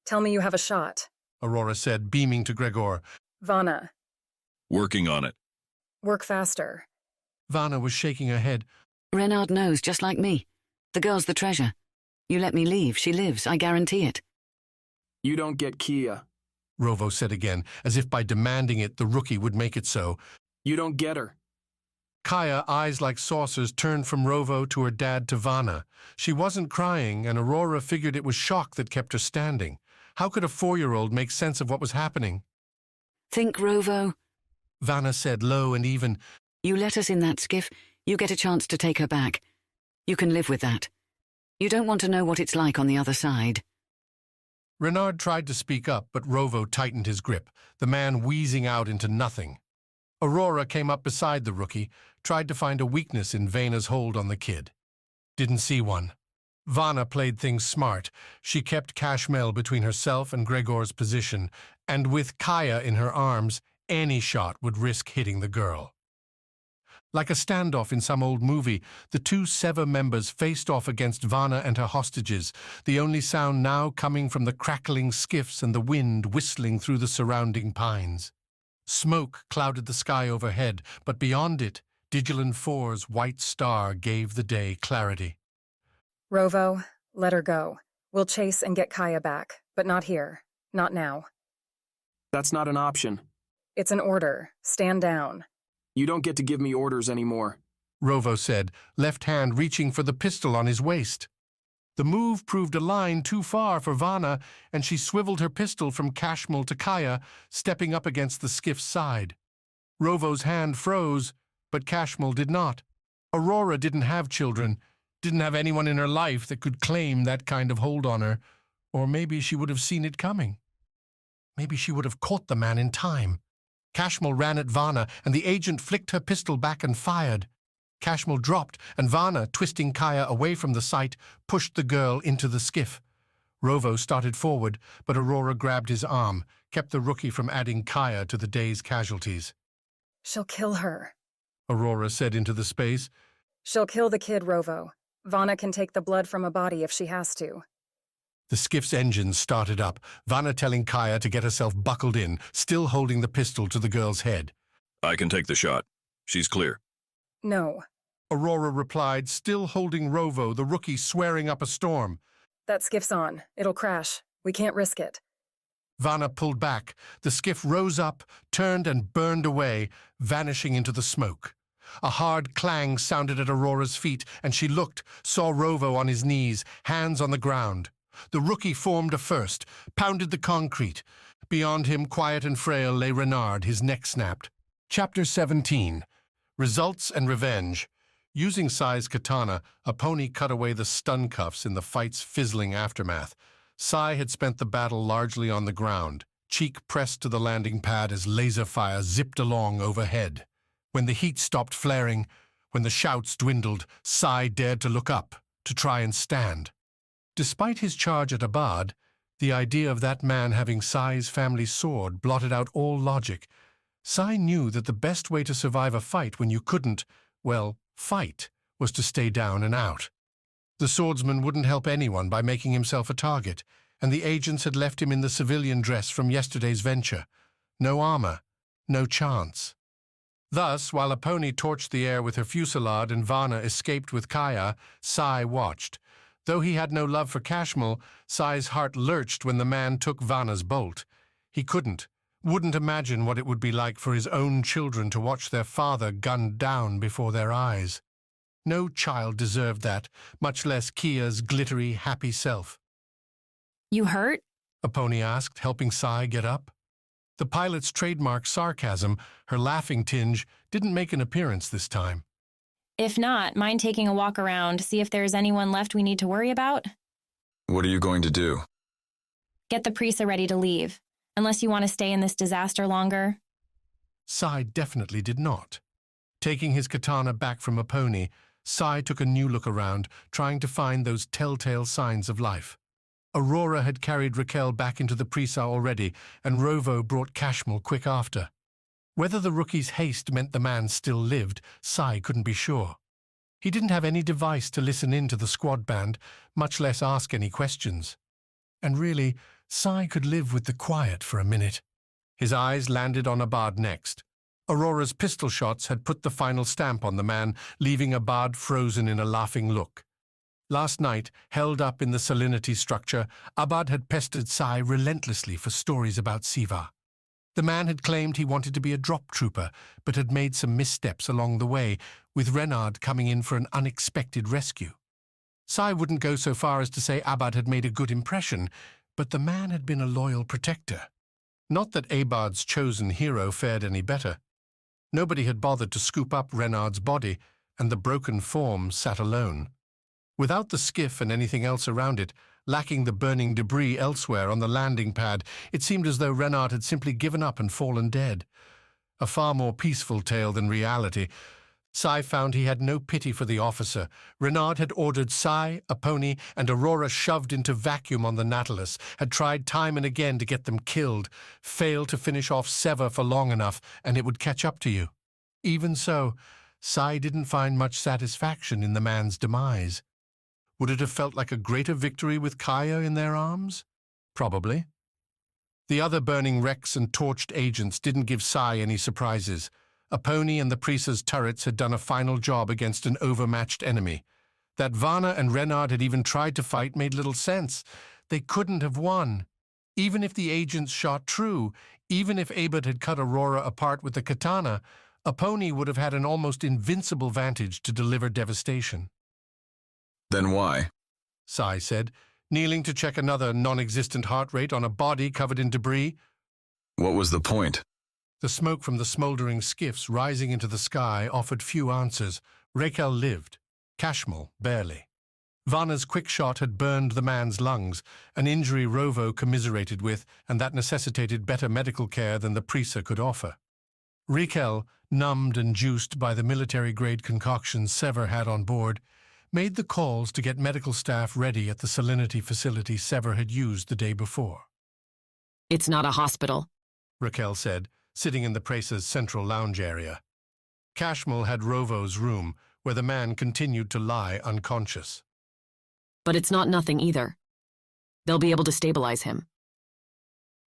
Tell me you have a shot, Aurora said, beaming to Gregor. Vana. Working on it. Work faster. Vana was shaking her head. Renard knows, just like me. The girl's the treasure. You let me leave, she lives, I guarantee it. You don't get Kia. Rovo said again, as if by demanding it the rookie would make it so. You don't get her. Kaya, eyes like saucers, turned from Rovo to her dad to Vana. She wasn't crying, and Aurora figured it was shock that kept her standing. How could a 4-year-old make sense of what was happening? Think, Rovo, Vana said low and even. You let us in that skiff, you get a chance to take her back. You can live with that. You don't want to know what it's like on the other side. Renard tried to speak up, but Rovo tightened his grip, the man wheezing out into nothing. Aurora came up beside the rookie, tried to find a weakness in Vana's hold on the kid. Didn't see one. Vana played things smart. She kept Kashmal between herself and Gregor's position, and with Kaya in her arms, any shot would risk hitting the girl. Like a standoff in some old movie, the two Sever members faced off against Vana and her hostages, the only sound now coming from the crackling skiffs and the wind whistling through the surrounding pines. Smoke clouded the sky overhead, but beyond it, Digilin 4's white star gave the day clarity. Rovo, let her go. We'll chase and get Kaya back, but not here. Not now. That's not an option. It's an order. Stand down. You don't get to give me orders anymore, Rovo said, left hand reaching for the pistol on his waist. The move proved a line too far for Vana, and she swiveled her pistol from Kashmul to Kaya, stepping up against the skiff's side. Rovo's hand froze, but Kashmul did not. Aurora didn't have children, didn't have anyone in her life that could claim that kind of hold on her, or maybe she would have seen it coming. Maybe she would have caught the man in time. Kashmul ran at Vana, and the agent flicked her pistol back and fired. Kashmul dropped, and Vana, twisting Kaya away from the sight, pushed the girl into the skiff. Rovo started forward, but Aurora grabbed his arm, kept the rookie from adding Kaya to the day's casualties. She'll kill her, Aurora said into the space. She'll kill the kid, Rovo. Vana can take the blood from a body if she has to. The skiff's engines started up, Vana telling Kaya to get herself buckled in, still holding the pistol to the girl's head. I can take the shot. She's clear. No. Aurora replied, still holding Rovo, the rookie swearing up a storm. That skiff's on. It'll crash. We can't risk it. Vana pulled back. The skiff rose up, turned and burned away, vanishing into the smoke. A hard clang sounded at Aurora's feet, and she looked, saw Rovo on his knees, hands on the ground. The rookie formed a first, pounded the concrete. Beyond him, quiet and frail, lay Renard, his neck snapped. Chapter 17. Results and Revenge. Using Sai's katana, a pony cut away the stun cuffs in the fight's fizzling aftermath. Sai had spent the battle largely on the ground, cheek pressed to the landing pad as laser fire zipped along overhead. When the heat stopped flaring, when the shouts dwindled, Sai dared to look up, to try and stand. Despite his charge at Abad, the idea of that man having Sai's family sword blotted out all logic. Sai knew that the best way to survive a fight when you couldn't, well, fight, was to stay down and out. The swordsman wouldn't help anyone by making himself a target, and the agents had left him in the civilian dress from yesterday's venture. No armor, no chance. Thus, while a pony torched the air with her fusillade and Vana escaped with Kaya, Sai watched. Though he had no love for Kashmul, Sai's heart lurched when the man took Vana's bolt. He wouldn't imagine what it would be like for his own children to watch their father gunned down before their eyes. No child deserved that, much less Kia's glittery, happy self. You hurt? A pony asked, helping Sai get up. The pilot's trademark sarcasm, her laughing tinge, didn't make an appearance this time. If not, mind taking a walk around, see if there's anyone left we need to worry about? What are you going to do? Get the Prisa ready to leave, unless you want to stay in this disaster longer. Sai definitely did not. Taking his katana back from a pony, Sai took a new look around, trying to find those telltale signs of life. Aurora had carried Raquel back into the Prisa already, and Rovo brought Kashmul quick after. Whether the rookie's haste meant the man still lived, Sai couldn't be sure. He didn't have any device to listen in to the squad band, much less ask any questions. And really, Sai could live with the quiet for a minute. His eyes landed on Abad next. Aurora's pistol shots had put the final stamp on the man, leaving Abad frozen in a laughing look. Last night, held up in the salinity structure, Abad had pestered Sai relentlessly for stories about Siva. The man had claimed he wanted to be a drop trooper, but had made some missteps along the way, with Renard coming in for an unexpected rescue. Sai wouldn't go so far as to say Abad had made a good impression, but the man had been a loyal protector. Not that Abad's chosen hero fared any better. Nobody had bothered to scoop up Renard's body, and the broken form sat alone. Without the skiff and anything else around it, lacking the burning debris elsewhere on the landing pad, it seemed as though Renard had simply given up and fallen dead. A far more peaceful tale than reality. Sai found he had no pity for the officer. Renard had ordered Sai, a pony, and Aurora shoved into vacuum on the Nautilus, had tried time and again to get them killed, failed to finish off Sever for long enough, and it would catch up to you. Even so, Sai didn't find much satisfaction in the man's demise. Would it have felt like a greater victory with Kaya in their arms? Probably. The other burning wrecks and torched agents didn't give Sai any surprises. A pony and the Prisa's turrets had done a final job against an overmatched enemy. That Vana and Renard had even tried to fight made little sense. They couldn't have won. Even if the agents shot true, even if Abed had cut Aurora apart with the katana, a pony would have had an almost invincible vantage to deliver devastation. Then why? Sai said, kneeling to check another non-existent heart rate on a body covered in debris. What was the point? The smoke from the smoldering skiffs rising into the sky offered few answers. Raquel lived. Kashmal, barely. Vana's quick shot had burned the man's lungs, an injury Rovo commiserated with, and that necessitated better medical care than the Prisa could offer. Raquel, numbed and juiced by the military-grade concoctions Sever had on board, made the calls to get medical staff ready at the salinity facility Sever had used the day before. It's not a hospital, Raquel said, sitting in the Prisa's central lounge area. Kashmal had Rovo's room, where the man continued to lie unconscious. but it's not nothing either. They'll be able to stabilize him.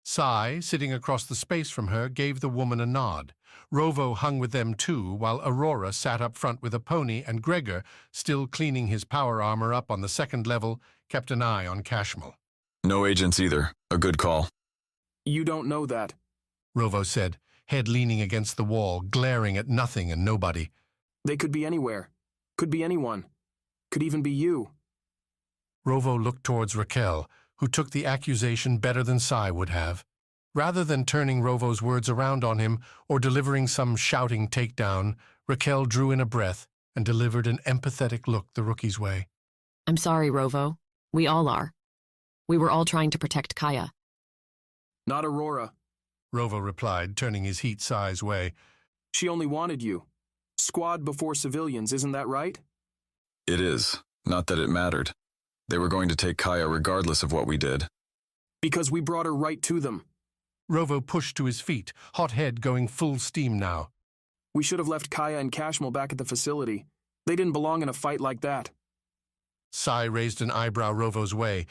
Sai, sitting across the space from her, gave the woman a nod. Rovo hung with them too, while Aurora sat up front with a pony, and Gregor, still cleaning his power armor up on the second level, kept an eye on Kashmal. No agents either. A good call. You don't know that, Rovo said, head leaning against the wall, glaring at nothing and nobody. They could be anywhere. Could be anyone. Could even be you. Rovo looked towards Raquel, who took the accusation better than Sai would have. Rather than turning Rovo's words around on him or delivering some shouting takedown, Raquel drew in a breath and delivered an empathetic look the rookie's way. I'm sorry, Rovo. We all are. We were all trying to protect Kaya. Not Aurora, Rovo replied, turning his heat Sai's way. She only wanted you. Squad before civilians, isn't that right? It is. Not that it mattered. They were going to take Kaya regardless of what we did. Because we brought her right to them. Rovo pushed to his feet, hot head going full steam now. We should have left Kaya and Kashmal back at the facility. They didn't belong in a fight like that. Sai raised an eyebrow Rovo's way.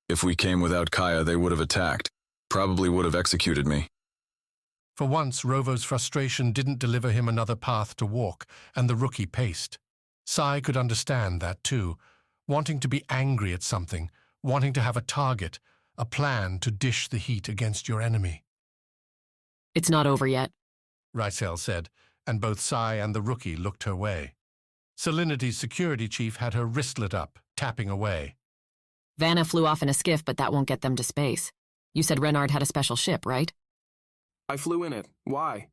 If we came without Kaya, they would have attacked. Probably would have executed me. For once, Rovo's frustration didn't deliver him another path to walk, and the rookie paced. Sai could understand that too, wanting to be angry at something, wanting to have a target, a plan to dish the heat against your enemy. It's not over yet, Raisel said, and both Sai and the rookie looked her way. Salinity's security chief had her wristlet up, tapping away. Vana flew off in a skiff, but that won't get them to space. You said Renard had a special ship, right? I flew in it. Why?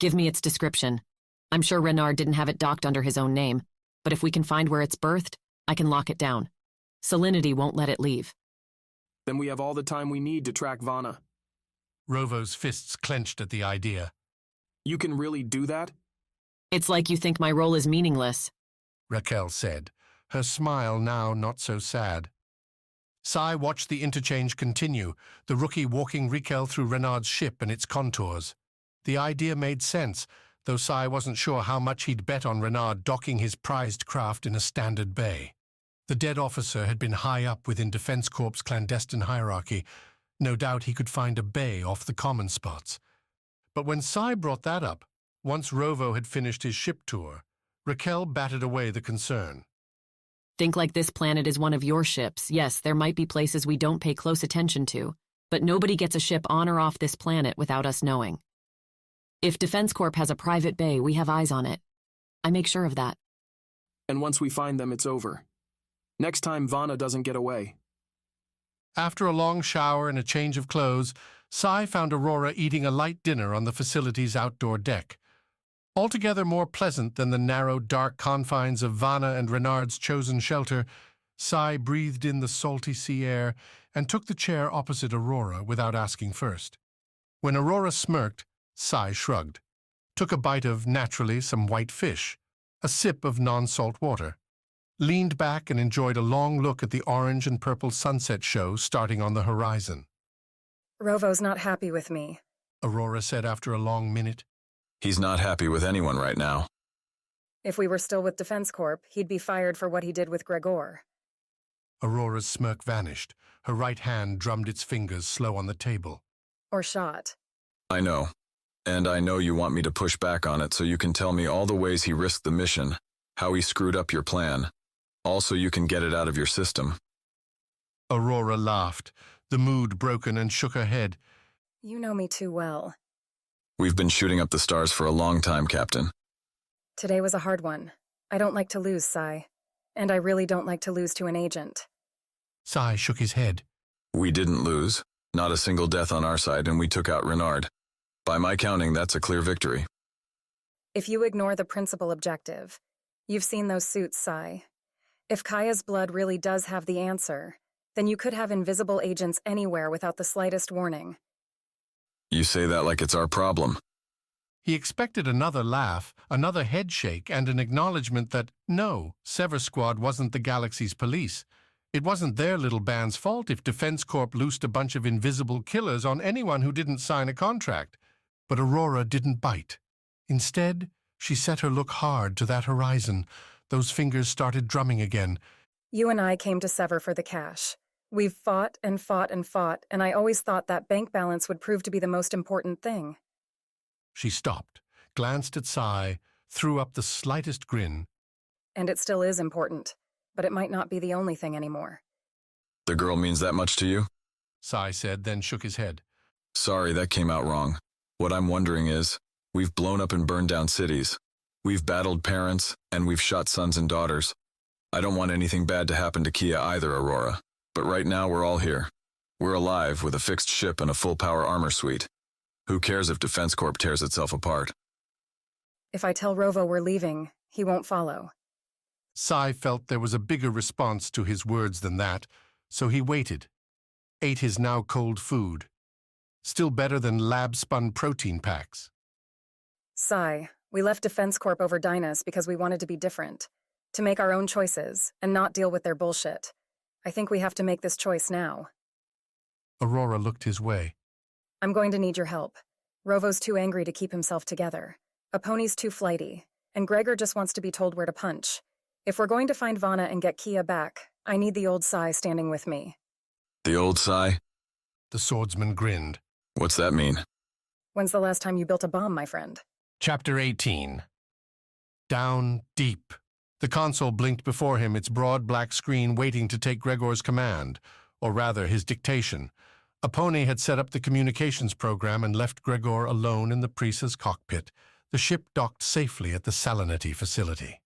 Give me its description. I'm sure Renard didn't have it docked under his own name, but if we can find where it's berthed, I can lock it down. Salinity won't let it leave. Then we have all the time we need to track Vana. Rovo's fists clenched at the idea. You can really do that? It's like you think my role is meaningless, Raquel said, her smile now not so sad. Sai watched the interchange continue, the rookie walking Raquel through Renard's ship and its contours. The idea made sense, though Sai wasn't sure how much he'd bet on Renard docking his prized craft in a standard bay. The dead officer had been high up within Defense Corps' clandestine hierarchy. No doubt he could find a bay off the common spots. But when Sai brought that up, once Rovo had finished his ship tour, Raquel batted away the concern. Think like this planet is one of your ships. Yes, there might be places we don't pay close attention to, but nobody gets a ship on or off this planet without us knowing. If Defense Corp has a private bay, we have eyes on it. I make sure of that. And once we find them, it's over. Next time, Vana doesn't get away. After a long shower and a change of clothes, Sai found Aurora eating a light dinner on the facility's outdoor deck. Altogether more pleasant than the narrow, dark confines of Vana and Renard's chosen shelter, Sai breathed in the salty sea air and took the chair opposite Aurora without asking first. When Aurora smirked, Sai shrugged, took a bite of, naturally, some white fish, a sip of non-salt water, leaned back and enjoyed a long look at the orange and purple sunset show starting on the horizon. Rovo's not happy with me, Aurora said after a long minute. He's not happy with anyone right now. If we were still with Defense Corp, he'd be fired for what he did with Gregor. Aurora's smirk vanished. Her right hand drummed its fingers slow on the table. Or shot. I know. And I know you want me to push back on it so you can tell me all the ways he risked the mission, how he screwed up your plan. Also, you can get it out of your system. Aurora laughed, the mood broken, and shook her head. You know me too well. We've been shooting up the stars for a long time, Captain. Today was a hard one. I don't like to lose, Sai. And I really don't like to lose to an agent. Sai shook his head. We didn't lose. Not a single death on our side, and we took out Renard. By my counting, that's a clear victory. If you ignore the principal objective, you've seen those suits, Sai. If Kaya's blood really does have the answer, then you could have invisible agents anywhere without the slightest warning. You say that like it's our problem. He expected another laugh, another headshake, and an acknowledgement that, no, Sever Squad wasn't the galaxy's police. It wasn't their little band's fault if Defense Corp loosed a bunch of invisible killers on anyone who didn't sign a contract. But Aurora didn't bite. Instead, she set her look hard to that horizon. Those fingers started drumming again. You and I came to Sever for the cash. We've fought and fought and fought, and I always thought that bank balance would prove to be the most important thing. She stopped, glanced at Sai, threw up the slightest grin. And it still is important, but it might not be the only thing anymore. The girl means that much to you? Sai said, then shook his head. Sorry, that came out wrong. What I'm wondering is, we've blown up and burned down cities. We've battled parents, and we've shot sons and daughters. I don't want anything bad to happen to Kia either, Aurora. But right now we're all here. We're alive with a fixed ship and a full-power armor suite. Who cares if Defense Corp tears itself apart? If I tell Rovo we're leaving, he won't follow. Sai felt there was a bigger response to his words than that, so he waited, ate his now cold food. Still better than lab-spun protein packs. Sai, we left Defense Corp over Dynas because we wanted to be different, to make our own choices and not deal with their bullshit. I think we have to make this choice now. Aurora looked his way. I'm going to need your help. Rovo's too angry to keep himself together. Aponi's too flighty, and Gregor just wants to be told where to punch. If we're going to find Vana and get Kia back, I need the old Sai standing with me. The old Sai? The swordsman grinned. What's that mean? When's the last time you built a bomb, my friend? Chapter 18. Down deep. The console blinked before him, its broad black screen waiting to take Gregor's command, or rather his dictation. Aponi had set up the communications program and left Gregor alone in the Prisa's cockpit. The ship docked safely at the Salinity facility.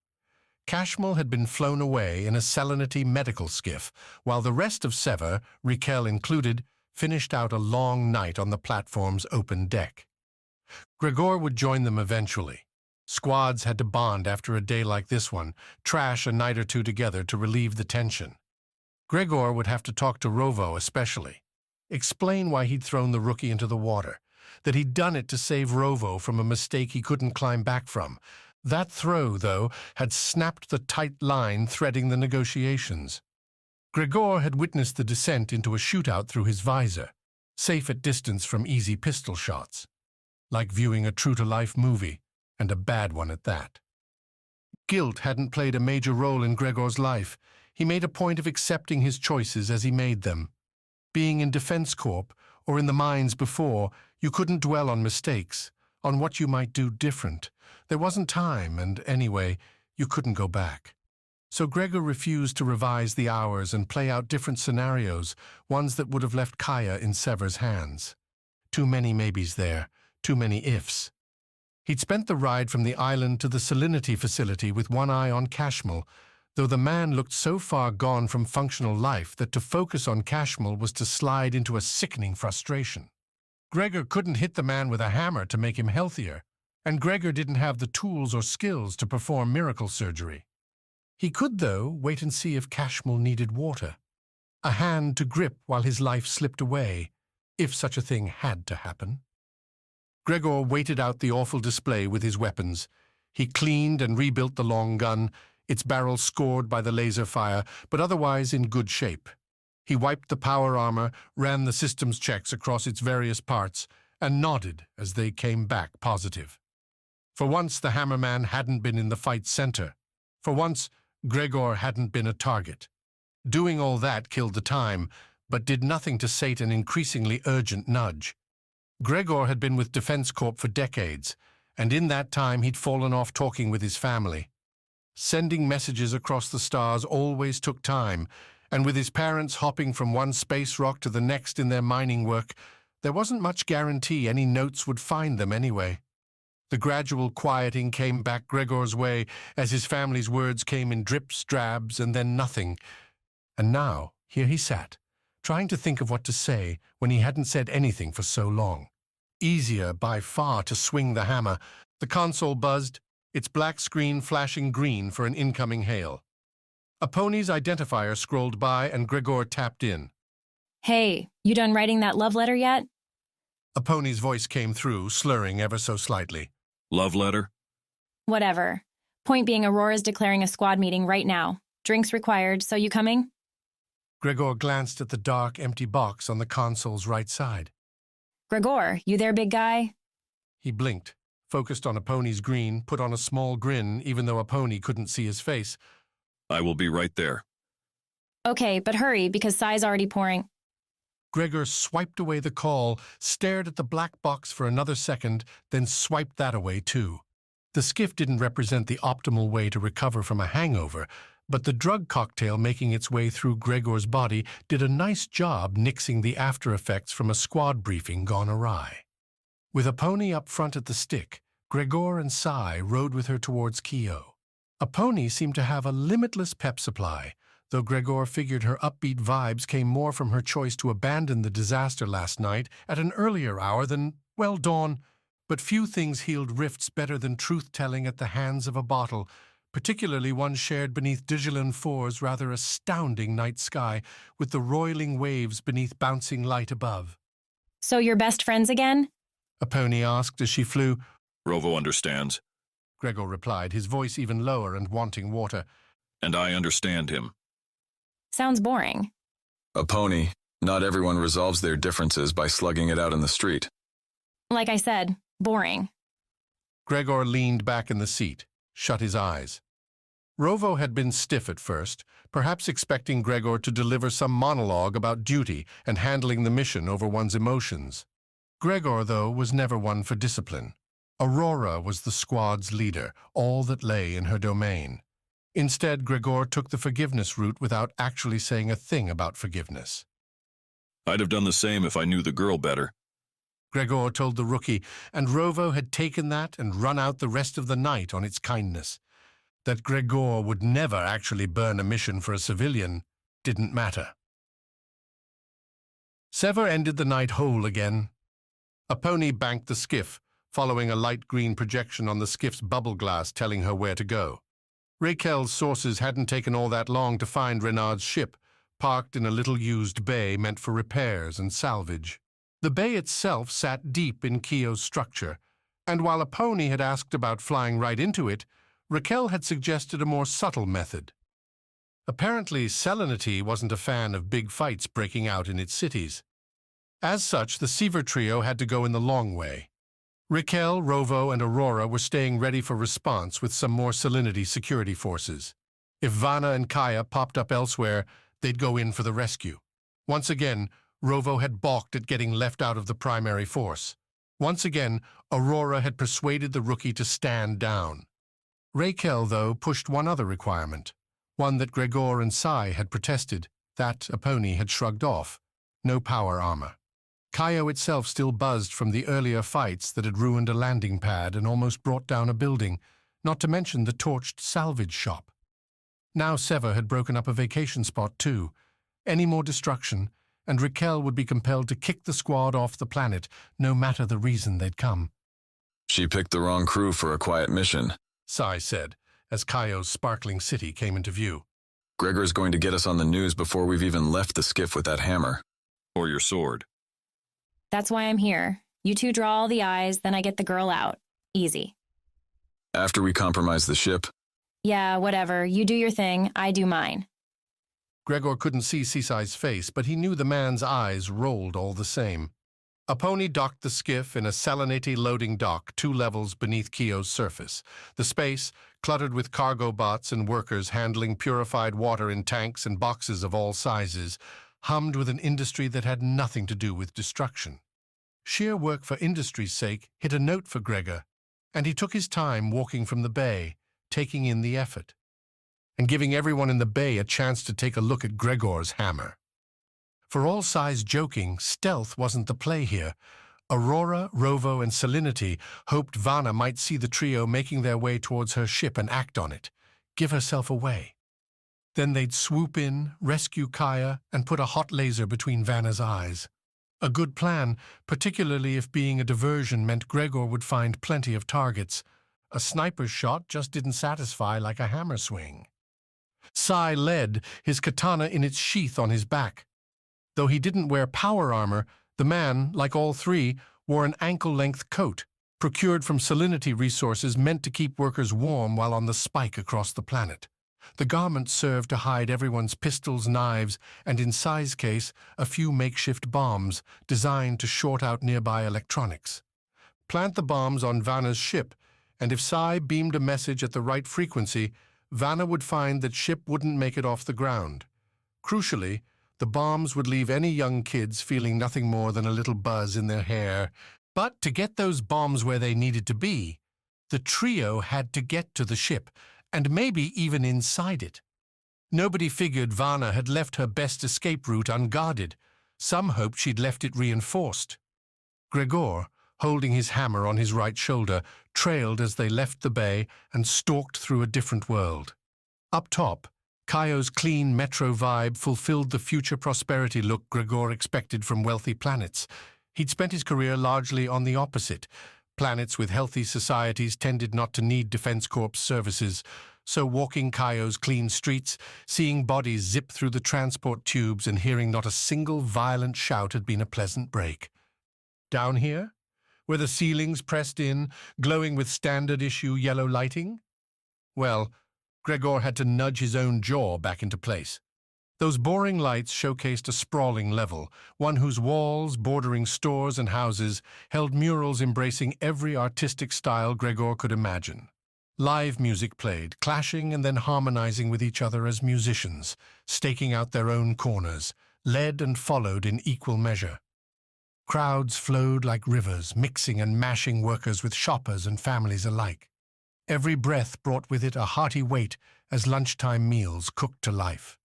Cashmel had been flown away in a Salinity medical skiff, while the rest of Sever, Raquel included, finished out a long night on the platform's open deck. Gregor would join them eventually. Squads had to bond after a day like this one, trash a night or two together to relieve the tension. Gregor would have to talk to Rovo especially. Explain why he'd thrown the rookie into the water, that he'd done it to save Rovo from a mistake he couldn't climb back from. That throw, though, had snapped the tight line threading the negotiations. Gregor had witnessed the descent into a shootout through his visor, safe at distance from easy pistol shots. Like viewing a true-to-life movie, and a bad one at that. Guilt hadn't played a major role in Gregor's life. He made a point of accepting his choices as he made them. Being in Defense Corp, or in the mines before, you couldn't dwell on mistakes, on what you might do different. There wasn't time, and anyway, you couldn't go back. So Gregor refused to revise the hours and play out different scenarios, ones that would have left Kaya in Sever's hands. Too many maybes there, too many ifs. He'd spent the ride from the island to the Salinity facility with one eye on Cashmel, though the man looked so far gone from functional life that to focus on Cashmel was to slide into a sickening frustration. Gregor couldn't hit the man with a hammer to make him healthier, and Gregor didn't have the tools or skills to perform miracle surgery. He could, though, wait and see if Cashmel needed water. A hand to grip while his life slipped away, if such a thing had to happen. Gregor waited out the awful display with his weapons. He cleaned and rebuilt the long gun, its barrel scored by the laser fire, but otherwise in good shape. He wiped the power armor, ran the systems checks across its various parts, and nodded as they came back positive. For once, the Hammerman hadn't been in the fight's center. For once, Gregor hadn't been a target. Doing all that killed the time, but did nothing to sate an increasingly urgent nudge. Gregor had been with Defense Corp for decades, and in that time he'd fallen off talking with his family. Sending messages across the stars always took time, and with his parents hopping from one space rock to the next in their mining work, there wasn't much guarantee any notes would find them anyway. The gradual quieting came back Gregor's way as his family's words came in drips, drabs, and then nothing. And now, here he sat, trying to think of what to say when he hadn't said anything for so long. Easier by far to swing the hammer. The console buzzed, its black screen flashing green for an incoming hail. A pony's identifier scrolled by and Gregor tapped in. Hey, you done writing that love letter yet? A pony's voice came through, slurring ever so slightly. Love letter? Whatever. Point being, Aurora's declaring a squad meeting right now. Drinks required, so you coming? Gregor glanced at the dark, empty box on the console's right side. Gregor, you there, big guy? He blinked, focused on a pony's green, put on a small grin, even though a pony couldn't see his face. I will be right there. Okay, but hurry, because Sai's already pouring. Gregor swiped away the call, stared at the black box for another second, then swiped that away too. The skiff didn't represent the optimal way to recover from a hangover, but the drug cocktail making its way through Gregor's body did a nice job nixing the after effects from a squad briefing gone awry. With a pony up front at the stick, Gregor and Sai rode with her towards Kio. A pony seemed to have a limitless pep supply, though Gregor figured her upbeat vibes came more from her choice to abandon the disaster last night at an earlier hour than, well, dawn. But few things healed rifts better than truth-telling at the hands of a bottle, particularly one shared beneath Digilan 4's rather astounding night sky, with the roiling waves beneath bouncing light above. So you're best friends again? A pony asked as she flew. Rovo understands. Gregor replied, his voice even lower and wanting water. And I understand him. Sounds boring. A pony. Not everyone resolves their differences by slugging it out in the street. Like I said, boring. Gregor leaned back in the seat, shut his eyes. Rovo had been stiff at first, perhaps expecting Gregor to deliver some monologue about duty and handling the mission over one's emotions. Gregor, though, was never one for discipline. Aurora was the squad's leader, all that lay in her domain. Instead, Gregor took the forgiveness route without actually saying a thing about forgiveness. I'd have done the same if I knew the girl better. Gregor told the rookie, and Rovo had taken that and run out the rest of the night on its kindness. That Gregor would never actually burn a mission for a civilian didn't matter. Sever ended the night whole again. A pony banked the skiff, following a light green projection on the skiff's bubble glass telling her where to go. Raquel's sources hadn't taken all that long to find Renard's ship, parked in a little-used bay meant for repairs and salvage. The bay itself sat deep in Kio's structure, and while a pony had asked about flying right into it, Raquel had suggested a more subtle method. Apparently, Selenity wasn't a fan of big fights breaking out in its cities. As such, the Sever trio had to go in the long way. Raquel, Rovo, and Aurora were staying ready for response with some more Selenity security forces. If Vana and Kaya popped up elsewhere, they'd go in for the rescue. Once again, Rovo had balked at getting left out of the primary force. Once again, Aurora had persuaded the rookie to stand down. Raquel, though, pushed one other requirement, one that Gregor and Sai had protested, that a pony had shrugged off: no power armor. Kyo itself still buzzed from the earlier fights that had ruined a landing pad and almost brought down a building, not to mention the torched salvage shop. Now Sever had broken up a vacation spot too. Any more destruction, and Raquel would be compelled to kick the squad off the planet, no matter the reason they'd come. She picked the wrong crew for a quiet mission, Sai said, as Kyo's sparkling city came into view. Gregor's going to get us on the news before we've even left the skiff with that hammer. Or your sword. That's why I'm here. You two draw all the eyes, then I get the girl out. Easy. After we compromise the ship? Yeah, whatever. You do your thing, I do mine. Gregor couldn't see Sisai's face, but he knew the man's eyes rolled all the same. A pony docked the skiff in a salinity loading dock 2 levels beneath Kyo's surface. The space, cluttered with cargo bots and workers handling purified water in tanks and boxes of all sizes, hummed with an industry that had nothing to do with destruction. Sheer work for industry's sake hit a note for Gregor, and he took his time walking from the bay, taking in the effort, and giving everyone in the bay a chance to take a look at Gregor's hammer. For all Sai's joking, stealth wasn't the play here. Aurora, Rovo, and Salinity hoped Vana might see the trio making their way towards her ship and act on it, give herself away. Then they'd swoop in, rescue Kaya, and put a hot laser between Vanna's eyes. A good plan, particularly if being a diversion meant Gregor would find plenty of targets. A sniper's shot just didn't satisfy like a hammer swing. Sai led, his katana in its sheath on his back. Though he didn't wear power armor, the man, like all 3, wore an ankle-length coat, procured from salinity resources meant to keep workers warm while on the spike across the planet. The garment served to hide everyone's pistols, knives, and in Sai's case, a few makeshift bombs designed to short out nearby electronics. Plant the bombs on Vanna's ship, and if Sai beamed a message at the right frequency, Vana would find that ship wouldn't make it off the ground. Crucially, the bombs would leave any young kids feeling nothing more than a little buzz in their hair. But to get those bombs where they needed to be, the trio had to get to the ship, and maybe even inside it. Nobody figured Vana had left her best escape route unguarded. Some hoped she'd left it reinforced. Gregor, holding his hammer on his right shoulder, trailed as they left the bay and stalked through a different world. Up top, Kaio's clean metro vibe fulfilled the future prosperity look Gregor expected from wealthy planets. He'd spent his career largely on the opposite. Planets with healthy societies tended not to need Defense Corps services, so walking Kaio's clean streets, seeing bodies zip through the transport tubes and hearing not a single violent shout had been a pleasant break. Down here, where the ceilings pressed in, glowing with standard-issue yellow lighting? Well, Gregor had to nudge his own jaw back into place. Those boring lights showcased a sprawling level, one whose walls, bordering stores and houses, held murals embracing every artistic style Gregor could imagine. Live music played, clashing and then harmonizing with each other as musicians, staking out their own corners, led and followed in equal measure. Crowds flowed like rivers, mixing and mashing workers with shoppers and families alike. Every breath brought with it a hearty weight as lunchtime meals cooked to life.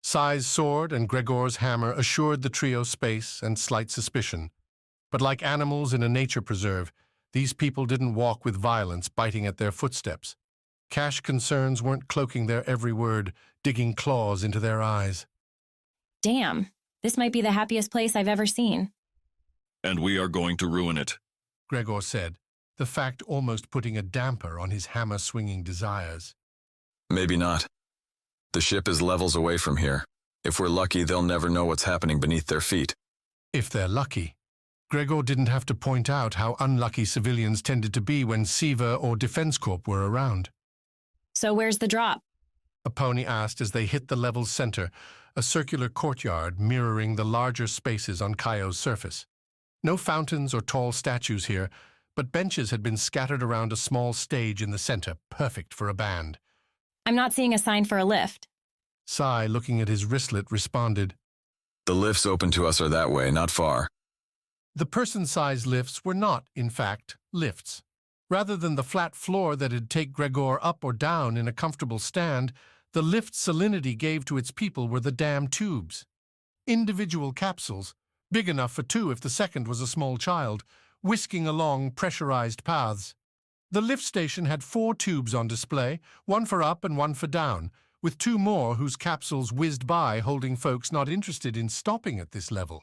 Sai's sword and Gregor's hammer assured the trio space and slight suspicion. But like animals in a nature preserve, these people didn't walk with violence biting at their footsteps. Cash concerns weren't cloaking their every word, digging claws into their eyes. Damn, this might be the happiest place I've ever seen. And we are going to ruin it, Gregor said, the fact almost putting a damper on his hammer-swinging desires. Maybe not. The ship is levels away from here. If we're lucky, they'll never know what's happening beneath their feet. If they're lucky. Gregor didn't have to point out how unlucky civilians tended to be when Sever or Defense Corp were around. So where's the drop? A pony asked as they hit the level's center, a circular courtyard mirroring the larger spaces on Kaio's surface. No fountains or tall statues here, but benches had been scattered around a small stage in the center, perfect for a band. I'm not seeing a sign for a lift. Sai, looking at his wristlet, responded, The lifts open to us are that way, not far. The person-sized lifts were not, in fact, lifts. Rather than the flat floor that'd take Gregor up or down in a comfortable stand, the lift Salinity gave to its people were the damn tubes. Individual capsules, big enough for 2 if the second was a small child, whisking along pressurized paths. The lift station had 4 tubes on display, one for up and one for down, with 2 more whose capsules whizzed by holding folks not interested in stopping at this level.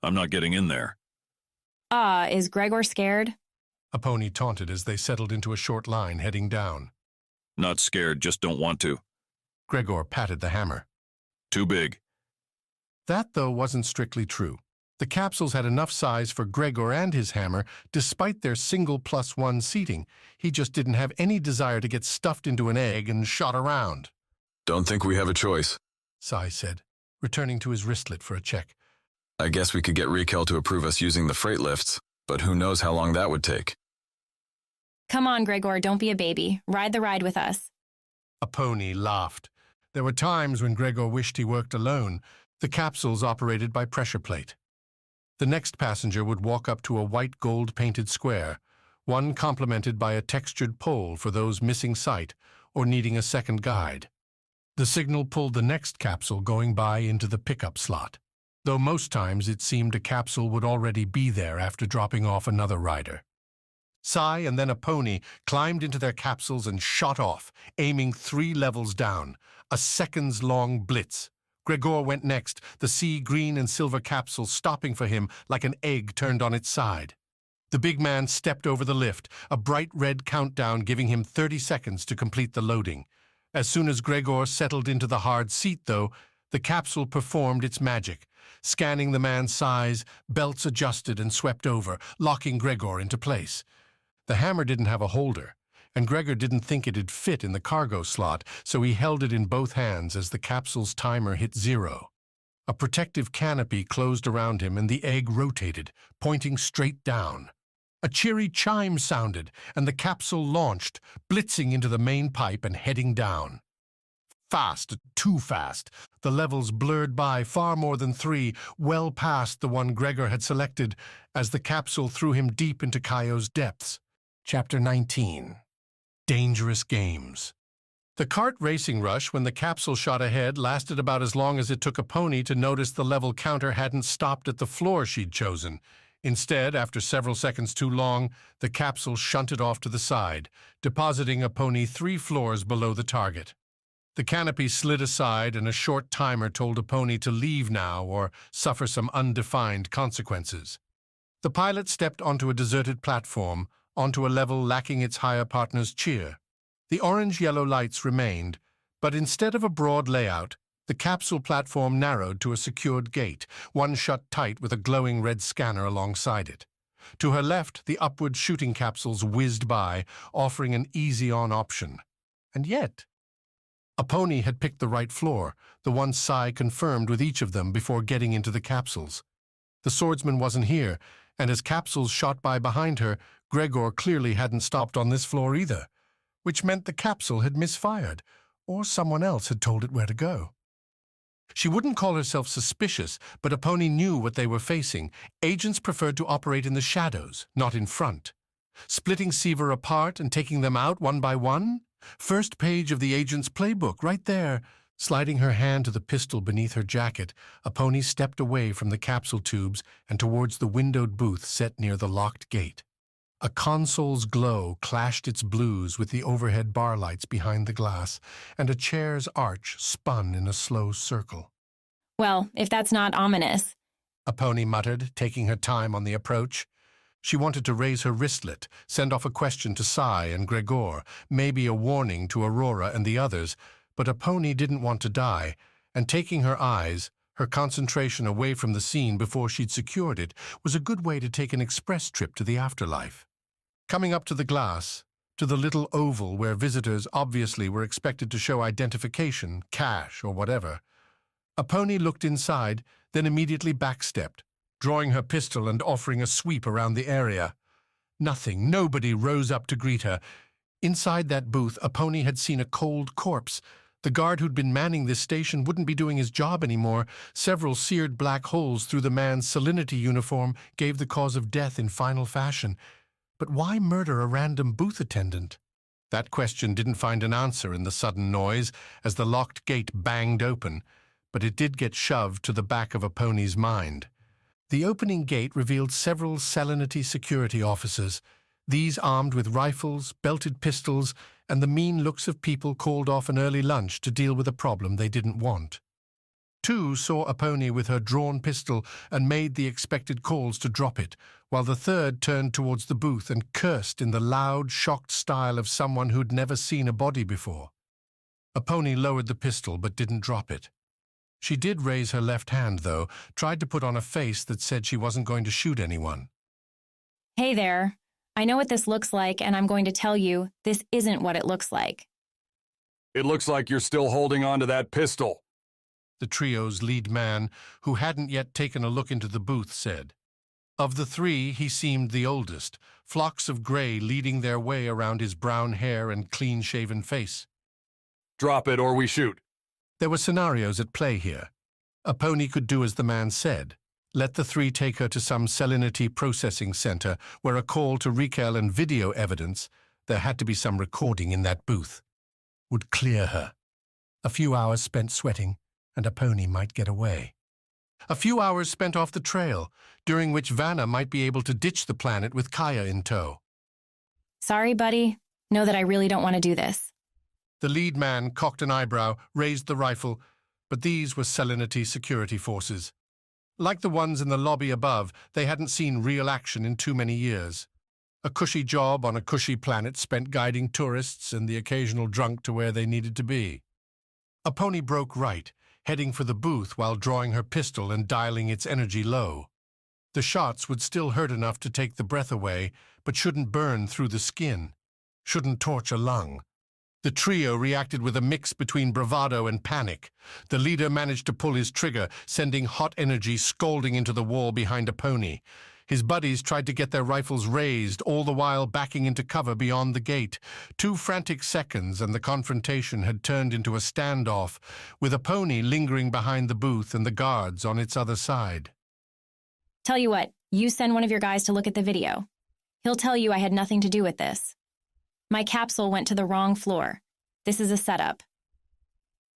I'm not getting in there. Is Gregor scared? A pony taunted as they settled into a short line heading down. Not scared, just don't want to. Gregor patted the hammer. Too big. That, though, wasn't strictly true. The capsules had enough size for Gregor and his hammer, despite their single +1 seating. He just didn't have any desire to get stuffed into an egg and shot around. Don't think we have a choice, Sai said, returning to his wristlet for a check. I guess we could get Raquel to approve us using the freight lifts, but who knows how long that would take. Come on, Gregor, don't be a baby. Ride the ride with us. Aponi laughed. There were times when Gregor wished he worked alone. The capsules operated by pressure plate. The next passenger would walk up to a white gold-painted square, one complemented by a textured pole for those missing sight or needing a second guide. The signal pulled the next capsule going by into the pickup slot, though most times it seemed a capsule would already be there after dropping off another rider. Sai and then Aponi climbed into their capsules and shot off, aiming 3 levels down, a seconds-long blitz. Gregor went next, the sea green and silver capsule stopping for him like an egg turned on its side. The big man stepped over the lift, a bright red countdown giving him 30 seconds to complete the loading. As soon as Gregor settled into the hard seat, though, the capsule performed its magic. Scanning the man's size, belts adjusted and swept over, locking Gregor into place. The hammer didn't have a holder, and Gregor didn't think it'd fit in the cargo slot, so he held it in both hands as the capsule's timer hit 0. A protective canopy closed around him and the egg rotated, pointing straight down. A cheery chime sounded, and the capsule launched, blitzing into the main pipe and heading down. Fast, too fast. The levels blurred by far more than 3, well past the one Gregor had selected, as the capsule threw him deep into Kaio's depths. Chapter 19. Dangerous Games. The kart racing rush when the capsule shot ahead lasted about as long as it took Aponi to notice the level counter hadn't stopped at the floor she'd chosen. Instead, after several seconds too long, the capsule shunted off to the side, depositing Aponi 3 floors below the target. The canopy slid aside and a short timer told Aponi to leave now or suffer some undefined consequences. The pilot stepped onto a deserted platform, onto a level lacking its higher partner's cheer. The orange-yellow lights remained, but instead of a broad layout, the capsule platform narrowed to a secured gate, one shut tight with a glowing red scanner alongside it. To her left, the upward shooting capsules whizzed by, offering an easy-on option. And yet, Aponi had picked the right floor, the one Sai confirmed with each of them before getting into the capsules. The swordsman wasn't here, and as capsules shot by behind her, Gregor clearly hadn't stopped on this floor either, which meant the capsule had misfired, or someone else had told it where to go. She wouldn't call herself suspicious, but Aponi knew what they were facing. Agents preferred to operate in the shadows, not in front. Splitting Sever apart and taking them out one by one? First page of the agent's playbook, right there. Sliding her hand to the pistol beneath her jacket, Aponi stepped away from the capsule tubes and towards the windowed booth set near the locked gate. A console's glow clashed its blues with the overhead bar lights behind the glass, and a chair's arch spun in a slow circle. Well, if that's not ominous, Aponi muttered, taking her time on the approach. She wanted to raise her wristlet, send off a question to Sai and Gregor, maybe a warning to Aurora and the others, but Aponi didn't want to die, and taking her eyes, her concentration away from the scene before she'd secured it, was a good way to take an express trip to the afterlife. Coming up to the glass, to the little oval where visitors obviously were expected to show identification, cash, or whatever, Aponi looked inside, then immediately backstepped, drawing her pistol and offering a sweep around the area. Nothing, nobody rose up to greet her. Inside that booth, Aponi had seen a cold corpse. The guard who'd been manning this station wouldn't be doing his job anymore. Several seared black holes through the man's salinity uniform gave the cause of death in final fashion. But why murder a random booth attendant? That question didn't find an answer in the sudden noise as the locked gate banged open, but it did get shoved to the back of Aponi's mind. The opening gate revealed several salinity security officers, these armed with rifles, belted pistols, and the mean looks of people called off an early lunch to deal with a problem they didn't want. 2 saw Aponi with her drawn pistol and made the expected calls to drop it, while the 3rd turned towards the booth and cursed in the loud, shocked style of someone who'd never seen a body before. Aponi lowered the pistol but didn't drop it. She did raise her left hand, though, tried to put on a face that said she wasn't going to shoot anyone. Hey there. I know what this looks like, and I'm going to tell you, this isn't what it looks like. It looks like you're still holding on to that pistol. the trio's lead man, who hadn't yet taken a look into the booth, said. Of the three, he seemed the oldest, flocks of gray leading their way around his brown hair and clean-shaven face. Drop it or we shoot. There were scenarios at play here. A pony could do as the man said. Let the three take her to some salinity processing center where a call to recall and video evidence, there had to be some recording in that booth, would clear her. A few hours spent sweating, and a pony might get away. A few hours spent off the trail, during which Vana might be able to ditch the planet with Kaya in tow. Sorry, buddy. Know that I really don't want to do this. The lead man cocked an eyebrow, raised the rifle, but these were Salinity security forces. Like the ones in the lobby above, they hadn't seen real action in too many years. A cushy job on a cushy planet spent guiding tourists and the occasional drunk to where they needed to be. A pony broke right, heading for the booth while drawing her pistol and dialing its energy low. The shots would still hurt enough to take the breath away, but shouldn't burn through the skin, shouldn't torch a lung. The trio reacted with a mix between bravado and panic. The leader managed to pull his trigger, sending hot energy scalding into the wall behind a pony. His buddies tried to get their rifles raised, all the while backing into cover beyond the gate. 2 frantic seconds and the confrontation had turned into a standoff, with a pony lingering behind the booth and the guards on its other side. Tell you what, you send one of your guys to look at the video. He'll tell you I had nothing to do with this. My capsule went to the wrong floor. This is a setup.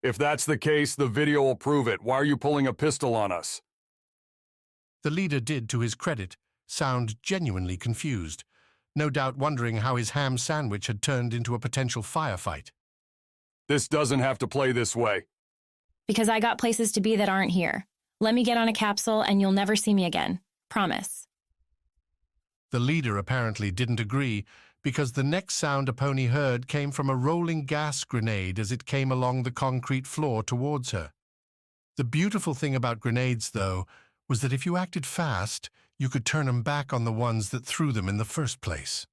If that's the case, the video will prove it. Why are you pulling a pistol on us? The leader did, to his credit, sound genuinely confused, no doubt wondering how his ham sandwich had turned into a potential firefight. This doesn't have to play this way. Because I got places to be that aren't here. Let me get on a capsule and you'll never see me again. Promise. The leader apparently didn't agree, because the next sound a pony heard came from a rolling gas grenade as it came along the concrete floor towards her. The beautiful thing about grenades, though, was that if you acted fast, you could turn them back on the ones that threw them in the first place.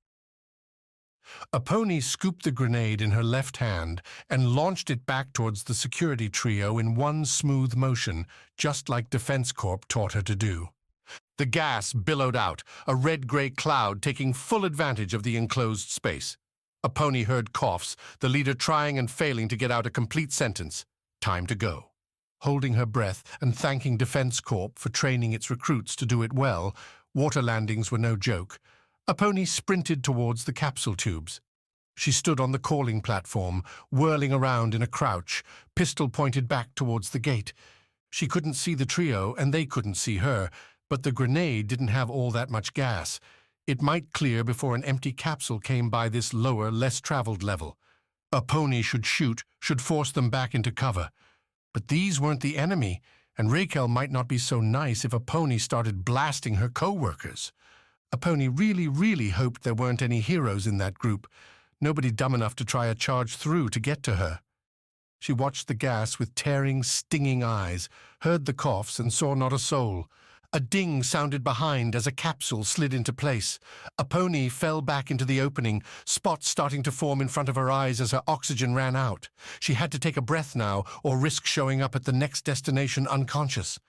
A pony scooped the grenade in her left hand and launched it back towards the security trio in one smooth motion, just like Defense Corp taught her to do. The gas billowed out, a red-gray cloud taking full advantage of the enclosed space. A pony heard coughs, the leader trying and failing to get out a complete sentence. Time to go. Holding her breath and thanking Defense Corp for training its recruits to do it well, water landings were no joke, a pony sprinted towards the capsule tubes. She stood on the calling platform, whirling around in a crouch, pistol pointed back towards the gate. She couldn't see the trio, and they couldn't see her, but the grenade didn't have all that much gas. It might clear before an empty capsule came by this lower, less-traveled level. A pony should shoot, should force them back into cover. But these weren't the enemy, and Raquel might not be so nice if a pony started blasting her co-workers. A pony really hoped there weren't any heroes in that group, nobody dumb enough to try a charge through to get to her. She watched the gas with tearing, stinging eyes, heard the coughs and saw not a soul. A ding sounded behind as a capsule slid into place. A pony fell back into the opening, spots starting to form in front of her eyes as her oxygen ran out. She had to take a breath now, or risk showing up at the next destination unconscious.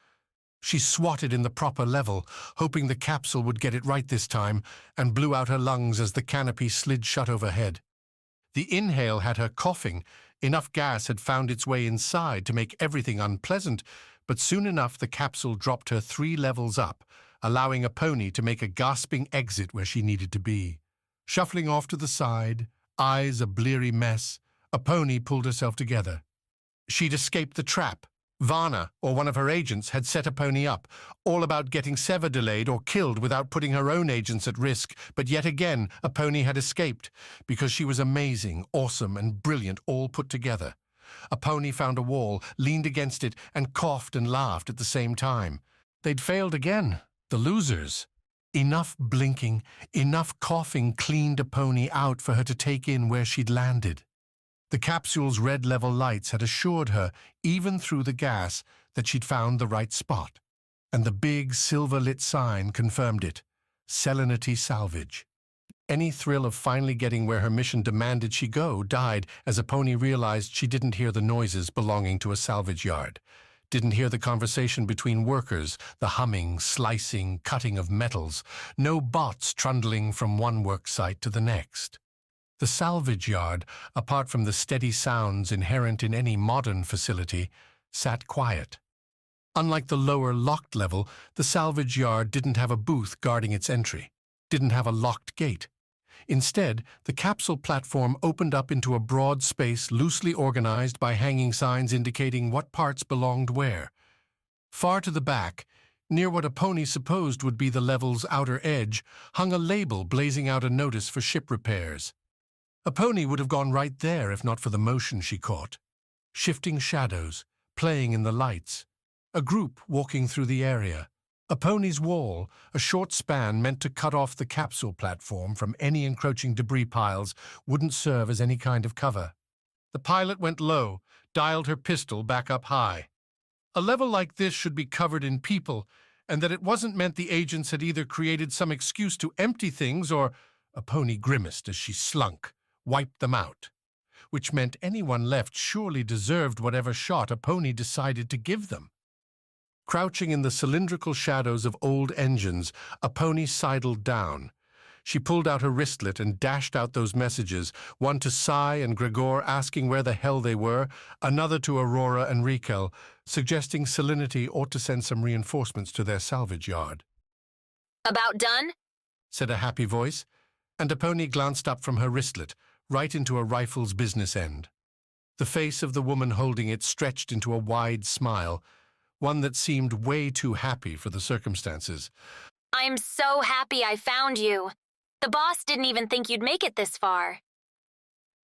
She swatted in the proper level, hoping the capsule would get it right this time, and blew out her lungs as the canopy slid shut overhead. The inhale had her coughing. Enough gas had found its way inside to make everything unpleasant, but soon enough the capsule dropped her 3 levels up, allowing a pony to make a gasping exit where she needed to be. Shuffling off to the side, eyes a bleary mess, a pony pulled herself together. She'd escaped the trap. Vana, or one of her agents, had set a pony up, all about getting Sever delayed or killed without putting her own agents at risk, but yet again a pony had escaped, because she was amazing, awesome, and brilliant all put together. A pony found a wall, leaned against it, and coughed and laughed at the same time. They'd failed again, the losers. Enough blinking, enough coughing cleaned a pony out for her to take in where she'd landed. The capsule's red-level lights had assured her, even through the gas, that she'd found the right spot. And the big, silver-lit sign confirmed it. Salinity Salvage. Any thrill of finally getting where her mission demanded she go died as a pony realized she didn't hear the noises belonging to a salvage yard. didn't hear the conversation between workers, the humming, slicing, cutting of metals, no bots trundling from one work site to the next. The salvage yard, apart from the steady sounds inherent in any modern facility, sat quiet. Unlike the lower locked level, the salvage yard didn't have a booth guarding its entry, didn't have a locked gate. Instead, the capsule platform opened up into a broad space loosely organized by hanging signs indicating what parts belonged where. Far to the back, near what a pony supposed would be the level's outer edge, hung a label blazing out a notice for ship repairs. A pony would have gone right there if not for the motion she caught. Shifting shadows, playing in the lights. A group walking through the area. A pony's wall, a short span meant to cut off the capsule platform from any encroaching debris piles, wouldn't serve as any kind of cover. The pilot went low, dialed her pistol back up high. A level like this should be covered in people, and that it wasn't meant the agents had either created some excuse to empty things or— a pony grimaced as she slunk, wiped them out, which meant anyone left surely deserved whatever shot a pony decided to give them. Crouching in the cylindrical shadows of old engines, a pony sidled down. She pulled out her wristlet and dashed out those messages, one to Sai and Gregor asking where the hell they were, another to Aurora and Raquel, suggesting Salinity ought to send some reinforcements to their salvage yard. "About done?" said a happy voice, and a pony glanced up from her wristlet, right into a rifle's business end. The face of the woman holding it stretched into a wide smile, one that seemed way too happy for the circumstances. "I'm so happy I found you. The boss didn't even think you'd make it this far."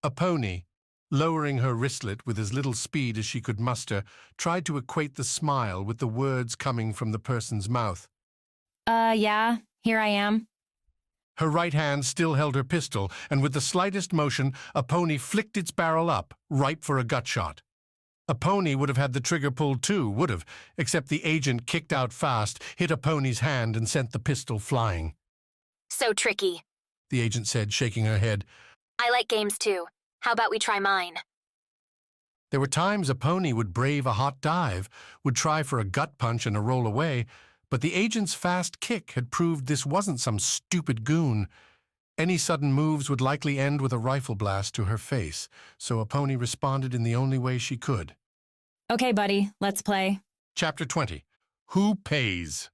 A pony, lowering her wristlet with as little speed as she could muster, tried to equate the smile with the words coming from the person's mouth. Yeah, here I am." Her right hand still held her pistol, and with the slightest motion, a pony flicked its barrel up, ripe for a gut shot. A pony would have had the trigger pulled too, would have, except the agent kicked out fast, hit a pony's hand, and sent the pistol flying. "So tricky," the agent said, shaking her head. "I like games too. How about we try mine?" There were times a pony would brave a hot dive, would try for a gut punch and a roll away, but the agent's fast kick had proved this wasn't some stupid goon. Any sudden moves would likely end with a rifle blast to her face, so a pony responded in the only way she could. Okay, buddy, let's play. Chapter 20. Who Pays?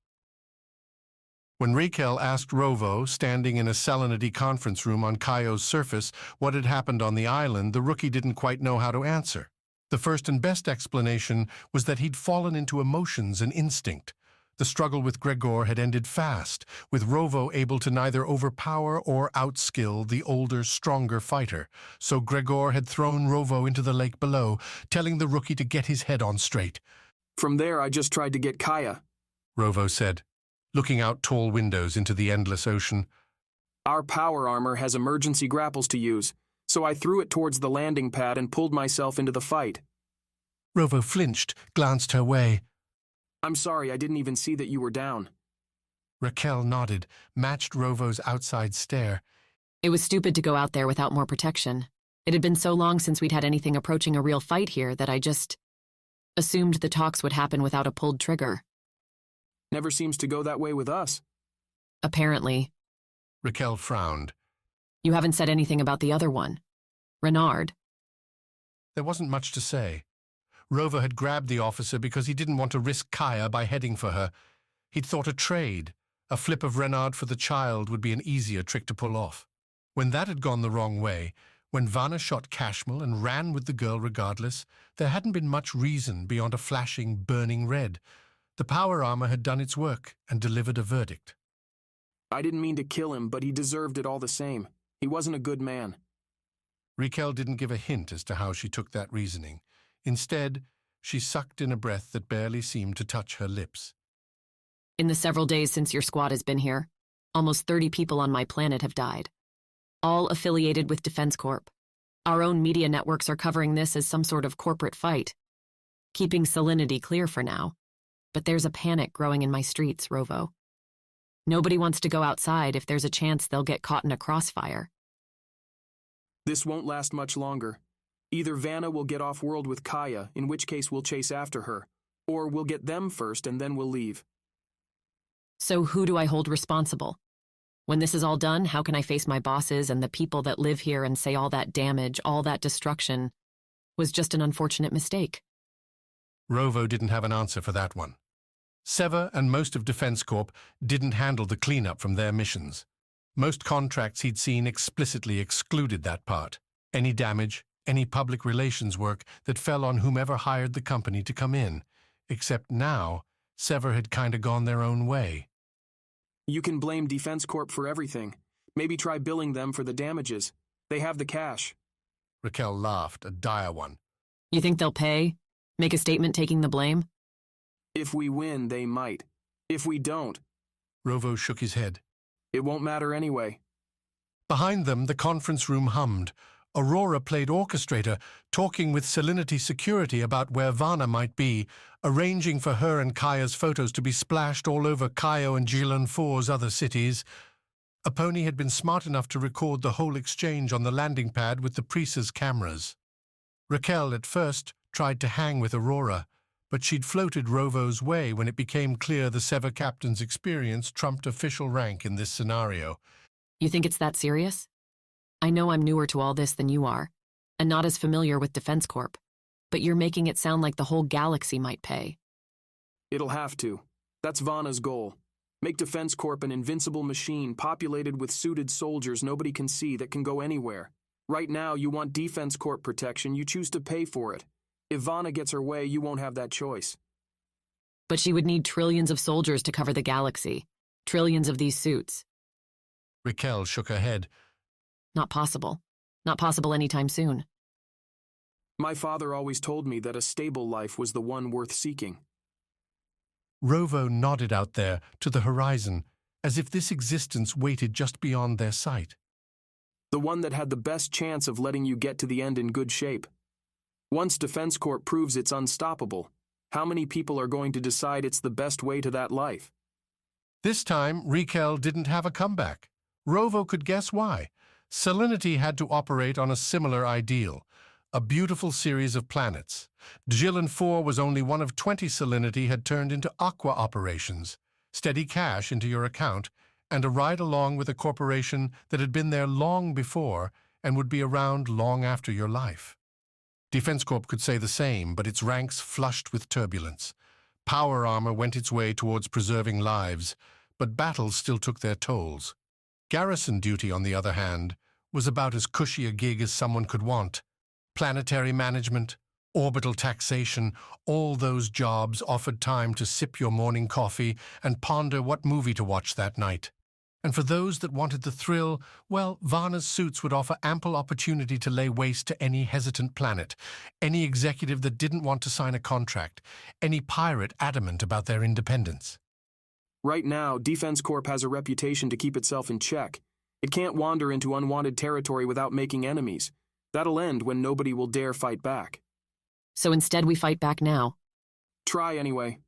When Raquel asked Rovo, standing in a Salinity conference room on Kaio's surface, what had happened on the island, the rookie didn't quite know how to answer. The first and best explanation was that he'd fallen into emotions and instinct. The struggle with Gregor had ended fast, with Rovo able to neither overpower or outskill the older, stronger fighter, so Gregor had thrown Rovo into the lake below, telling the rookie to get his head on straight. "From there, I just tried to get Kaya," Rovo said, looking out tall windows into the endless ocean. "Our power armor has emergency grapples to use, so I threw it towards the landing pad and pulled myself into the fight." Rovo flinched, glanced her way. "I'm sorry, I didn't even see that you were down." Raquel nodded, matched Rovo's outside stare. It was stupid to go out there without more protection. It had been so long since we'd had anything approaching a real fight here that I just assumed the talks would happen without a pulled trigger. "Never seems to go that way with us." Apparently. Raquel frowned. You haven't said anything about the other one. Renard. There wasn't much to say. Rovo had grabbed the officer because he didn't want to risk Kaya by heading for her. He'd thought a trade, a flip of Renard for the child, would be an easier trick to pull off. When that had gone the wrong way, when Vana shot Cashmel and ran with the girl regardless, there hadn't been much reason beyond a flashing, burning red. The power armor had done its work and delivered a verdict. "I didn't mean to kill him, but he deserved it all the same. He wasn't a good man." Raquel didn't give a hint as to how she took that reasoning. Instead, she sucked in a breath that barely seemed to touch her lips. In the several days since your squad has been here, almost 30 people on my planet have died. All affiliated with Defense Corp. Our own media networks are covering this as some sort of corporate fight. Keeping Salinity clear for now. But there's a panic growing in my streets, Rovo. Nobody wants to go outside if there's a chance they'll get caught in a crossfire. "This won't last much longer. Either Vana will get off-world with Kaya, in which case we'll chase after her, Or we'll get them first and then we'll leave. So who do I hold responsible? When this is all done, how can I face my bosses and the people that live here and say all that damage, all that destruction was just an unfortunate mistake? Rovo didn't have an answer for that one. Sever and most of Defense Corp didn't handle the cleanup from their missions. Most contracts he'd seen explicitly excluded that part. Any damage, any public relations work that fell on whomever hired the company to come in. Except now, Sever had kinda gone their own way. You can blame Defense Corp for everything. Maybe try billing them for the damages. They have the cash. Raquel laughed, a dire one. You think they'll pay? Make a statement taking the blame? If we win, they might. If we don't... Rovo shook his head. It won't matter anyway. Behind them, the conference room hummed. Aurora played orchestrator, talking with Salinity Security about where Vana might be, arranging for her and Kaya's photos to be splashed all over Kayo and Jilan 4's other cities. A pony had been smart enough to record the whole exchange on the landing pad with the Prisa's cameras. Raquel, at first, tried to hang with Aurora, but she'd floated Rovo's way when it became clear the Sever captain's experience trumped official rank in this scenario. You think it's that serious? I know I'm newer to all this than you are, and not as familiar with Defense Corp, but you're making it sound like the whole galaxy might pay. It'll have to. That's Vana's goal. Make Defense Corp an invincible machine populated with suited soldiers nobody can see that can go anywhere. Right now, you want Defense Corp protection, you choose to pay for it. If Vana gets her way, you won't have that choice. But she would need trillions of soldiers to cover the galaxy. Trillions of these suits. Raquel shook her head. Not possible. Not possible anytime soon. My father always told me that a stable life was the one worth seeking. Rovo nodded out there to the horizon, as if this existence waited just beyond their sight. The one that had the best chance of letting you get to the end in good shape. Once Defense Corp proves it's unstoppable, how many people are going to decide it's the best way to that life? This time, Raquel didn't have a comeback. Rovo could guess why. Salinity had to operate on a similar ideal, a beautiful series of planets. Jilan 4 was only one of 20 Salinity had turned into aqua operations, steady cash into your account, and a ride along with a corporation that had been there long before and would be around long after your life. Defense Corp could say the same, but its ranks flushed with turbulence. Power armor went its way towards preserving lives, but battles still took their tolls. Garrison duty, on the other hand, was about as cushy a gig as someone could want. Planetary management, orbital taxation, all those jobs offered time to sip your morning coffee and ponder what movie to watch that night. And for those that wanted the thrill, well, Vana's suits would offer ample opportunity to lay waste to any hesitant planet, any executive that didn't want to sign a contract, any pirate adamant about their independence. Right now, Defense Corp has a reputation to keep itself in check. It can't wander into unwanted territory without making enemies. That'll end when nobody will dare fight back. So instead we fight back now. Try anyway.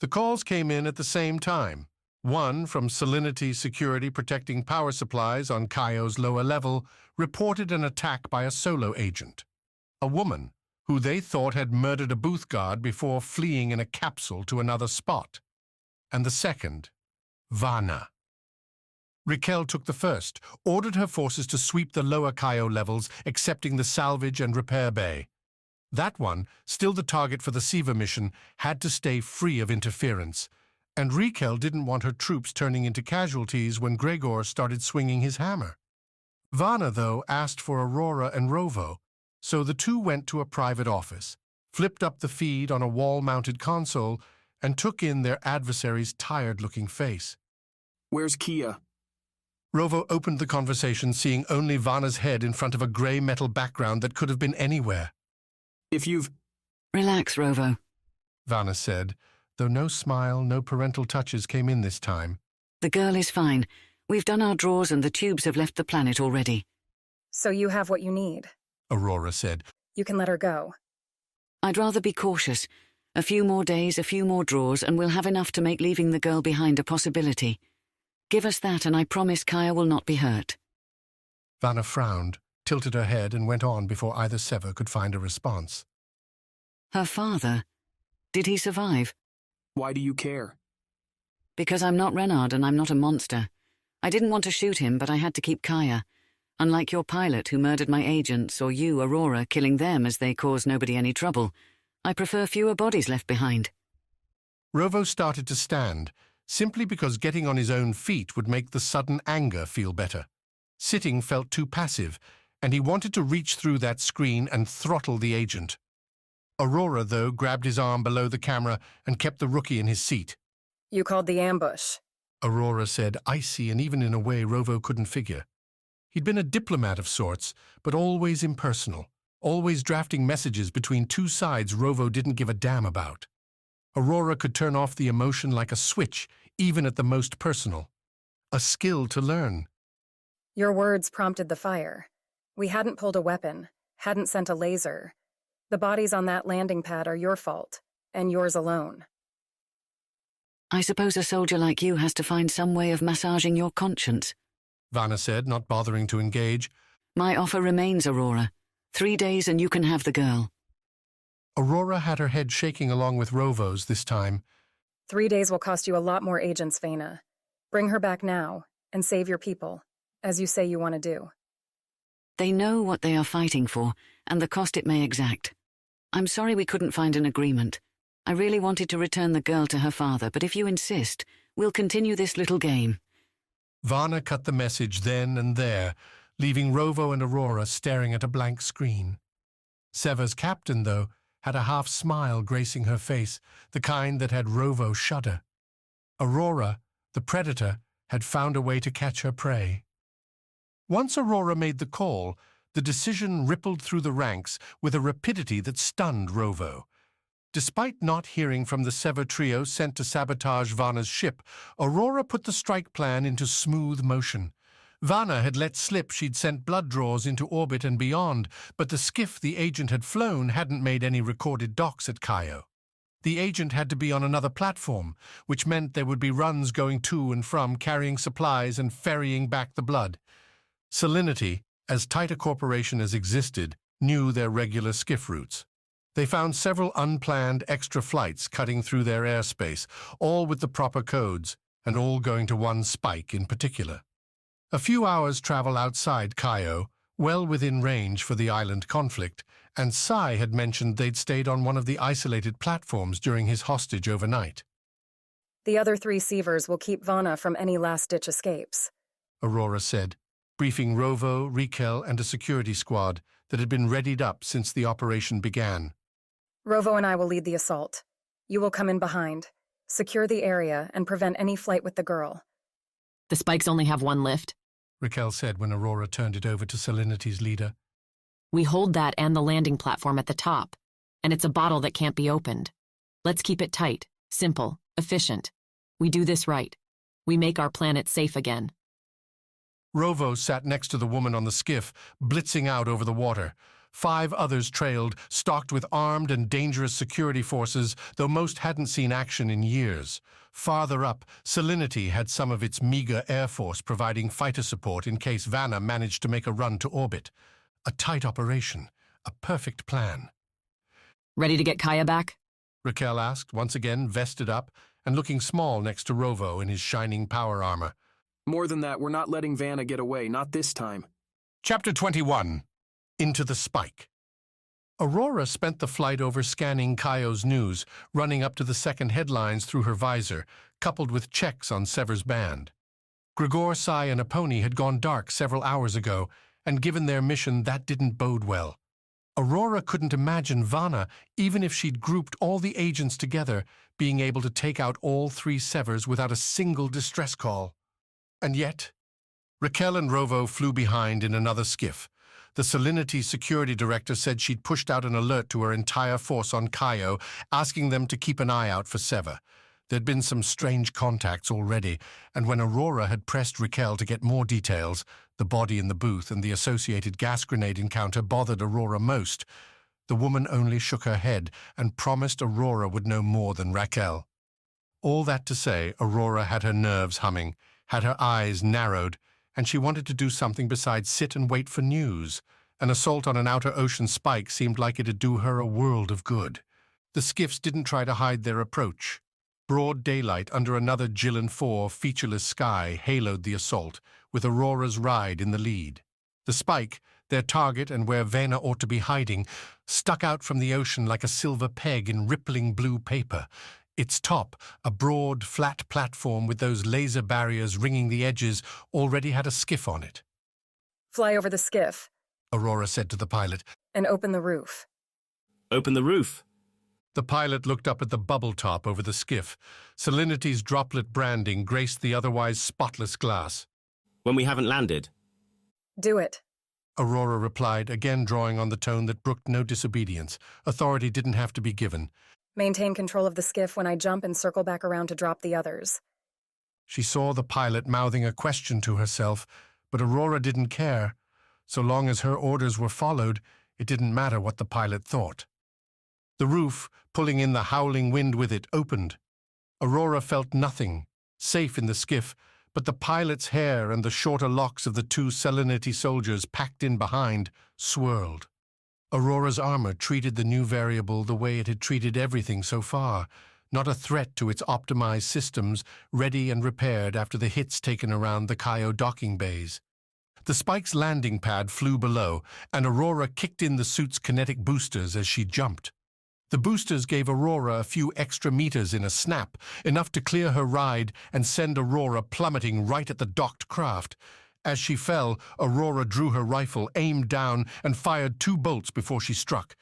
The calls came in at the same time. One from Salinity Security protecting power supplies on Kayo's lower level reported an attack by a solo agent. A woman who they thought had murdered a booth guard before fleeing in a capsule to another spot. And the second, Vana. Raquel took the first, ordered her forces to sweep the lower Kayo levels, excepting the salvage and repair bay. That one, still the target for the Sever mission, had to stay free of interference, and Raquel didn't want her troops turning into casualties when Gregor started swinging his hammer. Vana, though, asked for Aurora and Rovo, so the two went to a private office, flipped up the feed on a wall-mounted console, and took in their adversary's tired-looking face. Where's Kia? Rovo opened the conversation, seeing only Vana's head in front of a grey metal background that could have been anywhere. If you've... Relax, Rovo, Vana said, though no smile, no parental touches came in this time. The girl is fine. We've done our drawers and the tubes have left the planet already. So you have what you need, Aurora said. You can let her go. I'd rather be cautious. A few more days, a few more drawers, and we'll have enough to make leaving the girl behind a possibility. Give us that, and I promise Kaya will not be hurt. Vana frowned, tilted her head, and went on before either Sever could find a response. Her father. Did he survive? Why do you care? Because I'm not Renard and I'm not a monster. I didn't want to shoot him, but I had to keep Kaya. Unlike your pilot who murdered my agents, or you, Aurora, killing them as they caused nobody any trouble, I prefer fewer bodies left behind. Rovo started to stand, simply because getting on his own feet would make the sudden anger feel better. Sitting felt too passive, and he wanted to reach through that screen and throttle the agent. Aurora, though, grabbed his arm below the camera and kept the rookie in his seat. You called the ambush. Aurora said, icy and even in a way Rovo couldn't figure. He'd been a diplomat of sorts, but always impersonal, always drafting messages between two sides Rovo didn't give a damn about. Aurora could turn off the emotion like a switch, even at the most personal. A skill to learn. Your words prompted the fire. We hadn't pulled a weapon, hadn't sent a laser. The bodies on that landing pad are your fault, and yours alone. I suppose a soldier like you has to find some way of massaging your conscience, Vana said, not bothering to engage. My offer remains, Aurora. 3 days and you can have the girl. Aurora had her head shaking along with Rovo's this time. 3 days will cost you a lot more agents, Vana. Bring her back now, and save your people, as you say you want to do. They know what they are fighting for, and the cost it may exact. I'm sorry we couldn't find an agreement. I really wanted to return the girl to her father, but if you insist, we'll continue this little game. Vana cut the message then and there, leaving Rovo and Aurora staring at a blank screen. Sever's captain, though, had a half-smile gracing her face, the kind that had Rovo shudder. Aurora, the predator, had found a way to catch her prey. Once Aurora made the call, the decision rippled through the ranks with a rapidity that stunned Rovo. Despite not hearing from the Sever trio sent to sabotage Vana's ship, Aurora put the strike plan into smooth motion. Vana had let slip she'd sent blood draws into orbit and beyond, but the skiff the agent had flown hadn't made any recorded docks at Caio. The agent had to be on another platform, which meant there would be runs going to and from carrying supplies and ferrying back the blood. Salinity, as tight a corporation as existed, knew their regular skiff routes. They found several unplanned extra flights cutting through their airspace, all with the proper codes, and all going to one spike in particular. A few hours' travel outside Caio, well within range for the island conflict, and Sai had mentioned they'd stayed on one of the isolated platforms during his hostage overnight. The other 3 Severs will keep Vana from any last-ditch escapes, Aurora said, briefing Rovo, Raquel, and a security squad that had been readied up since the operation began. Rovo and I will lead the assault. You will come in behind, secure the area, and prevent any flight with the girl. The spikes only have one lift, Raquel said when Aurora turned it over to Salinity's leader. We hold that and the landing platform at the top, and it's a bottle that can't be opened. Let's keep it tight, simple, efficient. We do this right. We make our planet safe again. Rovo sat next to the woman on the skiff, blitzing out over the water. 5 others trailed, stocked with armed and dangerous security forces, though most hadn't seen action in years. Farther up, Salinity had some of its meager air force providing fighter support in case Vana managed to make a run to orbit. A tight operation, a perfect plan. Ready to get Kaya back? Raquel asked, once again vested up and looking small next to Rovo in his shining power armor. More than that, we're not letting Vana get away, not this time. Chapter 21. Into the Spike. Aurora spent the flight over scanning Caio's news, running up to the second headlines through her visor, coupled with checks on Sever's band. Grigor, Sai, and Aponi had gone dark several hours ago, and given their mission, that didn't bode well. Aurora couldn't imagine Vana, even if she'd grouped all the agents together, being able to take out all 3 Severs without a single distress call. And yet, Raquel and Rovo flew behind in another skiff. The Salinity security director said she'd pushed out an alert to her entire force on Caio, asking them to keep an eye out for Sever. There'd been some strange contacts already, and when Aurora had pressed Raquel to get more details, the body in the booth and the associated gas grenade encounter bothered Aurora most. The woman only shook her head and promised Aurora would know more than Raquel. All that to say, Aurora had her nerves humming, had her eyes narrowed, and she wanted to do something besides sit and wait for news. An assault on an outer ocean spike seemed like it'd do her a world of good. The skiffs didn't try to hide their approach. Broad daylight under another Jill and 4 featureless sky haloed the assault, with Aurora's ride in the lead. The spike, their target and where Vana ought to be hiding, stuck out from the ocean like a silver peg in rippling blue paper. Its top, a broad, flat platform with those laser barriers ringing the edges, already had a skiff on it. Fly over the skiff, Aurora said to the pilot. And open the roof. Open the roof. The pilot looked up at the bubble top over the skiff. Salinity's droplet branding graced the otherwise spotless glass. When we haven't landed. Do it, Aurora replied, again drawing on the tone that brooked no disobedience. Authority didn't have to be given. Maintain control of the skiff when I jump and circle back around to drop the others. She saw the pilot mouthing a question to herself, but Aurora didn't care. So long as her orders were followed, it didn't matter what the pilot thought. The roof, pulling in the howling wind with it, opened. Aurora felt nothing, safe in the skiff, but the pilot's hair and the shorter locks of the 2 Salinity soldiers packed in behind swirled. Aurora's armor treated the new variable the way it had treated everything so far, not a threat to its optimized systems, ready and repaired after the hits taken around the Kaio docking bays. The Spike's landing pad flew below, and Aurora kicked in the suit's kinetic boosters as she jumped. The boosters gave Aurora a few extra meters in a snap, enough to clear her ride and send Aurora plummeting right at the docked craft. As she fell, Aurora drew her rifle, aimed down, and fired 2 bolts before she struck.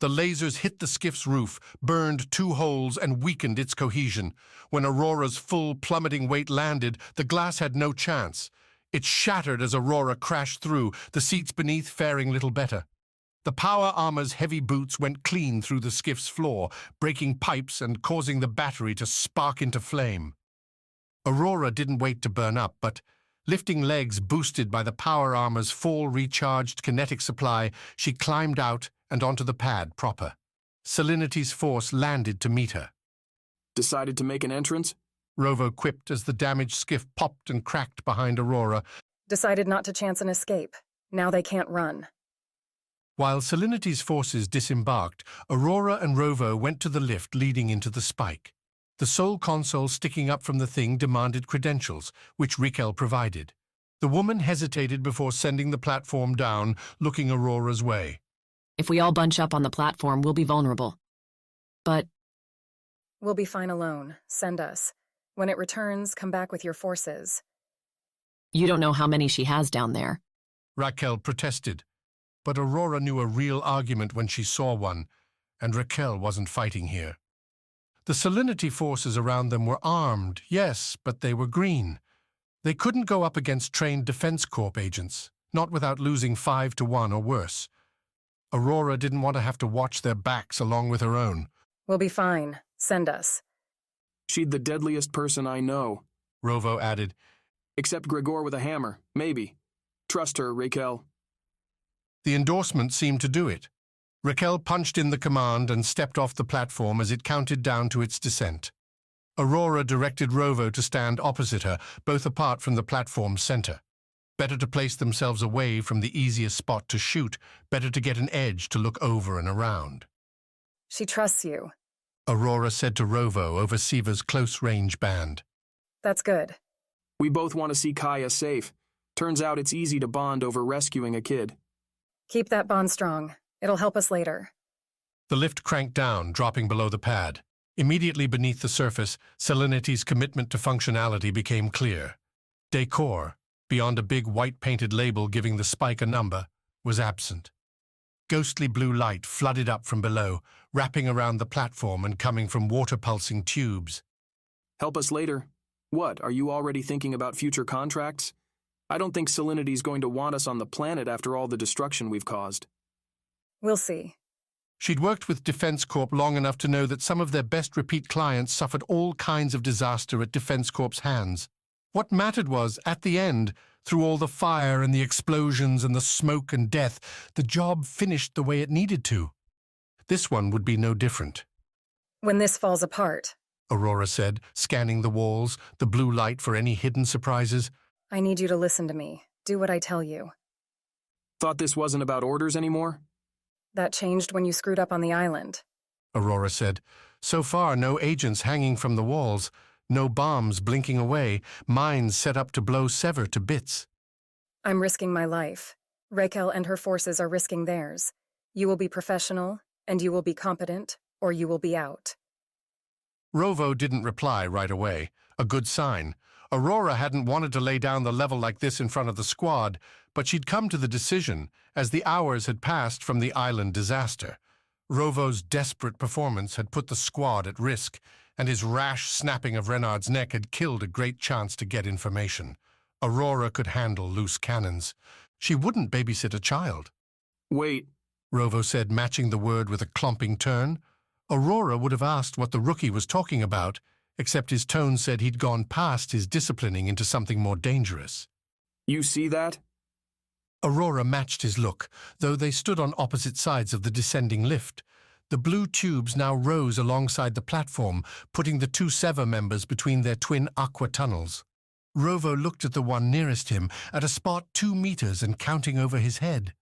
The lasers hit the skiff's roof, burned 2 holes, and weakened its cohesion. When Aurora's full plummeting weight landed, the glass had no chance. It shattered as Aurora crashed through, the seats beneath faring little better. The power armor's heavy boots went clean through the skiff's floor, breaking pipes and causing the battery to spark into flame. Aurora didn't wait to burn up, but, lifting legs boosted by the power armor's full recharged kinetic supply, she climbed out and onto the pad proper. Salinity's force landed to meet her. Decided to make an entrance? Rovo quipped as the damaged skiff popped and cracked behind Aurora. Decided not to chance an escape. Now they can't run. While Salinity's forces disembarked, Aurora and Rovo went to the lift leading into the spike. The sole console sticking up from the thing demanded credentials, which Raquel provided. The woman hesitated before sending the platform down, looking Aurora's way. If we all bunch up on the platform, we'll be vulnerable. But... We'll be fine alone. Send us. When it returns, come back with your forces. You don't know how many she has down there. Raquel protested. But Aurora knew a real argument when she saw one, and Raquel wasn't fighting here. The Salinity forces around them were armed, yes, but they were green. They couldn't go up against trained Defense Corp agents, not without losing 5 to 1 or worse. Aurora didn't want to have to watch their backs along with her own. We'll be fine. Send us. She'd the deadliest person I know, Rovo added. Except Gregor with a hammer, maybe. Trust her, Raquel. The endorsement seemed to do it. Raquel punched in the command and stepped off the platform as it counted down to its descent. Aurora directed Rovo to stand opposite her, both apart from the platform's center. Better to place themselves away from the easiest spot to shoot, better to get an edge to look over and around. She trusts you, Aurora said to Rovo over Sever's close-range band. That's good. We both want to see Kaya safe. Turns out it's easy to bond over rescuing a kid. Keep that bond strong. It'll help us later. The lift cranked down, dropping below the pad. Immediately beneath the surface, Salinity's commitment to functionality became clear. Decor, beyond a big white-painted label giving the spike a number, was absent. Ghostly blue light flooded up from below, wrapping around the platform and coming from water-pulsing tubes. Help us later. What, are you already thinking about future contracts? I don't think Salinity's going to want us on the planet after all the destruction we've caused. We'll see. She'd worked with Defense Corp long enough to know that some of their best repeat clients suffered all kinds of disaster at Defense Corp's hands. What mattered was, at the end, through all the fire and the explosions and the smoke and death, the job finished the way it needed to. This one would be no different. When this falls apart, Aurora said, scanning the walls, the blue light for any hidden surprises. I need you to listen to me. Do what I tell you. Thought this wasn't about orders anymore? That changed when you screwed up on the island. Aurora said. So far, no agents hanging from the walls, no bombs blinking away, mines set up to blow Sever to bits. I'm risking my life. Raquel and her forces are risking theirs. You will be professional, and you will be competent, or you will be out. Rovo didn't reply right away, a good sign. Aurora hadn't wanted to lay down the level like this in front of the squad, but she'd come to the decision as the hours had passed from the island disaster. Rovo's desperate performance had put the squad at risk, and his rash snapping of Renard's neck had killed a great chance to get information. Aurora could handle loose cannons. She wouldn't babysit a child. Wait, Rovo said, matching the word with a clumping turn. Aurora would have asked what the rookie was talking about, except his tone said he'd gone past his disciplining into something more dangerous. You see that? Aurora matched his look, though they stood on opposite sides of the descending lift. The blue tubes now rose alongside the platform, putting the two Sever members between their twin aqua tunnels. Rovo looked at the one nearest him, at a spot 2 meters and counting over his head.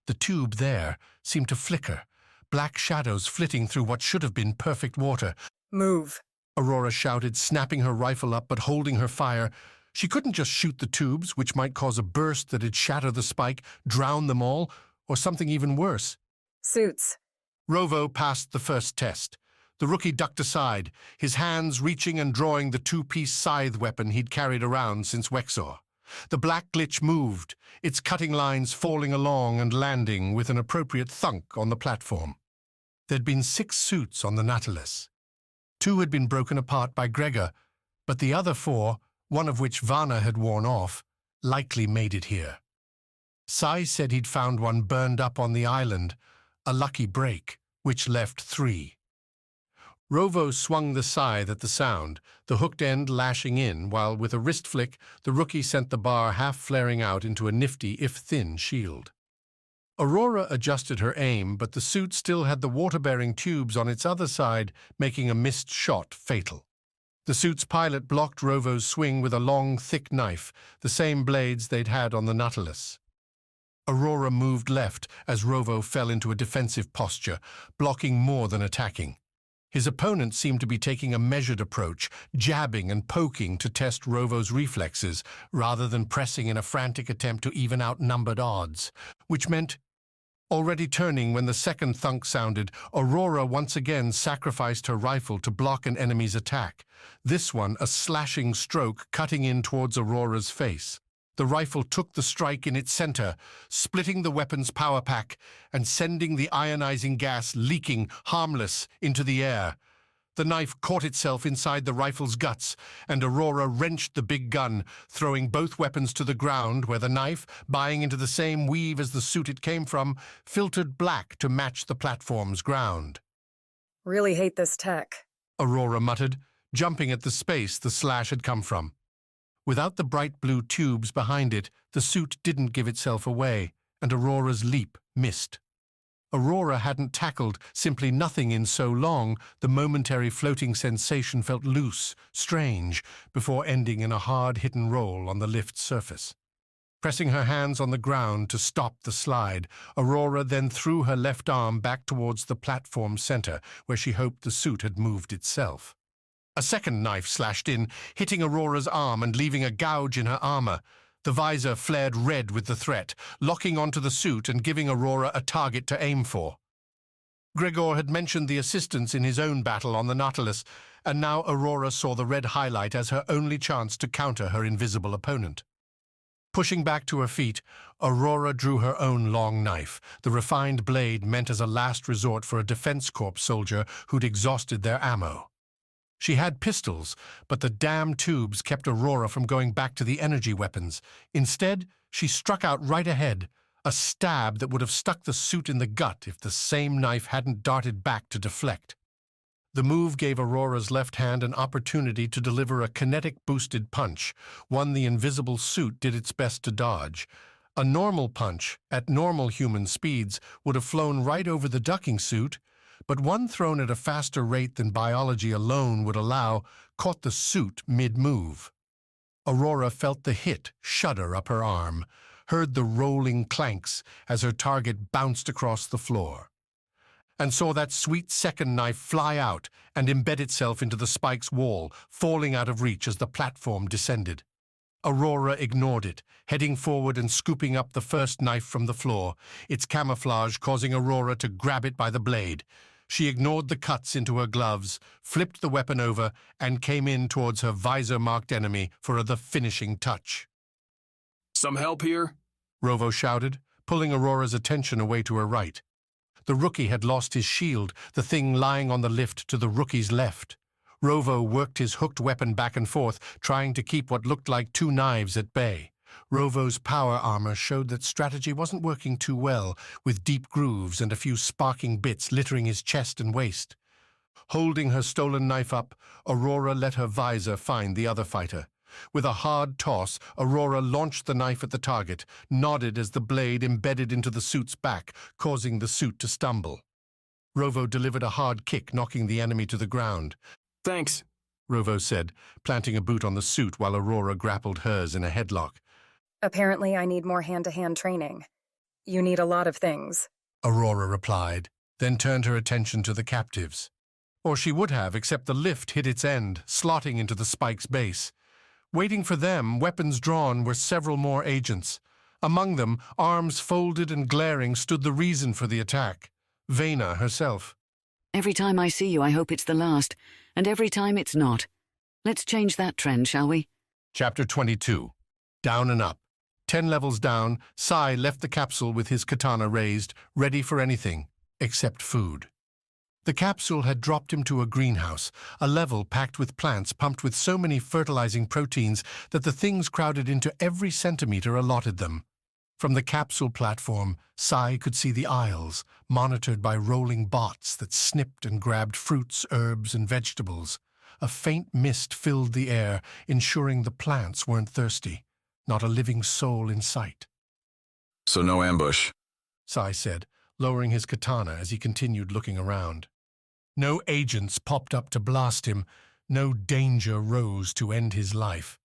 The tube there seemed to flicker, black shadows flitting through what should have been perfect water. Move, Aurora shouted, snapping her rifle up but holding her fire. She couldn't just shoot the tubes, which might cause a burst that'd shatter the spike, drown them all, or something even worse. Suits. Rovo passed the first test. The rookie ducked aside, his hands reaching and drawing the 2-piece scythe weapon he'd carried around since Wexor. The black glitch moved, its cutting lines falling along and landing with an appropriate thunk on the platform. There'd been 6 suits on the Nautilus. 2 had been broken apart by Gregor, but the other 4, one of which Vana had worn off, likely made it here. Sai said he'd found one burned up on the island, a lucky break, which left 3. Rovo swung the scythe at the sound, the hooked end lashing in, while with a wrist flick, the rookie sent the bar half flaring out into a nifty, if thin, shield. Aurora adjusted her aim, but the suit still had the water-bearing tubes on its other side, making a missed shot fatal. The suit's pilot blocked Rovo's swing with a long, thick knife, the same blades they'd had on the Nautilus. Aurora moved left as Rovo fell into a defensive posture, blocking more than attacking. His opponent seemed to be taking a measured approach, jabbing and poking to test Rovo's reflexes, rather than pressing in a frantic attempt to even out numbered odds, which meant, already turning when the second thunk sounded, Aurora once again sacrificed her rifle to block an enemy's attack, this one a slashing stroke cutting in towards Aurora's face. The rifle took the strike in its center, splitting the weapon's power pack and sending the ionizing gas leaking, harmless, into the air. The knife caught itself inside the rifle's guts, and Aurora wrenched the big gun, throwing both weapons to the ground where the knife, buying into the same weave as the suit it came from, filtered black to match the platform's ground. Really hate this tech, Aurora muttered, jumping at the space the slash had come from. Without the bright blue tubes behind it, the suit didn't give itself away, and Aurora's leap missed. Aurora hadn't tackled simply nothing in so long, the momentary floating sensation felt loose, strange, before ending in a hard hit-and-roll on the lift's surface. Pressing her hands on the ground to stop the slide, Aurora then threw her left arm back towards the platform center, where she hoped the suit had moved itself. A second knife slashed in, hitting Aurora's arm and leaving a gouge in her armor. The visor flared red with the threat, locking onto the suit and giving Aurora a target to aim for. Gregor had mentioned the assistance in his own battle on the Nautilus, and now Aurora saw the red highlight as her only chance to counter her invisible opponent. Pushing back to her feet, Aurora drew her own long knife, the refined blade meant as a last resort for a Defense Corps soldier who'd exhausted their ammo. She had pistols, but the damn tubes kept Aurora from going back to the energy weapons. Instead, she struck out right ahead, a stab that would have stuck the suit in the gut if the same knife hadn't darted back to deflect. The move gave Aurora's left hand an opportunity to deliver a kinetic-boosted punch, one the invisible suit did its best to dodge. A normal punch, at normal human speeds, would have flown right over the ducking suit, but one thrown at a faster rate than biology alone would allow caught the suit mid-move. Aurora felt the hit shudder up her arm, heard the rolling clanks as her target bounced across the floor. and saw that sweet second knife fly out and embed itself into the spike's wall, falling out of reach as the platform descended. Aurora ignored it, heading forward and scooping up the first knife from the floor, its camouflage causing Aurora to grab it by the blade. She ignored the cuts into her gloves, flipped the weapon over, and came in towards her visor-marked enemy for the finishing touch. Some help here? Rovo shouted, pulling Aurora's attention away to her right. The rookie had lost his shield, the thing lying on the lift to the rookie's left. Rovo worked his hooked weapon back and forth, trying to keep what looked like two knives at bay. Rovo's power armor showed that strategy wasn't working too well, with deep grooves and a few sparking bits littering his chest and waist. Holding her stolen knife up, Aurora let her visor find the other fighter. With a hard toss, Aurora launched the knife at the target, nodded as the blade embedded into the suit's back, causing the suit to stumble. Rovo delivered a hard kick, knocking the enemy to the ground. Thanks, Rovo said, planting a boot on the suit while Aurora grappled hers in a headlock. Apparently I need more hand-to-hand training. You need a lot of things, Aurora replied, then turned her attention to the captives. Or she would have, except the lift hit its end, slotting into the spike's base. Waiting for them, weapons drawn, were several more agents. Among them, arms folded and glaring, stood the reason for the attack, Vana herself. Every time I see you, I hope it's the last, and every time it's not. Let's change that trend, shall we? Chapter 22. Down and Up. 10 levels down, Sai left the capsule with his katana raised, ready for anything, except food. The capsule had dropped him to a greenhouse, a level packed with plants pumped with so many fertilizing proteins that the things crowded into every centimeter allotted them. From the capsule platform, Sai could see the aisles, monitored by rolling bots that snipped and grabbed fruits, herbs, and vegetables. A faint mist filled the air, ensuring the plants weren't thirsty. Not a living soul in sight. So no ambush, Sai said, lowering his katana as he continued looking around. No agents popped up to blast him. No danger rose to end his life.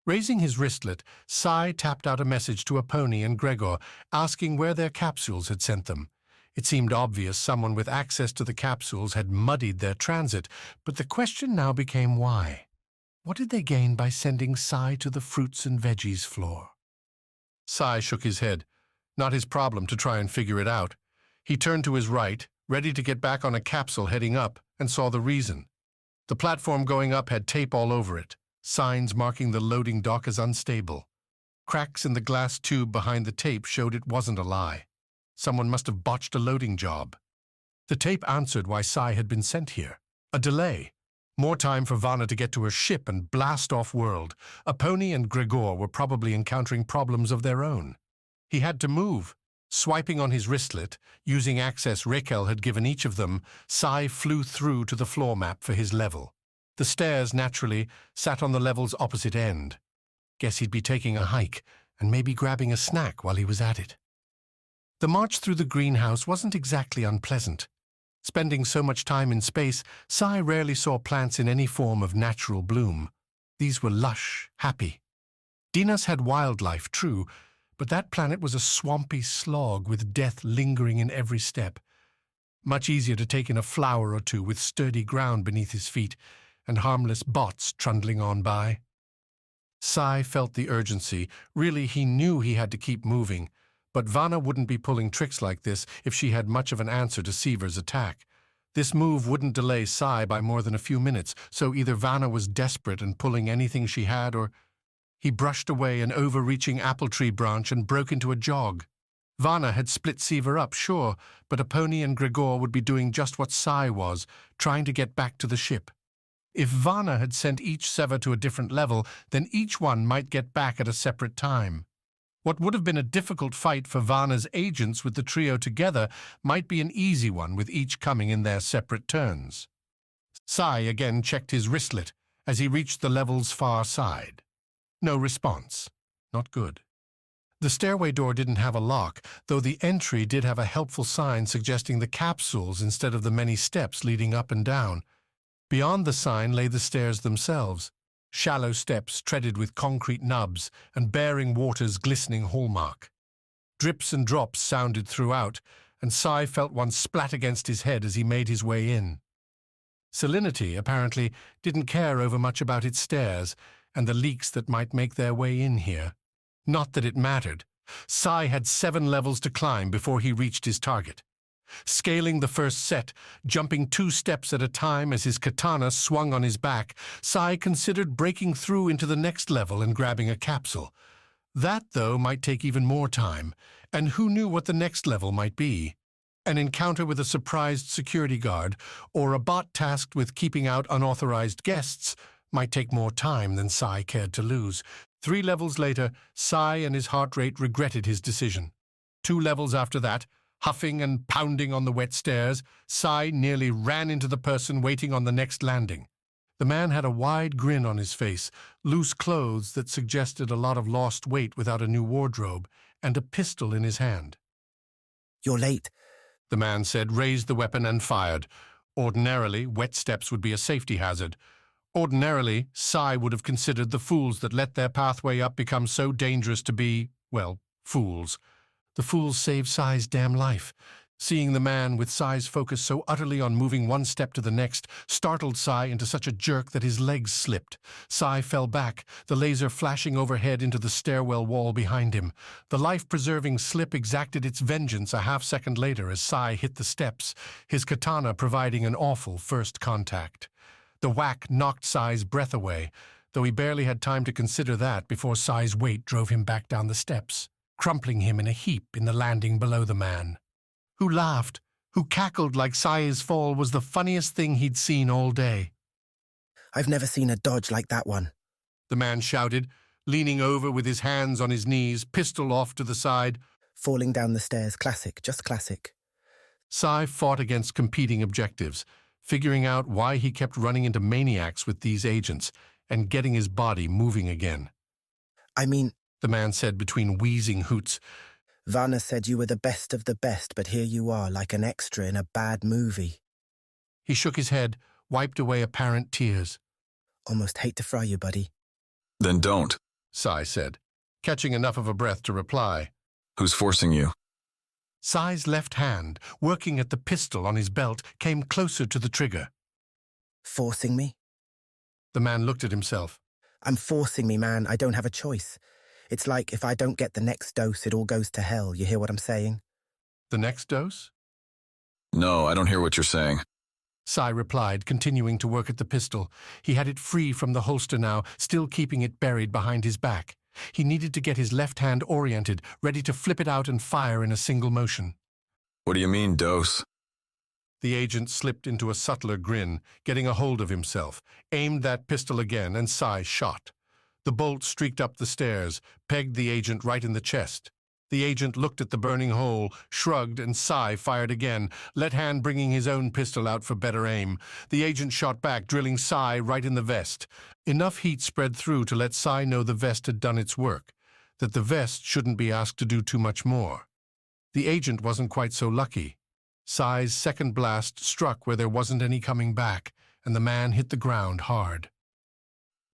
Raising his wristlet, Sai tapped out a message to Aponi and Gregor, asking where their capsules had sent them. It seemed obvious someone with access to the capsules had muddied their transit, but the question now became why. What did they gain by sending Sai to the fruits and veggies floor? Sai shook his head. Not his problem to try and figure it out. He turned to his right, ready to get back on a capsule heading up, and saw the reason. The platform going up had tape all over it, signs marking the loading dock as unstable. Cracks in the glass tube behind the tape showed it wasn't a lie. Someone must have botched a loading job. The tape answered why Sai had been sent here. A delay. More time for Vana to get to her ship and blast off-world. Aponi and Gregor were probably encountering problems of their own. He had to move. Swiping on his wristlet, using access Raquel had given each of them, Sai flew through to the floor map for his level. The stairs, naturally, sat on the level's opposite end. Guess he'd be taking a hike, and maybe grabbing a snack while he was at it. The march through the greenhouse wasn't exactly unpleasant. Spending so much time in space, Sai rarely saw plants in any form of natural bloom. These were lush, happy. Dinas had wildlife, true, but that planet was a swampy slog with death lingering in every step. Much easier to take in a flower or two with sturdy ground beneath his feet and harmless bots trundling on by. Sai felt the urgency. Really, he knew he had to keep moving. But Vana wouldn't be pulling tricks like this if she had much of an answer to Sever's attack. This move wouldn't delay Sai by more than a few minutes, so either Vana was desperate and pulling anything she had, or he brushed away an overreaching apple tree branch and broke into a jog. Vana had split Sever up, sure, but Aponi and Gregor would be doing just what Sai was, trying to get back to the ship. If Vana had sent each Sever to a different level, then each one might get back at a separate time. What would have been a difficult fight for Vana's agents with the trio together might be an easy one with each coming in their separate turns. Sai again checked his wristlet as he reached the level's far side. No response. Not good. The stairway door didn't have a lock, though the entry did have a helpful sign suggesting the capsules instead of the many steps leading up and down. Beyond the sign lay the stairs themselves. Shallow steps treaded with concrete nubs and bearing water's glistening hallmark. Drips and drops sounded throughout, and Sai felt one splat against his head as he made his way in. Salinity, apparently, didn't care over much about its stairs and the leaks that might make their way in here. Not that it mattered. Sai had 7 levels to climb before he reached his target. Scaling the first set, jumping 2 steps at a time as his katana swung on his back, Sai considered breaking through into the next level and grabbing a capsule. That, though, might take even more time, and who knew what the next level might be? An encounter with a surprised security guard, or a bot tasked with keeping out unauthorized guests, might take more time than Sai cared to lose. 3 levels later, Sai and his heart rate regretted his decision. 2 levels after that, huffing and pounding on the wet stairs, Sai nearly ran into the person waiting on the next landing. The man had a wide grin on his face, loose clothes that suggested a lot of lost weight without a new wardrobe, and a pistol in his hand. "You're late," the man said, raised the weapon and fired. Ordinarily, wet steps would be a safety hazard. Ordinarily, Sai would have considered the fools that let their pathway up become so dangerous to be, well, fools. The fools saved Sai's damn life. Seeing the man with Sai's focus so utterly on moving 1 step to the next startled Sai into such a jerk that his legs slipped. Sai fell back, the laser flashing overhead into the stairwell wall behind him. The life-preserving slip exacted its vengeance a half-second later as Sai hit the steps, his katana providing an awful first contact. The whack knocked Sai's breath away, though he barely had time to consider that before Sai's weight drove him back down the steps, crumpling him in a heap in the landing below the man. Who laughed, who cackled like Sai's fall was the funniest thing he'd seen all day. "I've never seen a dodge like that one," the man shouted, leaning over with his hands on his knees, pistol off to the side. "Falling down the stairs, classic, just classic." Sai fought against competing objectives, figuring out why he kept running into maniacs with these agents and getting his body moving again. "I mean," the man said between wheezing hoots, "Vana said you were the best of the best, but here you are like an extra in a bad movie." He shook his head, wiped away apparent tears. "Almost hate to fry you, buddy." Then don't, Sai said, catching enough of a breath to reply. Who's forcing you? Sai's left hand, working at the pistol on his belt, came closer to the trigger. "Forcing me?" The man looked at himself. "I'm forcing me, man. I don't have a choice. It's like if I don't get the next dose, it all goes to hell. You hear what I'm saying?" The next dose? No, I don't hear what you're saying. Sai replied, continuing to work at the pistol. He had it free from the holster now, still keeping it buried behind his back. He needed to get his left hand oriented, ready to flip it out and fire in a single motion. What do you mean, dose? The agent slipped into a subtler grin, getting a hold of himself, aimed that pistol again, and Sai shot. The bolt streaked up the stairs, pegged the agent right in the chest. The agent looked at the burning hole, shrugged, and Sai fired again, Let Hand bringing his own pistol out for better aim. The agent shot back, drilling Sai right in the vest. Enough heat spread through to let Sai know the vest had done its work, that the vest shouldn't be asked to do too much more. The agent wasn't quite so lucky. Sai's second blast struck where there wasn't any coming back, and the man hit the ground hard.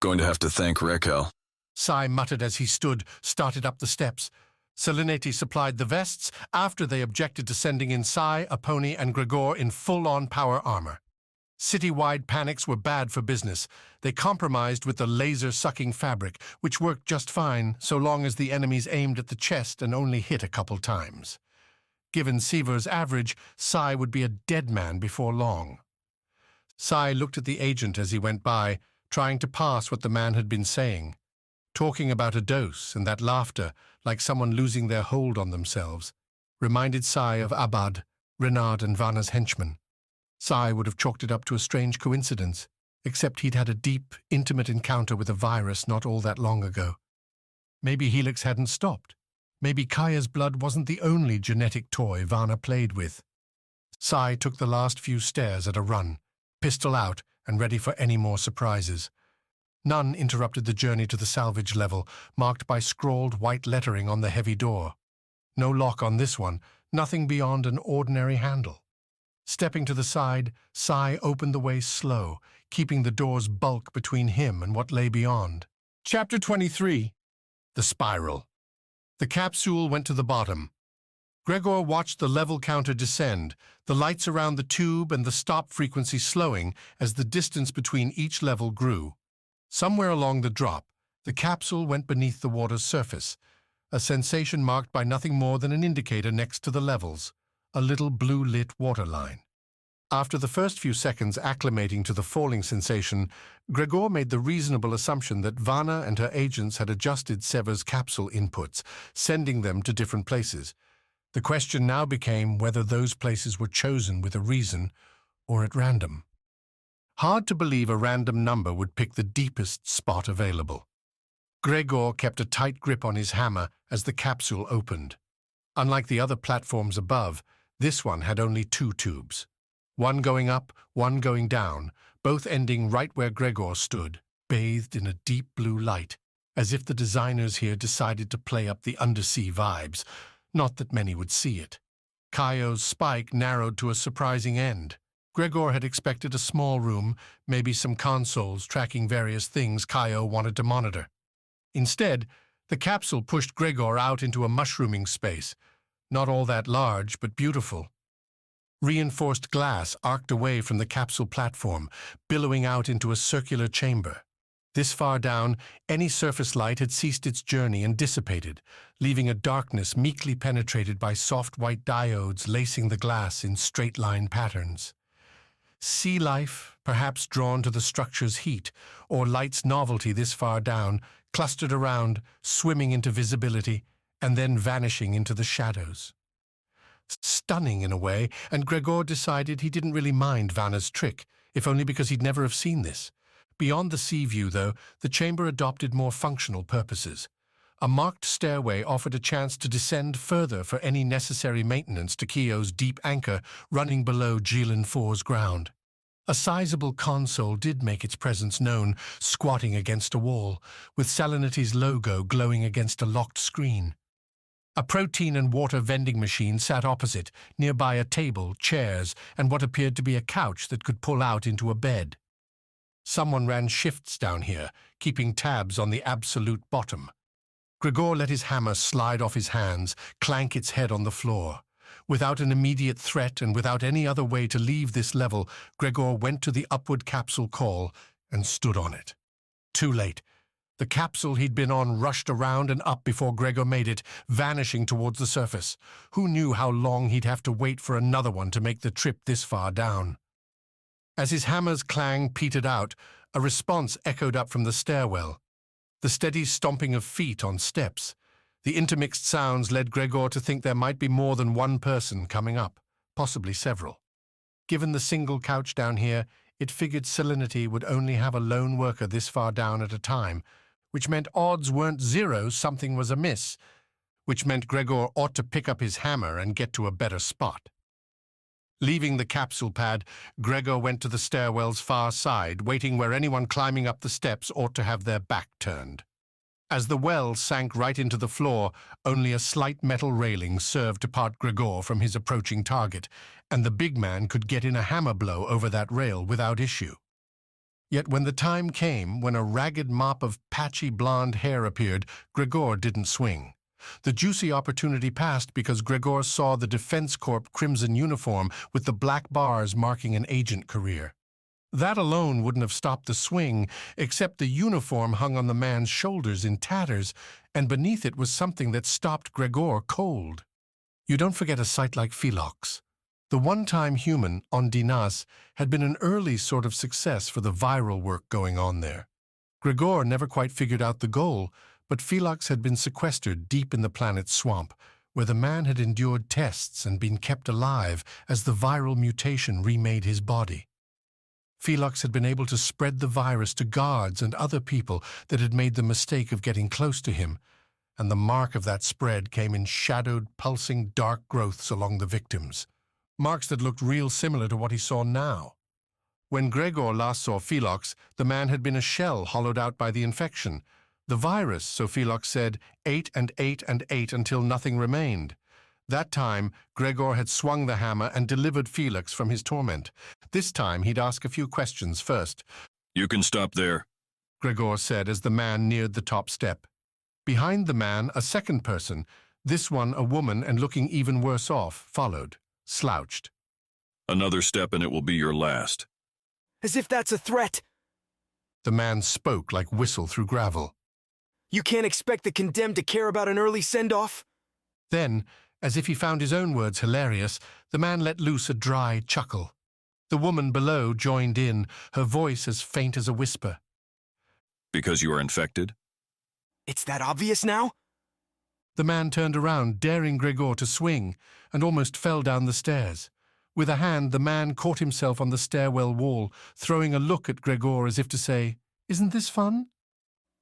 Going to have to thank Raquel. Sai muttered as he started up the steps. Salinity supplied the vests after they objected to sending in Sai, Aponi, and Gregor in full-on power armor. City-wide panics were bad for business. They compromised with the laser-sucking fabric, which worked just fine so long as the enemies aimed at the chest and only hit a couple times. Given Sever's average, Sai would be a dead man before long. Sai looked at the agent as he went by, trying to pass what the man had been saying, talking about a dose and that laughter, like someone losing their hold on themselves, reminded Sai of Abad, Renard, and Vana's henchmen. Sai would have chalked it up to a strange coincidence, except he'd had a deep, intimate encounter with a virus not all that long ago. Maybe Helix hadn't stopped. Maybe Kaya's blood wasn't the only genetic toy Vana played with. Sai took the last few stairs at a run, pistol out and ready for any more surprises. None interrupted the journey to the salvage level, marked by scrawled white lettering on the heavy door. No lock on this one, nothing beyond an ordinary handle. Stepping to the side, Sai opened the way slow, keeping the door's bulk between him and what lay beyond. Chapter 23. The Spiral. The capsule went to the bottom. Gregor watched the level counter descend, the lights around the tube and the stop frequency slowing as the distance between each level grew. Somewhere along the drop, the capsule went beneath the water's surface, a sensation marked by nothing more than an indicator next to the levels, a little blue-lit waterline. After the first few seconds acclimating to the falling sensation, Gregor made the reasonable assumption that Vana and her agents had adjusted Sever's capsule inputs, sending them to different places. The question now became whether those places were chosen with a reason or at random. Hard to believe a random number would pick the deepest spot available. Gregor kept a tight grip on his hammer as the capsule opened. Unlike the other platforms above, this one had only 2 tubes. One going up, one going down, both ending right where Gregor stood, bathed in a deep blue light, as if the designers here decided to play up the undersea vibes. Not that many would see it. Kaio's spike narrowed to a surprising end. Gregor had expected a small room, maybe some consoles tracking various things Kaio wanted to monitor. Instead, the capsule pushed Gregor out into a mushrooming space, not all that large, but beautiful. Reinforced glass arced away from the capsule platform, billowing out into a circular chamber. This far down, any surface light had ceased its journey and dissipated, leaving a darkness meekly penetrated by soft white diodes lacing the glass in straight-line patterns. Sea life, perhaps drawn to the structure's heat, or light's novelty this far down, clustered around, swimming into visibility, and then vanishing into the shadows. Stunning in a way, and Gregor decided he didn't really mind Vana's trick, if only because he'd never have seen this. Beyond the sea view, though, the chamber adopted more functional purposes. A marked stairway offered a chance to descend further for any necessary maintenance to Kio's deep anchor running below Jilin 4's ground. A sizable console did make its presence known, squatting against a wall, with Salinity's logo glowing against a locked screen. A protein and water vending machine sat opposite, nearby a table, chairs, and what appeared to be a couch that could pull out into a bed. Someone ran shifts down here, keeping tabs on the absolute bottom. Gregor let his hammer slide off his hands, clank its head on the floor. Without an immediate threat and without any other way to leave this level, Gregor went to the upward capsule call and stood on it. Too late. The capsule he'd been on rushed around and up before Gregor made it, vanishing towards the surface. Who knew how long he'd have to wait for another one to make the trip this far down? As his hammer's clang petered out, a response echoed up from the stairwell. The steady stomping of feet on steps. The intermixed sounds led Gregor to think there might be more than one person coming up, possibly several. Given the single couch down here, it figured Salinity would only have a lone worker this far down at a time, which meant odds weren't zero, something was amiss, which meant Gregor ought to pick up his hammer and get to a better spot. Leaving the capsule pad, Gregor went to the stairwell's far side, waiting where anyone climbing up the steps ought to have their back turned. As the well sank right into the floor, only a slight metal railing served to part Gregor from his approaching target, and the big man could get in a hammer blow over that rail without issue. Yet when the time came, when a ragged mop of patchy blonde hair appeared, Gregor didn't swing. The juicy opportunity passed because Gregor saw the Defense Corp crimson uniform with the black bars marking an agent career. That alone wouldn't have stopped the swing, except the uniform hung on the man's shoulders in tatters, and beneath it was something that stopped Gregor cold. You don't forget a sight like Philox. The one-time human, on Dinas, had been an early sort of success for the viral work going on there. Gregor never quite figured out the goal, but Philox had been sequestered deep in the planet's swamp, where the man had endured tests and been kept alive as the viral mutation remade his body. Philox had been able to spread the virus to guards and other people that had made the mistake of getting close to him, and the mark of that spread came in shadowed, pulsing dark growths along the victims, marks that looked real similar to what he saw now. When Gregor last saw Philox, the man had been a shell hollowed out by the infection. The virus, so Philox said, ate and ate and ate until nothing remained. That time, Gregor had swung the hammer and delivered Philox from his torment. This time, he'd ask a few questions first. "You can stop there," Gregor said as the man neared the top step. Behind the man, a second person, This one, a woman and looking even worse off, followed, slouched. Another step and it will be your last. As if that's a threat. The man spoke like whistle through gravel. You can't expect the condemned to care about an early send-off? Then, as if he found his own words hilarious, the man let loose a dry chuckle. The woman below joined in, her voice as faint as a whisper. Because you are infected? It's that obvious now? The man turned around, daring Gregor to swing, and almost fell down the stairs. With a hand, the man caught himself on the stairwell wall, throwing a look at Gregor as if to say, "Isn't this fun?"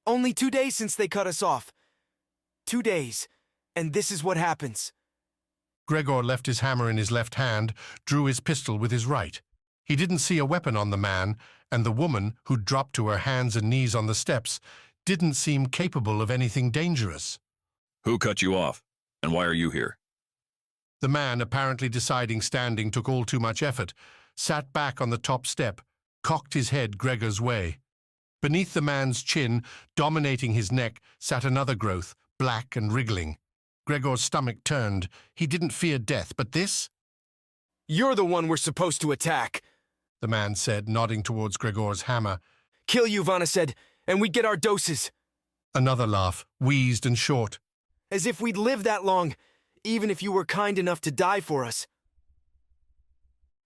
Only 2 days since they cut us off. 2 days, and this is what happens. Gregor left his hammer in his left hand, drew his pistol with his right. He didn't see a weapon on the man, and the woman, who dropped to her hands and knees on the steps, didn't seem capable of anything dangerous. Who cut you off, and why are you here? The man, apparently deciding standing took all too much effort, sat back on the top step, cocked his head Gregor's way. Beneath the man's chin, dominating his neck, sat another growth, black and wriggling. Gregor's stomach turned. He didn't fear death, but this? You're the one we're supposed to attack, the man said, nodding towards Gregor's hammer. Kill you, Vana said, and we'd get our doses. Another laugh, wheezed and short. As if we'd live that long, even if you were kind enough to die for us.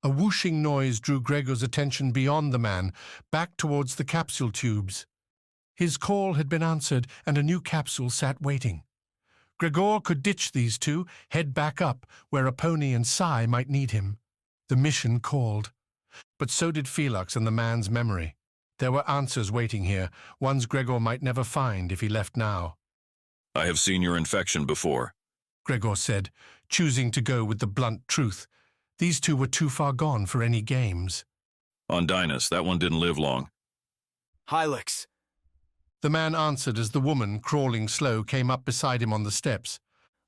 A whooshing noise drew Gregor's attention beyond the man, back towards the capsule tubes. His call had been answered, and a new capsule sat waiting. Gregor could ditch these two, head back up, where a pony and Sai might need him. The mission called. But so did Felix and the man's memory. There were answers waiting here, ones Gregor might never find if he left now. I have seen your infection before, Gregor said, choosing to go with the blunt truth. These two were too far gone for any games. On Dynas, that one didn't live long. Hylix. The man answered as the woman, crawling slow, came up beside him on the steps.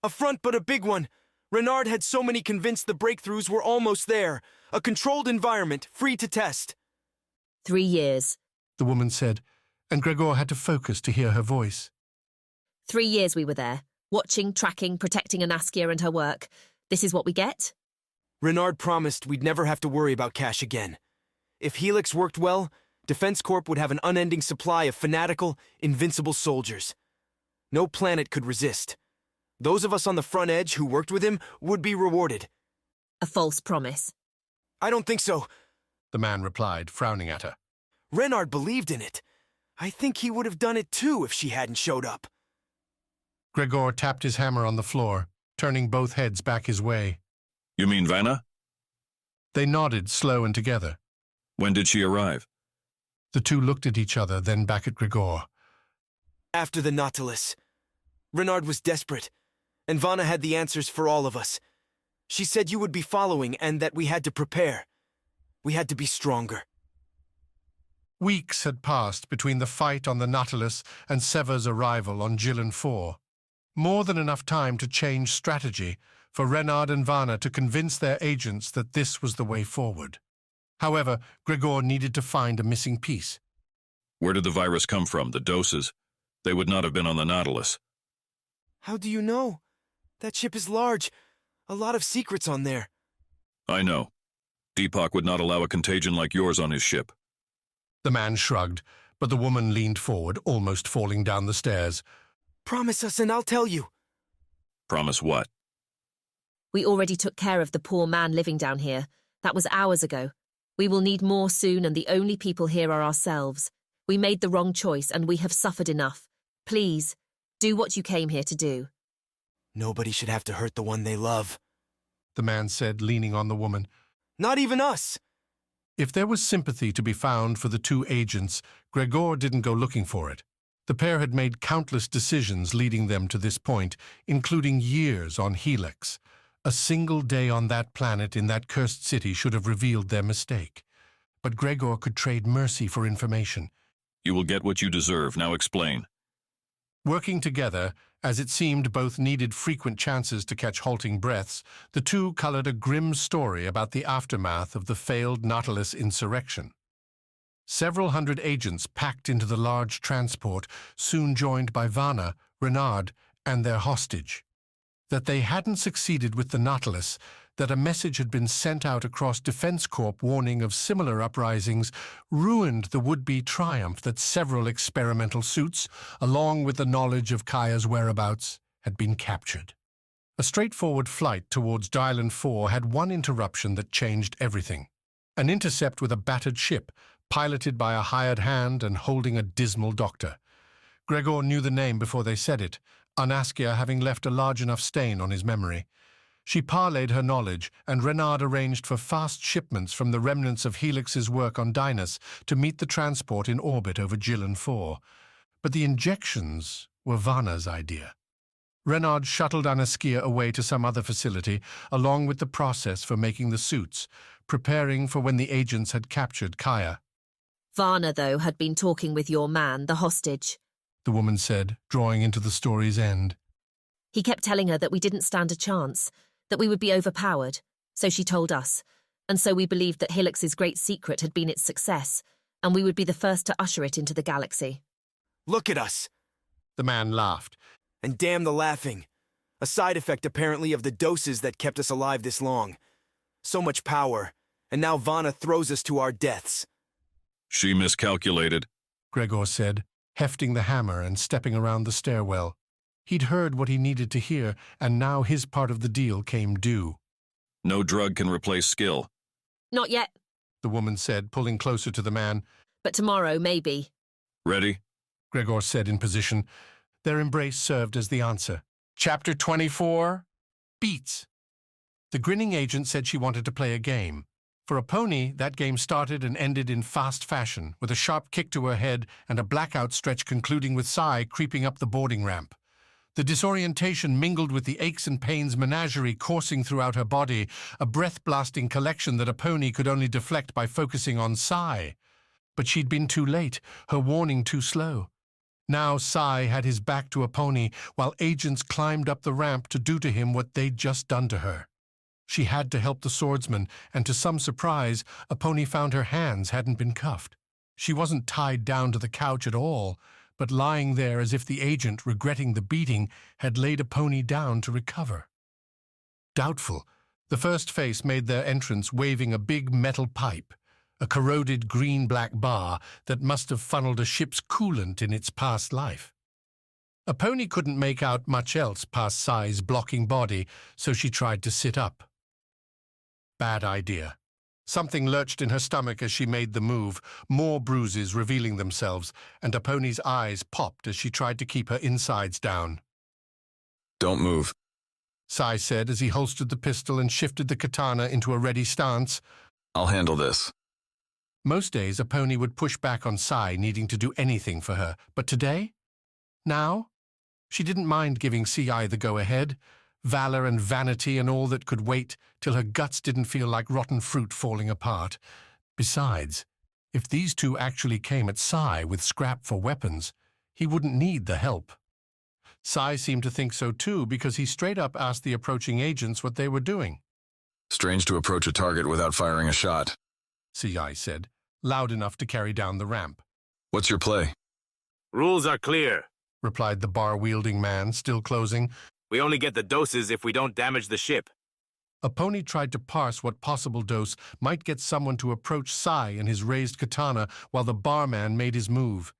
A front, but a big one. Renard had so many convinced the breakthroughs were almost there. A controlled environment, free to test. 3 years, the woman said, and Gregor had to focus to hear her voice. 3 years we were there, watching, tracking, protecting Anaskia and her work. This is what we get? Renard promised we'd never have to worry about cash again. If Helix worked well, Defense Corp would have an unending supply of fanatical, invincible soldiers. No planet could resist. Those of us on the front edge who worked with him would be rewarded. A false promise. I don't think so, the man replied, frowning at her. Renard believed in it. I think he would have done it too if she hadn't showed up. Gregor tapped his hammer on the floor, turning both heads back his way. You mean Vana? They nodded, slow and together. When did she arrive? The two looked at each other, then back at Gregor. After the Nautilus. Renard was desperate, and Vana had the answers for all of us. She said you would be following and that we had to prepare. We had to be stronger. Weeks had passed between the fight on the Nautilus and Sever's arrival on Gillen 4. More than enough time to change strategy for Renard and Vana to convince their agents that this was the way forward. However, Gregor needed to find a missing piece. Where did the virus come from, the doses? They would not have been on the Nautilus. How do you know? That ship is large. A lot of secrets on there. I know. Deepak would not allow a contagion like yours on his ship. The man shrugged, but the woman leaned forward, almost falling down the stairs. Promise us and I'll tell you. Promise what? We already took care of the poor man living down here. That was hours ago. We will need more soon, and the only people here are ourselves. We made the wrong choice, and we have suffered enough. Please, do what you came here to do. Nobody should have to hurt the one they love, the man said, leaning on the woman. Not even us. If there was sympathy to be found for the two agents, Gregor didn't go looking for it. The pair had made countless decisions leading them to this point, including years on Helix. A single day on that planet in that cursed city should have revealed their mistake. But Gregor could trade mercy for information. You will get what you deserve. Now explain. Working together, as it seemed both needed frequent chances to catch halting breaths, the two colored a grim story about the aftermath of the failed Nautilus insurrection. Several hundred agents packed into the large transport, soon joined by Vana, Renard, and their hostage. that they hadn't succeeded with the Nautilus, that a message had been sent out across Defense Corp warning of similar uprisings, ruined the would-be triumph that several experimental suits, along with the knowledge of Kaya's whereabouts, had been captured. A straightforward flight towards Dylan 4 had one interruption that changed everything. An intercept with a battered ship, piloted by a hired hand and holding a dismal doctor. Gregor knew the name before they said it, Anaskia having left a large enough stain on his memory. She parlayed her knowledge, and Renard arranged for fast shipments from the remnants of Helix's work on Dynas to meet the transport in orbit over Dylan 4. But the injections were Vana's idea. Renard shuttled Anaskia away to some other facility, along with the process for making the suits, preparing for when the agents had captured Kaya. Vana, though, had been talking with your man, the hostage, the woman said, drawing into the story's end. He kept telling her that we didn't stand a chance, that we would be overpowered, so she told us, and so we believed that Helix's great secret had been its success, and we would be the first to usher it into the galaxy. Look at us! The man laughed. And damn the laughing. A side effect, apparently, of the doses that kept us alive this long. So much power, and now Vana throws us to our deaths. She miscalculated, Gregor said, hefting the hammer and stepping around the stairwell. He'd heard what he needed to hear, and now his part of the deal came due. No drug can replace skill. Not yet, the woman said, pulling closer to the man. But tomorrow, maybe. Ready? Gregor said in position. Their embrace served as the answer. Chapter 24, Beats. The grinning agent said she wanted to play a game. For a pony, that game started and ended in fast fashion, with a sharp kick to her head and a blackout stretch concluding with Sai creeping up the boarding ramp. The disorientation mingled with the aches and pains menagerie coursing throughout her body, a breath-blasting collection that a pony could only deflect by focusing on Sai. But she'd been too late, her warning too slow. Now Sai had his back to a pony, while agents climbed up the ramp to do to him what they'd just done to her. She had to help the swordsman, and to some surprise, a pony found her hands hadn't been cuffed. She wasn't tied down to the couch at all, but lying there as if the agent, regretting the beating, had laid a pony down to recover. Doubtful, the first face made their entrance waving a big metal pipe, a corroded green-black bar that must have funneled a ship's coolant in its past life. A pony couldn't make out much else past Sai's blocking body, so she tried to sit up. Bad idea. Something lurched in her stomach as she made the move, more bruises revealing themselves, and a pony's eyes popped as she tried to keep her insides down. Don't move, Sai said as he holstered the pistol and shifted the katana into a ready stance. I'll handle this. Most days, a pony would push back on Sai, needing to do anything for her. But today? Now? She didn't mind giving CI the go-ahead. Valor and vanity and all that could wait till her guts didn't feel like rotten fruit falling apart. Besides, if these two actually came at Sai with scrap for weapons, he wouldn't need the help. Sai seemed to think so too, because he straight up asked the approaching agents what they were doing. Strange to approach a target without firing a shot, CI said, loud enough to carry down the ramp. What's your play? Rules are clear, replied the bar-wielding man, still closing. We only get the doses if we don't damage the ship. A pony tried to parse what possible dose might get someone to approach Sai and his raised katana while the barman made his move.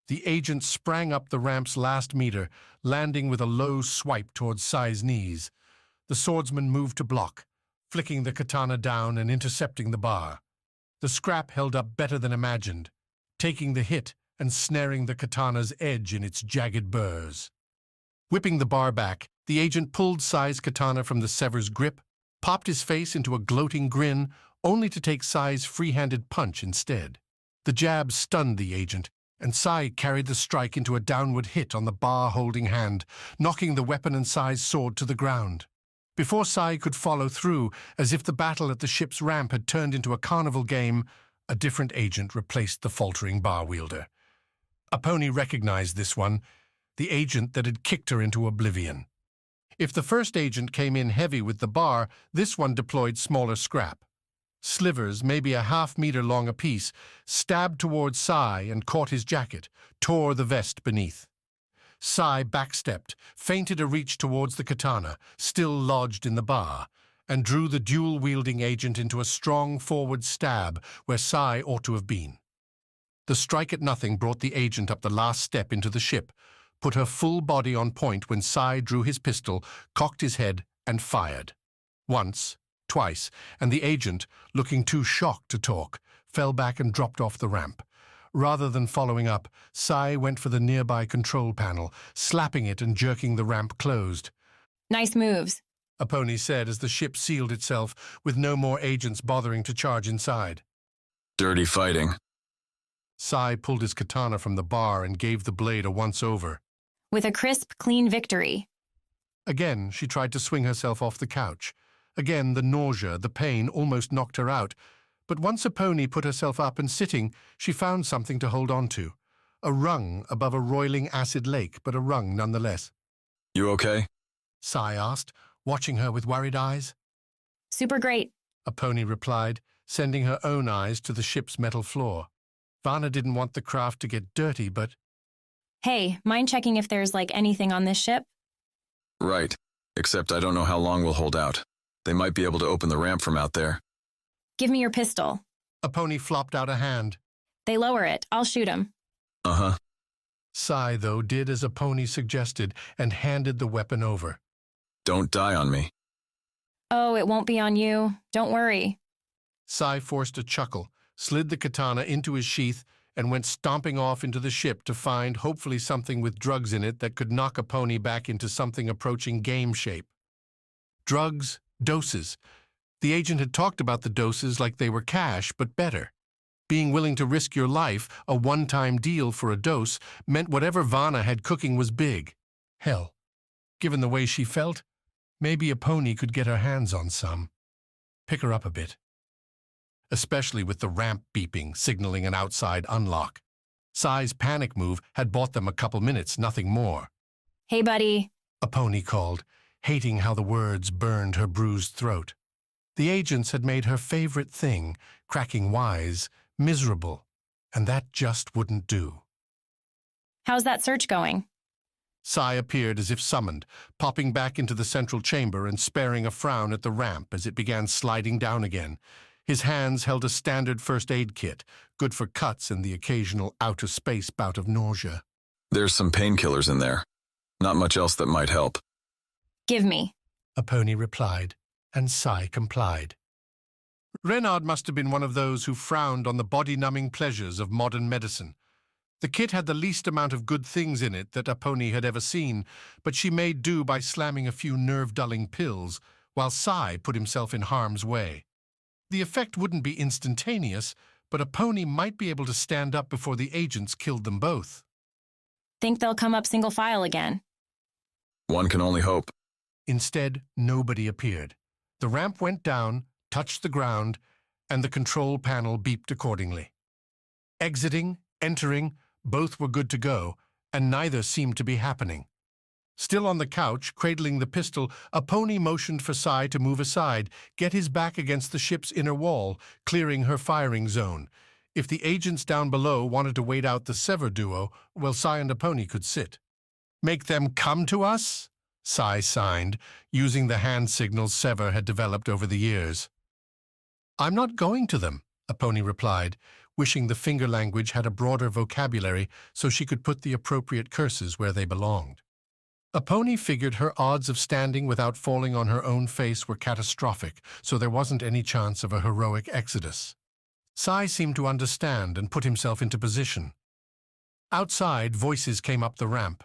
The agent sprang up the ramp's last meter, landing with a low swipe towards Sai's knees. The swordsman moved to block, flicking the katana down and intercepting the bar. The scrap held up better than imagined, taking the hit and snaring the katana's edge in its jagged burrs. Whipping the bar back, the agent pulled Sai's katana from the Sever's grip, popped his face into a gloating grin, only to take Sai's free-handed punch instead. The jab stunned the agent, and Sai carried the strike into a downward hit on the bar-holding hand, knocking the weapon and Sai's sword to the ground. Before Sai could follow through, as if the battle at the ship's ramp had turned into a carnival game, a different agent replaced the faltering bar-wielder. A pony recognized this one, the agent that had kicked her into oblivion. If the first agent came in heavy with the bar, this one deployed smaller scrap. Slivers, maybe a half-meter long apiece, stabbed towards Sai and caught his jacket, tore the vest beneath. Sai backstepped, feinted a reach towards the katana, still lodged in the bar, and drew the dual-wielding agent into a strong forward stab where Sai ought to have been. The strike at nothing brought the agent up the last step into the ship, put her full body on point when Sai drew his pistol, cocked his head, and fired. Once, twice, and the agent, looking too shocked to talk, fell back and dropped off the ramp. Rather than following up, Sai went for the nearby control panel, slapping it and jerking the ramp closed. Nice moves, Aponi said as the ship sealed itself, with no more agents bothering to charge inside. Dirty fighting. Sai pulled his katana from the bar and gave the blade a once-over. with a crisp, clean victory. Again, she tried to swing herself off the couch. Again, the nausea, the pain almost knocked her out. But once Aponi put herself up and sitting, she found something to hold on to. A rung above a roiling acid lake, but a rung nonetheless. You okay? Sai asked, watching her with worried eyes. Super great, Aponi replied, sending her own eyes to the ship's metal floor. Vana didn't want the craft to get dirty, but... Hey, mind checking if there's, anything on this ship? Right. Except I don't know how long we'll hold out. They might be able to open the ramp from out there. Give me your pistol. Aponi flopped out a hand. They lower it. I'll shoot him. Uh-huh. Sai, though, did as Aponi suggested and handed the weapon over. Don't die on me. Oh, it won't be on you. Don't worry. Sai forced a chuckle, slid the katana into his sheath, and went stomping off into the ship to find hopefully something with drugs in it that could knock Aponi back into something approaching game shape. Drugs, doses. The agent had talked about the doses like they were cash, but better. Being willing to risk your life, a one-time deal for a dose, meant whatever Vana had cooking was big. Hell, given the way she felt, maybe Aponi could get her hands on some. Pick her up a bit. Especially with the ramp beeping, signaling an outside unlock. Sai's panic move had bought them a couple minutes, nothing more. Hey, buddy, Aponi called, hating how the words burned her bruised throat. The agents had made her favorite thing, cracking wise, miserable, and that just wouldn't do. How's that search going? Sai appeared as if summoned, popping back into the central chamber and sparing a frown at the ramp as it began sliding down again. His hands held a standard first aid kit, good for cuts and the occasional out-of-space bout of nausea. There's some painkillers in there. Not much else that might help. Give me. Aponi replied, and Sai complied. Renard must have been one of those who frowned on the body-numbing pleasures of modern medicine. The kit had the least amount of good things in it that Aponi had ever seen, but she made do by slamming a few nerve-dulling pills, while Sai put himself in harm's way. The effect wouldn't be instantaneous, but Aponi might be able to stand up before the agents killed them both. Think they'll come up single file again? One can only hope. Instead, nobody appeared. The ramp went down, touched the ground, and the control panel beeped accordingly. Exiting, entering, both were good to go, and neither seemed to be happening. Still on the couch, cradling the pistol, Aponi motioned for Sai to move aside, get his back against the ship's inner wall, clearing her firing zone. If the agents down below wanted to wait out the Sever duo, well, Sai and Aponi could sit. Make them come to us? Sai signed, using the hand signals Sever had developed over the years. I'm not going to them, Aponi replied, wishing the finger language had a broader vocabulary so she could put the appropriate curses where they belonged. Aponi figured her odds of standing without falling on her own face were catastrophic, so there wasn't any chance of a heroic exodus. Sai seemed to understand and put himself into position. Outside, voices came up the ramp.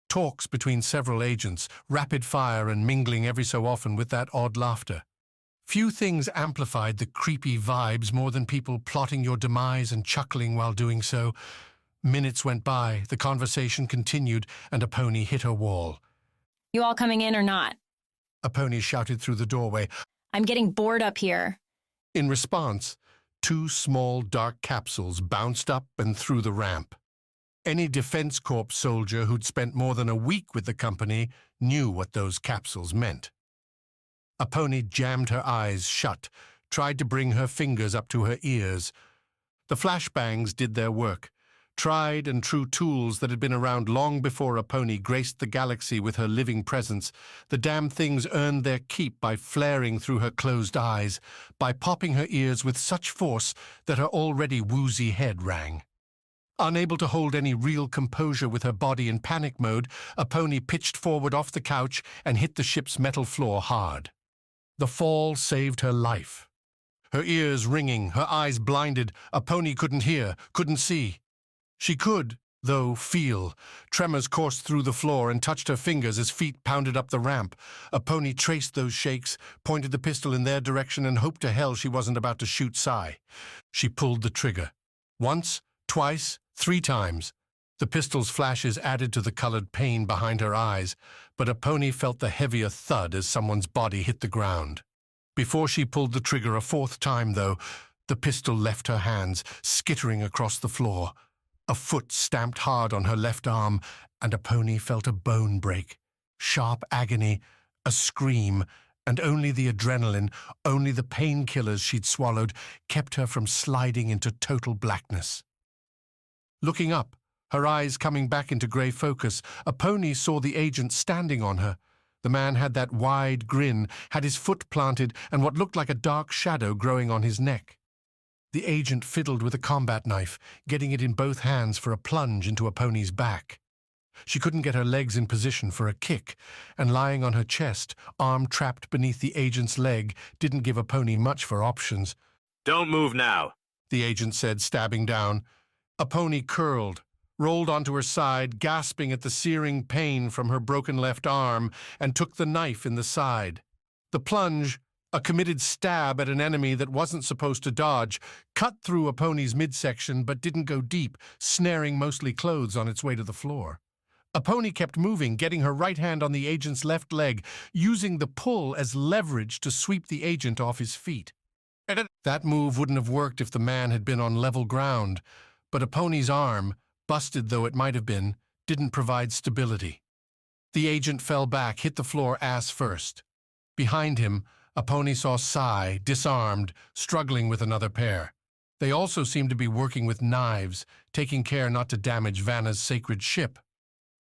Talks between several agents, rapid fire and mingling every so often with that odd laughter. Few things amplified the creepy vibes more than people plotting your demise and chuckling while doing so. Minutes went by, the conversation continued, and Aponi hit her wall. You all coming in or not? Aponi shouted through the doorway. I'm getting bored up here. In response, 2 small dark capsules bounced up and through the ramp. Any Defense Corps soldier who'd spent more than a week with the company knew what those capsules meant. Aponi jammed her eyes shut, tried to bring her fingers up to her ears. The flashbangs did their work, Tried and true tools that had been around long before a pony graced the galaxy with her living presence, the damn things earned their keep by flaring through her closed eyes, by popping her ears with such force that her already woozy head rang. Unable to hold any real composure with her body in panic mode, a pony pitched forward off the couch and hit the ship's metal floor hard. The fall saved her life. Her ears ringing, her eyes blinded, a pony couldn't hear, couldn't see. She could, though, feel. Tremors coursed through the floor and touched her fingers as feet pounded up the ramp. A pony traced those shakes, pointed the pistol in their direction, and hoped to hell she wasn't about to shoot Sai. She pulled the trigger. Once, twice, 3 times. The pistol's flashes added to the colored pain behind her eyes, but a pony felt the heavier thud as someone's body hit the ground. Before she pulled the trigger a 4th time, though, the pistol left her hands, skittering across the floor. A foot stamped hard on her left arm, and a pony felt a bone break. Sharp agony, a scream, and only the adrenaline, only the painkillers she'd swallowed, kept her from sliding into total blackness. Looking up, her eyes coming back into grey focus, a pony saw the agent standing on her. The man had that wide grin, had his foot planted, and what looked like a dark shadow growing on his neck. The agent fiddled with a combat knife, getting it in both hands for a plunge into a pony's back. She couldn't get her legs in position for a kick, and lying on her chest, arm trapped beneath the agent's leg, didn't give a pony much for options. "Don't move now," the agent said, stabbing down. A pony curled, rolled onto her side, gasping at the searing pain from her broken left arm, and took the knife in the side. The plunge, a committed stab at an enemy that wasn't supposed to dodge, cut through a pony's midsection but didn't go deep, snaring mostly clothes on its way to the floor. A pony kept moving, getting her right hand on the agent's left leg, using the pull as leverage to sweep the agent off his feet. That move wouldn't have worked if the man had been on level ground, but a pony's arm, busted though it might have been, didn't provide stability. The agent fell back, hit the floor ass first. Behind him, a pony saw Sai, disarmed, struggling with another pair. They also seemed to be working with knives, taking care not to damage Vana's sacred ship.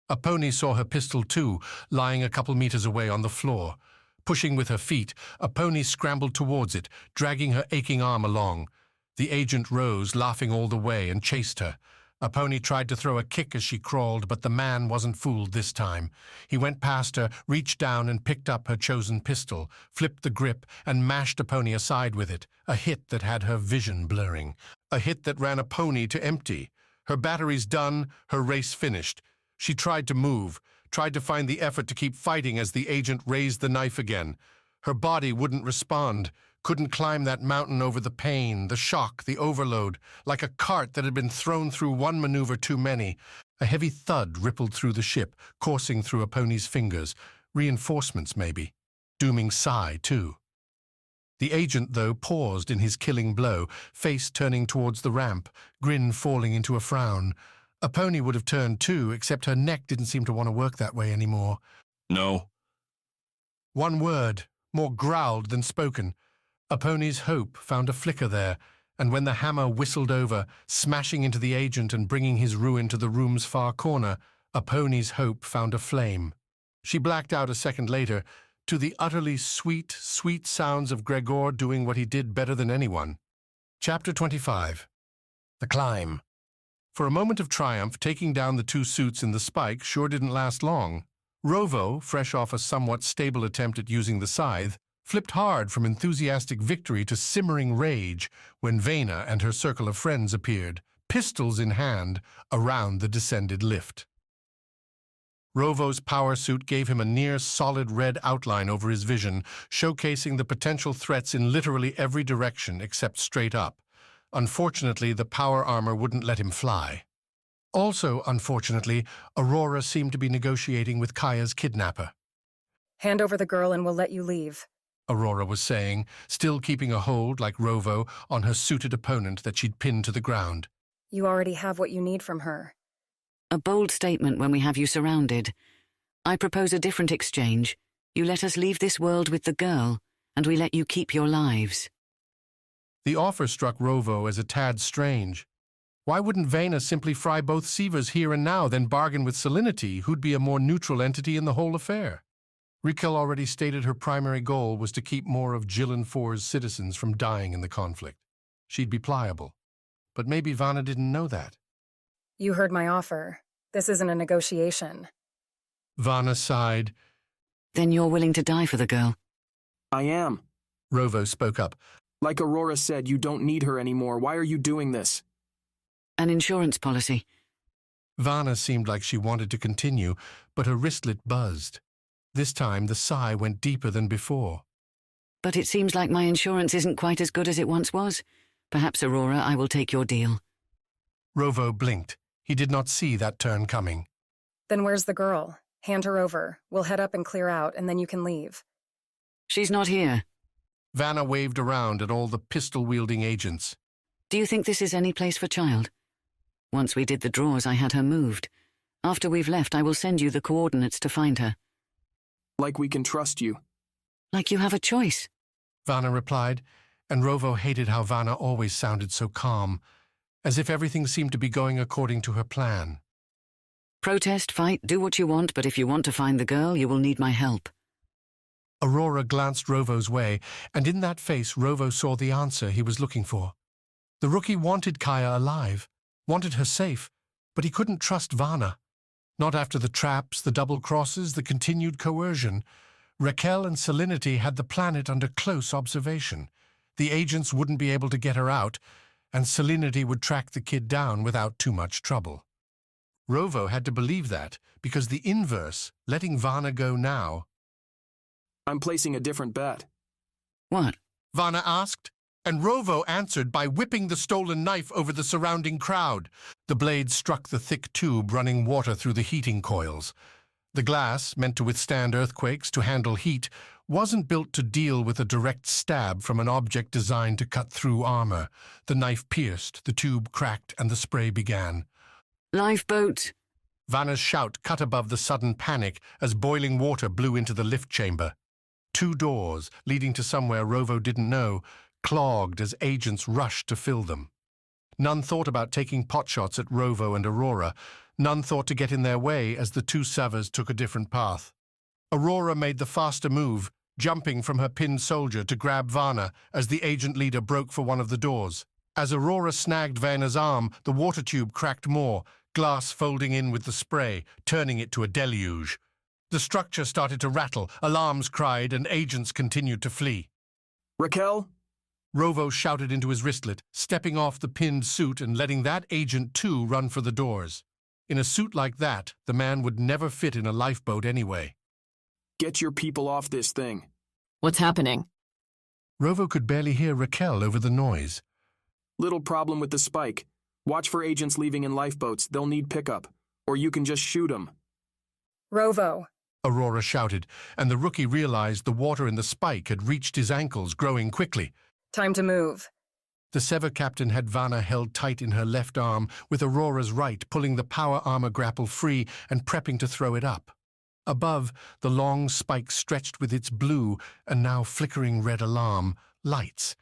A pony saw her pistol too, lying a couple meters away on the floor. Pushing with her feet, a pony scrambled towards it, dragging her aching arm along. The agent rose, laughing all the way, and chased her. A pony tried to throw a kick as she crawled, but the man wasn't fooled this time. He went past her, reached down and picked up her chosen pistol, flipped the grip, and mashed a pony aside with it, a hit that had her vision blurring, a hit that ran a pony to empty. Her batteries done, her race finished. She tried to move, tried to find the effort to keep fighting as the agent raised the knife again. Her body wouldn't respond, couldn't climb that mountain over the pain, the shock, the overload, like a cart that had been thrown through one maneuver too many. A heavy thud rippled through the ship, coursing through a pony's fingers. Reinforcements, maybe. Dooming Sai, too. The agent, though, paused in his killing blow, face turning towards the ramp, grin falling into a frown. A pony would have turned too, except her neck didn't seem to want to work that way anymore. No. One word, more growled than spoken. A pony's hope found a flicker there, and when the hammer whistled over, smashing into the agent and bringing his ruin to the room's far corner, a pony's hope found a flame. She blacked out a second later, to the utterly sweet, sweet sounds of Gregor doing what he did better than anyone. Chapter 25. The Climb. For a moment of triumph, taking down the 2 suits in the spike sure didn't last long. Rovo, fresh off a somewhat stable attempt at using the scythe, flipped hard from enthusiastic victory to simmering rage when Vana and her circle of friends appeared, pistols in hand, around the descended lift. Rovo's power suit gave him a near-solid red outline over his vision, showcasing the potential threats in literally every direction except straight up. Unfortunately, the power armor wouldn't let him fly. Also, unfortunately, Aurora seemed to be negotiating with Kaya's kidnapper. "Hand over the girl and we'll let you leave," Aurora was saying, still keeping a hold, like Rovo, on her suited opponent that she'd pinned to the ground. "You already have what you need from her." A bold statement when we have you surrounded. I propose a different exchange. You let us leave this world with the girl, and we let you keep your lives. The offer struck Rovo as a tad strange. Why wouldn't Vana simply fry both Severs here and now, then bargain with Salinity, who'd be a more neutral entity in the whole affair? Raquel already stated her primary goal was to keep more of Jillian 4's citizens from dying in the conflict. She'd be pliable. But maybe Vana didn't know that. You heard my offer. This isn't a negotiation. Vana sighed. Then you're willing to die for the girl? I am. Rovo spoke up. Like Aurora said, you don't need her anymore. Why are you doing this? An insurance policy. Vana seemed like she wanted to continue, but her wristlet buzzed. This time the sigh went deeper than before. But it seems like my insurance isn't quite as good as it once was. Perhaps, Aurora, I will take your deal. Rovo blinked. He did not see that turn coming. Then where's the girl? Hand her over. We'll head up and clear out, and then you can leave. She's not here. Vana waved around at all the pistol-wielding agents. Do you think this is any place for child? Once we did the draws, I had her moved. After we've left, I will send you the coordinates to find her. Like we can trust you. Like you have a choice. Vana replied, and Rovo hated how Vana always sounded so calm, as if everything seemed to be going according to her plan. Protest, fight, do what you want, but if you want to find the girl, you will need my help. Aurora glanced Rovo's way, and in that face Rovo saw the answer he was looking for. The rookie wanted Kaya alive, wanted her safe, but he couldn't trust Vana. Not after the traps, the double crosses, the continued coercion. Raquel and Salinity had the planet under close observation. The agents wouldn't be able to get her out, and Salinity would track the kid down without too much trouble. Rovo had to believe that, because the inverse, letting Vana go now. I'm placing a different bet. What? Vana asked, and Rovo answered by whipping the stolen knife over the surrounding crowd. The blade struck the thick tube running water through the heating coils. The glass, meant to withstand earthquakes, to handle heat, wasn't built to deal with a direct stab from an object designed to cut through armor. The knife pierced, the tube cracked, and the spray began. Lifeboat! Vana's shout cut above the sudden panic as boiling water blew into the lift chamber. 2 doors, leading to somewhere Rovo didn't know, clogged as agents rushed to fill them. None thought about taking potshots at Rovo and Aurora. None thought to get in their way as the 2 Severs took a different path. Aurora made the faster move, jumping from her pinned soldier to grab Vana as the agent leader broke for one of the doors. As Aurora snagged Vana's arm, the water tube cracked more, glass folding in with the spray, turning it to a deluge. The structure started to rattle, alarms cried, and agents continued to flee. Raquel? Rovo shouted into his wristlet, stepping off the pinned suit and letting that agent too run for the doors. In a suit like that, the man would never fit in a lifeboat anyway. Get your people off this thing. What's happening? Rovo could barely hear Raquel over the noise. Little problem with the spike. Watch for agents leaving in lifeboats. They'll need pickup. Or you can just shoot them. Rovo! Aurora shouted, and the rookie realized the water in the spike had reached his ankles, growing quickly. Time to move. The Sever captain had Vana held tight in her left arm, with Aurora's right pulling the power armor grapple free and prepping to throw it up. Above, the long spike stretched with its blue and now flickering red alarm, lights.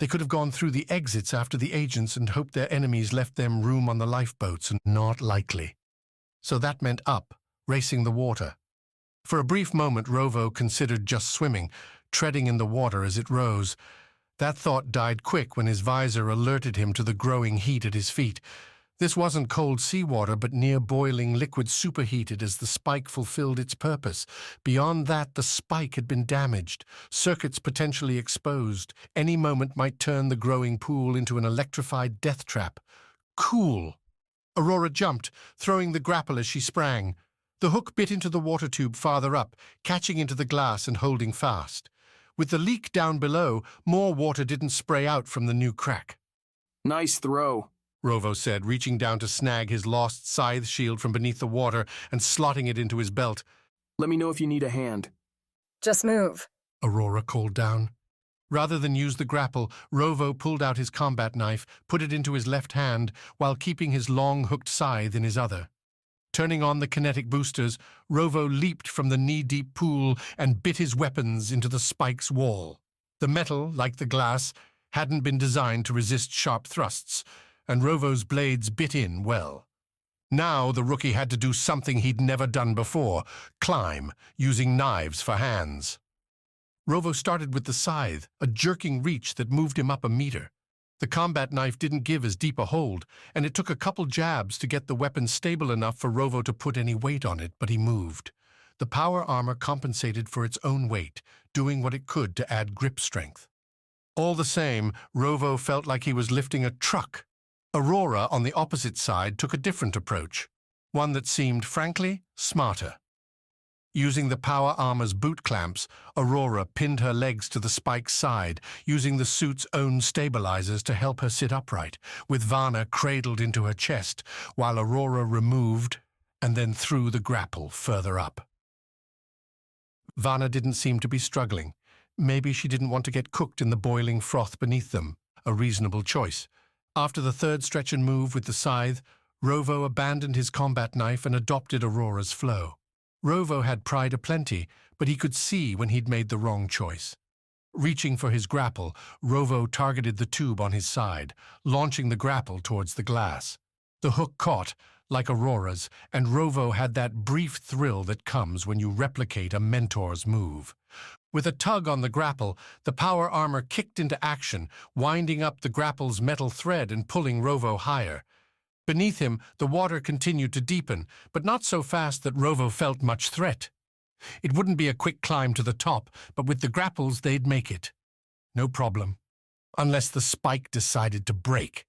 They could have gone through the exits after the agents and hoped their enemies left them room on the lifeboats, and not likely. So that meant up, racing the water. For a brief moment, Rovo considered just swimming, treading in the water as it rose. That thought died quick when his visor alerted him to the growing heat at his feet. This wasn't cold seawater, but near-boiling liquid superheated as the spike fulfilled its purpose. Beyond that, the spike had been damaged, circuits potentially exposed. Any moment might turn the growing pool into an electrified death trap. Cool! Aurora jumped, throwing the grapple as she sprang. The hook bit into the water tube farther up, catching into the glass and holding fast. With the leak down below, more water didn't spray out from the new crack. Nice throw, Rovo said, reaching down to snag his lost scythe shield from beneath the water and slotting it into his belt. Let me know if you need a hand. Just move, Aurora called down. Rather than use the grapple, Rovo pulled out his combat knife, put it into his left hand, while keeping his long hooked scythe in his other. Turning on the kinetic boosters, Rovo leaped from the knee-deep pool and bit his weapons into the spike's wall. The metal, like the glass, hadn't been designed to resist sharp thrusts, and Rovo's blades bit in well. Now the rookie had to do something he'd never done before, climb, using knives for hands. Rovo started with the scythe, a jerking reach that moved him up a meter. The combat knife didn't give as deep a hold, and it took a couple jabs to get the weapon stable enough for Rovo to put any weight on it, but he moved. The power armor compensated for its own weight, doing what it could to add grip strength. All the same, Rovo felt like he was lifting a truck. Aurora, on the opposite side, took a different approach, one that seemed, frankly, smarter. Using the power armor's boot clamps, Aurora pinned her legs to the spike's side, using the suit's own stabilizers to help her sit upright, with Vana cradled into her chest, while Aurora removed and then threw the grapple further up. Vana didn't seem to be struggling. Maybe she didn't want to get cooked in the boiling froth beneath them, a reasonable choice. After the third stretch and move with the scythe, Rovo abandoned his combat knife and adopted Aurora's flow. Rovo had pride aplenty, but he could see when he'd made the wrong choice. Reaching for his grapple, Rovo targeted the tube on his side, launching the grapple towards the glass. The hook caught, like Aurora's, and Rovo had that brief thrill that comes when you replicate a mentor's move. With a tug on the grapple, the power armor kicked into action, winding up the grapple's metal thread and pulling Rovo higher. Beneath him, the water continued to deepen, but not so fast that Rovo felt much threat. It wouldn't be a quick climb to the top, but with the grapples they'd make it. No problem. Unless the spike decided to break.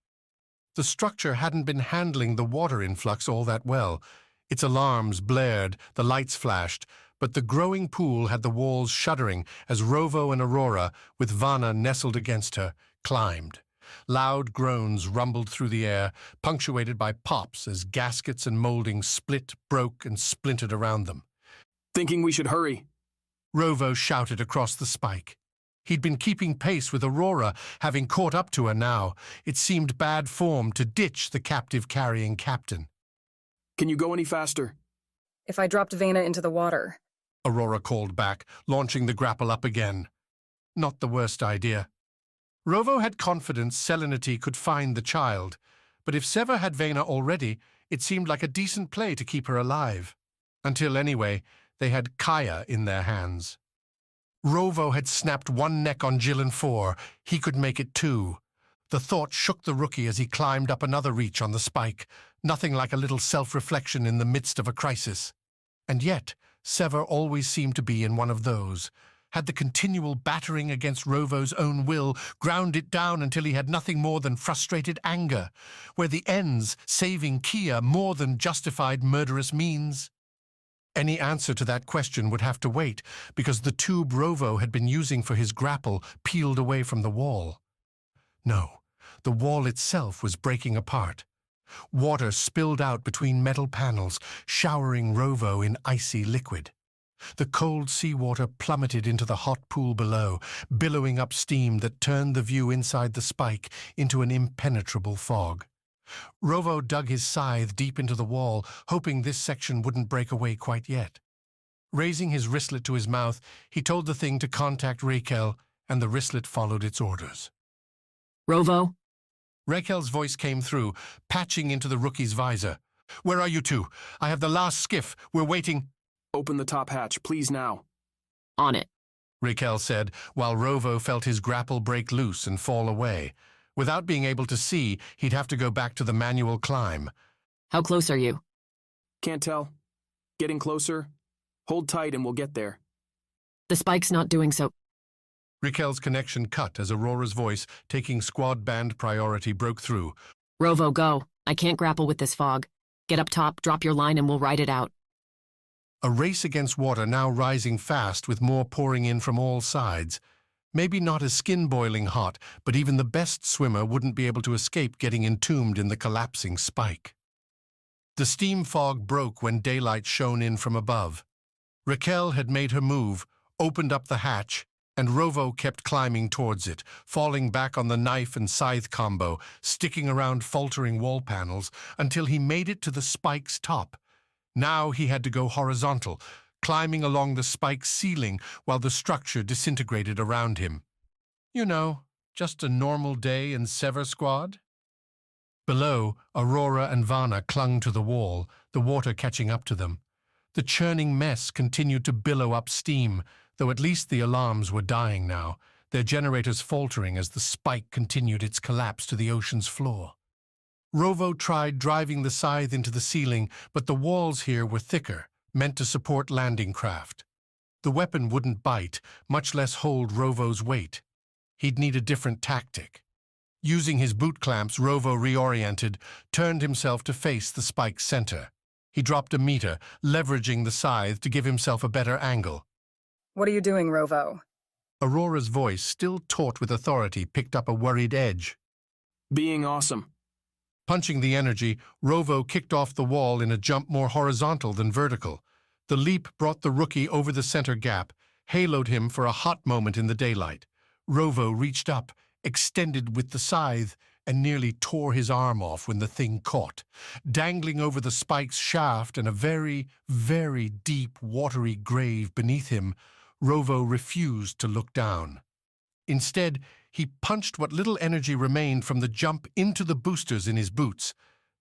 The structure hadn't been handling the water influx all that well. Its alarms blared, the lights flashed, but the growing pool had the walls shuddering as Rovo and Aurora, with Vana nestled against her, climbed. Loud groans rumbled through the air, punctuated by pops as gaskets and moldings split, broke, and splintered around them. Thinking we should hurry? Rovo shouted across the spike. He'd been keeping pace with Aurora, having caught up to her now. It seemed bad form to ditch the captive-carrying captain. Can you go any faster? If I dropped Vana into the water. Aurora called back, launching the grapple up again. Not the worst idea. Rovo had confidence Selenity could find the child, but if Sever had Vana already, it seemed like a decent play to keep her alive. Until, anyway, they had Kaya in their hands. Rovo had snapped one neck on Jill and 4. He could make it 2. The thought shook the rookie as he climbed up another reach on the spike, nothing like a little self-reflection in the midst of a crisis. And yet, Sever always seemed to be in one of those. Had the continual battering against Rovo's own will ground it down until he had nothing more than frustrated anger, where the ends, saving Kia, more than justified murderous means? Any answer to that question would have to wait, because the tube Rovo had been using for his grapple peeled away from the wall. No, the wall itself was breaking apart. Water spilled out between metal panels, showering Rovo in icy liquid. The cold seawater plummeted into the hot pool below, billowing up steam that turned the view inside the spike into an impenetrable fog. Rovo dug his scythe deep into the wall, hoping this section wouldn't break away quite yet. Raising his wristlet to his mouth, he told the thing to contact Raquel, and the wristlet followed its orders. Rovo? Raquel's voice came through, patching into the rookie's visor. "Where are you two? I have the last skiff. We're waiting." "Open the top hatch, please now." "On it," Raquel said, while Rovo felt his grapple break loose and fall away. Without being able to see, he'd have to go back to the manual climb. "How close are you?" "Can't tell. Getting closer. Hold tight and we'll get there." "The spike's not doing so." Raquel's connection cut as Aurora's voice, taking squad band priority, broke through. "Rovo, go. I can't grapple with this fog. Get up top, drop your line, and we'll ride it out." A race against water now rising fast with more pouring in from all sides. Maybe not as skin-boiling hot, but even the best swimmer wouldn't be able to escape getting entombed in the collapsing spike. The steam fog broke when daylight shone in from above. Raquel had made her move, opened up the hatch, and Rovo kept climbing towards it, falling back on the knife and scythe combo, sticking around faltering wall panels until he made it to the spike's top. Now he had to go horizontal, climbing along the spike's ceiling while the structure disintegrated around him. You know, just a normal day in Sever Squad. Below, Aurora and Vana clung to the wall, the water catching up to them. The churning mess continued to billow up steam, though at least the alarms were dying now, their generators faltering as the spike continued its collapse to the ocean's floor. Rovo tried driving the scythe into the ceiling, but the walls here were thicker, meant to support landing craft. The weapon wouldn't bite, much less hold Rovo's weight. He'd need a different tactic. Using his boot clamps, Rovo reoriented, turned himself to face the spike's center. He dropped a meter, leveraging the scythe to give himself a better angle. What are you doing, Rovo? Aurora's voice, still taut with authority, picked up a worried edge. Being awesome. Punching the energy, Rovo kicked off the wall in a jump more horizontal than vertical. The leap brought the rookie over the center gap, haloed him for a hot moment in the daylight. Rovo reached up, extended with the scythe, and nearly tore his arm off when the thing caught. Dangling over the spike's shaft and a very, very deep, watery grave beneath him, Rovo refused to look down. Instead, he punched what little energy remained from the jump into the boosters in his boots.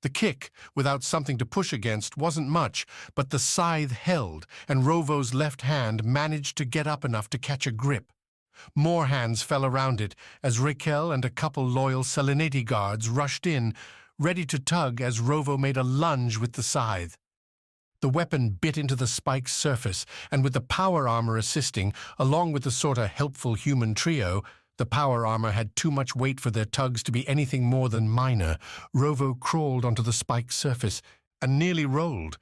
The kick, without something to push against, wasn't much, but the scythe held, and Rovo's left hand managed to get up enough to catch a grip. More hands fell around it as Raquel and a couple loyal Selenity guards rushed in, ready to tug as Rovo made a lunge with the scythe. The weapon bit into the spike's surface, and with the power armor assisting, along with the sort of helpful human trio, the power armor had too much weight for their tugs to be anything more than minor. Rovo crawled onto the spike's surface and nearly rolled.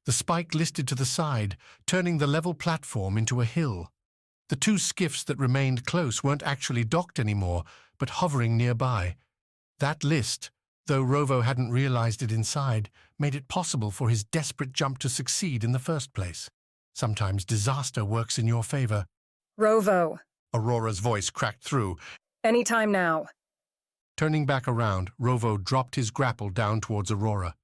The spike listed to the side, turning the level platform into a hill. The two skiffs that remained close weren't actually docked anymore, but hovering nearby. That list, though Rovo hadn't realized it inside, made it possible for his desperate jump to succeed in the first place. Sometimes disaster works in your favor. Rovo. Aurora's voice cracked through. Anytime now. Turning back around, Rovo dropped his grapple down towards Aurora.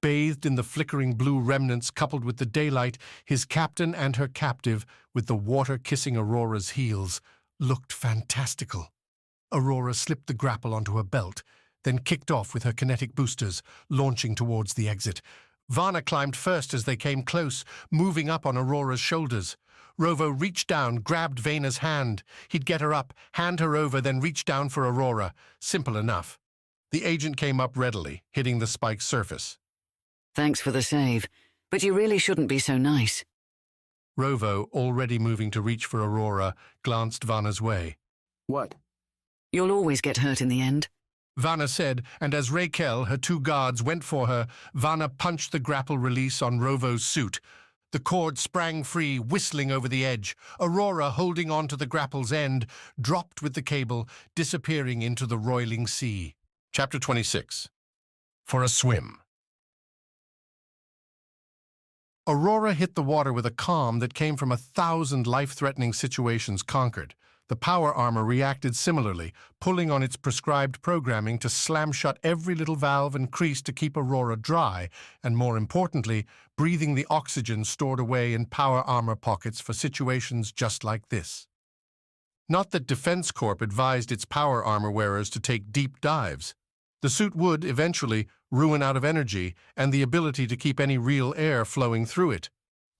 Bathed in the flickering blue remnants coupled with the daylight, his captain and her captive, with the water kissing Aurora's heels, looked fantastical. Aurora slipped the grapple onto her belt, then kicked off with her kinetic boosters, launching towards the exit. Vana climbed first as they came close, moving up on Aurora's shoulders. Rovo reached down, grabbed Vana's hand. He'd get her up, hand her over, then reach down for Aurora. Simple enough. The agent came up readily, hitting the spike's surface. Thanks for the save, but you really shouldn't be so nice. Rovo, already moving to reach for Aurora, glanced Vana's way. What? You'll always get hurt in the end. Vana said, and as Raquel, her two guards, went for her, Vana punched the grapple release on Rovo's suit. The cord sprang free, whistling over the edge. Aurora, holding on to the grapple's end, dropped with the cable, disappearing into the roiling sea. Chapter 26. For a swim. Aurora hit the water with a calm that came from 1,000 life-threatening situations conquered. The power armor reacted similarly, pulling on its prescribed programming to slam shut every little valve and crease to keep Aurora dry, and more importantly, breathing the oxygen stored away in power armor pockets for situations just like this. Not that Defense Corp advised its power armor wearers to take deep dives. The suit would, eventually, ruin out of energy and the ability to keep any real air flowing through it,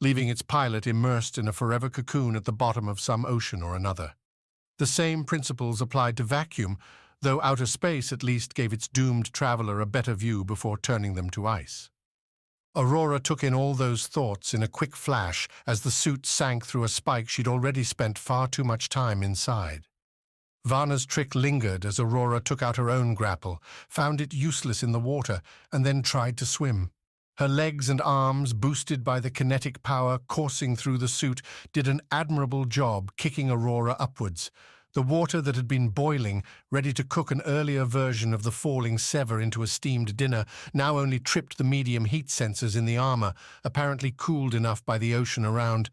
leaving its pilot immersed in a forever cocoon at the bottom of some ocean or another. The same principles applied to vacuum, though outer space at least gave its doomed traveler a better view before turning them to ice. Aurora took in all those thoughts in a quick flash as the suit sank through a spike she'd already spent far too much time inside. Vana's trick lingered as Aurora took out her own grapple, found it useless in the water, and then tried to swim. Her legs and arms, boosted by the kinetic power coursing through the suit, did an admirable job kicking Aurora upwards. The water that had been boiling, ready to cook an earlier version of the falling Sever into a steamed dinner, now only tripped the medium heat sensors in the armor, apparently cooled enough by the ocean around.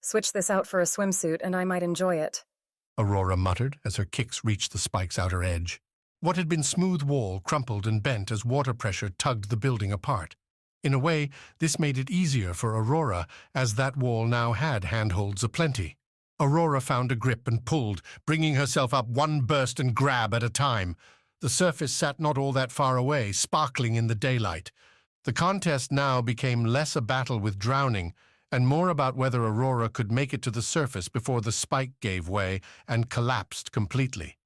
Switch this out for a swimsuit and I might enjoy it, Aurora muttered as her kicks reached the spike's outer edge. What had been smooth wall crumpled and bent as water pressure tugged the building apart. In a way, this made it easier for Aurora, as that wall now had handholds aplenty. Aurora found a grip and pulled, bringing herself up one burst and grab at a time. The surface sat not all that far away, sparkling in the daylight. The contest now became less a battle with drowning and more about whether Aurora could make it to the surface before the spike gave way and collapsed completely.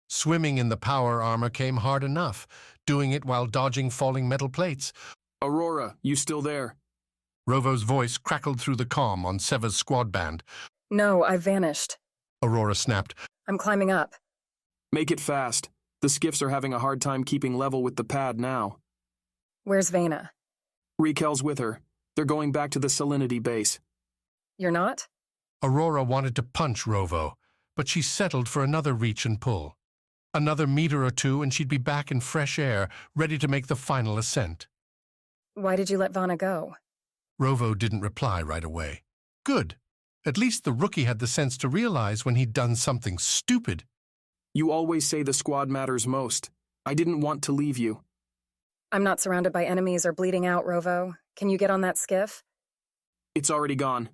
Swimming in the power armor came hard enough, doing it while dodging falling metal plates. Aurora, you still there? Rovo's voice crackled through the comm on Sever's squad band. No, I vanished. Aurora snapped. I'm climbing up. Make it fast. The skiffs are having a hard time keeping level with the pad now. Where's Vana? Raquel's with her. They're going back to the Salinity base. You're not? Aurora wanted to punch Rovo, but she settled for another reach and pull. Another meter or two and she'd be back in fresh air, ready to make the final ascent. Why did you let Vana go? Rovo didn't reply right away. Good. At least the rookie had the sense to realize when he'd done something stupid. You always say the squad matters most. I didn't want to leave you. I'm not surrounded by enemies or bleeding out, Rovo. Can you get on that skiff? It's already gone.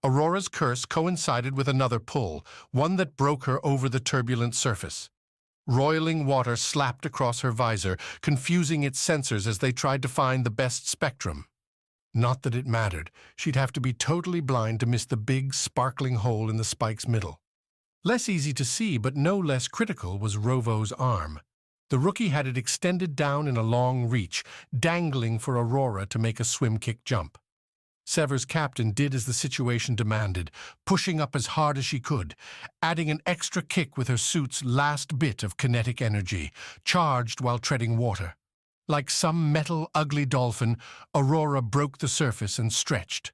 Aurora's curse coincided with another pull, one that broke her over the turbulent surface. Roiling water slapped across her visor, confusing its sensors as they tried to find the best spectrum. Not that it mattered. She'd have to be totally blind to miss the big, sparkling hole in the spike's middle. Less easy to see, but no less critical, was Rovo's arm. The rookie had it extended down in a long reach, dangling for Aurora to make a swim kick jump. Sever's captain did as the situation demanded, pushing up as hard as she could, adding an extra kick with her suit's last bit of kinetic energy, charged while treading water. Like some metal, ugly dolphin, Aurora broke the surface and stretched.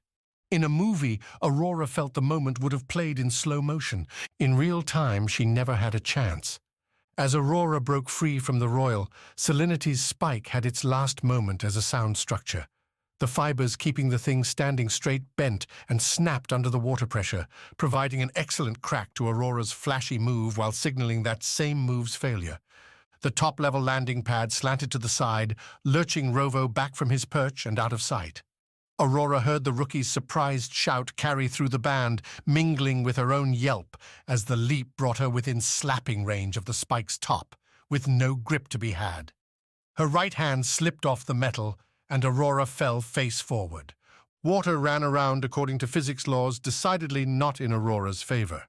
In a movie, Aurora felt the moment would have played in slow motion. In real time, she never had a chance. As Aurora broke free from the roil, Salinity's spike had its last moment as a sound structure. The fibers keeping the thing standing straight bent and snapped under the water pressure, providing an excellent crack to Aurora's flashy move while signaling that same move's failure. The top-level landing pad slanted to the side, lurching Rovo back from his perch and out of sight. Aurora heard the rookie's surprised shout carry through the band, mingling with her own yelp as the leap brought her within slapping range of the spike's top, with no grip to be had. Her right hand slipped off the metal, and Aurora fell face forward. Water ran around according to physics laws, decidedly not in Aurora's favor.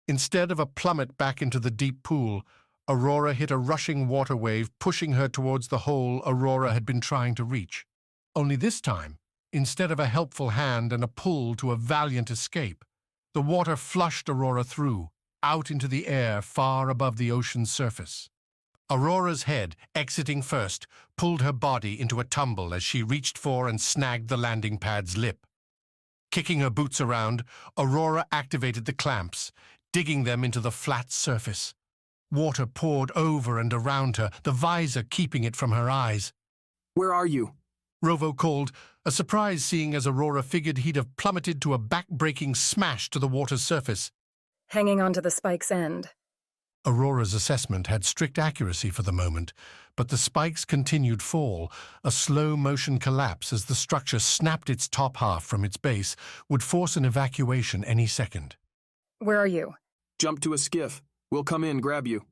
Instead of a plummet back into the deep pool, Aurora hit a rushing water wave, pushing her towards the hole Aurora had been trying to reach. Only this time, instead of a helpful hand and a pull to a valiant escape, the water flushed Aurora through, out into the air far above the ocean's surface. Aurora's head, exiting first, pulled her body into a tumble as she reached for and snagged the landing pad's lip. Kicking her boots around, Aurora activated the clamps, digging them into the flat surface. Water poured over and around her, the visor keeping it from her eyes. Where are you? Rovo called, a surprise seeing as Aurora figured he'd have plummeted to a back-breaking smash to the water's surface. Hanging onto the spike's end. Aurora's assessment had strict accuracy for the moment, but the spike's continued fall, a slow-motion collapse as the structure snapped its top half from its base, would force an evacuation any second. Where are you? Jump to a skiff. We'll come in, grab you.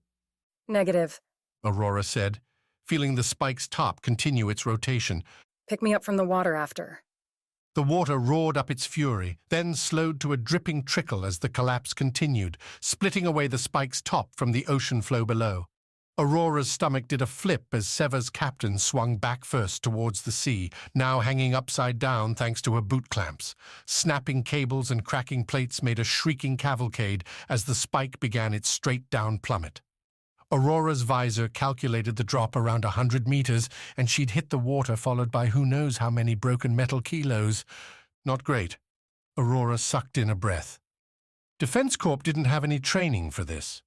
Negative, Aurora said, feeling the spike's top continue its rotation. Pick me up from the water after. The water roared up its fury, then slowed to a dripping trickle as the collapse continued, splitting away the spike's top from the ocean flow below. Aurora's stomach did a flip as Sever's captain swung back first towards the sea, now hanging upside down thanks to her boot clamps. Snapping cables and cracking plates made a shrieking cavalcade as the spike began its straight-down plummet. Aurora's visor calculated the drop around 100 meters, and she'd hit the water followed by who knows how many broken metal kilos. Not great. Aurora sucked in a breath. Defense Corp didn't have any training for this.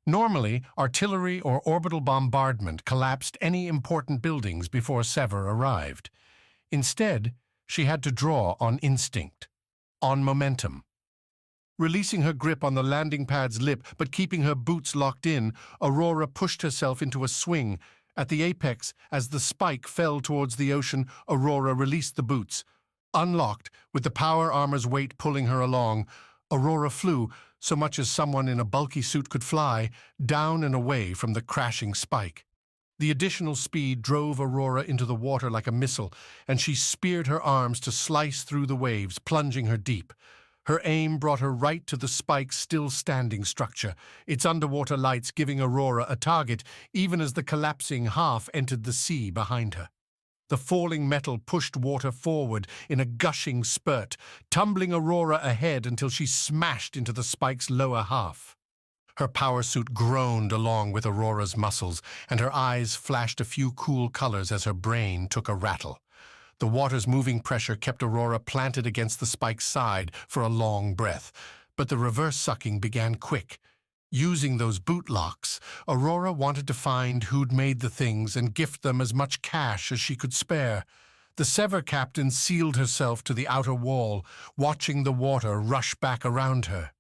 Normally, artillery or orbital bombardment collapsed any important buildings before Sever arrived. Instead, she had to draw on instinct, on momentum. Releasing her grip on the landing pad's lip but keeping her boots locked in, Aurora pushed herself into a swing. At the apex, as the spike fell towards the ocean, Aurora released the boots. Unlocked, with the power armor's weight pulling her along, Aurora flew, so much as someone in a bulky suit could fly, down and away from the crashing spike. The additional speed drove Aurora into the water like a missile, and she speared her arms to slice through the waves, plunging her deep. Her aim brought her right to the spike's still-standing structure, its underwater lights giving Aurora a target even as the collapsing half entered the sea behind her. The falling metal pushed water forward in a gushing spurt, tumbling Aurora ahead until she smashed into the spike's lower half. Her power suit groaned along with Aurora's muscles, and her eyes flashed a few cool colors as her brain took a rattle. The water's moving pressure kept Aurora planted against the spike's side for a long breath, but the reverse sucking began quick. Using those boot locks, Aurora wanted to find who'd made the things and gift them as much cash as she could spare. The Sever captain sealed herself to the outer wall, watching the water rush back around her.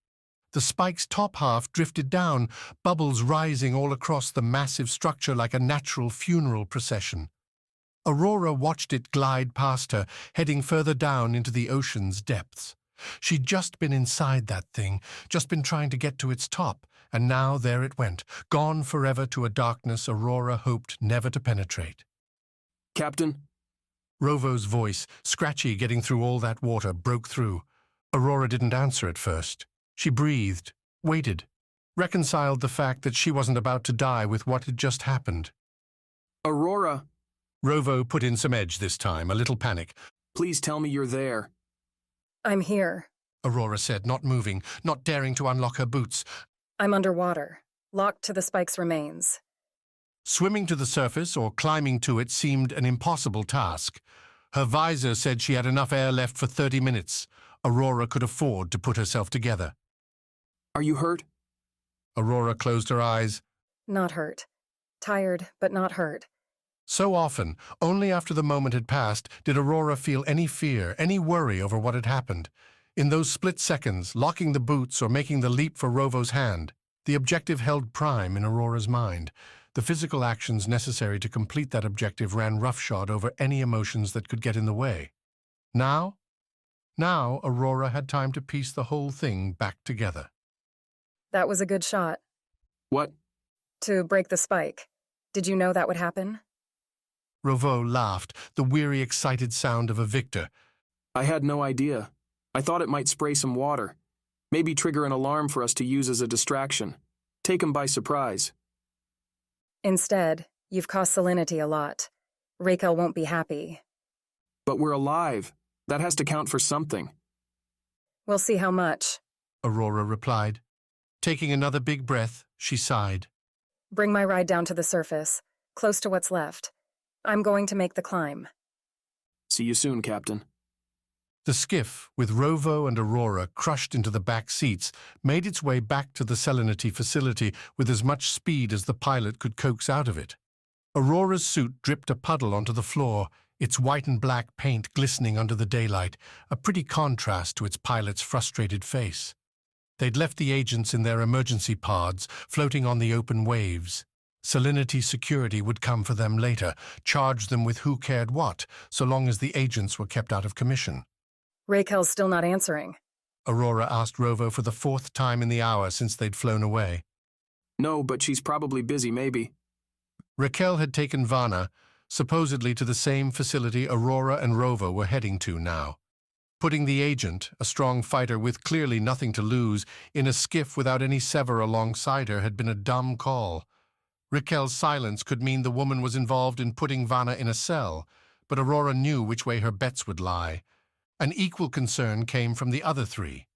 The spike's top half drifted down, bubbles rising all across the massive structure like a natural funeral procession. Aurora watched it glide past her, heading further down into the ocean's depths. She'd just been inside that thing, just been trying to get to its top, and now there it went, gone forever to a darkness Aurora hoped never to penetrate. Captain? Rovo's voice, scratchy getting through all that water, broke through. Aurora didn't answer at first. She breathed, waited, reconciled the fact that she wasn't about to die with what had just happened. Aurora! Rovo put in some edge this time, a little panic. Please tell me you're there. I'm here, Aurora said, not moving, not daring to unlock her boots. I'm underwater, locked to the spike's remains. Swimming to the surface or climbing to it seemed an impossible task. Her visor said she had enough air left for 30 minutes. Aurora could afford to put herself together. Are you hurt? Aurora closed her eyes. Not hurt. Tired, but not hurt. So often, only after the moment had passed, did Aurora feel any fear, any worry over what had happened. In those split seconds, locking the boots or making the leap for Rovo's hand, the objective held prime in Aurora's mind. The physical actions necessary to complete that objective ran roughshod over any emotions that could get in the way. Now Aurora had time to piece the whole thing back together. That was a good shot. What? To break the spike. Did you know that would happen? Rovo laughed, the weary, excited sound of a victor. I had no idea. I thought it might spray some water. Maybe trigger an alarm for us to use as a distraction. Take him by surprise. Instead, you've cost Salinity a lot. Raquel won't be happy. But we're alive. That has to count for something. We'll see how much, Aurora replied. Taking another big breath, she sighed. Bring my ride down to the surface, close to what's left. I'm going to make the climb. See you soon, Captain. The skiff, with Rovo and Aurora crushed into the back seats, made its way back to the Salinity facility with as much speed as the pilot could coax out of it. Aurora's suit dripped a puddle onto the floor, its white and black paint glistening under the daylight, a pretty contrast to its pilot's frustrated face. They'd left the agents in their emergency pods, floating on the open waves. Salinity security would come for them later, charge them with who cared what, so long as the agents were kept out of commission. Raquel's still not answering. Aurora asked Rovo for the 4th time in the hour since they'd flown away. No, but she's probably busy, maybe. Raquel had taken Vana, supposedly to the same facility Aurora and Rovo were heading to now. Putting the agent, a strong fighter with clearly nothing to lose, in a skiff without any Sever alongside her had been a dumb call. Raquel's silence could mean the woman was involved in putting Vana in a cell, but Aurora knew which way her bets would lie. An equal concern came from the other 3.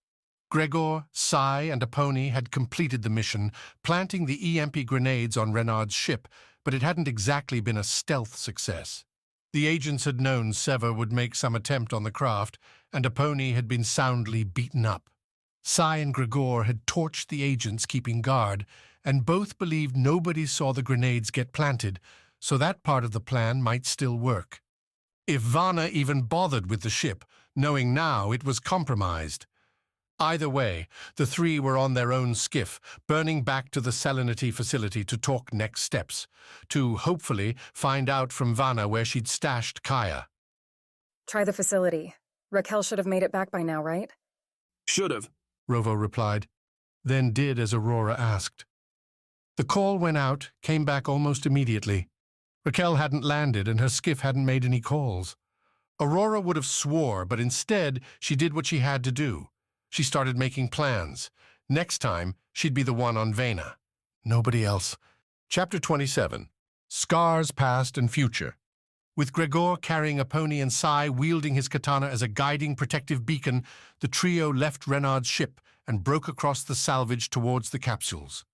Gregor, Sai, and Aponi had completed the mission, planting the EMP grenades on Renard's ship, but it hadn't exactly been a stealth success. The agents had known Sever would make some attempt on the craft, and Aponi had been soundly beaten up. Sai and Gregor had torched the agents keeping guard, and both believed nobody saw the grenades get planted, so that part of the plan might still work. If Vana even bothered with the ship, knowing now it was compromised. Either way, the 3 were on their own skiff, burning back to the Salinity facility to talk next steps, to, hopefully, find out from Vana where she'd stashed Kaya. Try the facility. Raquel should have made it back by now, right? Should have. Rovo replied, then did as Aurora asked. The call went out, came back almost immediately. Raquel hadn't landed and her skiff hadn't made any calls. Aurora would have swore, but instead she did what she had to do. She started making plans. Next time, she'd be the one on Vana. Nobody else. Chapter 27. Scars Past and Future. With Gregor carrying a pony and Sai wielding his katana as a guiding protective beacon, the trio left Renard's ship and broke across the salvage towards the capsules.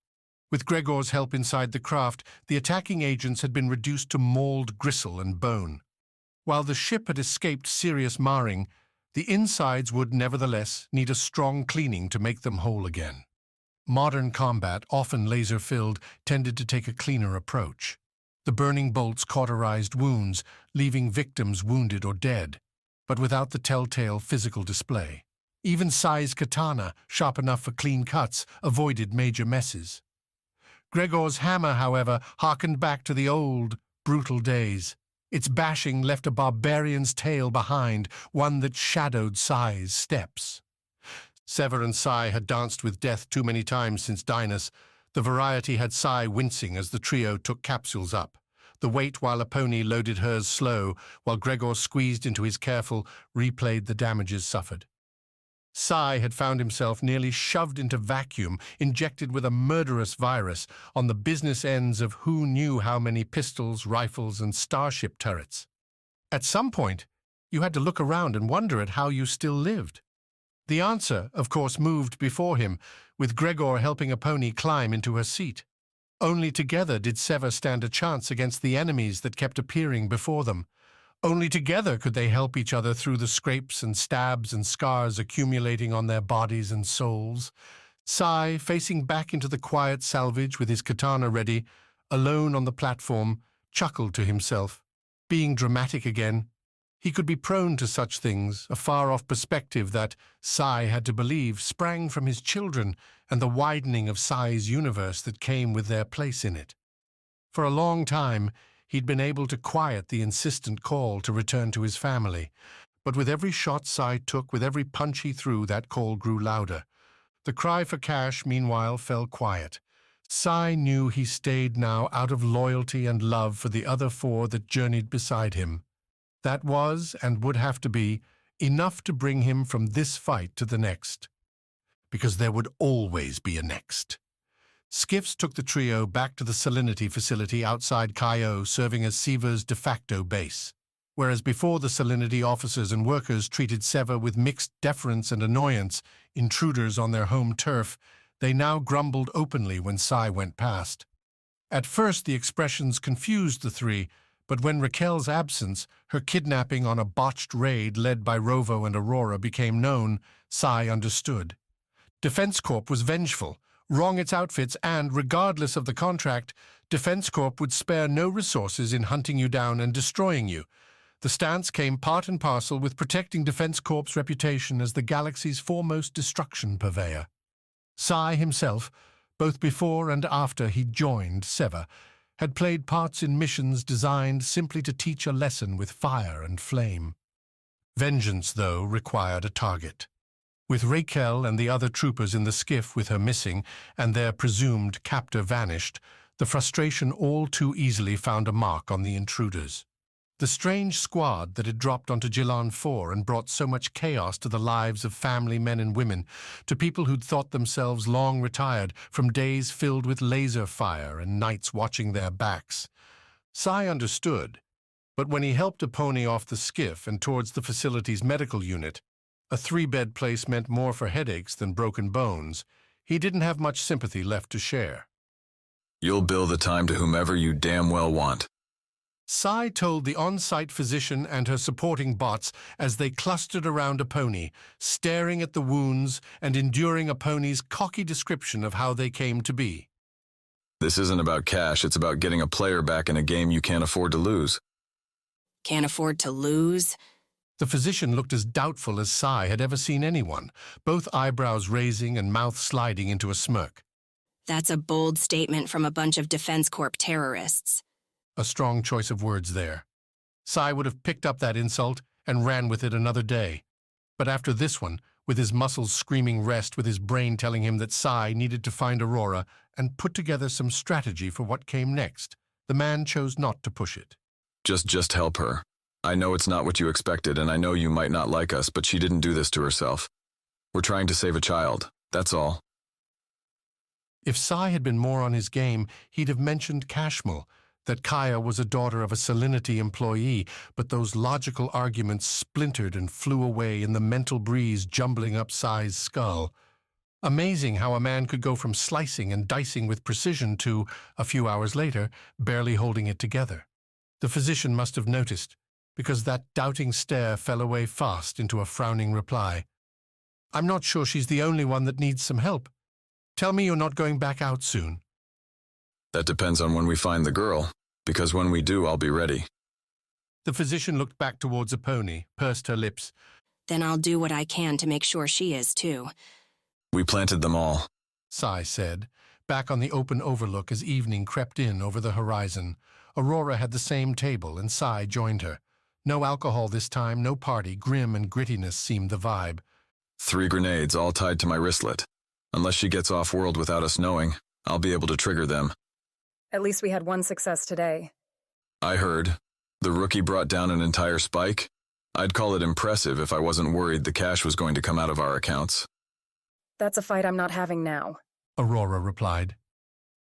With Gregor's help inside the craft, the attacking agents had been reduced to mauled gristle and bone. While the ship had escaped serious marring, the insides would nevertheless need a strong cleaning to make them whole again. Modern combat, often laser-filled, tended to take a cleaner approach. The burning bolts cauterized wounds, leaving victims wounded or dead, but without the telltale physical display. Even Sai's katana, sharp enough for clean cuts, avoided major messes. Gregor's hammer, however, harkened back to the old, brutal days. Its bashing left a barbarian's tale behind, one that shadowed Sai's steps. Sever and Sai had danced with death too many times since Dinas. The variety had Sai wincing as the trio took capsules up. The wait while a pony loaded hers slow, while Gregor squeezed into his careful, replayed the damages suffered. Sai had found himself nearly shoved into vacuum, injected with a murderous virus on the business ends of who knew how many pistols, rifles, and starship turrets. At some point, you had to look around and wonder at how you still lived. The answer, of course, moved before him, with Gregor helping a pony climb into her seat. Only together did Sever stand a chance against the enemies that kept appearing before them. Only together could they help each other through the scrapes and stabs and scars accumulating on their bodies and souls. Sai, facing back into the quiet salvage with his katana ready, alone on the platform, chuckled to himself. Being dramatic again, he could be prone to such things, a far-off perspective that, Sai had to believe, sprang from his children and the widening of Sai's universe that came with their place in it. For a long time, he'd been able to quiet the insistent call to return to his family, but with every shot Sai took, with every punch he threw, that call grew louder. The cry for cash, meanwhile, fell quiet. Sai knew he stayed now out of loyalty and love for the other four that journeyed beside him. That was, and would have to be, enough to bring him from this fight to the next. Because there would always be a next. Skiffs took the trio back to the salinity facility outside Cayo, serving as Sever's de facto base. Whereas before the salinity officers and workers treated Sever with mixed deference and annoyance, intruders on their home turf, they now grumbled openly when Sai went past. At first the expressions confused the three, but when Raquel's absence, her kidnapping on a botched raid led by Rovo and Aurora became known, Sai understood. Defense Corp was vengeful, wrong its outfits, and, regardless of the contract, Defense Corp would spare no resources in hunting you down and destroying you. The stance came part and parcel with protecting Defense Corp's reputation as the galaxy's foremost destruction purveyor. Sai himself, both before and after he joined Sever, had played parts in missions designed simply to teach a lesson with fire and flame. Vengeance, though, required a target. With Raquel and the other troopers in the skiff with her missing and their presumed captor vanished, the frustration all too easily found a mark on the intruders. The strange squad that had dropped onto Jilan 4 and brought so much chaos to the lives of family men and women, to people who'd thought themselves long retired from days filled with laser fire and nights watching their backs. Sai understood, but when he helped a pony off the skiff and towards the facility's medical unit, a 3-bed place meant more for headaches than broken bones, he didn't have much sympathy left to share. You'll bill the time to whomever you damn well want. Sai told the on-site physician and her supporting bots as they clustered around a pony, staring at the wounds and enduring a pony's cocky description of how they came to be. This isn't about cash, it's about getting a player back in a game you can't afford to lose. Can't afford to lose? The physician looked as doubtful as Sai had ever seen anyone, both eyebrows raising and mouth sliding into a smirk. That's a bold statement from a bunch of Defense Corp terrorists. A strong choice of words there. Sai would have picked up that insult and ran with it another day. But after this one, with his muscles screaming rest, with his brain telling him that Sai needed to find Aurora and put together some strategy for what came next. The man chose not to push it. Just help her. I know it's not what you expected, and I know you might not like us, but she didn't do this to herself. We're trying to save a child, that's all. If Sai had been more on his game, he'd have mentioned Kashmul, that Kaya was a daughter of a Salinity employee, but those logical arguments splintered and flew away in the mental breeze jumbling up Sai's skull. Amazing how a man could go from slicing and dicing with precision to, a few hours later, barely holding it together. The physician must have noticed, because that doubting stare fell away fast into a frowning reply. I'm not sure she's the only one that needs some help. Tell me you're not going back out soon. That depends on when we find the girl, because when we do, I'll be ready. The physician looked back towards a pony, pursed her lips. Then I'll do what I can to make sure she is, too. We planted them all, Sai said, back on the open overlook as evening crept in over the horizon. Aurora had the same table, and Sai joined her. No alcohol this time, no party. Grim and grittiness seemed the vibe. 3 grenades, all tied to my wristlet. Unless she gets off-world without us knowing, I'll be able to trigger them. At least we had one success today. I heard. The rookie brought down an entire spike. I'd call it impressive if I wasn't worried the cash was going to come out of our accounts. That's a fight I'm not having now, Aurora replied.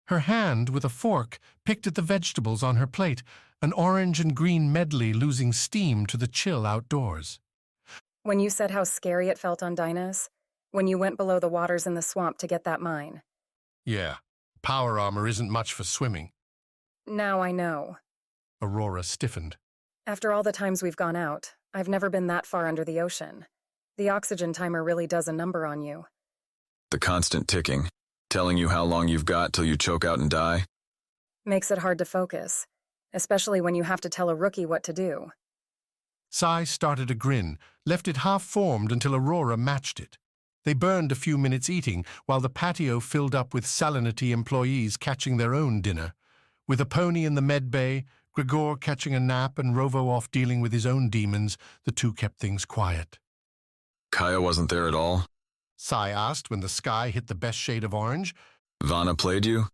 Her hand, with a fork, picked at the vegetables on her plate, an orange and green medley losing steam to the chill outdoors. When you said how scary it felt on Dinah's, when you went below the waters in the swamp to get that mine. Yeah, power armor isn't much for swimming. Now I know. Aurora stiffened. After all the times we've gone out, I've never been that far under the ocean. The oxygen timer really does a number on you. The constant ticking, telling you how long you've got till you choke out and die. Makes it hard to focus, especially when you have to tell a rookie what to do. Sai started a grin, left it half-formed until Aurora matched it. They burned a few minutes eating, while the patio filled up with Salinity employees catching their own dinner. With a pony in the med bay, Gregor catching a nap and Rovo off dealing with his own demons, the two kept things quiet. Kaya wasn't there at all? Sai asked when the sky hit the best shade of orange. Vana played you?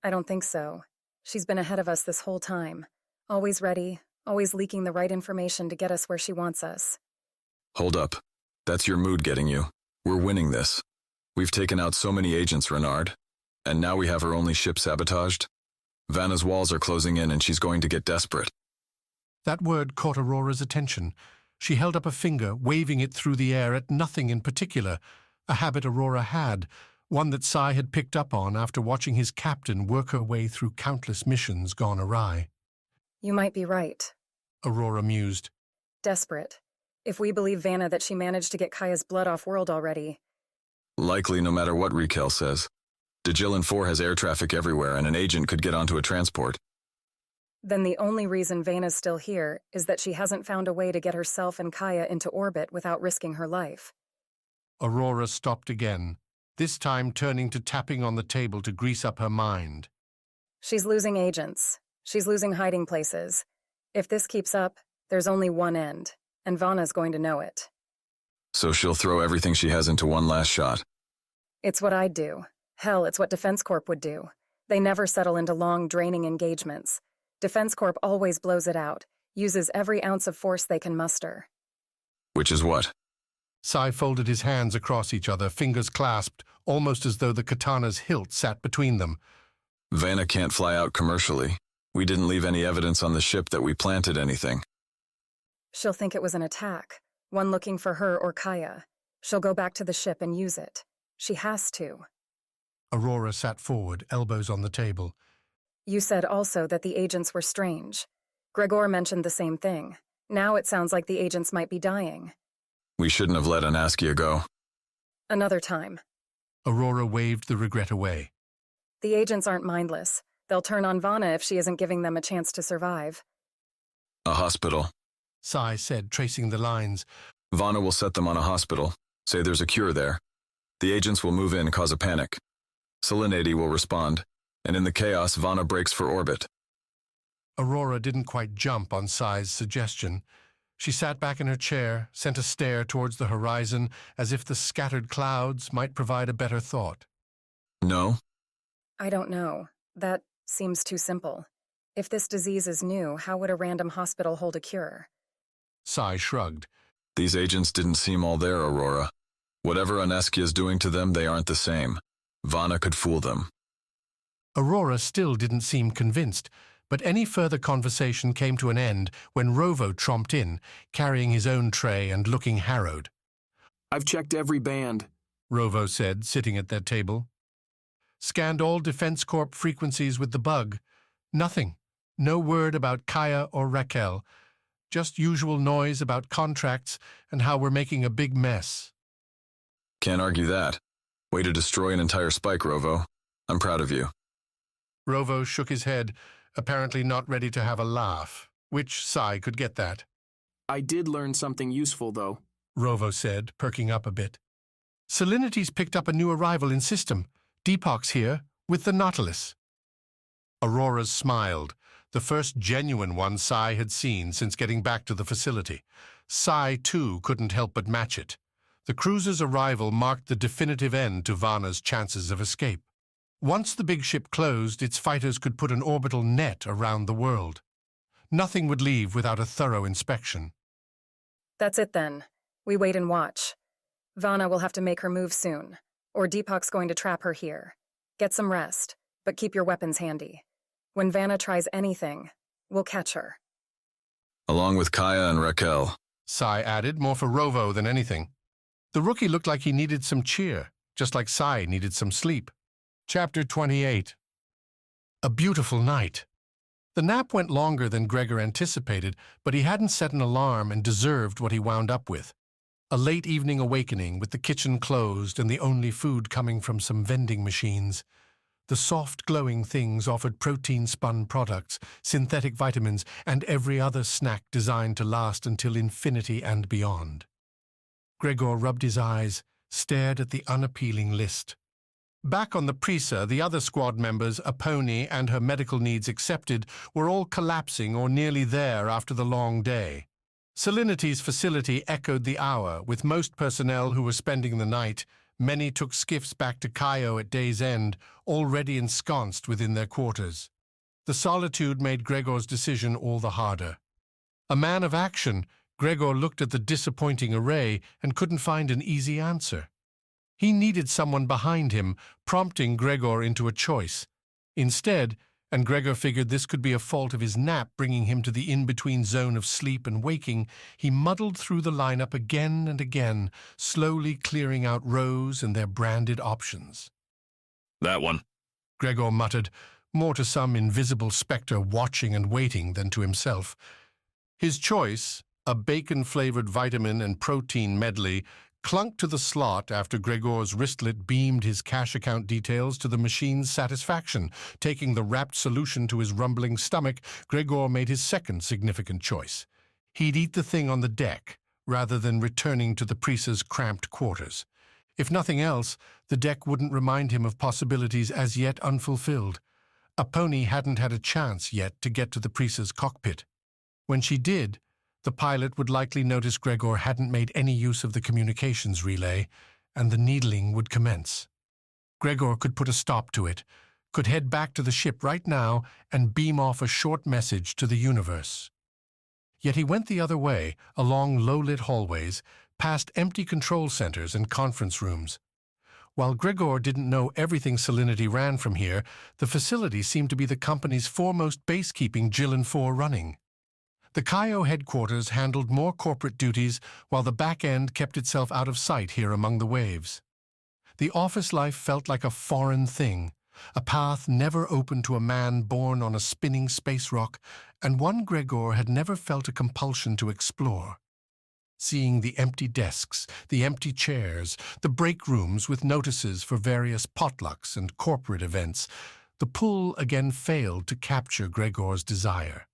I don't think so. She's been ahead of us this whole time. Always ready, always leaking the right information to get us where she wants us. Hold up. That's your mood getting you. We're winning this. We've taken out so many agents, Renard. And now we have her only ship sabotaged. Vanna's walls are closing in and she's going to get desperate. That word caught Aurora's attention. She held up a finger, waving it through the air at nothing in particular, a habit Aurora had, one that Sai had picked up on after watching his captain work her way through countless missions gone awry. You might be right, Aurora mused. Desperate. If we believe Vanna that she managed to get Kaya's blood off-world already. Likely no matter what Raquel says. Djillin 4 has air traffic everywhere and an agent could get onto a transport. Then the only reason Vanna's still here is that she hasn't found a way to get herself and Kaya into orbit without risking her life. Aurora stopped again, this time turning to tapping on the table to grease up her mind. She's losing agents. She's losing hiding places. If this keeps up, there's only one end, and Vanna's going to know it. So she'll throw everything she has into one last shot. It's what I'd do. Hell, it's what Defense Corp would do. They never settle into long, draining engagements. Defense Corp always blows it out, uses every ounce of force they can muster. Which is what? Sai folded his hands across each other, fingers clasped, almost as though the katana's hilt sat between them. Vanna can't fly out commercially. We didn't leave any evidence on the ship that we planted anything. She'll think it was an attack, one looking for her or Kaya. She'll go back to the ship and use it. She has to. Aurora sat forward, elbows on the table. You said also that the agents were strange. Gregor mentioned the same thing. Now it sounds like the agents might be dying. We shouldn't have let Anaskia go. Another time. Aurora waved the regret away. The agents aren't mindless. They'll turn on Vana if she isn't giving them a chance to survive. A hospital. Sai said, tracing the lines. Vana will set them on a hospital. Say there's a cure there. The agents will move in, cause a panic. Salinity will respond. And in the chaos, Vana breaks for orbit. Aurora didn't quite jump on Sai's suggestion. She sat back in her chair, sent a stare towards the horizon, as if the scattered clouds might provide a better thought. No? I don't know. That seems too simple. If this disease is new, how would a random hospital hold a cure? Sai shrugged. These agents didn't seem all there, Aurora. Whatever Aneskia's doing to them, they aren't the same. Vana could fool them. Aurora still didn't seem convinced, but any further conversation came to an end when Rovo tromped in, carrying his own tray and looking harrowed. I've checked every band, Rovo said, sitting at their table. Scanned all Defense Corp frequencies with the bug. Nothing. No word about Kaya or Raquel. Just usual noise about contracts and how we're making a big mess. Can't argue that. Way to destroy an entire spike, Rovo. I'm proud of you. Rovo shook his head, apparently not ready to have a laugh, which Sai could get that. I did learn something useful, though, Rovo said, perking up a bit. Salinity's picked up a new arrival in system. Deepok's here, with the Nautilus. Aurora smiled, the first genuine one Sai had seen since getting back to the facility. Sai, too, couldn't help but match it. The cruiser's arrival marked the definitive end to Vana's chances of escape. Once the big ship closed, its fighters could put an orbital net around the world. Nothing would leave without a thorough inspection. That's it then. We wait and watch. Vana will have to make her move soon, or Deepok's going to trap her here. Get some rest, but keep your weapons handy. When Vana tries anything, we'll catch her. Along with Kaya and Raquel, Sai added, more for Rovo than anything. The rookie looked like he needed some cheer, just like Sai needed some sleep. Chapter 28. A beautiful night. The nap went longer than Gregor anticipated, but he hadn't set an alarm and deserved what he wound up with. A late evening awakening with the kitchen closed and the only food coming from some vending machines. The soft, glowing things offered protein-spun products, synthetic vitamins, and every other snack designed to last until infinity and beyond. Gregor rubbed his eyes, stared at the unappealing list. Back on the Prisa, the other squad members, Aponi and her medical needs accepted, were all collapsing or nearly there after the long day. Salinity's facility echoed the hour, with most personnel who were spending the night. Many took skiffs back to Cayo at day's end, already ensconced within their quarters. The solitude made Gregor's decision all the harder. A man of action, Gregor looked at the disappointing array and couldn't find an easy answer. He needed someone behind him, prompting Gregor into a choice. Instead, and Gregor figured this could be a fault of his nap bringing him to the in-between zone of sleep and waking, he muddled through the lineup again and again, slowly clearing out rows and their branded options. That one, Gregor muttered, more to some invisible specter watching and waiting than to himself. His choice, a bacon-flavored vitamin and protein medley, clunked to the slot after Gregor's wristlet beamed his cash account details to the machine's satisfaction. Taking the wrapped solution to his rumbling stomach, Gregor made his second significant choice. He'd eat the thing on the deck, rather than returning to the Prisa's cramped quarters. If nothing else, the deck wouldn't remind him of possibilities as yet unfulfilled. Aponi hadn't had a chance yet to get to the Prisa's cockpit. When she did, the pilot would likely notice Gregor hadn't made any use of the communications relay, and the needling would commence. Gregor could put a stop to it, could head back to the ship right now and beam off a short message to the universe. Yet he went the other way, along low-lit hallways, past empty control centers and conference rooms. While Gregor didn't know everything Salinity ran from here, the facility seemed to be the company's foremost base keeping Jill and Four running. The Cayo headquarters handled more corporate duties, while the back end kept itself out of sight here among the waves. The office life felt like a foreign thing, a path never open to a man born on a spinning space rock, and one Gregor had never felt a compulsion to explore. Seeing the empty desks, the empty chairs, the break rooms with notices for various potlucks and corporate events, the pull again failed to capture Gregor's desire.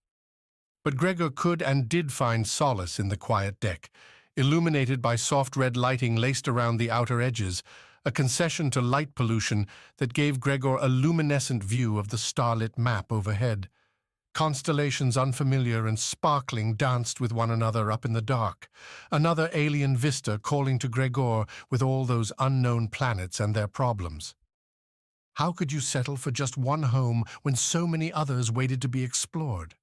But Gregor could and did find solace in the quiet deck, illuminated by soft red lighting laced around the outer edges, a concession to light pollution that gave Gregor a luminescent view of the starlit map overhead. Constellations unfamiliar and sparkling danced with one another up in the dark. Another alien vista calling to Gregor with all those unknown planets and their problems. How could you settle for just one home when so many others waited to be explored?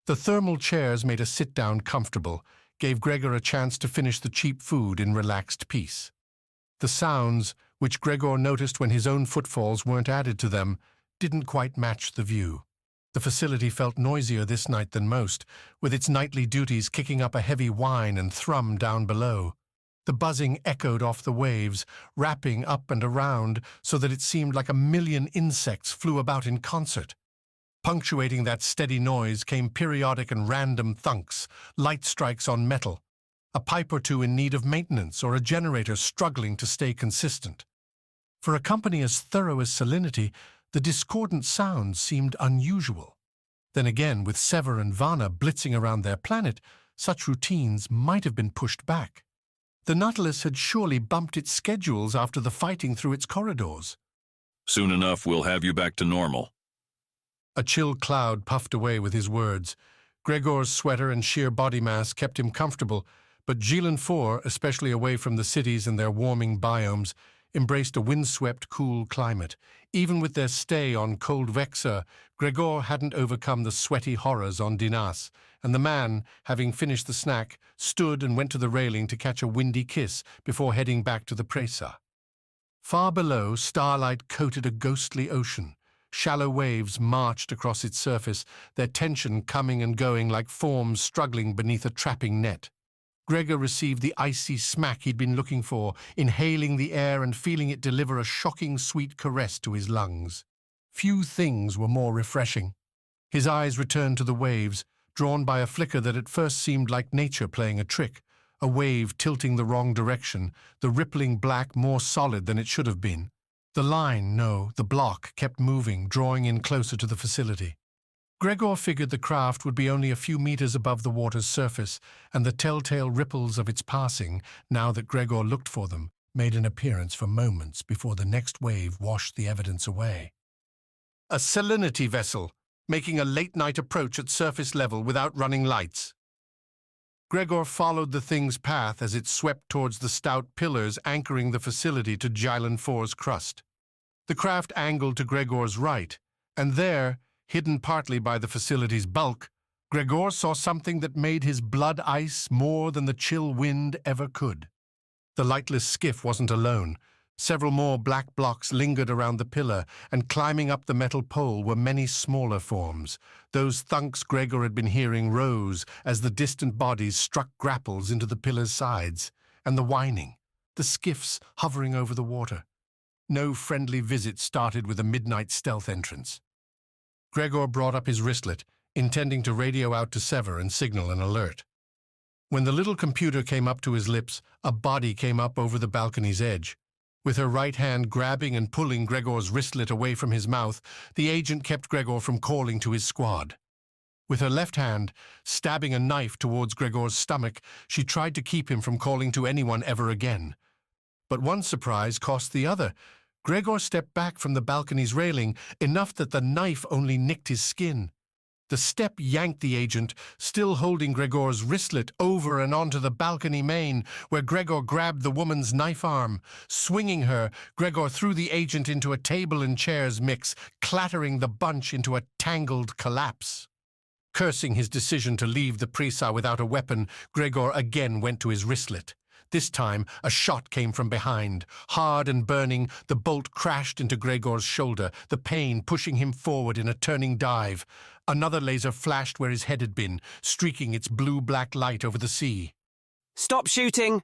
The thermal chairs made a sit-down comfortable, gave Gregor a chance to finish the cheap food in relaxed peace. The sounds, which Gregor noticed when his own footfalls weren't added to them, didn't quite match the view. The facility felt noisier this night than most, with its nightly duties kicking up a heavy whine and thrum down below. The buzzing echoed off the waves, wrapping up and around so that it seemed like a million insects flew about in concert. Punctuating that steady noise came periodic and random thunks, light strikes on metal, a pipe or two in need of maintenance or a generator struggling to stay consistent. For a company as thorough as Salinity, the discordant sounds seemed unusual. Then again, with Sever and Vana blitzing around their planet, such routines might have been pushed back. The Nautilus had surely bumped its schedules after the fighting through its corridors. Soon enough, we'll have you back to normal. A chill cloud puffed away with his words. Gregor's sweater and sheer body mass kept him comfortable, but Gillen 4, especially away from the cities and their warming biomes, embraced a windswept, cool climate. Even with their stay on cold Vexa, Gregor hadn't overcome the sweaty horrors on Dinas, and the man, having finished the snack, stood and went to the railing to catch a windy kiss before heading back to the Presa. Far below, starlight coated a ghostly ocean. Shallow waves marched across its surface, their tension coming and going like forms struggling beneath a trapping net. Gregor received the icy smack he'd been looking for, inhaling the air and feeling it deliver a shocking sweet caress to his lungs. Few things were more refreshing. His eyes returned to the waves, drawn by a flicker that at first seemed like nature playing a trick, a wave tilting the wrong direction, the rippling black more solid than it should have been. The line, no, the block, kept moving, drawing in closer to the facility. Gregor figured the craft would be only a few meters above the water's surface, and the telltale ripples of its passing, now that Gregor looked for them, made an appearance for moments before the next wave washed the evidence away. A Salinity vessel, making a late-night approach at surface level without running lights. Gregor followed the thing's path as it swept towards the stout pillars anchoring the facility to Gillen 4's crust. The craft angled to Gregor's right, and there, hidden partly by the facility's bulk, Gregor saw something that made his blood ice more than the chill wind ever could. The lightless skiff wasn't alone. Several more black blocks lingered around the pillar, and climbing up the metal pole were many smaller forms. Those thunks Gregor had been hearing rose as the distant bodies struck grapples into the pillar's sides, and the whining, the skiffs hovering over the water. No friendly visit started with a midnight stealth entrance. Gregor brought up his wristlet, intending to radio out to Sever and signal an alert. When the little computer came up to his lips, a body came up over the balcony's edge. With her right hand grabbing and pulling Gregor's wristlet away from his mouth, the agent kept Gregor from calling to his squad. With her left hand, stabbing a knife towards Gregor's stomach, she tried to keep him from calling to anyone ever again. But one surprise cost the other. Gregor stepped back from the balcony's railing, enough that the knife only nicked his skin. The step yanked the agent, still holding Gregor's wristlet, over and onto the balcony main, where Gregor grabbed the woman's knife arm. Swinging her, Gregor threw the agent into a table and chairs mix, clattering the bunch into a tangled collapse. Cursing his decision to leave the Presa without a weapon, Gregor again went to his wristlet. This time, a shot came from behind. Hard and burning, the bolt crashed into Gregor's shoulder, the pain pushing him forward in a turning dive. Another laser flashed where his head had been, streaking its blue-black light over the sea. "Stop shooting!"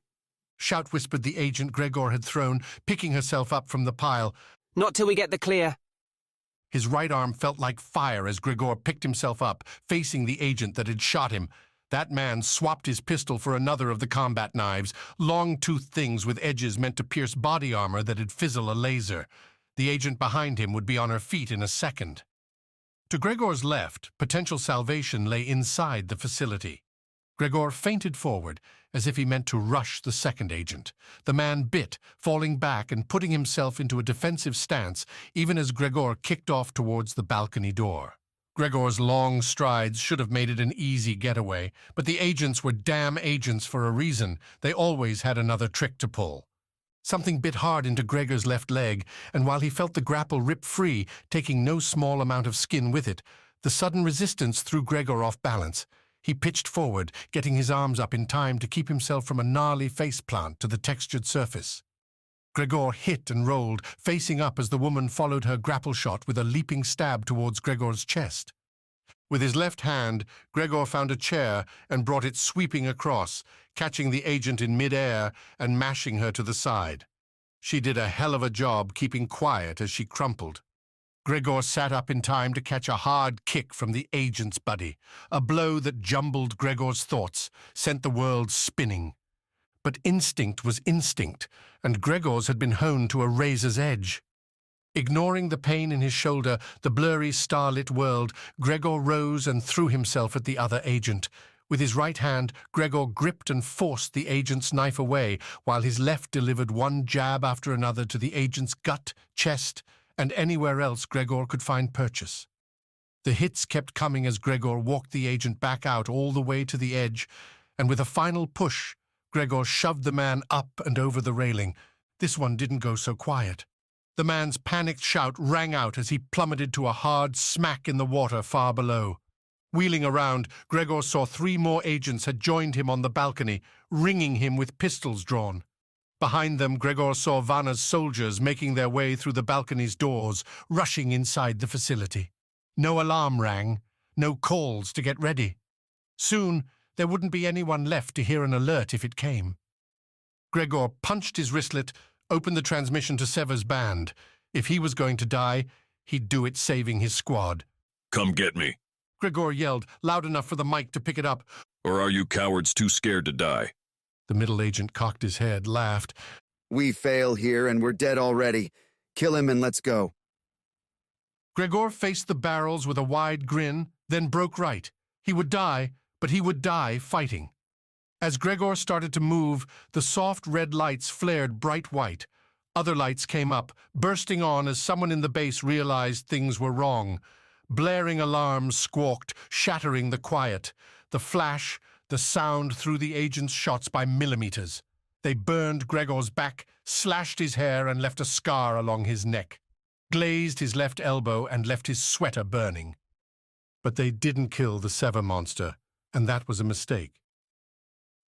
Shout whispered the agent Gregor had thrown, picking herself up from the pile. "Not till we get the clear." His right arm felt like fire as Gregor picked himself up, facing the agent that had shot him. That man swapped his pistol for another of the combat knives, long-toothed things with edges meant to pierce body armor that'd fizzle a laser. The agent behind him would be on her feet in a second. To Gregor's left, potential salvation lay inside the facility. Gregor feinted forward, as if he meant to rush the second agent. The man bit, falling back and putting himself into a defensive stance, even as Gregor kicked off towards the balcony door. Gregor's long strides should have made it an easy getaway, but the agents were damn agents for a reason. They always had another trick to pull. Something bit hard into Gregor's left leg, and while he felt the grapple rip free, taking no small amount of skin with it, the sudden resistance threw Gregor off balance. He pitched forward, getting his arms up in time to keep himself from a gnarly faceplant to the textured surface. Gregor hit and rolled, facing up as the woman followed her grapple shot with a leaping stab towards Gregor's chest. With his left hand, Gregor found a chair and brought it sweeping across, catching the agent in mid-air and mashing her to the side. She did a hell of a job keeping quiet as she crumpled. Gregor sat up in time to catch a hard kick from the agent's buddy, a blow that jumbled Gregor's thoughts, sent the world spinning. But instinct was instinct, and Gregor's had been honed to a razor's edge. Ignoring the pain in his shoulder, the blurry, starlit world, Gregor rose and threw himself at the other agent. With his right hand, Gregor gripped and forced the agent's knife away, while his left delivered one jab after another to the agent's gut, chest, and anywhere else Gregor could find purchase. The hits kept coming as Gregor walked the agent back out all the way to the edge, and with a final push, Gregor shoved the man up and over the railing. This one didn't go so quiet. The man's panicked shout rang out as he plummeted to a hard smack in the water far below. Wheeling around, Gregor saw 3 more agents had joined him on the balcony, ringing him with pistols drawn. Behind them, Gregor saw Vana's soldiers making their way through the balcony's doors, rushing inside the facility. No alarm rang, no calls to get ready. Soon, there wouldn't be anyone left to hear an alert if it came. Gregor punched his wristlet, opened the transmission to Sever's band. If he was going to die, he'd do it saving his squad. Come get me. Gregor yelled, loud enough for the mic to pick it up. Or are you cowards too scared to die? The middle agent cocked his head, laughed. We fail here and we're dead already. Kill him and let's go. Gregor faced the barrels with a wide grin, then broke right. He would die, but he would die fighting. As Gregor started to move, the soft red lights flared bright white. Other lights came up, bursting on as someone in the base realized things were wrong. Blaring alarms squawked, shattering the quiet. The flash, the sound threw the agent's shots by millimeters. They burned Gregor's back, slashed his hair and left a scar along his neck. Glazed his left elbow and left his sweater burning. But they didn't kill the Sever monster, and that was a mistake.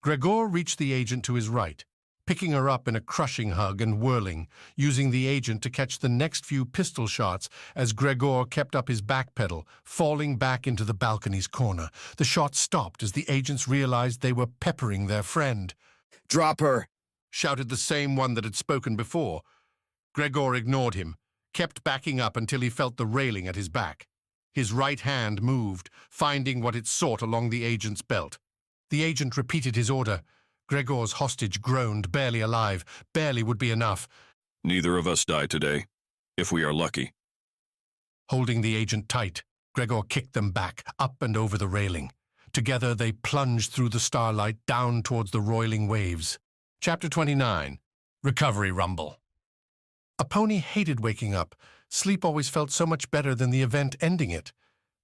Gregor reached the agent to his right, picking her up in a crushing hug and whirling, using the agent to catch the next few pistol shots as Gregor kept up his back pedal, falling back into the balcony's corner. The shots stopped as the agents realized they were peppering their friend. Drop her, shouted the same one that had spoken before. Gregor ignored him, kept backing up until he felt the railing at his back. His right hand moved, finding what it sought along the agent's belt. The agent repeated his order. Gregor's hostage groaned, barely alive. Barely would be enough. Neither of us die today, if we are lucky. Holding the agent tight, Gregor kicked them back, up and over the railing. Together they plunged through the starlight down towards the roiling waves. Chapter 29. Recovery Rumble. A pony hated waking up. Sleep always felt so much better than the event ending it.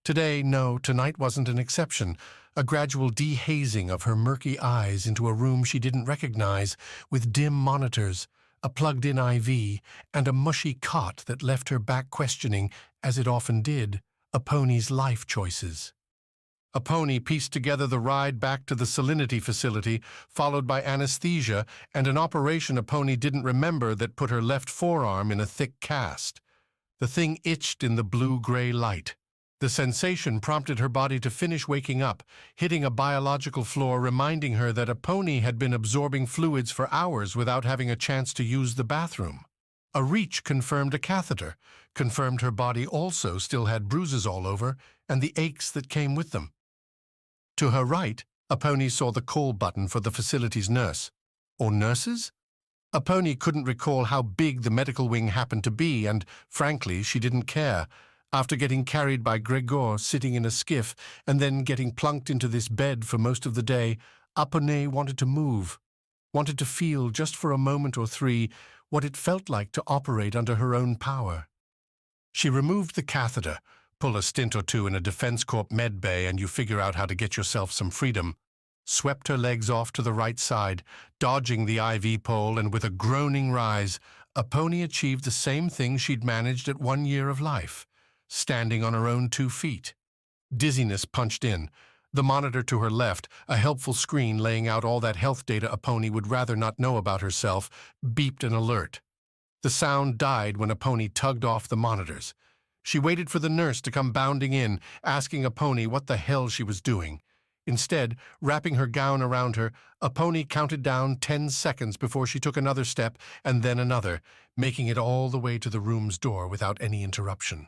Today, no, tonight wasn't an exception. A gradual dehazing of her murky eyes into a room she didn't recognize, with dim monitors, a plugged-in IV, and a mushy cot that left her back questioning, as it often did, a pony's life choices. A pony pieced together the ride back to the salinity facility, followed by anesthesia and an operation a pony didn't remember that put her left forearm in a thick cast. The thing itched in the blue-gray light. The sensation prompted her body to finish waking up, hitting a biological floor reminding her that a pony had been absorbing fluids for hours without having a chance to use the bathroom. A reach confirmed a catheter, confirmed her body also still had bruises all over and the aches that came with them. To her right, a pony saw the call button for the facility's nurse. Or nurses? A pony couldn't recall how big the medical wing happened to be, and, frankly, she didn't care. After getting carried by Gregor sitting in a skiff and then getting plunked into this bed for most of the day, Apone wanted to move, wanted to feel, just for a moment or 3, what it felt like to operate under her own power. She removed the catheter, pull a stint or two in a Defense Corp med bay and you figure out how to get yourself some freedom, swept her legs off to the right side, dodging the IV pole, and with a groaning rise, Aponi achieved the same thing she'd managed at 1 year of life, standing on her own 2 feet. Dizziness punched in. The monitor to her left, a helpful screen laying out all that health data Aponi would rather not know about herself, beeped an alert. The sound died when Aponi tugged off the monitors. She waited for the nurse to come bounding in, asking Aponi what the hell she was doing. Instead, wrapping her gown around her, Aponi counted down 10 seconds before she took another step and then another, making it all the way to the room's door without any interruption.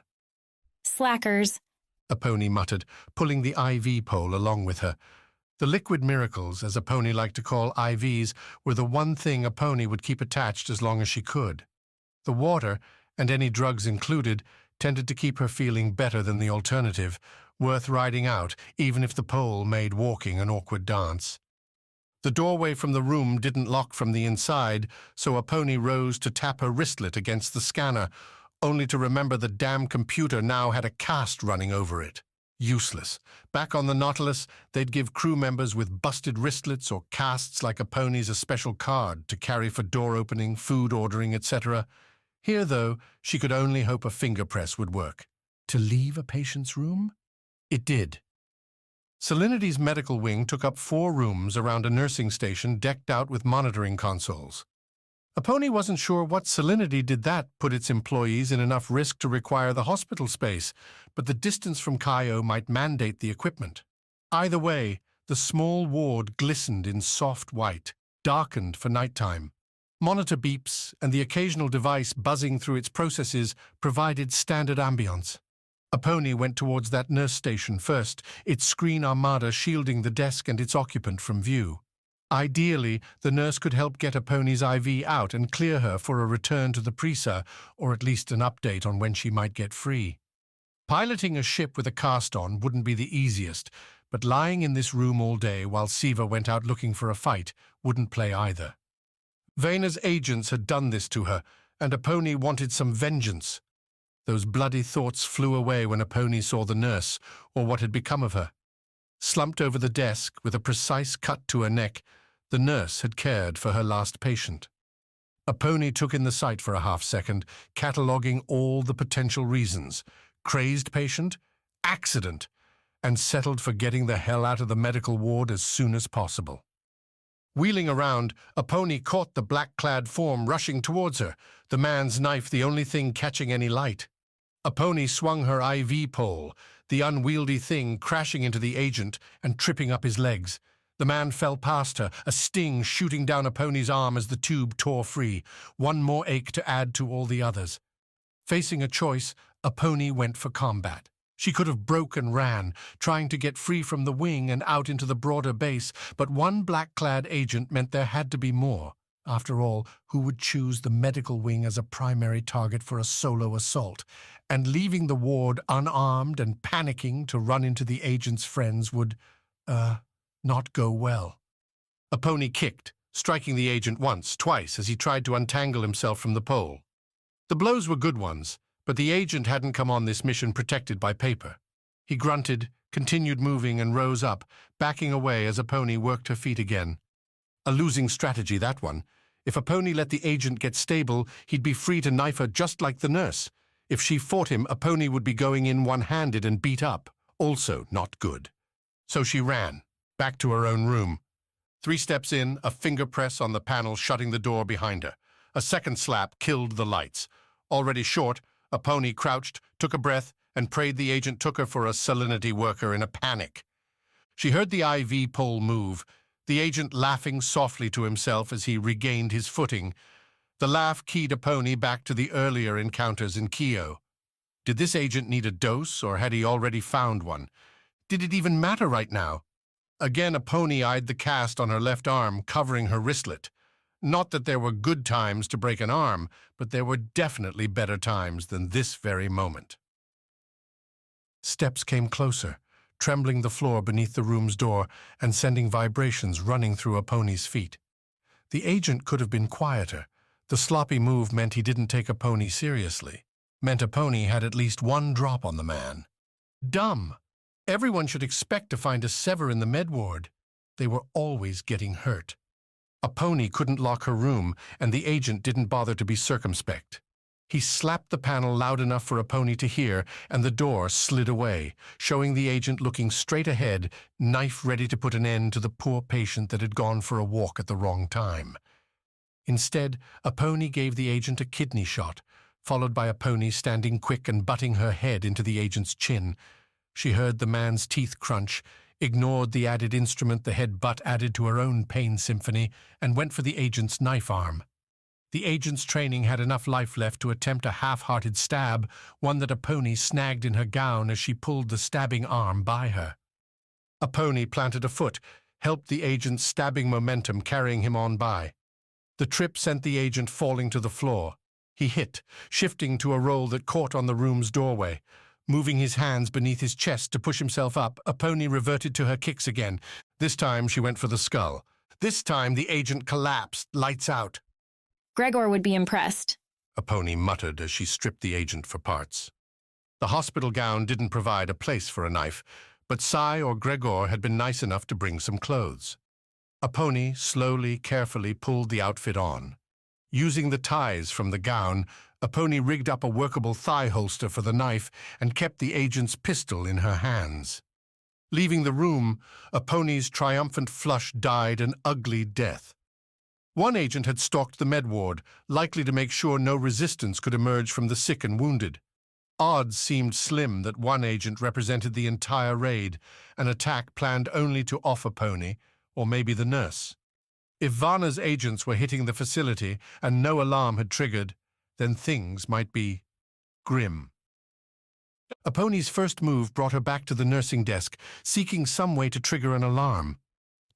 Slackers, Aponi muttered, pulling the IV pole along with her. The liquid miracles, as Aponi liked to call IVs, were the one thing Aponi would keep attached as long as she could. The water, and any drugs included, tended to keep her feeling better than the alternative, worth riding out, even if the pole made walking an awkward dance. The doorway from the room didn't lock from the inside, so Aponi rose to tap her wristlet against the scanner, only to remember the damn computer now had a cast running over it. Useless. Back on the Nautilus, they'd give crew members with busted wristlets or casts like Aponi's a special card to carry for door opening, food ordering, etc. Here, though, she could only hope a finger press would work. To leave a patient's room? It did. Salinity's medical wing took up 4 rooms around a nursing station decked out with monitoring consoles. Aponi wasn't sure what Salinity did that put its employees in enough risk to require the hospital space, but the distance from Caio might mandate the equipment. Either way, the small ward glistened in soft white, darkened for nighttime. Monitor beeps and the occasional device buzzing through its processes provided standard ambience. Aponi went towards that nurse station first, its screen armada shielding the desk and its occupant from view. Ideally, the nurse could help get Aponi's IV out and clear her for a return to the Prisa, or at least an update on when she might get free. Piloting a ship with a cast on wouldn't be the easiest, but lying in this room all day while Sever went out looking for a fight wouldn't play either. Vana's agents had done this to her, and Aponi wanted some vengeance. Those bloody thoughts flew away when Aponi saw the nurse, or what had become of her. Slumped over the desk with a precise cut to her neck, the nurse had cared for her last patient. Aponi took in the sight for a half-second, cataloguing all the potential reasons. Crazed patient, accident, and settled for getting the hell out of the medical ward as soon as possible. Wheeling around, Aponi caught the black-clad form rushing towards her, the man's knife the only thing catching any light. Aponi swung her IV pole, the unwieldy thing crashing into the agent and tripping up his legs. The man fell past her, a sting shooting down Aponi's arm as the tube tore free, one more ache to add to all the others. Facing a choice, Aponi went for combat. She could have broke and ran, trying to get free from the wing and out into the broader base, but one black-clad agent meant there had to be more. After all, who would choose the medical wing as a primary target for a solo assault? And leaving the ward unarmed and panicking to run into the agent's friends would, not go well. Aponi kicked, striking the agent once, twice, as he tried to untangle himself from the pole. The blows were good ones, but the agent hadn't come on this mission protected by paper. He grunted, continued moving, and rose up, backing away as Aponi worked her feet again. A losing strategy, that one. If Aponi let the agent get stable, he'd be free to knife her just like the nurse. If she fought him, Aponi would be going in one-handed and beat up. Also not good. So she ran, back to her own room. 3 steps in, a finger press on the panel shutting the door behind her. A second slap killed the lights. Already short, Aponi crouched, took a breath, and prayed the agent took her for a salinity worker in a panic. She heard the IV pole move, the agent laughing softly to himself as he regained his footing. The laugh keyed Aponi back to the earlier encounters in Caio. Did this agent need a dose, or had he already found one? Did it even matter right now? Again, Aponi eyed the cast on her left arm, covering her wristlet. Not that there were good times to break an arm, but there were definitely better times than this very moment. Steps came closer, trembling the floor beneath the room's door and sending vibrations running through Aponi's feet. The agent could have been quieter. The sloppy move meant he didn't take Aponi seriously, meant Aponi had at least one drop on the man. Dumb. Everyone should expect to find a Sever in the med ward. They were always getting hurt. A pony couldn't lock her room, and the agent didn't bother to be circumspect. He slapped the panel loud enough for a pony to hear, and the door slid away, showing the agent looking straight ahead, knife ready to put an end to the poor patient that had gone for a walk at the wrong time. Instead, a pony gave the agent a kidney shot, followed by a pony standing quick and butting her head into the agent's chin. She heard the man's teeth crunch, ignored the added instrument the head butt added to her own pain symphony, and went for the agent's knife arm. The agent's training had enough life left to attempt a half-hearted stab, one that a pony snagged in her gown as she pulled the stabbing arm by her. A pony planted a foot, helped the agent's stabbing momentum carrying him on by. The trip sent the agent falling to the floor. He hit, shifting to a roll that caught on the room's doorway. Moving his hands beneath his chest to push himself up, a pony reverted to her kicks again. This time she went for the skull. This time the agent collapsed, lights out. Gregor would be impressed, A pony muttered as she stripped the agent for parts. The hospital gown didn't provide a place for a knife, but Sai or Gregor had been nice enough to bring some clothes. A pony slowly, carefully pulled the outfit on. Using the ties from the gown, a pony rigged up a workable thigh holster for the knife and kept the agent's pistol in her hands. Leaving the room, a pony's triumphant flush died an ugly death. One agent had stalked the med ward, likely to make sure no resistance could emerge from the sick and wounded. Odds seemed slim that one agent represented the entire raid, an attack planned only to off a pony, or maybe the nurse. If Vana's agents were hitting the facility and no alarm had triggered, then things might be grim. A pony's first move brought her back to the nursing desk, seeking some way to trigger an alarm.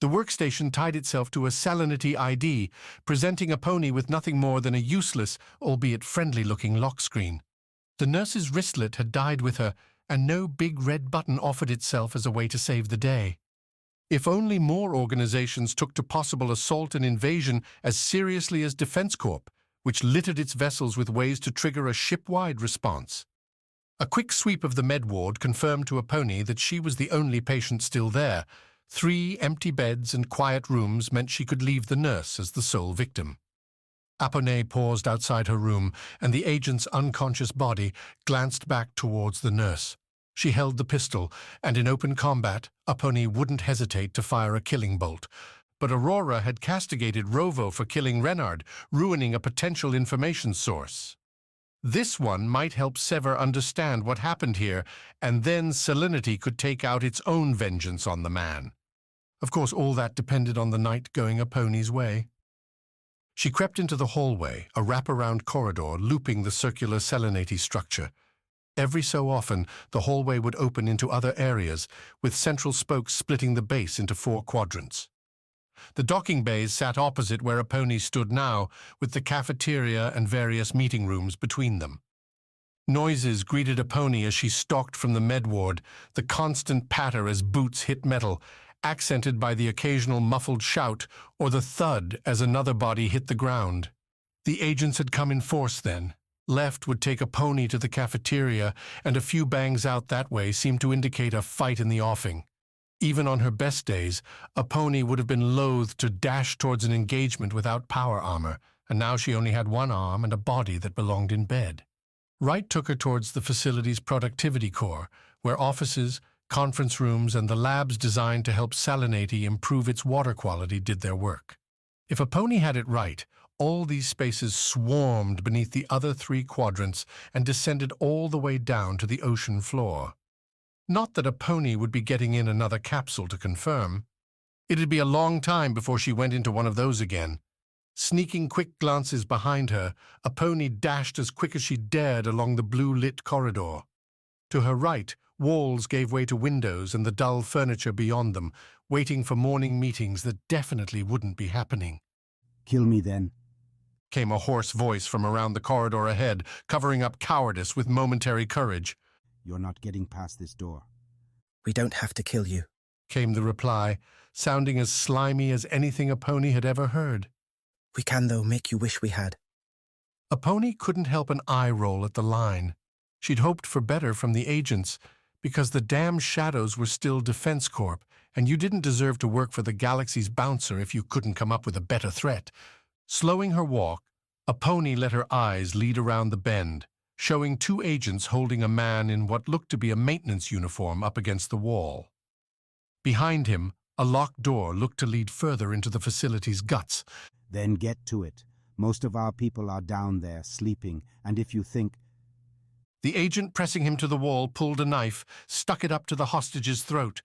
The workstation tied itself to a Salinity ID, presenting a pony with nothing more than a useless, albeit friendly-looking lock screen. The nurse's wristlet had died with her, and no big red button offered itself as a way to save the day. If only more organizations took to possible assault and invasion as seriously as Defense Corp, which littered its vessels with ways to trigger a ship-wide response. A quick sweep of the med ward confirmed to a pony that she was the only patient still there. 3 empty beds and quiet rooms meant she could leave the nurse as the sole victim. Apone paused outside her room, and the agent's unconscious body glanced back towards the nurse. She held the pistol, and in open combat, Apone wouldn't hesitate to fire a killing bolt. But Aurora had castigated Rovo for killing Renard, ruining a potential information source. This one might help Sever understand what happened here, and then Salinity could take out its own vengeance on the man. Of course, all that depended on the night going a pony's way. She crept into the hallway, a wraparound corridor looping the circular Salinity structure. Every so often, the hallway would open into other areas, with central spokes splitting the base into 4 quadrants. The docking bays sat opposite where a pony stood now, with the cafeteria and various meeting rooms between them. Noises greeted a pony as she stalked from the med ward, the constant patter as boots hit metal, accented by the occasional muffled shout or the thud as another body hit the ground. The agents had come in force then. Left would take a pony to the cafeteria, and a few bangs out that way seemed to indicate a fight in the offing. Even on her best days, a pony would have been loath to dash towards an engagement without power armor, and now she only had one arm and a body that belonged in bed. Wright took her towards the facility's productivity core, where offices, conference rooms, and the labs designed to help Salinity improve its water quality did their work. If a pony had it right, all these spaces swarmed beneath the other 3 quadrants and descended all the way down to the ocean floor. Not that a pony would be getting in another capsule to confirm. It'd be a long time before she went into one of those again. Sneaking quick glances behind her, a pony dashed as quick as she dared along the blue-lit corridor. To her right, walls gave way to windows and the dull furniture beyond them, waiting for morning meetings that definitely wouldn't be happening. "Kill me, then," came a hoarse voice from around the corridor ahead, covering up cowardice with momentary courage. "You're not getting past this door." "We don't have to kill you," came the reply, sounding as slimy as anything a pony had ever heard. "We can, though, make you wish we had." A pony couldn't help an eye roll at the line. She'd hoped for better from the agents, Because the damn shadows were still Defense Corp, and you didn't deserve to work for the galaxy's bouncer if you couldn't come up with a better threat. Slowing her walk, a pony let her eyes lead around the bend, showing two agents holding a man in what looked to be a maintenance uniform up against the wall. Behind him, a locked door looked to lead further into the facility's guts. Then get to it. Most of our people are down there, sleeping, and if you think... The agent pressing him to the wall pulled a knife, stuck it up to the hostage's throat.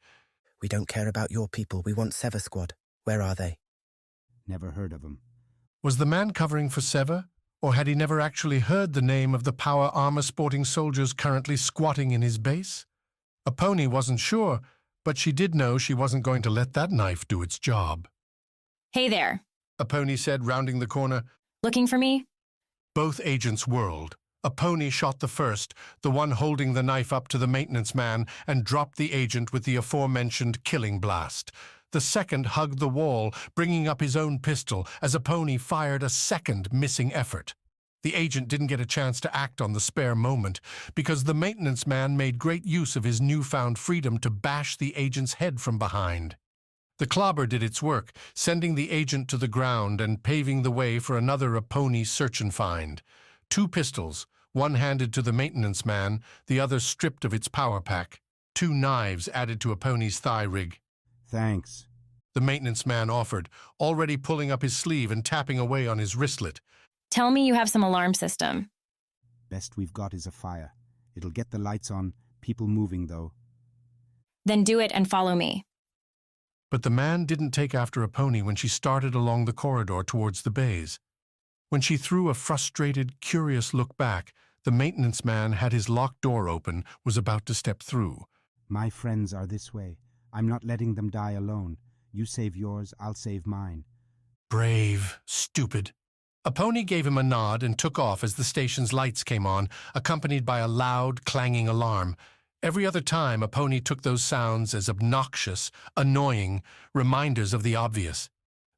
We don't care about your people. We want Sever Squad. Where are they? Never heard of them. Was the man covering for Sever, or had he never actually heard the name of the power armor-sporting soldiers currently squatting in his base? A pony wasn't sure, but she did know she wasn't going to let that knife do its job. Hey there. A pony said, rounding the corner. Looking for me? Both agents whirled. A pony shot the first, the one holding the knife up to the maintenance man, and dropped the agent with the aforementioned killing blast. The second hugged the wall, bringing up his own pistol as a pony fired a second missing effort. The agent didn't get a chance to act on the spare moment, because the maintenance man made great use of his newfound freedom to bash the agent's head from behind. The clobber did its work, sending the agent to the ground and paving the way for another pony search and find. Two pistols, one handed to the maintenance man, the other stripped of its power pack. Two knives added to a pony's thigh rig. Thanks. The maintenance man offered, already pulling up his sleeve and tapping away on his wristlet. Tell me you have some alarm system. Best we've got is a fire. It'll get the lights on, people moving though. Then do it and follow me. But the man didn't take after a pony when she started along the corridor towards the bays. When she threw a frustrated, curious look back, the maintenance man had his locked door open, was about to step through. My friends are this way. I'm not letting them die alone. You save yours, I'll save mine. Brave, stupid. A pony gave him a nod and took off as the station's lights came on, accompanied by a loud, clanging alarm. Every other time, a pony took those sounds as obnoxious, annoying, reminders of the obvious.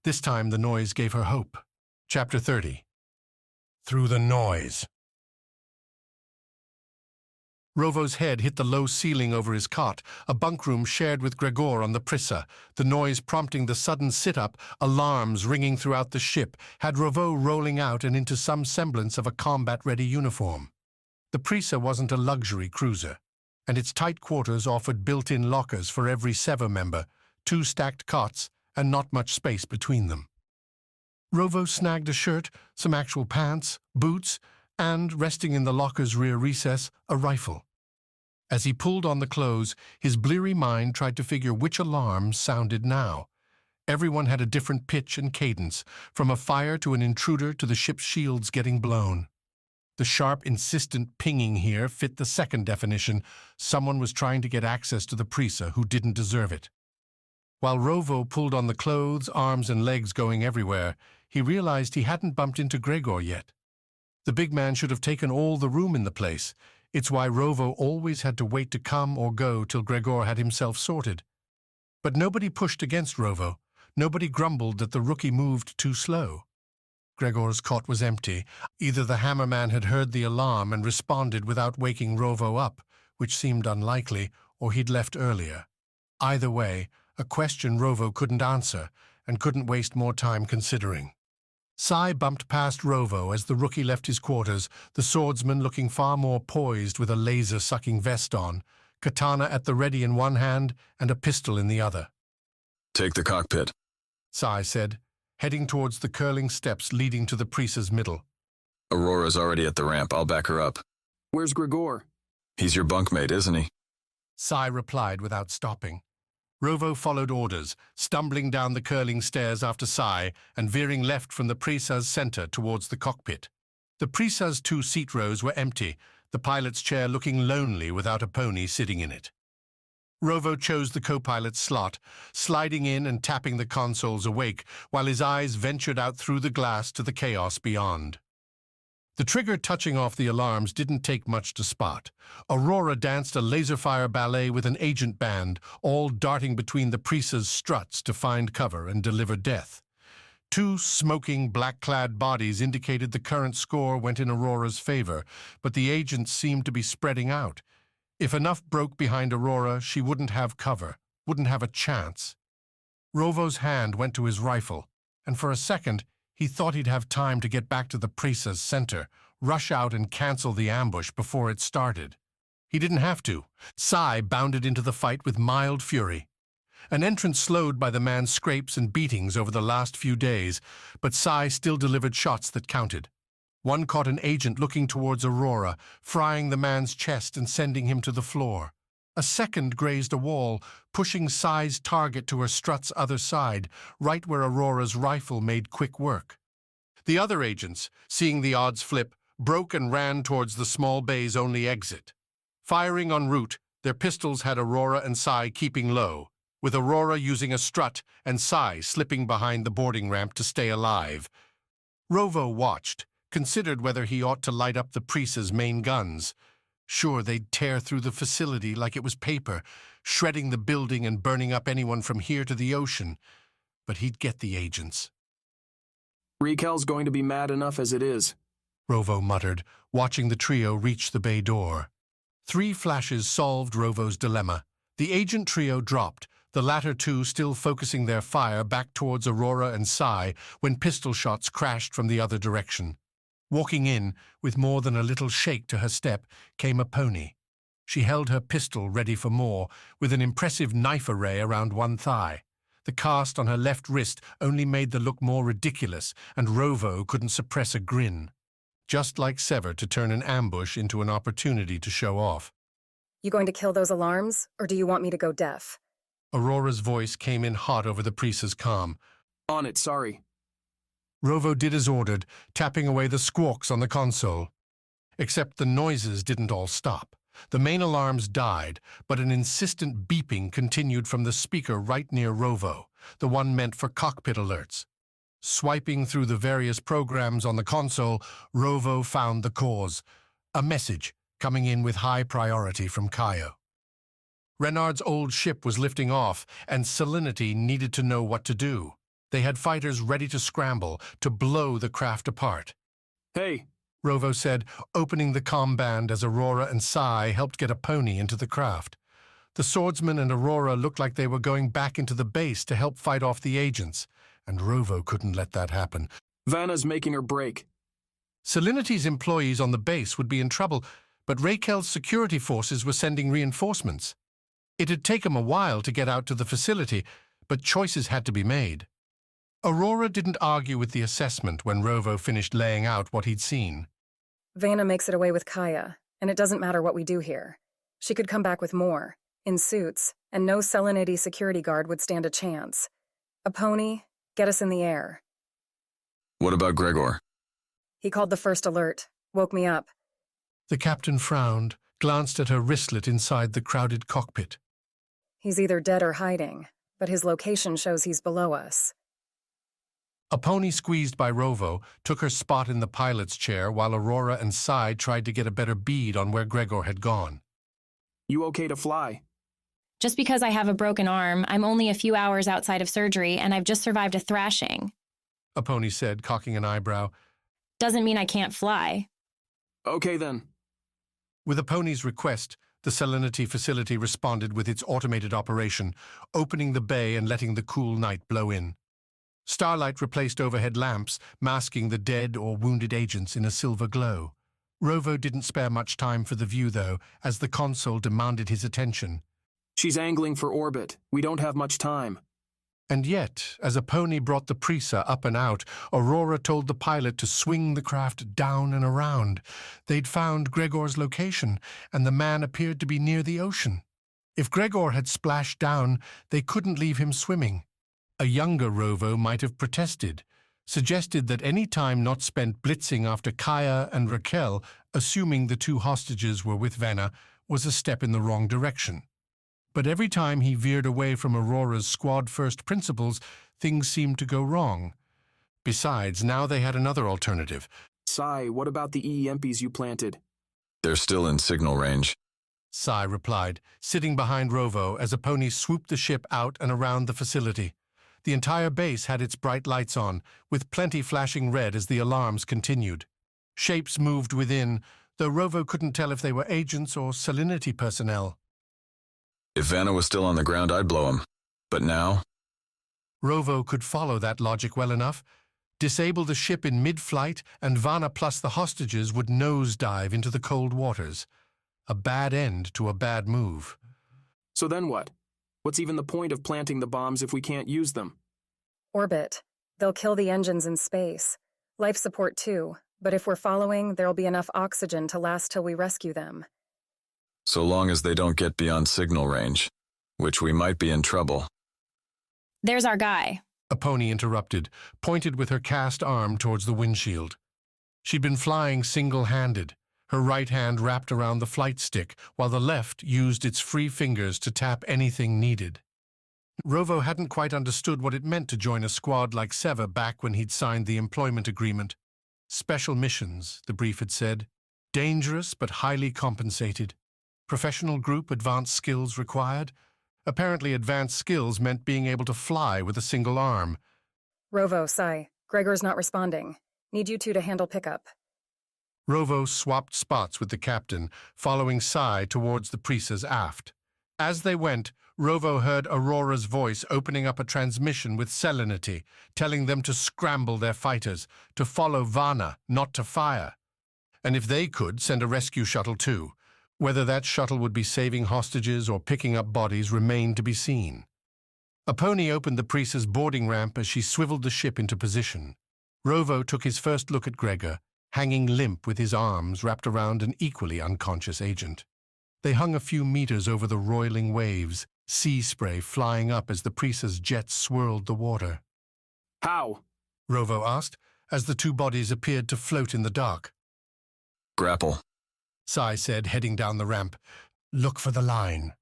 This time, the noise gave her hope. Chapter 30. Through the noise. Rovo's head hit the low ceiling over his cot, a bunk room shared with Gregor on the Prissa. The noise prompting the sudden sit-up, alarms ringing throughout the ship, had Rovo rolling out and into some semblance of a combat-ready uniform. The Prissa wasn't a luxury cruiser, and its tight quarters offered built-in lockers for every Sever member, 2 stacked cots, and not much space between them. Rovo snagged a shirt, some actual pants, boots, and, resting in the locker's rear recess, a rifle. As he pulled on the clothes, his bleary mind tried to figure which alarm sounded now. Everyone had a different pitch and cadence, from a fire to an intruder to the ship's shields getting blown. The sharp, insistent pinging here fit the second definition. Someone was trying to get access to the Prissa who didn't deserve it. While Rovo pulled on the clothes, arms and legs going everywhere, he realized he hadn't bumped into Gregor yet. The big man should have taken all the room in the place. It's why Rovo always had to wait to come or go till Gregor had himself sorted. But nobody pushed against Rovo. Nobody grumbled that the rookie moved too slow. Gregor's cot was empty. Either the hammerman had heard the alarm and responded without waking Rovo up, which seemed unlikely, or he'd left earlier. Either way, a question Rovo couldn't answer and couldn't waste more time considering. Sai bumped past Rovo as the rookie left his quarters, the swordsman looking far more poised with a laser-sucking vest on, katana at the ready in one hand and a pistol in the other. Take the cockpit, Sai said, heading towards the curling steps leading to the Prissa's middle. Aurora's already at the ramp. I'll back her up. Where's Gregor? He's your bunkmate, isn't he? Sai replied without stopping. Rovo followed orders, stumbling down the curling stairs after Sai and veering left from the Prissa's center towards the cockpit. The Prissa's 2 seat rows were empty, the pilot's chair looking lonely without a pony sitting in it. Rovo chose the co-pilot's slot, sliding in and tapping the consoles awake, while his eyes ventured out through the glass to the chaos beyond. The trigger touching off the alarms didn't take much to spot. Aurora danced a laser-fire ballet with an agent band, all darting between the Prissa's struts to find cover and deliver death. 2 smoking, black-clad bodies indicated the current score went in Aurora's favor, but the agents seemed to be spreading out. If enough broke behind Aurora, she wouldn't have cover, wouldn't have a chance. Rovo's hand went to his rifle, and for a second, he thought he'd have time to get back to the Prisa's center, rush out and cancel the ambush before it started. He didn't have to. Sai bounded into the fight with mild fury. An entrance slowed by the man's scrapes and beatings over the last few days, but Sai still delivered shots that counted. One caught an agent looking towards Aurora, frying the man's chest and sending him to the floor. A second grazed a wall, pushing Sai's target to her strut's other side, right where Aurora's rifle made quick work. The other agents, seeing the odds flip, broke and ran towards the small bay's only exit. Firing en route, their pistols had Aurora and Sai keeping low, with Aurora using a strut and Sai slipping behind the boarding ramp to stay alive. Rovo watched, considered whether he ought to light up the Prisa's main guns. Sure, they'd tear through the facility like it was paper, shredding the building and burning up anyone from here to the ocean. But he'd get the agents. Raquel's going to be mad enough as it is, Rovo muttered, watching the trio reach the bay door. 3 flashes solved Rovo's dilemma. The agent trio dropped, the latter two still focusing their fire back towards Aurora and Sai when pistol shots crashed from the other direction. Walking in, with more than a little shake to her step, came a pony. She held her pistol ready for more, with an impressive knife array around one thigh. The cast on her left wrist only made the look more ridiculous, and Rovo couldn't suppress a grin. Just like Sever to turn an ambush into an opportunity to show off. You going to kill those alarms, or do you want me to go deaf? Aurora's voice came in hot over the Prisa's calm. On it, sorry. Rovo did as ordered, tapping away the squawks on the console. Except the noises didn't all stop. The main alarms died, but an insistent beeping continued from the speaker right near Rovo, the one meant for cockpit alerts. Swiping through the various programs on the console, Rovo found the cause. A message coming in with high priority from Kaio. Renard's old ship was lifting off, and Salinity needed to know what to do. They had fighters ready to scramble, to blow the craft apart. Hey, Rovo said, opening the comm band as Aurora and Sai helped get a pony into the craft. The swordsman and Aurora looked like they were going back into the base to help fight off the agents, and Rovo couldn't let that happen. Vana's making her break. Salinity's employees on the base would be in trouble, but Raquel's security forces were sending reinforcements. It had taken a while to get out to the facility, but choices had to be made. Aurora didn't argue with the assessment when Rovo finished laying out what he'd seen. Vana makes it away with Kaya, and it doesn't matter what we do here. She could come back with more, in suits, and no Selenity security guard would stand a chance. A pony, get us in the air. What about Gregor? He called the first alert, woke me up. The captain frowned, glanced at her wristlet inside the crowded cockpit. He's either dead or hiding, but his location shows he's below us. A pony squeezed by Rovo took her spot in the pilot's chair while Aurora and Sai tried to get a better bead on where Gregor had gone. You okay to fly? Just because I have a broken arm, I'm only a few hours outside of surgery, and I've just survived a thrashing. A pony said, cocking an eyebrow. Doesn't mean I can't fly. Okay, then. With a pony's request, the Salinity facility responded with its automated operation, opening the bay and letting the cool night blow in. Starlight replaced overhead lamps, masking the dead or wounded agents in a silver glow. Rovo didn't spare much time for the view, though, as the console demanded his attention. She's angling for orbit. We don't have much time. And yet, as a pony brought the Prisa up and out, Aurora told the pilot to swing the craft down and around. They'd found Gregor's location, and the man appeared to be near the ocean. If Gregor had splashed down, they couldn't leave him swimming. A younger Rovo might have protested, suggested that any time not spent blitzing after Kaya and Raquel, assuming the 2 hostages were with Vana, was a step in the wrong direction. But every time he veered away from Aurora's squad-first principles, things seemed to go wrong. Besides, now they had another alternative. Sai, what about the EEMPs you planted? They're still in signal range. Sai replied, sitting behind Rovo as a pony swooped the ship out and around the facility. The entire base had its bright lights on, with plenty flashing red as the alarms continued. Shapes moved within, though Rovo couldn't tell if they were agents or salinity personnel. If Vana was still on the ground, I'd blow him. But now? Rovo could follow that logic well enough. Disable the ship in mid-flight, and Vana plus the hostages would nosedive into the cold waters. A bad end to a bad move. So then what? What's even the point of planting the bombs if we can't use them? Orbit. They'll kill the engines in space. Life support too, but if we're following, there'll be enough oxygen to last till we rescue them. So long as they don't get beyond signal range, which we might be in trouble. There's our guy. A pony interrupted, pointed with her cast arm towards the windshield. She'd been flying single-handed, her right hand wrapped around the flight stick, while the left used its free fingers to tap anything needed. Rovo hadn't quite understood what it meant to join a squad like Sever back when he'd signed the employment agreement. Special missions, the brief had said. Dangerous but highly compensated. Professional group, advanced skills required. Apparently advanced skills meant being able to fly with a single arm. Rovo, Sai. Gregor's not responding. Need you two to handle pickup. Rovo swapped spots with the captain, following Sai towards the Prisas aft. As they went, Rovo heard Aurora's voice opening up a transmission with salinity, telling them to scramble their fighters, to follow Vana, not to fire. And if they could, send a rescue shuttle too. Whether that shuttle would be saving hostages or picking up bodies remained to be seen. A pony opened the Prisas boarding ramp as she swiveled the ship into position. Rovo took his first look at Gregor, hanging limp with his arms wrapped around an equally unconscious agent. They hung a few meters over the roiling waves, sea spray flying up as the Prisas jets swirled the water. How? Rovo asked, as the two bodies appeared to float in the dark. Grapple. Sai said, heading down the ramp. Look for the line.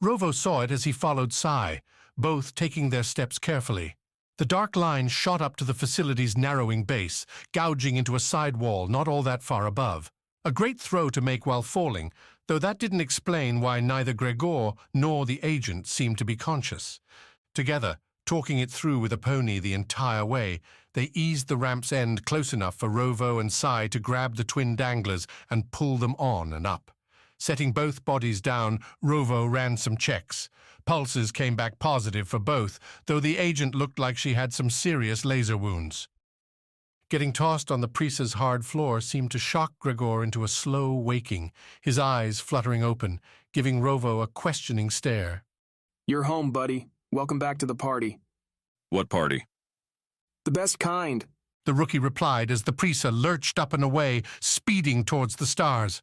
Rovo saw it as he followed Sai, both taking their steps carefully. The dark line shot up to the facility's narrowing base, gouging into a side wall not all that far above. A great throw to make while falling, though that didn't explain why neither Gregor nor the agent seemed to be conscious. Together, talking it through with a pony the entire way, they eased the ramp's end close enough for Rovo and Sai to grab the twin danglers and pull them on and up. Setting both bodies down, Rovo ran some checks. Pulses came back positive for both, though the agent looked like she had some serious laser wounds. Getting tossed on the Prisas' hard floor seemed to shock Gregor into a slow waking, his eyes fluttering open, giving Rovo a questioning stare. You're home, buddy. Welcome back to the party. What party? The best kind. The rookie replied as the Prisa lurched up and away, speeding towards the stars.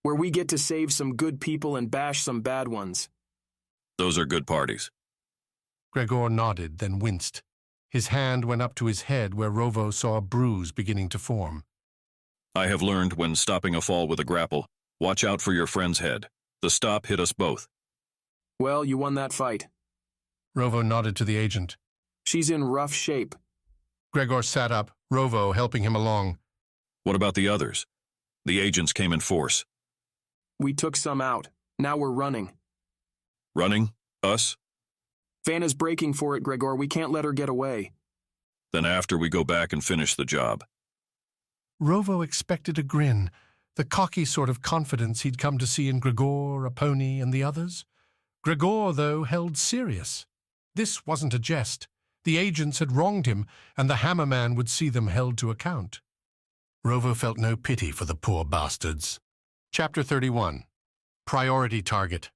Where we get to save some good people and bash some bad ones. Those are good parties. Gregor nodded, then winced. His hand went up to his head where Rovo saw a bruise beginning to form. I have learned when stopping a fall with a grapple, watch out for your friend's head. The stop hit us both. Well, you won that fight. Rovo nodded to the agent. She's in rough shape. Gregor sat up, Rovo helping him along. What about the others? The agents came in force. We took some out. Now we're running. Running? Us? Vanna's breaking for it, Gregor. We can't let her get away. Then after we go back and finish the job. Rovo expected a grin, the cocky sort of confidence he'd come to see in Gregor, a pony, and the others. Gregor, though, held serious. This wasn't a jest. The agents had wronged him, and the hammerman would see them held to account. Rovo felt no pity for the poor bastards. Chapter 31. Priority Target.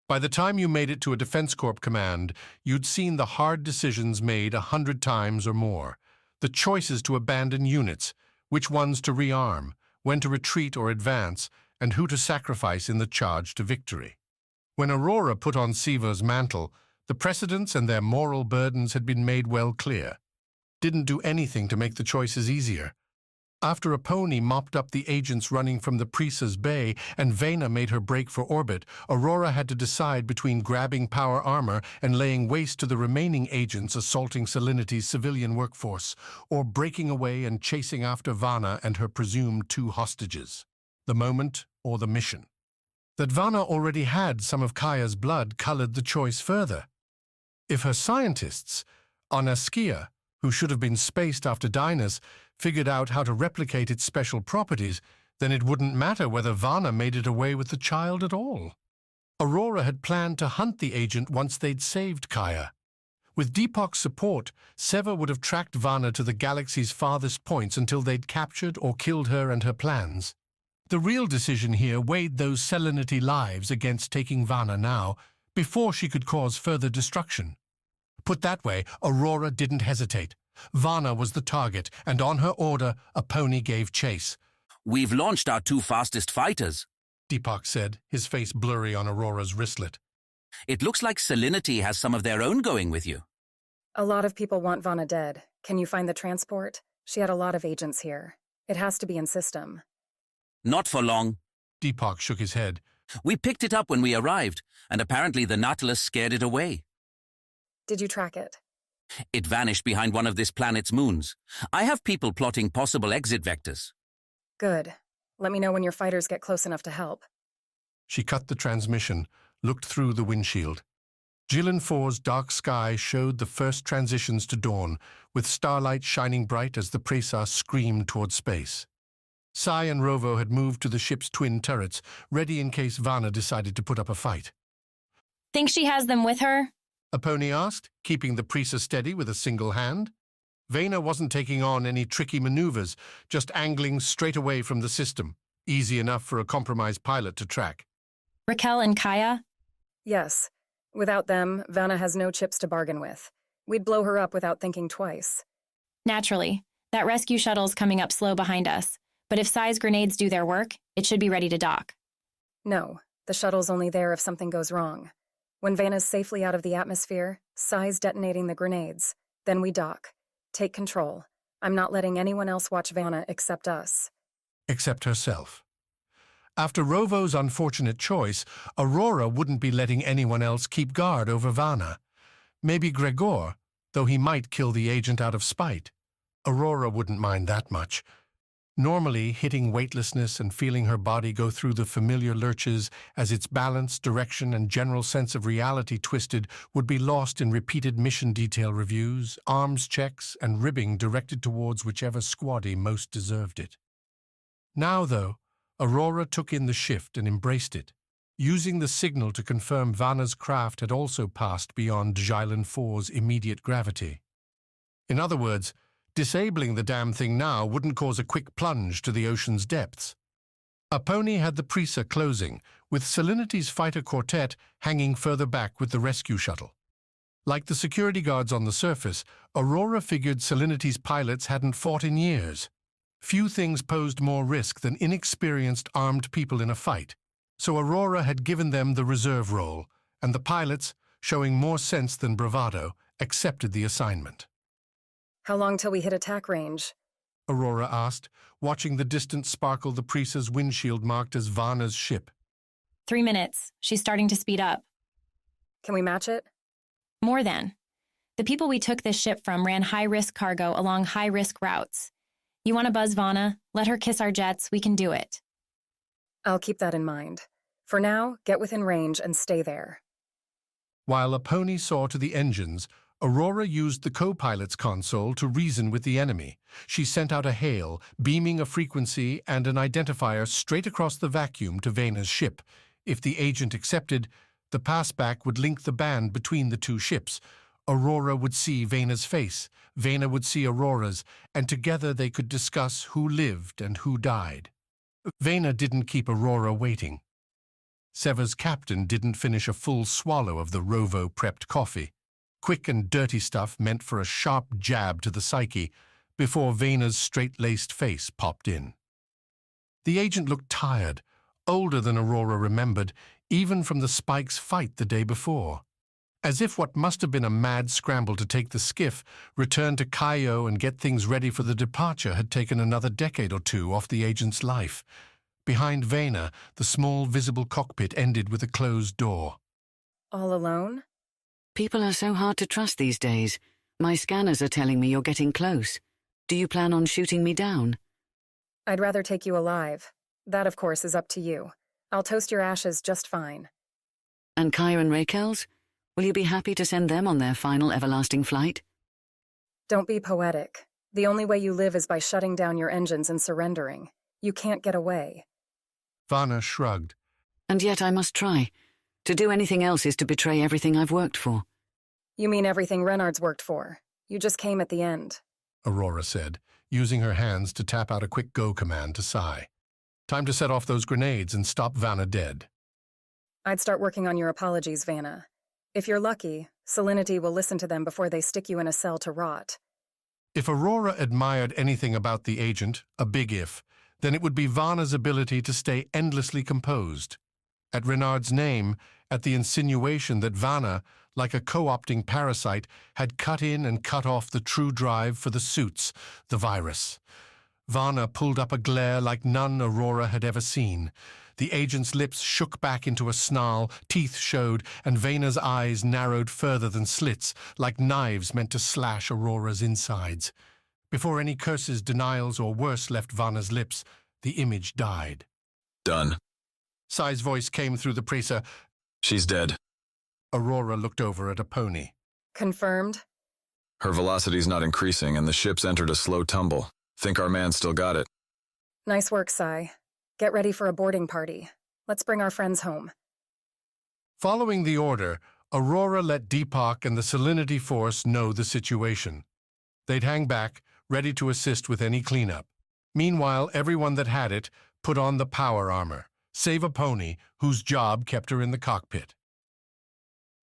By the time you made it to a Defense Corp command, you'd seen the hard decisions made 100 times or more. The choices to abandon units, which ones to rearm, when to retreat or advance, and who to sacrifice in the charge to victory. When Aurora put on Sever's mantle, the precedents and their moral burdens had been made well clear. Didn't do anything to make the choices easier. After a pony mopped up the agents running from the Prisas Bay and Vana made her break for orbit, Aurora had to decide between grabbing power armor and laying waste to the remaining agents assaulting Salinity's civilian workforce, or breaking away and chasing after Vana and her presumed 2 hostages. The moment or the mission. That Vana already had some of Kaya's blood colored the choice further. If her scientists, Anaskia, who should have been spaced after Dynas, figured out how to replicate its special properties, Then it wouldn't matter whether Vana made it away with the child at all. Aurora had planned to hunt the agent once they'd saved Kaya. With Deepak's support, Sever would have tracked Vana to the galaxy's farthest points until they'd captured or killed her and her plans. The real decision here weighed those Selenity lives against taking Vana now, before she could cause further destruction. Put that way, Aurora didn't hesitate. Vana was the target, and on her order, a pony gave chase. "We've launched our 2 fastest fighters," Deepak said, his face blurry on Aurora's wristlet. "It looks like Selenity has some of their own going with you." A lot of people want Vana dead. Can you find the transport? She had a lot of agents here. It has to be in system. "Not for long." Deepak shook his head. "We picked it up when we arrived, and apparently the Nautilus scared it away. Did you track it? It vanished behind one of this planet's moons. I have people plotting possible exit vectors." Good. Let me know when your fighters get close enough to help. She cut the transmission, looked through the windshield. Jillian 4's dark sky showed the first transitions to dawn, with starlight shining bright as the Presa screamed toward space. Sai and Rovo had moved to the ship's twin turrets, ready in case Vana decided to put up a fight. Think she has them with her? Aponi asked, keeping the Presa steady with a single hand. Vana wasn't taking on any tricky maneuvers, just angling straight away from the system, easy enough for a compromised pilot to track. Raquel and Kaya? Yes. Without them, Vana has no chips to bargain with. We'd blow her up without thinking twice. Naturally. That rescue shuttle's coming up slow behind us. But if Sai's grenades do their work, it should be ready to dock. No, the shuttle's only there if something goes wrong. When Vanna's safely out of the atmosphere, Sai's detonating the grenades. Then we dock. Take control. I'm not letting anyone else watch Vana except us. Except herself. After Rovo's unfortunate choice, Aurora wouldn't be letting anyone else keep guard over Vana. Maybe Gregor, though he might kill the agent out of spite. Aurora wouldn't mind that much. Normally, hitting weightlessness and feeling her body go through the familiar lurches as its balance, direction, and general sense of reality twisted would be lost in repeated mission detail reviews, arms checks, and ribbing directed towards whichever squaddy most deserved it. Now, though, Aurora took in the shift and embraced it, using the signal to confirm Vana's craft had also passed beyond Jillian 4's immediate gravity. In other words, disabling the damn thing now wouldn't cause a quick plunge to the ocean's depths. Aponi had the Presa closing, with Selenity's fighter quartet hanging further back with the rescue shuttle. Like the security guards on the surface, Aurora figured Selenity's pilots hadn't fought in years. Few things posed more risk than inexperienced armed people in a fight, so Aurora had given them the reserve role, and the pilots, showing more sense than bravado, accepted the assignment. How long till we hit attack range? Aurora asked, watching the distant sparkle the Presa's windshield marked as Vana's ship. 3 minutes. She's starting to speed up. Can we match it? More than. The people we took this ship from ran high-risk cargo along high-risk routes. You want to buzz Vana? Let her kiss our jets. We can do it. I'll keep that in mind. For now, get within range and stay there. While Aponi saw to the engines, Aurora used the co-pilot's console to reason with the enemy. She sent out a hail, beaming a frequency and an identifier straight across the vacuum to Vana's ship. If the agent accepted, the passback would link the band between the two ships. Aurora would see Vana's face, Vana would see Aurora's, and together they could discuss who lived and who died. Vana didn't keep Aurora waiting. Sever's captain didn't finish a full swallow of the Rovo-prepped coffee. Quick and dirty stuff meant for a sharp jab to the psyche before Vana's straight-laced face popped in. The agent looked tired, older than Aurora remembered, even from the Spikes fight the day before. As if what must have been a mad scramble to take the skiff, return to Cayo and get things ready for the departure had taken another decade or two off the agent's life. Behind Vana, the small visible cockpit ended with a closed door. All alone? People are so hard to trust these days. My scanners are telling me you're getting close. Do you plan on shooting me down? I'd rather take you alive. That, of course, is up to you. I'll toast your ashes just fine. And Kaya and Raquel's? Will you be happy to send them on their final everlasting flight? Don't be poetic. The only way you live is by shutting down your engines and surrendering. You can't get away. Vana shrugged. And yet I must try. To do anything else is to betray everything I've worked for. You mean everything Renard's worked for? You just came at the end. Aurora said, using her hands to tap out a quick go command to Sai. Time to set off those grenades and stop Vana dead. I'd start working on your apologies, Vana. If you're lucky, Salinity will listen to them before they stick you in a cell to rot. If Aurora admired anything about the agent, a big if, then it would be Vana's ability to stay endlessly composed. At Renard's name, at the insinuation that Vana, like a co-opting parasite, had cut in and cut off the true drive for the suits, the virus. Vana pulled up a glare like none Aurora had ever seen. The agent's lips shook back into a snarl, teeth showed, and Vana's eyes narrowed further than slits, like knives meant to slash Aurora's insides. Before any curses, denials, or worse left Vana's lips, the image died. Done. Sai's voice came through the preaser. She's dead. Aurora looked over at a pony. Confirmed? Her velocity's not increasing, and the ship's entered a slow tumble. Think our man still got it. Nice work, Sai. Get ready for a boarding party. Let's bring our friends home. Following the order, Aurora let Deepak and the Salinity Force know the situation. They'd hang back, ready to assist with any cleanup. Meanwhile, everyone that had it put on the power armor, save a pony whose job kept her in the cockpit.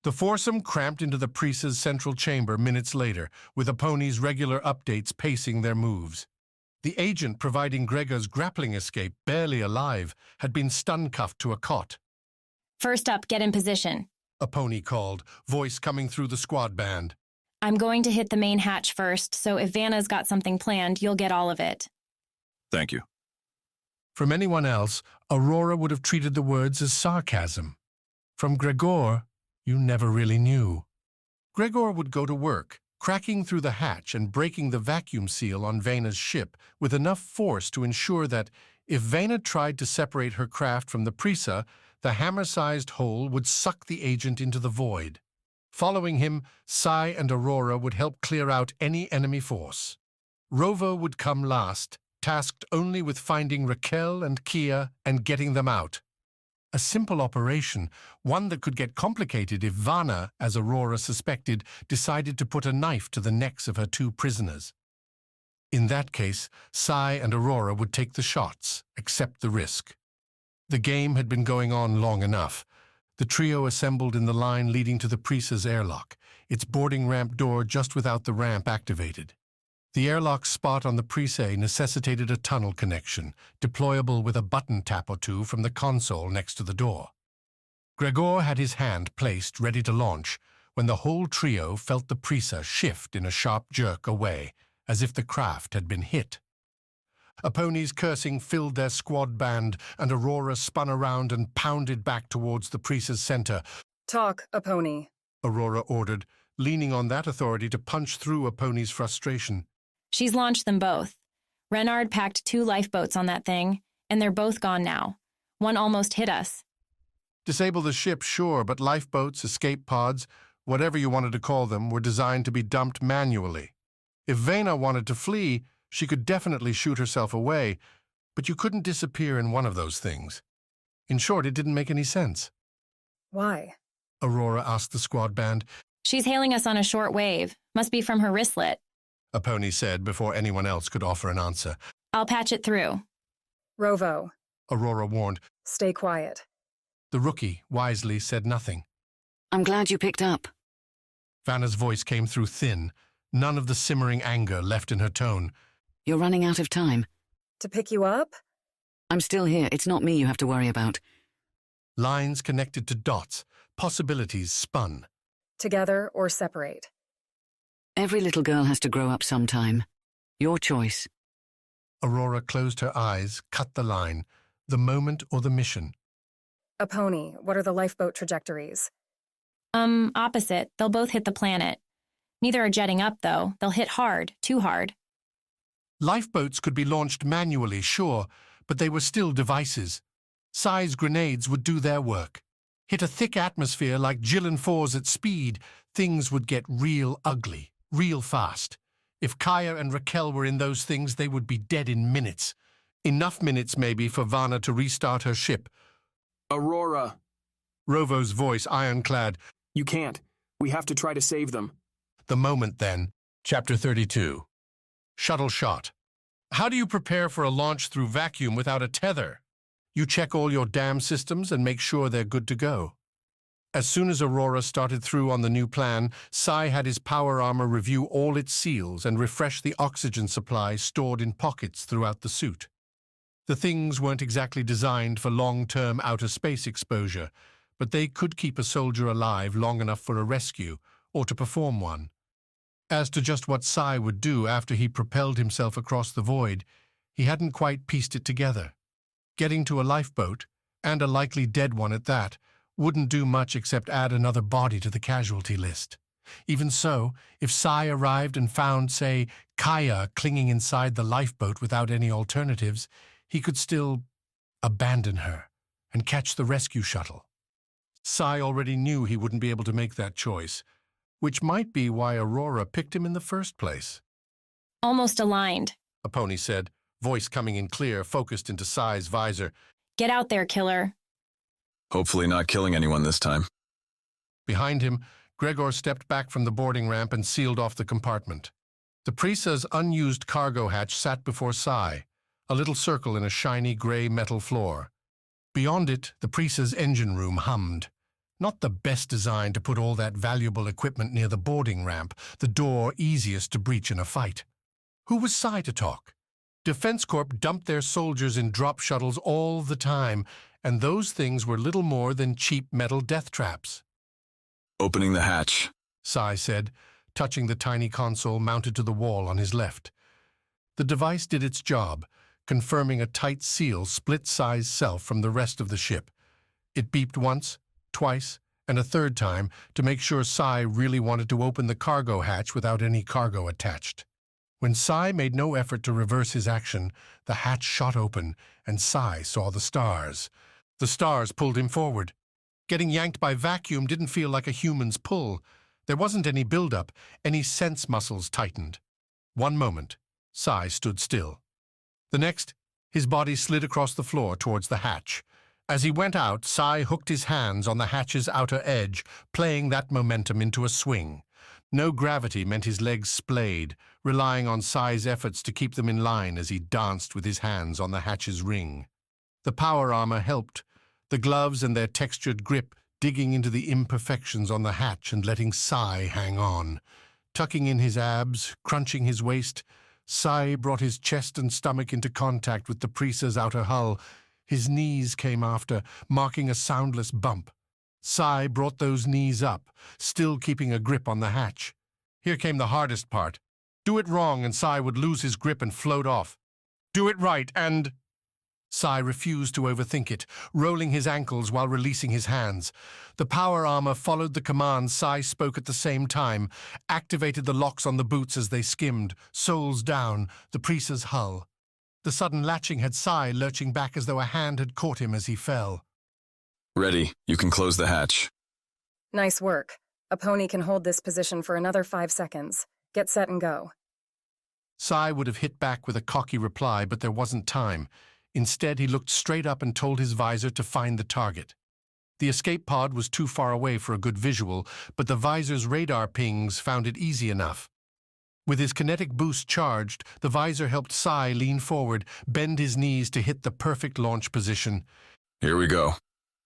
The foursome cramped into the Priest's central chamber minutes later, with a pony's regular updates pacing their moves. The agent providing Gregor's grappling escape, barely alive, had been stun-cuffed to a cot. First up, get in position. A pony called, voice coming through the squad band. I'm going to hit the main hatch first, so if Vanna's got something planned, you'll get all of it. Thank you. From anyone else, Aurora would have treated the words as sarcasm. From Gregor, you never really knew. Gregor would go to work, cracking through the hatch and breaking the vacuum seal on Vana's ship with enough force to ensure that, if Vana tried to separate her craft from the Prisa, the hammer-sized hole would suck the agent into the void. Following him, Sai and Aurora would help clear out any enemy force. Rovo would come last, tasked only with finding Raquel and Kia and getting them out. A simple operation, one that could get complicated if Vana, as Aurora suspected, decided to put a knife to the necks of her two prisoners. In that case, Sai and Aurora would take the shots, accept the risk. The game had been going on long enough. The trio assembled in the line leading to the Prisa's airlock, its boarding ramp door just without the ramp activated. The airlock spot on the Prisa necessitated a tunnel connection, deployable with a button tap or two from the console next to the door. Gregor had his hand placed, ready to launch, when the whole trio felt the Prisa shift in a sharp jerk away, as if the craft had been hit. A pony's cursing filled their squad band, and Aurora spun around and pounded back towards the Prisa's center. Talk, a pony, Aurora ordered, leaning on that authority to punch through a pony's frustration. She's launched them both. Renard packed 2 lifeboats on that thing, and they're both gone now. One almost hit us. Disable the ship, sure, but lifeboats, escape pods, whatever you wanted to call them, were designed to be dumped manually. If Vana wanted to flee, she could definitely shoot herself away, but you couldn't disappear in one of those things. In short, it didn't make any sense. Why? Aurora asked the squad band. She's hailing us on a short wave. Must be from her wristlet. A pony said before anyone else could offer an answer. I'll patch it through. Rovo, Aurora warned. Stay quiet. The rookie wisely said nothing. I'm glad you picked up. Vanna's voice came through thin, none of the simmering anger left in her tone. You're running out of time. To pick you up? I'm still here. It's not me you have to worry about. Lines connected to dots, possibilities spun. Together or separate? Every little girl has to grow up sometime. Your choice. Aurora closed her eyes, cut the line. The moment or the mission? A pony, what are the lifeboat trajectories? Opposite. They'll both hit the planet. Neither are jetting up, though. They'll hit hard, too hard. Lifeboats could be launched manually, sure, but they were still devices. Sai's grenades would do their work. Hit a thick atmosphere like Jill 4's at speed, things would get real ugly, real fast. If Kaya and Raquel were in those things, they would be dead in minutes. Enough minutes, maybe, for Vana to restart her ship. Aurora. Rovo's voice ironclad. You can't. We have to try to save them. The moment, then. Chapter 32. Shuttle shot. How do you prepare for a launch through vacuum without a tether? You check all your dam systems and make sure they're good to go. As soon as Aurora started through on the new plan, Sai had his power armor review all its seals and refresh the oxygen supply stored in pockets throughout the suit. The things weren't exactly designed for long-term outer space exposure, but they could keep a soldier alive long enough for a rescue, or to perform one. As to just what Sai would do after he propelled himself across the void, he hadn't quite pieced it together. Getting to a lifeboat, and a likely dead one at that, wouldn't do much except add another body to the casualty list. Even so, if Sai arrived and found, say, Kaya clinging inside the lifeboat without any alternatives, he could still abandon her and catch the rescue shuttle. Sai already knew he wouldn't be able to make that choice, which might be why Aurora picked him in the first place. Almost aligned. Aponi said, voice coming in clear, focused into Sai's visor. Get out there, killer. Hopefully not killing anyone this time. Behind him, Gregor stepped back from the boarding ramp and sealed off the compartment. The Prisa's unused cargo hatch sat before Sai, a little circle in a shiny gray metal floor. Beyond it, the Prisa's engine room hummed. Not the best design to put all that valuable equipment near the boarding ramp, the door easiest to breach in a fight. Who was Sai to talk? Defense Corp dumped their soldiers in drop shuttles all the time, and those things were little more than cheap metal death traps. Opening the hatch, Sai said, touching the tiny console mounted to the wall on his left. The device did its job, confirming a tight seal split Sai's self from the rest of the ship. It beeped once, twice, and a third time to make sure Sai really wanted to open the cargo hatch without any cargo attached. When Sai made no effort to reverse his action, the hatch shot open, and Sai saw the stars. The stars pulled him forward. Getting yanked by vacuum didn't feel like a human's pull. There wasn't any buildup, any sense muscles tightened. One moment, Sai stood still. The next, his body slid across the floor towards the hatch. As he went out, Sai hooked his hands on the hatch's outer edge, playing that momentum into a swing. No gravity meant his legs splayed, relying on Sai's efforts to keep them in line as he danced with his hands on the hatch's ring. The power armor helped, the gloves and their textured grip digging into the imperfections on the hatch and letting Sai hang on. Tucking in his abs, crunching his waist, Sai brought his chest and stomach into contact with the Prisa's outer hull. His knees came after, marking a soundless bump. Sai brought those knees up, still keeping a grip on the hatch. Here came the hardest part. Do it wrong and Sai would lose his grip and float off. Do it right and... Sai refused to overthink it, rolling his ankles while releasing his hands. The power armor followed the commands Sai spoke at the same time, activated the locks on the boots as they skimmed, soles down, the Prisa's hull. The sudden latching had Sai lurching back as though a hand had caught him as he fell. Ready. You can close the hatch. Nice work. A pony can hold this position for another 5 seconds. Get set and go. Sai would have hit back with a cocky reply, but there wasn't time. Instead, he looked straight up and told his visor to find the target. The escape pod was too far away for a good visual, but the visor's radar pings found it easy enough. With his kinetic boost charged, the visor helped Sai lean forward, bend his knees to hit the perfect launch position. Here we go,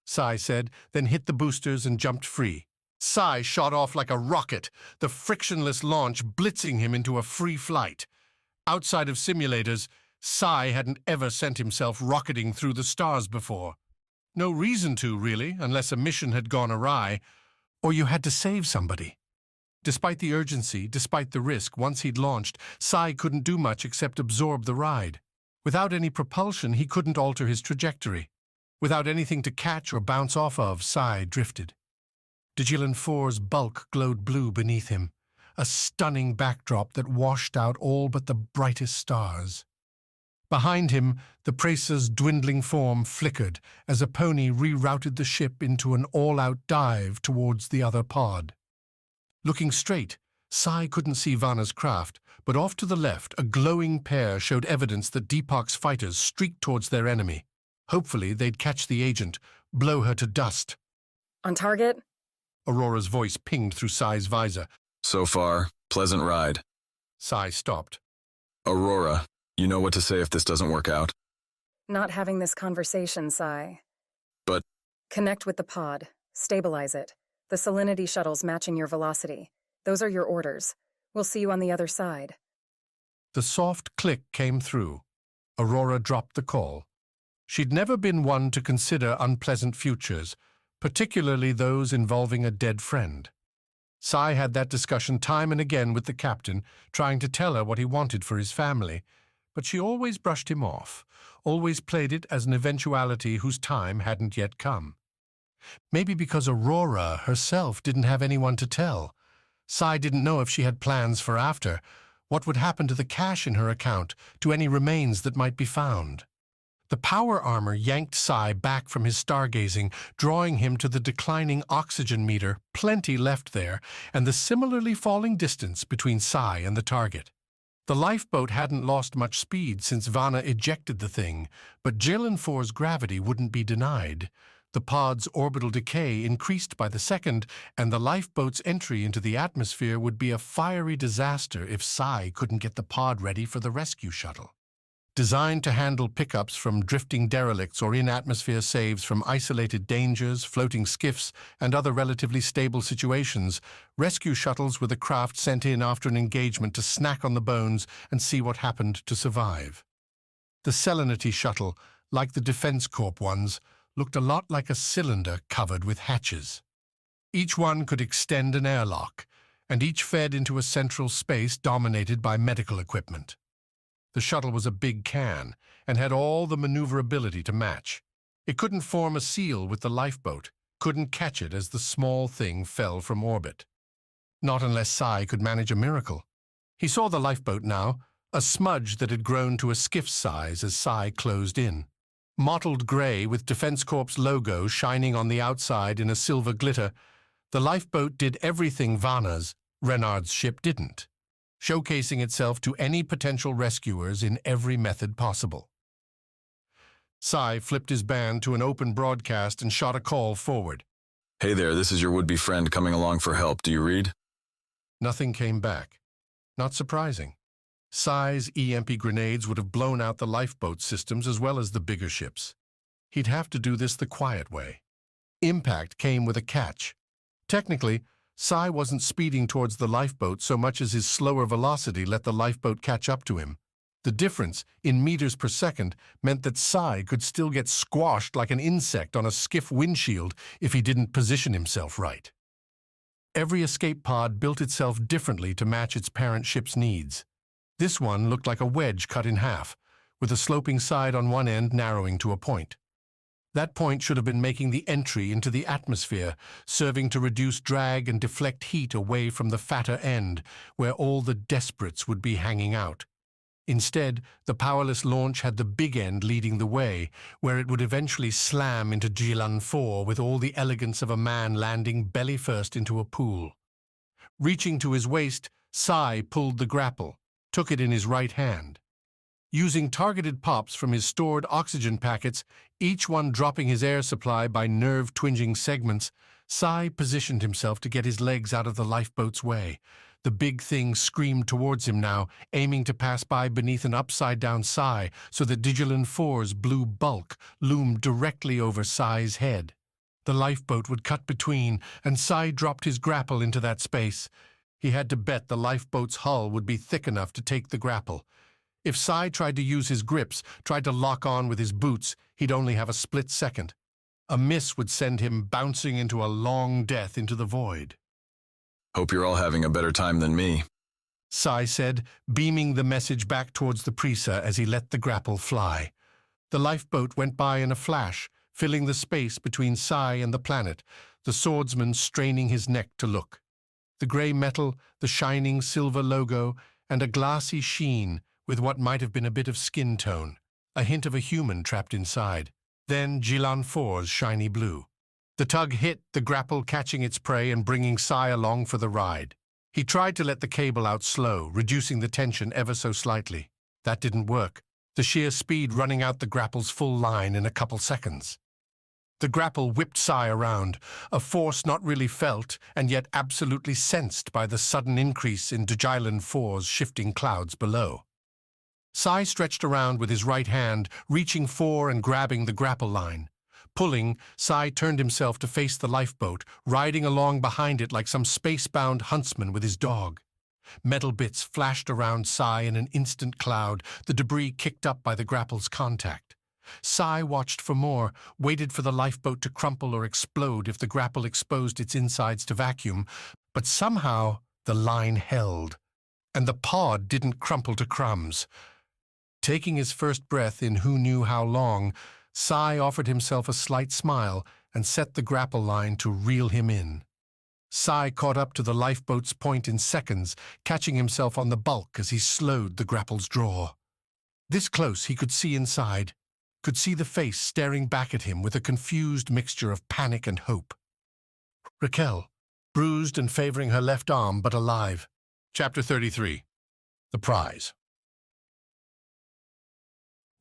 Sai said, then hit the boosters and jumped free. Sai shot off like a rocket, the frictionless launch blitzing him into a free flight. Outside of simulators, Sai hadn't ever sent himself rocketing through the stars before. No reason to, really, unless a mission had gone awry, or you had to save somebody. Despite the urgency, despite the risk, once he'd launched, Sai couldn't do much except absorb the ride. Without any propulsion, he couldn't alter his trajectory. Without anything to catch or bounce off of, Sai drifted. Djilin 4's bulk glowed blue beneath him, a stunning backdrop that washed out all but the brightest stars. Behind him, the Prisa's dwindling form flickered as a pony rerouted the ship into an all-out dive towards the other pod. Looking straight, Sai couldn't see Vana's craft, but off to the left, a glowing pair showed evidence that Deepak's fighters streaked towards their enemy. Hopefully, they'd catch the agent, blow her to dust. On target? Aurora's voice pinged through Sai's visor. So far, pleasant ride. Sai stopped. Aurora, you know what to say if this doesn't work out? Not having this conversation, Sai. But... Connect with the pod. Stabilize it. The salinity shuttle's matching your velocity. Those are your orders. We'll see you on the other side. The soft click came through. Aurora dropped the call. She'd never been one to consider unpleasant futures, particularly those involving a dead friend. Sai had that discussion time and again with the captain, trying to tell her what he wanted for his family, but she always brushed him off, always played it as an eventuality whose time hadn't yet come. Maybe because Aurora herself didn't have anyone to tell. Sai didn't know if she had plans for after, what would happen to the cash in her account, to any remains that might be found. The power armor yanked Sai back from his stargazing, drawing him to the declining oxygen meter, plenty left there, and the similarly falling distance between Sai and the target. The lifeboat hadn't lost much speed since Vana ejected the thing, but Jilin 4's gravity wouldn't be denied. The pod's orbital decay increased by the second, and the lifeboat's entry into the atmosphere would be a fiery disaster if Sai couldn't get the pod ready for the rescue shuttle. Designed to handle pickups from drifting derelicts or in-atmosphere saves from isolated dangers, floating skiffs, and other relatively stable situations, rescue shuttles were the craft sent in after an engagement to snack on the bones and see what happened to survive. The Selenity shuttle, like the Defense Corp ones, looked a lot like a cylinder covered with hatches. Each one could extend an airlock, and each fed into a central space dominated by medical equipment. The shuttle was a big can and had all the maneuverability to match. It couldn't form a seal with the lifeboat, couldn't catch it as the small thing fell from orbit. Not unless Sai could manage a miracle. He saw the lifeboat now, a smudge that had grown to a skiff size as Sai closed in. Mottled gray with Defense Corp's logo shining on the outside in a silver glitter, the lifeboat did everything Vana's, Renard's ship didn't, showcasing itself to any potential rescuers in every method possible. Sai flipped his band to an open broadcast and shot a call forward. Hey there, this is your would-be friend coming along for help. Do you read? Nothing came back. Not surprising. Sai's EMP grenades would have blown out the lifeboat systems as well as the bigger ships. He'd have to do this the quiet way. Impact came with a catch. Technically, Sai wasn't speeding towards the lifeboat so much as his slower velocity let the lifeboat catch up to him. The difference, in meters per second, meant that Sai could still get squashed like an insect on a skiff windshield if he didn't position himself right. Every escape pod built itself differently to match its parent ship's needs. This one looked like a wedge cut in half, with a sloping side on one end narrowing to a point. That point should have been making the entry into the atmosphere, serving to reduce drag and deflect heat away from the fatter end, where all the desperates would be hanging out. Instead, the powerless launch had the big end leading the way, where it would eventually slam into Jilan 4 with all the elegance of a man landing belly first into a pool. Reaching to his waist, Sai pulled the grapple, took it in his right hand. Using targeted pops from his stored oxygen packets, each one dropping his air supply by nerve-twinging segments, Sai positioned himself to get his legs out of the lifeboat's way. The big thing screamed towards him now, aiming to pass by beneath an upside-down Sai so that Digilan 4's blue bulk loomed directly over Sai's head. The lifeboat would cut between, and Sai dropped his grapple into that space. He had to bet the lifeboat's hull would be thick enough to take the grapple. If Sai tried to use his grips, tried to lock on with his boots, he'd only have a split second. A miss would send him bouncing into a long death into the void. Hope you're all having a better time than me, Sai said, beaming the message back towards the Prisa as he let the grapple fly. The lifeboat went by in a flash, filling the space between Sai and the planet, the swordsman straining his neck to look. The gray metal, the shining silver logo, and a glassy sheen with what might have been a bit of skin tone, a hint of a human trapped inside. Then Jilan 4's shiny blue. The tug hit, the grapple catching its prey and bringing Sai along for the ride. He tried to let the cable out slow, reducing the tension ever so slightly. That didn't work, the sheer speed running out the grapple's full line in a couple seconds. The grapple whipped Sai around, a force not really felt and yet absolutely sensed by the sudden increase in Djailan 4's shifting clouds below. Sai stretched around with his right hand, reaching for and grabbing the grapple line. Pulling, Sai turned himself to face the lifeboat, riding along behind it like some space-bound huntsman with his dog. Metal bits flashed around Sai in an instant cloud, the debris kicked up by the grapple's contact. Sai watched for more, waited for the lifeboat to crumple or explode if the grapple exposed its insides to vacuum, but somehow the line held, and the pod didn't crumple to crumbs. Taking his first breath in who knew how long, Sai offered himself a slight smile and set the grapple line to reel him in. Sai caught up to the lifeboat's point in seconds, catching himself on the bulk as he slowed the grapple's draw. This close he could see inside, could see the face staring back at him with a confused mixture of panic and hope. Raquel, bruised and favoring her left arm but alive. Chapter 33. The Prize.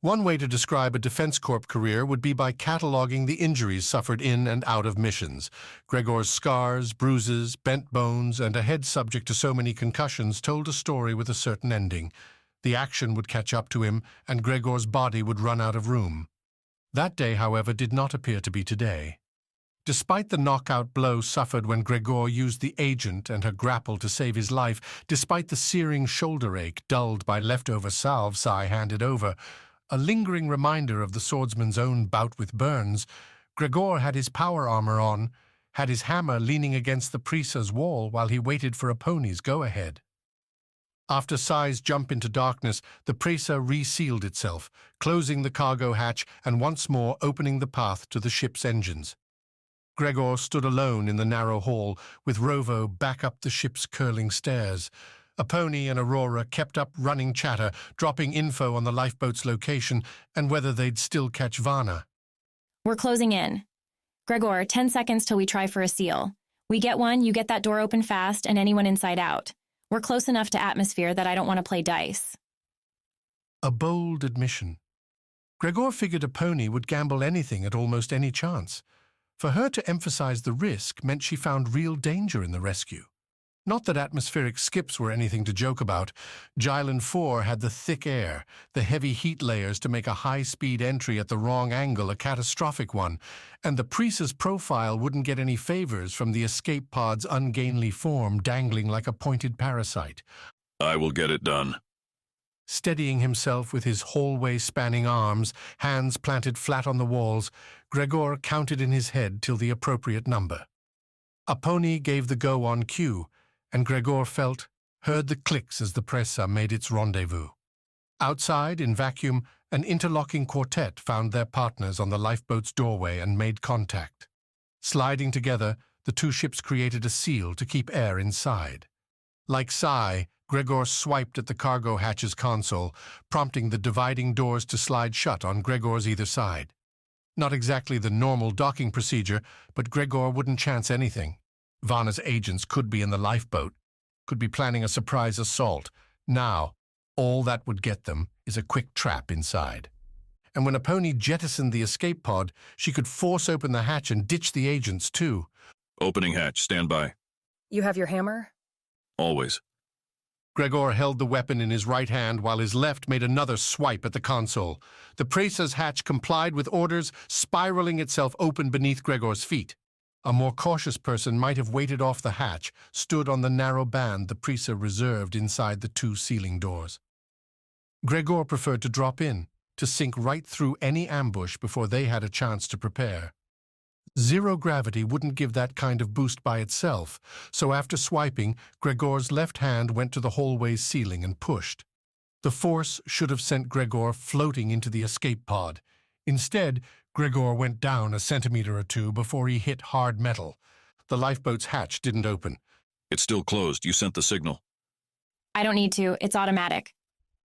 One way to describe a Defense Corp career would be by cataloging the injuries suffered in and out of missions. Gregor's scars, bruises, bent bones, and a head subject to so many concussions told a story with a certain ending. The action would catch up to him, and Gregor's body would run out of room. That day, however, did not appear to be today. Despite the knockout blow suffered when Gregor used the agent and her grapple to save his life, despite the searing shoulder ache dulled by leftover salve Sai handed over, a lingering reminder of the swordsman's own bout with burns, Gregor had his power armor on, had his hammer leaning against the Prisa's wall while he waited for a pony's go-ahead. After Sai's jump into darkness, the Prisa resealed itself, closing the cargo hatch and once more opening the path to the ship's engines. Gregor stood alone in the narrow hall, with Rovo back up the ship's curling stairs. A pony and Aurora kept up running chatter, dropping info on the lifeboat's location and whether they'd still catch Vana. We're closing in. Gregor, 10 seconds till we try for a seal. We get one, you get that door open fast, and anyone inside out. We're close enough to atmosphere that I don't want to play dice. A bold admission. Gregor figured a pony would gamble anything at almost any chance. For her to emphasize the risk meant she found real danger in the rescue. Not that atmospheric skips were anything to joke about. Djailan 4 had the thick air, the heavy heat layers to make a high-speed entry at the wrong angle a catastrophic one, and the Prisa's profile wouldn't get any favors from the escape pod's ungainly form dangling like a pointed parasite. I will get it done. Steadying himself with his hallway-spanning arms, hands planted flat on the walls, Gregor counted in his head till the appropriate number. A pony gave the go on cue, and Gregor heard the clicks as the Presa made its rendezvous. Outside, in vacuum, an interlocking quartet found their partners on the lifeboat's doorway and made contact. Sliding together, the two ships created a seal to keep air inside. Like Sai, Gregor swiped at the cargo hatch's console, prompting the dividing doors to slide shut on Gregor's either side. Not exactly the normal docking procedure, but Gregor wouldn't chance anything. Vana's agents could be in the lifeboat, could be planning a surprise assault. Now, all that would get them is a quick trap inside. And when a pony jettisoned the escape pod, she could force open the hatch and ditch the agents too. Opening hatch, stand by. You have your hammer? Always. Gregor held the weapon in his right hand while his left made another swipe at the console. The Presa's hatch complied with orders, spiraling itself open beneath Gregor's feet. A more cautious person might have waited off the hatch, stood on the narrow band the Presa reserved inside the two sealing doors. Gregor preferred to drop in, to sink right through any ambush before they had a chance to prepare. Zero gravity wouldn't give that kind of boost by itself, so after swiping, Gregor's left hand went to the hallway's ceiling and pushed. The force should have sent Gregor floating into the escape pod. Instead, Gregor went down a centimeter or two before he hit hard metal. The lifeboat's hatch didn't open. It's still closed. You sent the signal. I don't need to. It's automatic.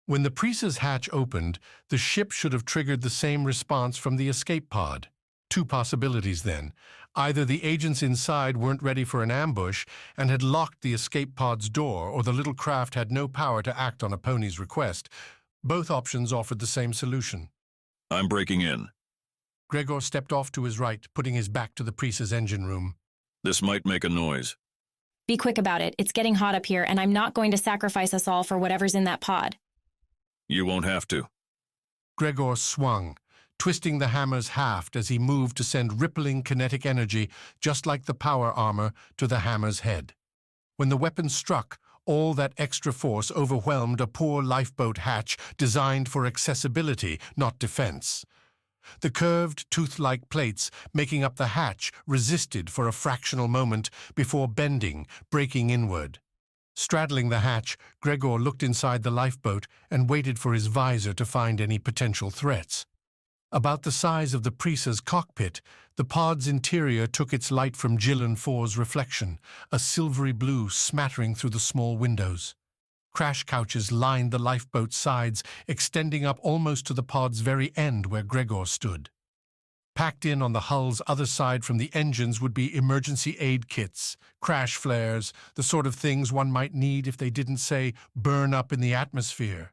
When the Presa's hatch opened, the ship should have triggered the same response from the escape pod. Two possibilities, then. Either the agents inside weren't ready for an ambush and had locked the escape pod's door, or the little craft had no power to act on a pony's request. Both options offered the same solution. I'm breaking in. Gregor stepped off to his right, putting his back to the Prisa's engine room. This might make a noise. Be quick about it. It's getting hot up here, and I'm not going to sacrifice us all for whatever's in that pod. You won't have to. Gregor swung, twisting the hammer's haft as he moved to send rippling kinetic energy, just like the power armor, to the hammer's head. When the weapon struck, all that extra force overwhelmed a poor lifeboat hatch designed for accessibility, not defense. The curved, tooth-like plates making up the hatch resisted for a fractional moment before bending, breaking inward. Straddling the hatch, Gregor looked inside the lifeboat and waited for his visor to find any potential threats. About the size of the Prisa's cockpit, the pod's interior took its light from Jill and Four's reflection, a silvery blue smattering through the small windows. Crash couches lined the lifeboat's sides, extending up almost to the pod's very end where Gregor stood. Packed in on the hull's other side from the engines would be emergency aid kits, crash flares, the sort of things one might need if they didn't, say, burn up in the atmosphere.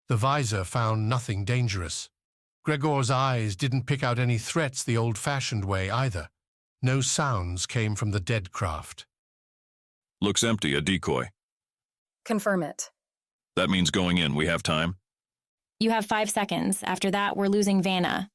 The visor found nothing dangerous. Gregor's eyes didn't pick out any threats the old-fashioned way either. No sounds came from the dead craft. Looks empty, a decoy. Confirm it. That means going in. We have time? You have 5 seconds. After that, we're losing Vana.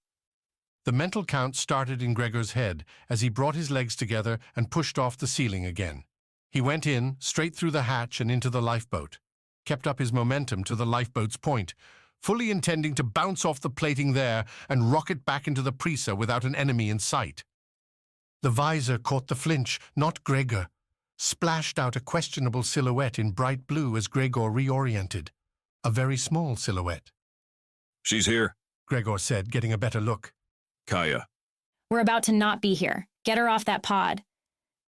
The mental count started in Gregor's head as he brought his legs together and pushed off the ceiling again. He went in, straight through the hatch and into the lifeboat, kept up his momentum to the lifeboat's point, fully intending to bounce off the plating there and rocket back into the Prisa without an enemy in sight. The visor caught the flinch, not Gregor, splashed out a questionable silhouette in bright blue as Gregor reoriented. A very small silhouette. She's here, Gregor said, getting a better look. Kaya. We're about to not be here. Get her off that pod.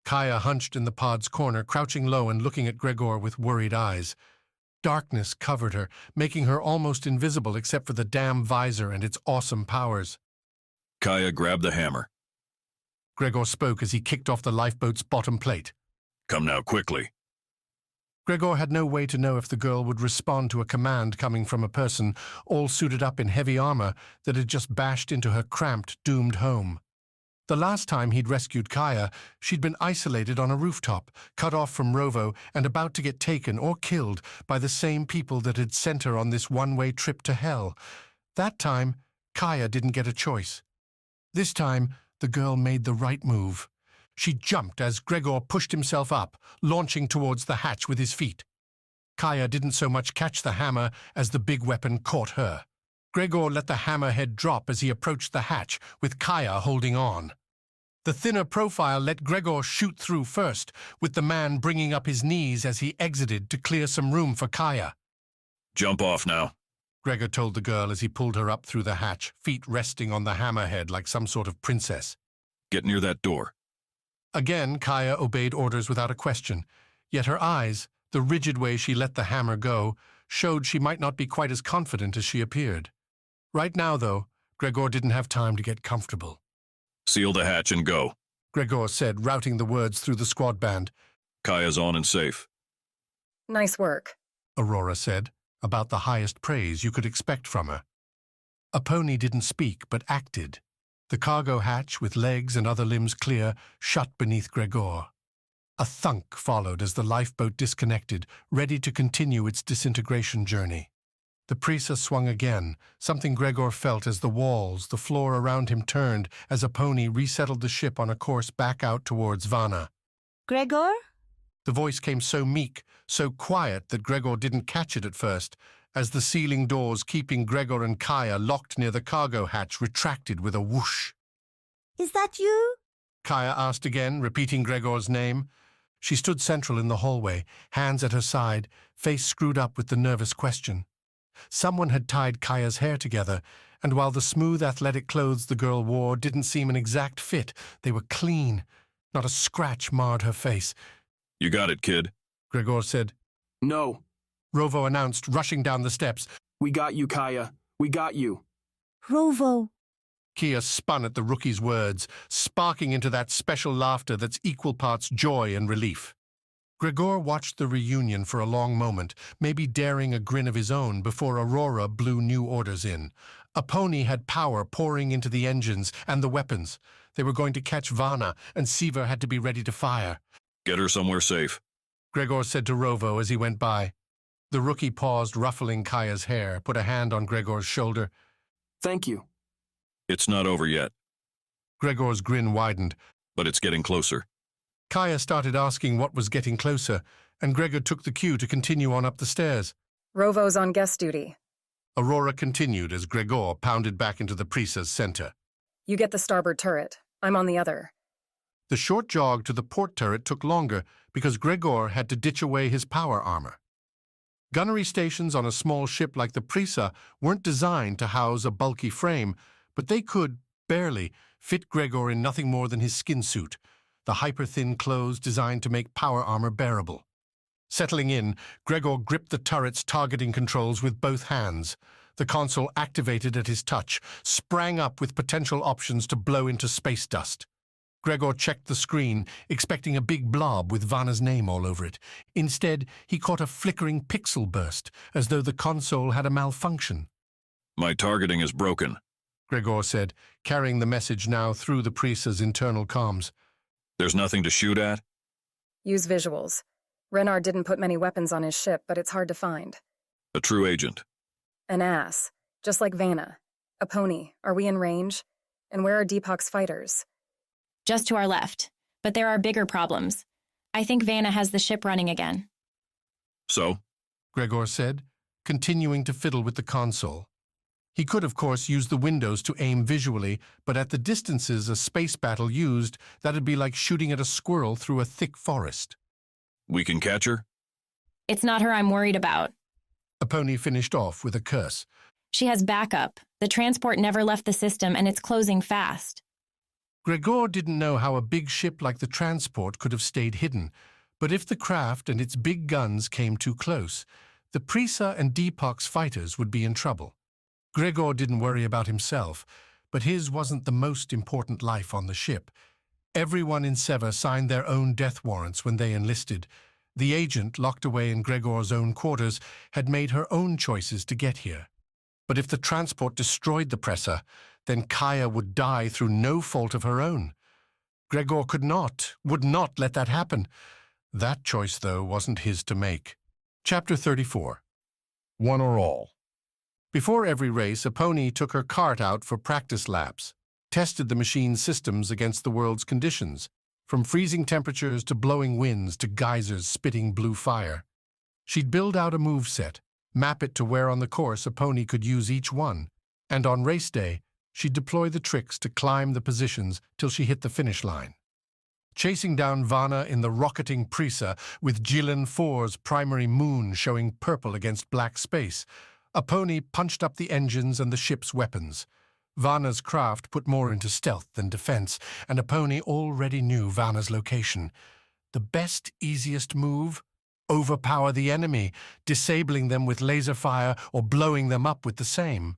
Kaya hunched in the pod's corner, crouching low and looking at Gregor with worried eyes. Darkness covered her, making her almost invisible except for the damn visor and its awesome powers. Kaya, grab the hammer. Gregor spoke as he kicked off the lifeboat's bottom plate. Come now, quickly. Gregor had no way to know if the girl would respond to a command coming from a person all suited up in heavy armor that had just bashed into her cramped, doomed home. The last time he'd rescued Kaya, she'd been isolated on a rooftop, cut off from Rovo and about to get taken or killed by the same people that had sent her on this one-way trip to hell. That time, Kaya didn't get a choice. This time, the girl made the right move. She jumped as Gregor pushed himself up, launching towards the hatch with his feet. Kaya didn't so much catch the hammer as the big weapon caught her. Gregor let the hammerhead drop as he approached the hatch, with Kaya holding on. The thinner profile let Gregor shoot through first, with the man bringing up his knees as he exited to clear some room for Kaya. Jump off now, Gregor told the girl as he pulled her up through the hatch, feet resting on the hammerhead like some sort of princess. Get near that door. Again, Kaya obeyed orders without a question, yet her eyes, the rigid way she let the hammer go, showed she might not be quite as confident as she appeared. Right now, though, Gregor didn't have time to get comfortable. Seal the hatch and go, Gregor said, routing the words through the squad band. Kaya's on and safe. Nice work, Aurora said, about the highest praise you could expect from her. A pony didn't speak, but acted. The cargo hatch, with legs and other limbs clear, shut beneath Gregor. A thunk followed as the lifeboat disconnected, ready to continue its disintegration journey. The Prisa swung again, something Gregor felt as the walls, the floor around him turned as a pony resettled the ship on a course back out towards Vana. Gregor? The voice came so meek, so quiet that Gregor didn't catch it at first, as the ceiling doors keeping Gregor and Kaya locked near the cargo hatch retracted with a whoosh. Is that you? Kaya asked again, repeating Gregor's name. She stood central in the hallway, hands at her side, face screwed up with the nervous question. Someone had tied Kaya's hair together, and while the smooth athletic clothes the girl wore didn't seem an exact fit, they were clean. Not a scratch marred her face. You got it, kid, Gregor said. No, Rovo announced, rushing down the steps. We got you, Kaya. We got you. Rovo. Kia spun at the rookie's words, sparking into that special laughter that's equal parts joy and relief. Gregor watched the reunion for a long moment, maybe daring a grin of his own before Aurora blew new orders in. A pony had power pouring into the engines and the weapons. They were going to catch Vana, and Sever had to be ready to fire. Get her somewhere safe, Gregor said to Rovo as he went by. The rookie paused, ruffling Kaya's hair, put a hand on Gregor's shoulder. Thank you. It's not over yet. Gregor's grin widened. But it's getting closer. Kaya started asking what was getting closer, and Gregor took the cue to continue on up the stairs. Rovo's on guest duty. Aurora continued as Gregor pounded back into the Prisa's center. You get the starboard turret. I'm on the other. The short jog to the port turret took longer because Gregor had to ditch away his power armor. Gunnery stations on a small ship like the Prisa weren't designed to house a bulky frame, but they could, barely, fit Gregor in nothing more than his skin suit, the hyper-thin clothes designed to make power armor bearable. Settling in, Gregor gripped the turret's targeting controls with both hands. The console activated at his touch, sprang up with potential options to blow into space dust. Gregor checked the screen, expecting a big blob with Vana's name all over it. Instead, he caught a flickering pixel burst, as though the console had a malfunction. My targeting is broken, Gregor said, carrying the message now through the Prisa's internal comms. There's nothing to shoot at? Use visuals. Renard didn't put many weapons on his ship, but it's hard to find. A true agent. An ass, just like Vana. A pony. Are we in range? And where are Deepak's fighters? Just to our left, but there are bigger problems. I think Vana has the ship running again. So? Gregor said, continuing to fiddle with the console. He could, of course, use the windows to aim visually, but at the distances a space battle used, that'd be like shooting at a squirrel through a thick forest. We can catch her? It's not her I'm worried about. A pony finished off with a curse. She has backup. The transport never left the system, and it's closing fast. Gregor didn't know how a big ship like the transport could have stayed hidden, but if the craft and its big guns came too close, the Prisa and Deepak's fighters would be in trouble. Gregor didn't worry about himself, but his wasn't the most important life on the ship. Everyone in Sever signed their own death warrants when they enlisted. The agent, locked away in Gregor's own quarters, had made her own choices to get here. But if the transport destroyed the Presa, then Kaya would die through no fault of her own. Gregor would not let that happen. That choice, though, wasn't his to make. Chapter 34. One or all. Before every race, a pony took her cart out for practice laps, tested the machine's systems against the world's conditions, from freezing temperatures to blowing winds to geysers spitting blue fire. She'd build out a moveset, map it to where on the course a pony could use each one, and on race day, she'd deploy the tricks to climb the positions till she hit the finish line. Chasing down Vana in the rocketing Prisa with Jilin 4's primary moon showing purple against black space, a pony punched up the engines and the ship's weapons. Vana's craft put more into stealth than defense, and a pony already knew Vana's location. The best, easiest move? Overpower the enemy, disabling them with laser fire or blowing them up with the same.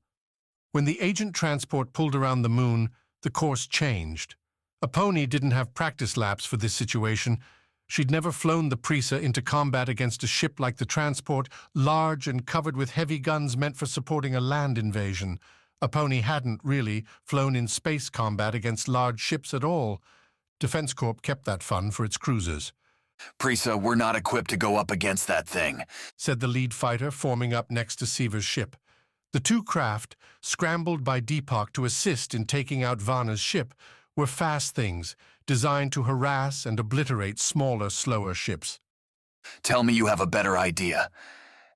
When the agent transport pulled around the moon, the course changed. A pony didn't have practice laps for this situation. She'd never flown the Prisa into combat against a ship like the transport, large and covered with heavy guns meant for supporting a land invasion. A pony hadn't, really, flown in space combat against large ships at all. Defense Corp kept that fun for its cruisers. Prisa, we're not equipped to go up against that thing, said the lead fighter, forming up next to Sever's ship. The two craft, scrambled by Deepak to assist in taking out Vana's ship, were fast things, designed to harass and obliterate smaller, slower ships. Tell me you have a better idea.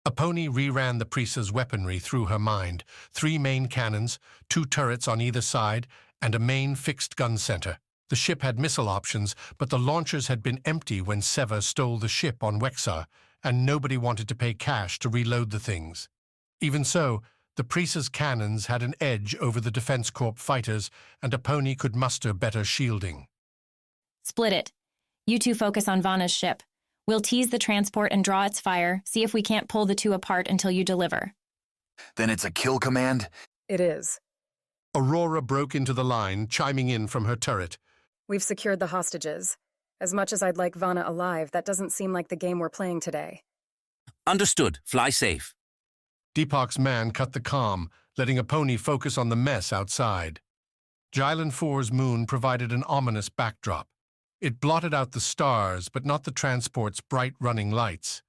A pony reran the Prisa's weaponry through her mind. 3 main cannons, 2 turrets on either side, and a main fixed gun center. The ship had missile options, but the launchers had been empty when Sever stole the ship on Wexar, and nobody wanted to pay cash to reload the things. Even so, the Prisa's cannons had an edge over the Defense Corp fighters, and a pony could muster better shielding. Split it. You two focus on Vana's ship. We'll tease the transport and draw its fire, see if we can't pull the two apart until you deliver. Then it's a kill command? It is. Aurora broke into the line, chiming in from her turret. We've secured the hostages. As much as I'd like Vana alive, that doesn't seem like the game we're playing today. Understood. Fly safe. Deepak's man cut the comm, letting Aponi focus on the mess outside. Jylan 4's moon provided an ominous backdrop. It blotted out the stars, but not the transport's bright running lights.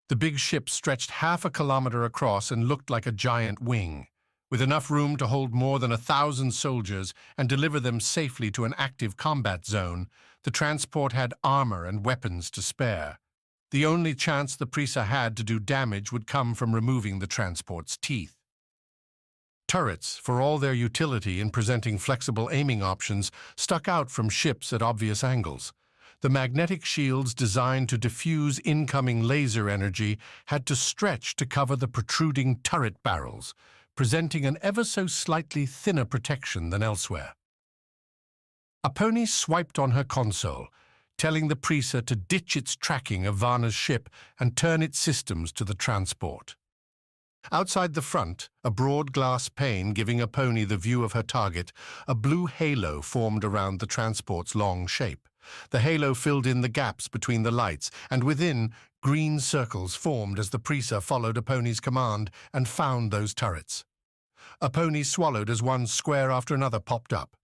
The big ship stretched half a kilometer across and looked like a giant wing, with enough room to hold more than 1,000 soldiers and deliver them safely to an active combat zone. The transport had armor and weapons to spare. The only chance the Prisa had to do damage would come from removing the transport's teeth. Turrets, for all their utility in presenting flexible aiming options, stuck out from ships at obvious angles. The magnetic shields designed to diffuse incoming laser energy had to stretch to cover the protruding turret barrels, presenting an ever so slightly thinner protection than elsewhere. Aponi swiped on her console, telling the Prisa to ditch its tracking of Vana's ship and turn its systems to the transport. Outside the front, a broad glass pane giving Aponi the view of her target, a blue halo formed around the transport's long shape. The halo filled in the gaps between the lights, and within, green circles formed as the Prisa followed Aponi's command and found those turrets. Aponi swallowed as one square after another popped up.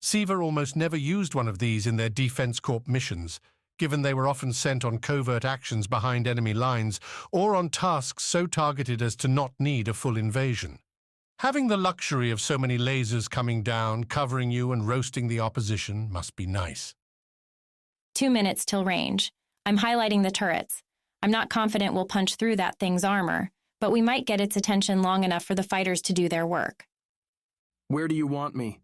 Sever almost never used one of these in their Defense Corp missions, given they were often sent on covert actions behind enemy lines or on tasks so targeted as to not need a full invasion. Having the luxury of so many lasers coming down, covering you and roasting the opposition must be nice. 2 minutes till range. I'm highlighting the turrets. I'm not confident we'll punch through that thing's armor, but we might get its attention long enough for the fighters to do their work. Where do you want me?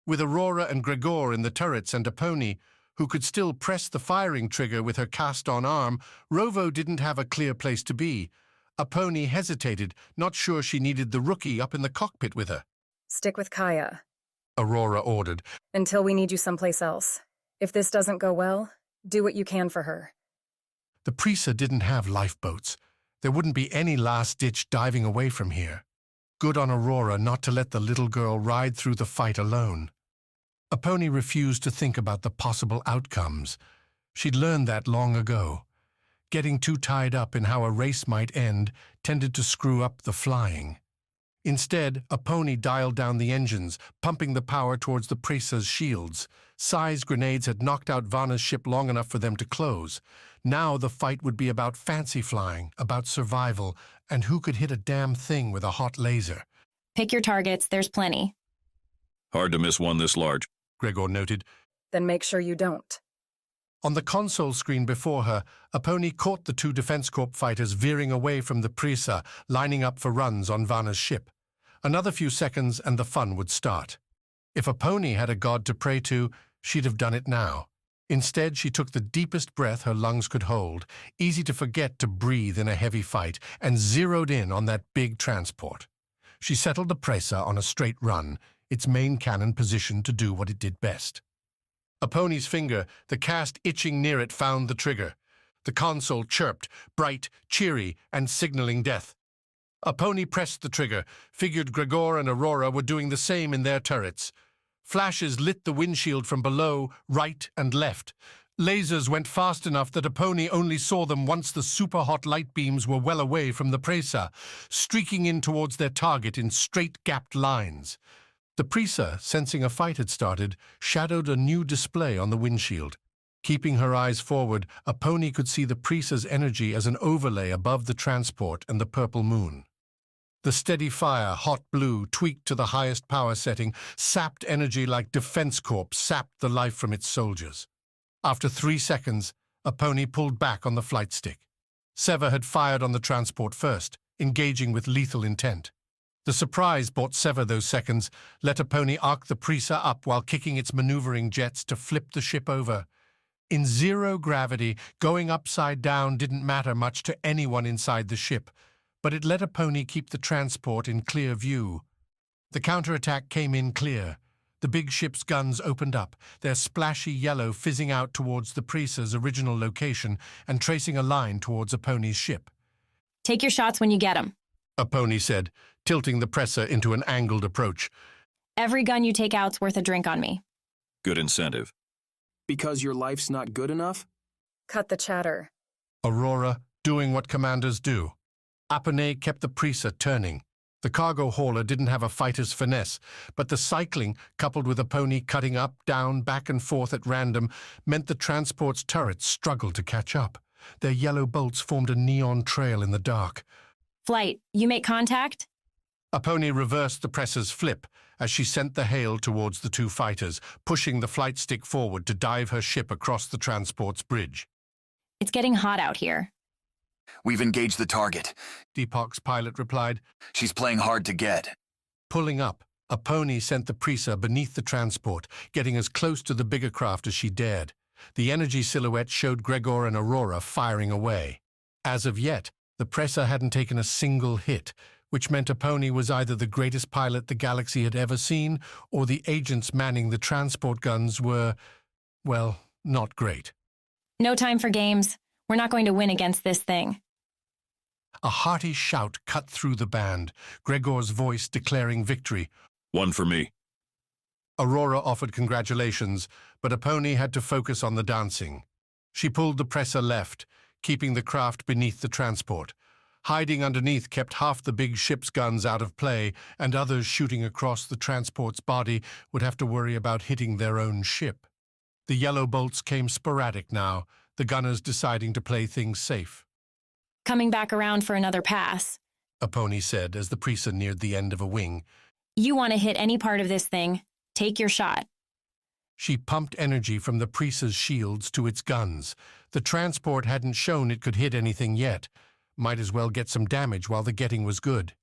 With Aurora and Gregor in the turrets and Aponi, who could still press the firing trigger with her cast-on arm, Rovo didn't have a clear place to be. Aponi hesitated, not sure she needed the rookie up in the cockpit with her. Stick with Kaya. Aurora ordered. Until we need you someplace else. If this doesn't go well, do what you can for her. The Prisa didn't have lifeboats. There wouldn't be any last-ditch diving away from here. Good on Aurora not to let the little girl ride through the fight alone. Aponi refused to think about the possible outcomes. She'd learned that long ago. Getting too tied up in how a race might end tended to screw up the flying. Instead, Aponi dialed down the engines, pumping the power towards the Prisa's shields. Size grenades had knocked out Vana's ship long enough for them to close. Now the fight would be about fancy flying, about survival, and who could hit a damn thing with a hot laser. Pick your targets, there's plenty. Hard to miss one this large, Gregor noted. Then make sure you don't. On the console screen before her, Aponi caught the 2 Defense Corp fighters veering away from the Prisa, lining up for runs on Vana's ship. Another few seconds and the fun would start. If Aponi had a god to pray to, she'd have done it now. Instead, she took the deepest breath her lungs could hold, easy to forget to breathe in a heavy fight, and zeroed in on that big transport. She settled the Prisa on a straight run, its main cannon positioned to do what it did best. Aponi's finger, the cast itching near it, found the trigger. The console chirped, bright, cheery, and signaling death. Aponi pressed the trigger, figured Gregor and Aurora were doing the same in their turrets. Flashes lit the windshield from below, right and left. Lasers went fast enough that Aponi only saw them once the super-hot light beams were well away from the Prisa, streaking in towards their target in straight-gapped lines. The Prisa, sensing a fight had started, shadowed a new display on the windshield. Keeping her eyes forward, Aponi could see the Prisa's energy as an overlay above the transport and the purple moon. The steady fire, hot blue, tweaked to the highest power setting, sapped energy like Defense Corp sapped the life from its soldiers. After 3 seconds, Aponi pulled back on the flight stick. Sever had fired on the transport first, engaging with lethal intent. The surprise bought Sever those seconds, let Aponi arc the Prisa up while kicking its maneuvering jets to flip the ship over. In zero gravity, going upside down didn't matter much to anyone inside the ship, but it let Aponi keep the transport in clear view. The counterattack came in clear. The big ship's guns opened up, their splashy yellow fizzing out towards the Prisa's original location and tracing a line towards Aponi's ship. Take your shots when you get them, Aponi said, tilting the Prisa into an angled approach. Every gun you take out's worth a drink on me. Good incentive. Because your life's not good enough? Cut the chatter. Aurora, doing what commanders do. Apone kept the Prisa turning. The cargo hauler didn't have a fighter's finesse, but the cycling, coupled with Apone cutting up, down, back and forth at random, meant the transport's turrets struggled to catch up. Their yellow bolts formed a neon trail in the dark. Flight, you make contact? Apone reversed the presser's flip as she sent the hail towards the two fighters, pushing the flight stick forward to dive her ship across the transport's bridge. It's getting hot out here. We've engaged the target. Deepok's pilot replied. She's playing hard to get. Pulling up, Apone sent the Prisa beneath the transport, getting as close to the bigger craft as she dared. The energy silhouette showed Gregor and Aurora firing away. As of yet, the Presa hadn't taken a single hit, which meant Apone was either the greatest pilot the galaxy had ever seen, or the agents manning the transport guns were, well, not great. No time for games. We're not going to win against this thing. A hearty shout cut through the band, Gregor's voice declaring victory. One for me. Aurora offered congratulations, but Apone had to focus on the dancing. She pulled the Presa left, keeping the craft beneath the transport. Hiding underneath kept half the big ship's guns out of play, and others shooting across the transport's body would have to worry about hitting their own ship. The yellow bolts came sporadic now, the gunners deciding to play things safe. Coming back around for another pass, Apone said as the Prisa neared the end of a wing. You want to hit any part of this thing, take your shot. She pumped energy from the Prisa's shields to its guns. The transport hadn't shown it could hit anything yet. Might as well get some damage while the getting was good.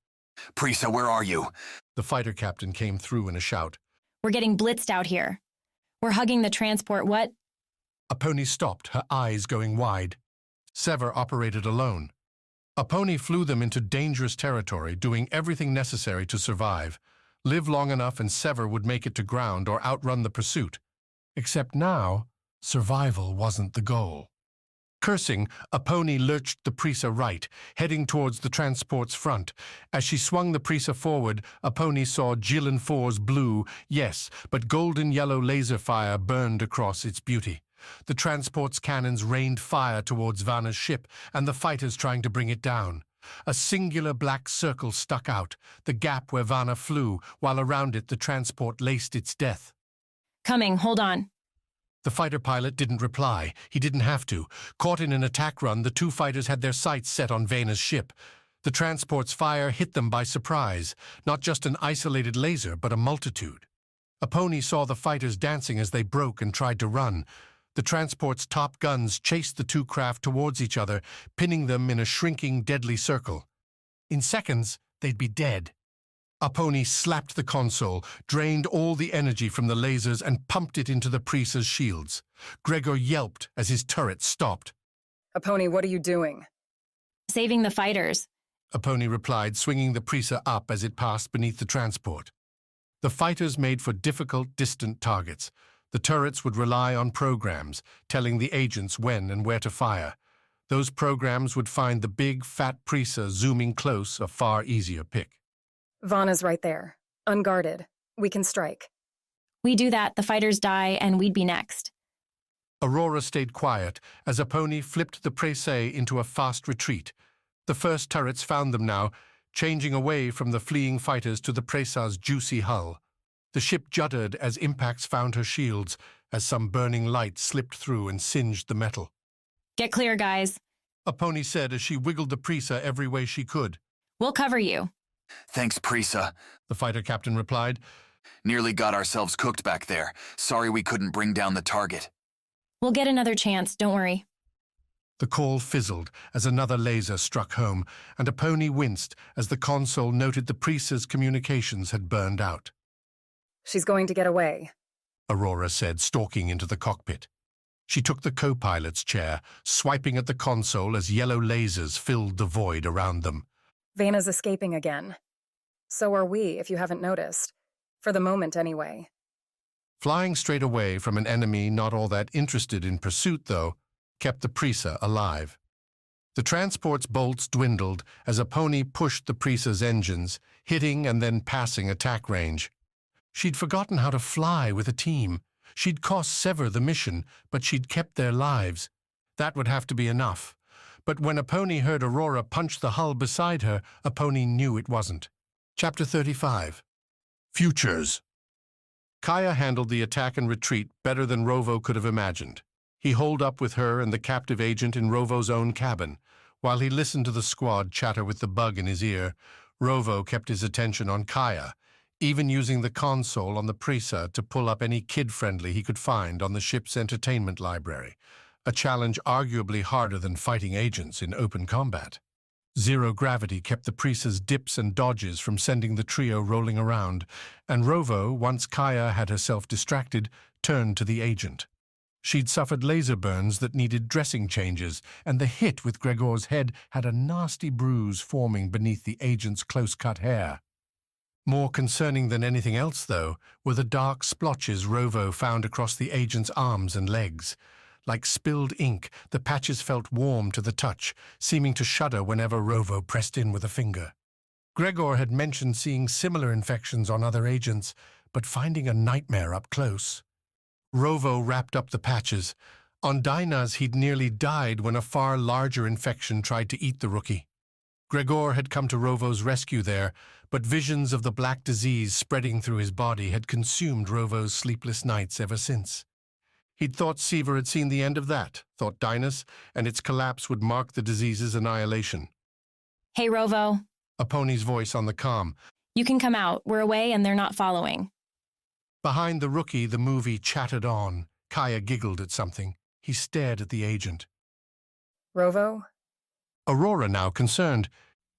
Prisa, where are you? The fighter captain came through in a shout. We're getting blitzed out here. We're hugging the transport, what? Apone stopped, her eyes going wide. Sever operated alone. Apone flew them into dangerous territory, doing everything necessary to survive. Live long enough and Sever would make it to ground or outrun the pursuit. Except now, survival wasn't the goal. Cursing, Apone lurched the Prisa right, heading towards the transport's front. As she swung the Prisa forward, Apone saw Jilin 4's blue, yes, but golden-yellow laser fire burned across its beauty. The transport's cannons rained fire towards Vana's ship, and the fighters trying to bring it down. A singular black circle stuck out, the gap where Vana flew, while around it the transport laced its death. Coming, hold on. The fighter pilot didn't reply. He didn't have to. Caught in an attack run, the two fighters had their sights set on Vana's ship. The transport's fire hit them by surprise, not just an isolated laser, but a multitude. Apone saw the fighters dancing as they broke and tried to run. The transport's top guns chased the two craft towards each other, pinning them in a shrinking, deadly circle. In seconds, they'd be dead. Apone slapped the console, drained all the energy from the lasers and pumped it into the Prisa's shields. Gregor yelped as his turret stopped. Apone, what are you doing? Saving the fighters. Apone replied, swinging the Prisa up as it passed beneath the transport. The fighters made for difficult, distant targets. The turrets would rely on programs, telling the agents when and where to fire. Those programs would find the big, fat Prisa zooming close a far easier pick. Vana's right there. Unguarded. We can strike. We do that, the fighters die, and we'd be next. Aurora stayed quiet as Apone flipped the Presa into a fast retreat. The first turrets found them now, changing away from the fleeing fighters to the Presa's juicy hull. The ship juddered as impacts found her shields, as some burning light slipped through and singed the metal. Get clear, guys. Apone said as she wiggled the Prisa every way she could. We'll cover you. Thanks, Prisa, the fighter captain replied. Nearly got ourselves cooked back there. Sorry we couldn't bring down the target. We'll get another chance, don't worry. The call fizzled as another laser struck home, and Apone winced as the console noted the Prisa's communications had burned out. She's going to get away, Aurora said, stalking into the cockpit. She took the co-pilot's chair, swiping at the console as yellow lasers filled the void around them. Vana's escaping again. So are we, if you haven't noticed. For the moment, anyway. Flying straight away from an enemy not all that interested in pursuit, though, kept the Prisa alive. The transport's bolts dwindled as Apone pushed the Prisa's engines, hitting and then passing attack range. She'd forgotten how to fly with a team. She'd cost Sever the mission, but she'd kept their lives. That would have to be enough. But when Aponi heard Aurora punch the hull beside her, Aponi knew it wasn't. Chapter 35. Futures. Kaya handled the attack and retreat better than Rovo could have imagined. He holed up with her and the captive agent in Rovo's own cabin. While he listened to the squad chatter with the bug in his ear, Rovo kept his attention on Kaya, even using the console on the Prisa to pull up any kid-friendly he could find on the ship's entertainment library, a challenge arguably harder than fighting agents in open combat. Zero gravity kept the Prisa's dips and dodges from sending the trio rolling around, and Rovo, once Kaya had herself distracted, turned to the agent. She'd suffered laser burns that needed dressing changes, and the hit with Gregor's head had a nasty bruise forming beneath the agent's close-cut hair. More concerning than anything else, though, were the dark splotches Rovo found across the agent's arms and legs. Like spilled ink, the patches felt warm to the touch, seeming to shudder whenever Rovo pressed in with a finger. Gregor had mentioned seeing similar infections on other agents, but finding a nightmare up close. Rovo wrapped up the patches. On Dinah's, he'd nearly died when a far larger infection tried to eat the rookie. Gregor had come to Rovo's rescue there, but visions of the black disease spreading through his body had consumed Rovo's sleepless nights ever since. He'd thought Sever had seen the end of that, thought Dinas, and its collapse would mark the disease's annihilation. Hey, Rovo. Aponi's voice on the comm. You can come out. We're away and they're not following. Behind the rookie, the movie chattered on. Kaya giggled at something. He stared at the agent. Rovo? Aurora now concerned.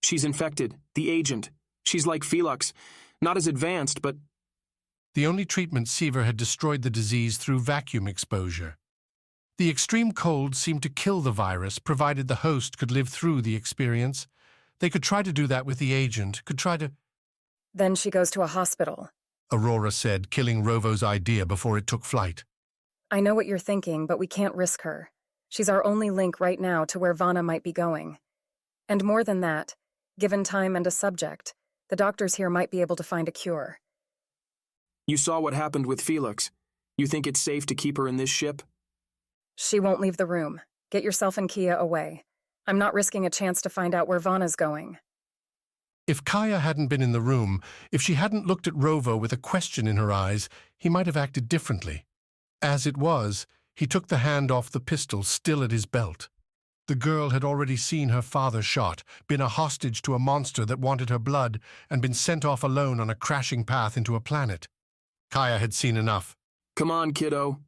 She's infected. The agent. She's like Felix. Not as advanced, but... The only treatment Sever had destroyed the disease through vacuum exposure. The extreme cold seemed to kill the virus, provided the host could live through the experience. They could try to do that with the agent, could try to... Then she goes to a hospital. Aurora said, killing Rovo's idea before it took flight. I know what you're thinking, but we can't risk her. She's our only link right now to where Vana might be going. And more than that, given time and a subject, the doctors here might be able to find a cure. You saw what happened with Felix. You think it's safe to keep her in this ship? She won't leave the room. Get yourself and Kia away. I'm not risking a chance to find out where Vana's going. If Kaya hadn't been in the room, if she hadn't looked at Rovo with a question in her eyes, he might have acted differently. As it was, he took the hand off the pistol still at his belt. The girl had already seen her father shot, been a hostage to a monster that wanted her blood, and been sent off alone on a crashing path into a planet. Kaya had seen enough. Come on, kiddo,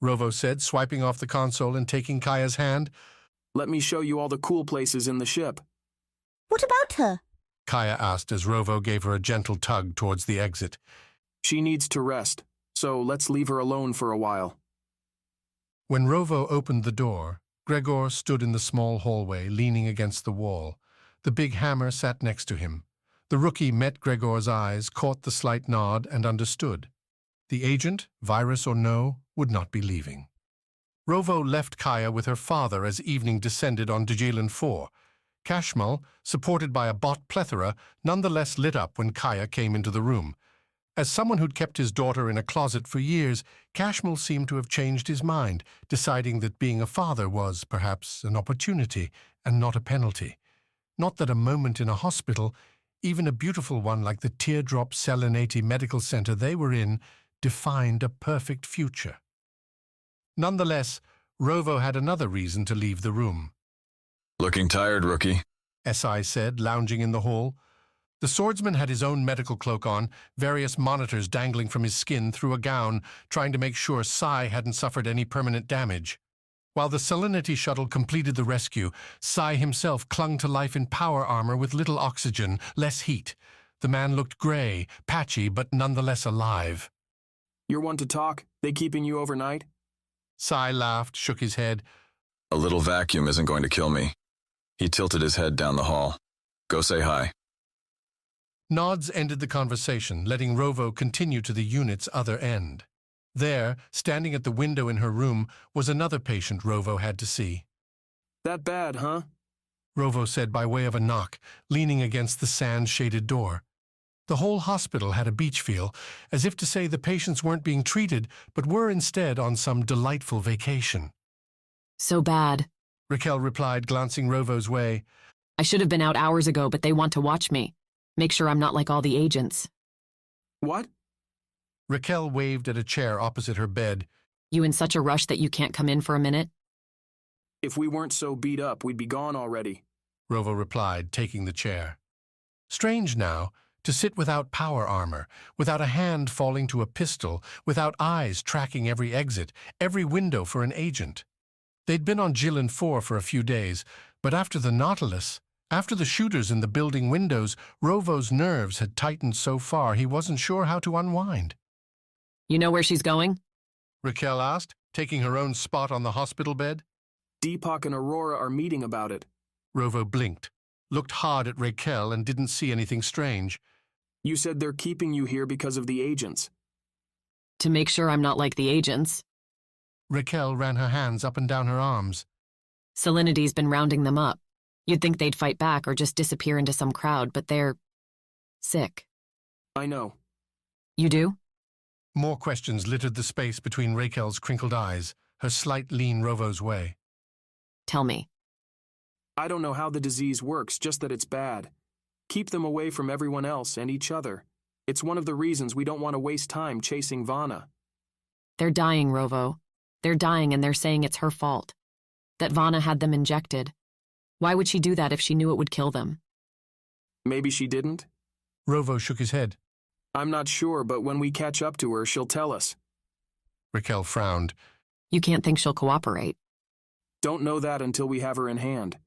Rovo said, swiping off the console and taking Kaya's hand. Let me show you all the cool places in the ship. What about her? Kaya asked as Rovo gave her a gentle tug towards the exit. She needs to rest, so let's leave her alone for a while. When Rovo opened the door, Gregor stood in the small hallway, leaning against the wall. The big hammer sat next to him. The rookie met Gregor's eyes, caught the slight nod, and understood. The agent, virus or no, would not be leaving. Rovo left Kaya with her father as evening descended on Djilan 4. Kashmal, supported by a bot plethora, nonetheless lit up when Kaya came into the room. As someone who'd kept his daughter in a closet for years, Kashmal seemed to have changed his mind, deciding that being a father was, perhaps, an opportunity and not a penalty. Not that a moment in a hospital, even a beautiful one like the Teardrop Selenati Medical Center they were in, defined a perfect future. Nonetheless, Rovo had another reason to leave the room. Looking tired, rookie, SI said, lounging in the hall. The swordsman had his own medical cloak on, various monitors dangling from his skin through a gown, trying to make sure Sai hadn't suffered any permanent damage. While the Salinity shuttle completed the rescue, Sai himself clung to life in power armor with little oxygen, less heat. The man looked gray, patchy, but nonetheless alive. You're one to talk? They keeping you overnight? Sai laughed, shook his head. A little vacuum isn't going to kill me. He tilted his head down the hall. Go say hi. Nods ended the conversation, letting Rovo continue to the unit's other end. There, standing at the window in her room, was another patient Rovo had to see. That bad, huh? Rovo said by way of a knock, leaning against the sand-shaded door. The whole hospital had a beach feel, as if to say the patients weren't being treated, but were instead on some delightful vacation. So bad. Raquel replied, glancing Rovo's way. I should have been out hours ago, but they want to watch me. Make sure I'm not like all the agents. What? Raquel waved at a chair opposite her bed. You in such a rush that you can't come in for a minute? If we weren't so beat up, we'd be gone already, Rovo replied, taking the chair. Strange now, to sit without power armor, without a hand falling to a pistol, without eyes tracking every exit, every window for an agent. They'd been on Gillen 4 for a few days, but after the Nautilus, after the shooters in the building windows, Rovo's nerves had tightened so far he wasn't sure how to unwind. You know where she's going? Raquel asked, taking her own spot on the hospital bed. Deepak and Aurora are meeting about it. Rovo blinked, looked hard at Raquel and didn't see anything strange. You said they're keeping you here because of the agents. To make sure I'm not like the agents. Raquel ran her hands up and down her arms. Salinity's been rounding them up. You'd think they'd fight back or just disappear into some crowd, but they're sick. I know. You do? More questions littered the space between Raquel's crinkled eyes, her slight lean Rovo's way. Tell me. I don't know how the disease works, just that it's bad. Keep them away from everyone else and each other. It's one of the reasons we don't want to waste time chasing Vana. They're dying, Rovo. They're dying and they're saying it's her fault. That Vana had them injected. Why would she do that if she knew it would kill them? Maybe she didn't? Rovo shook his head. I'm not sure, but when we catch up to her, she'll tell us. Raquel frowned. You can't think she'll cooperate. Don't know that until we have her in hand.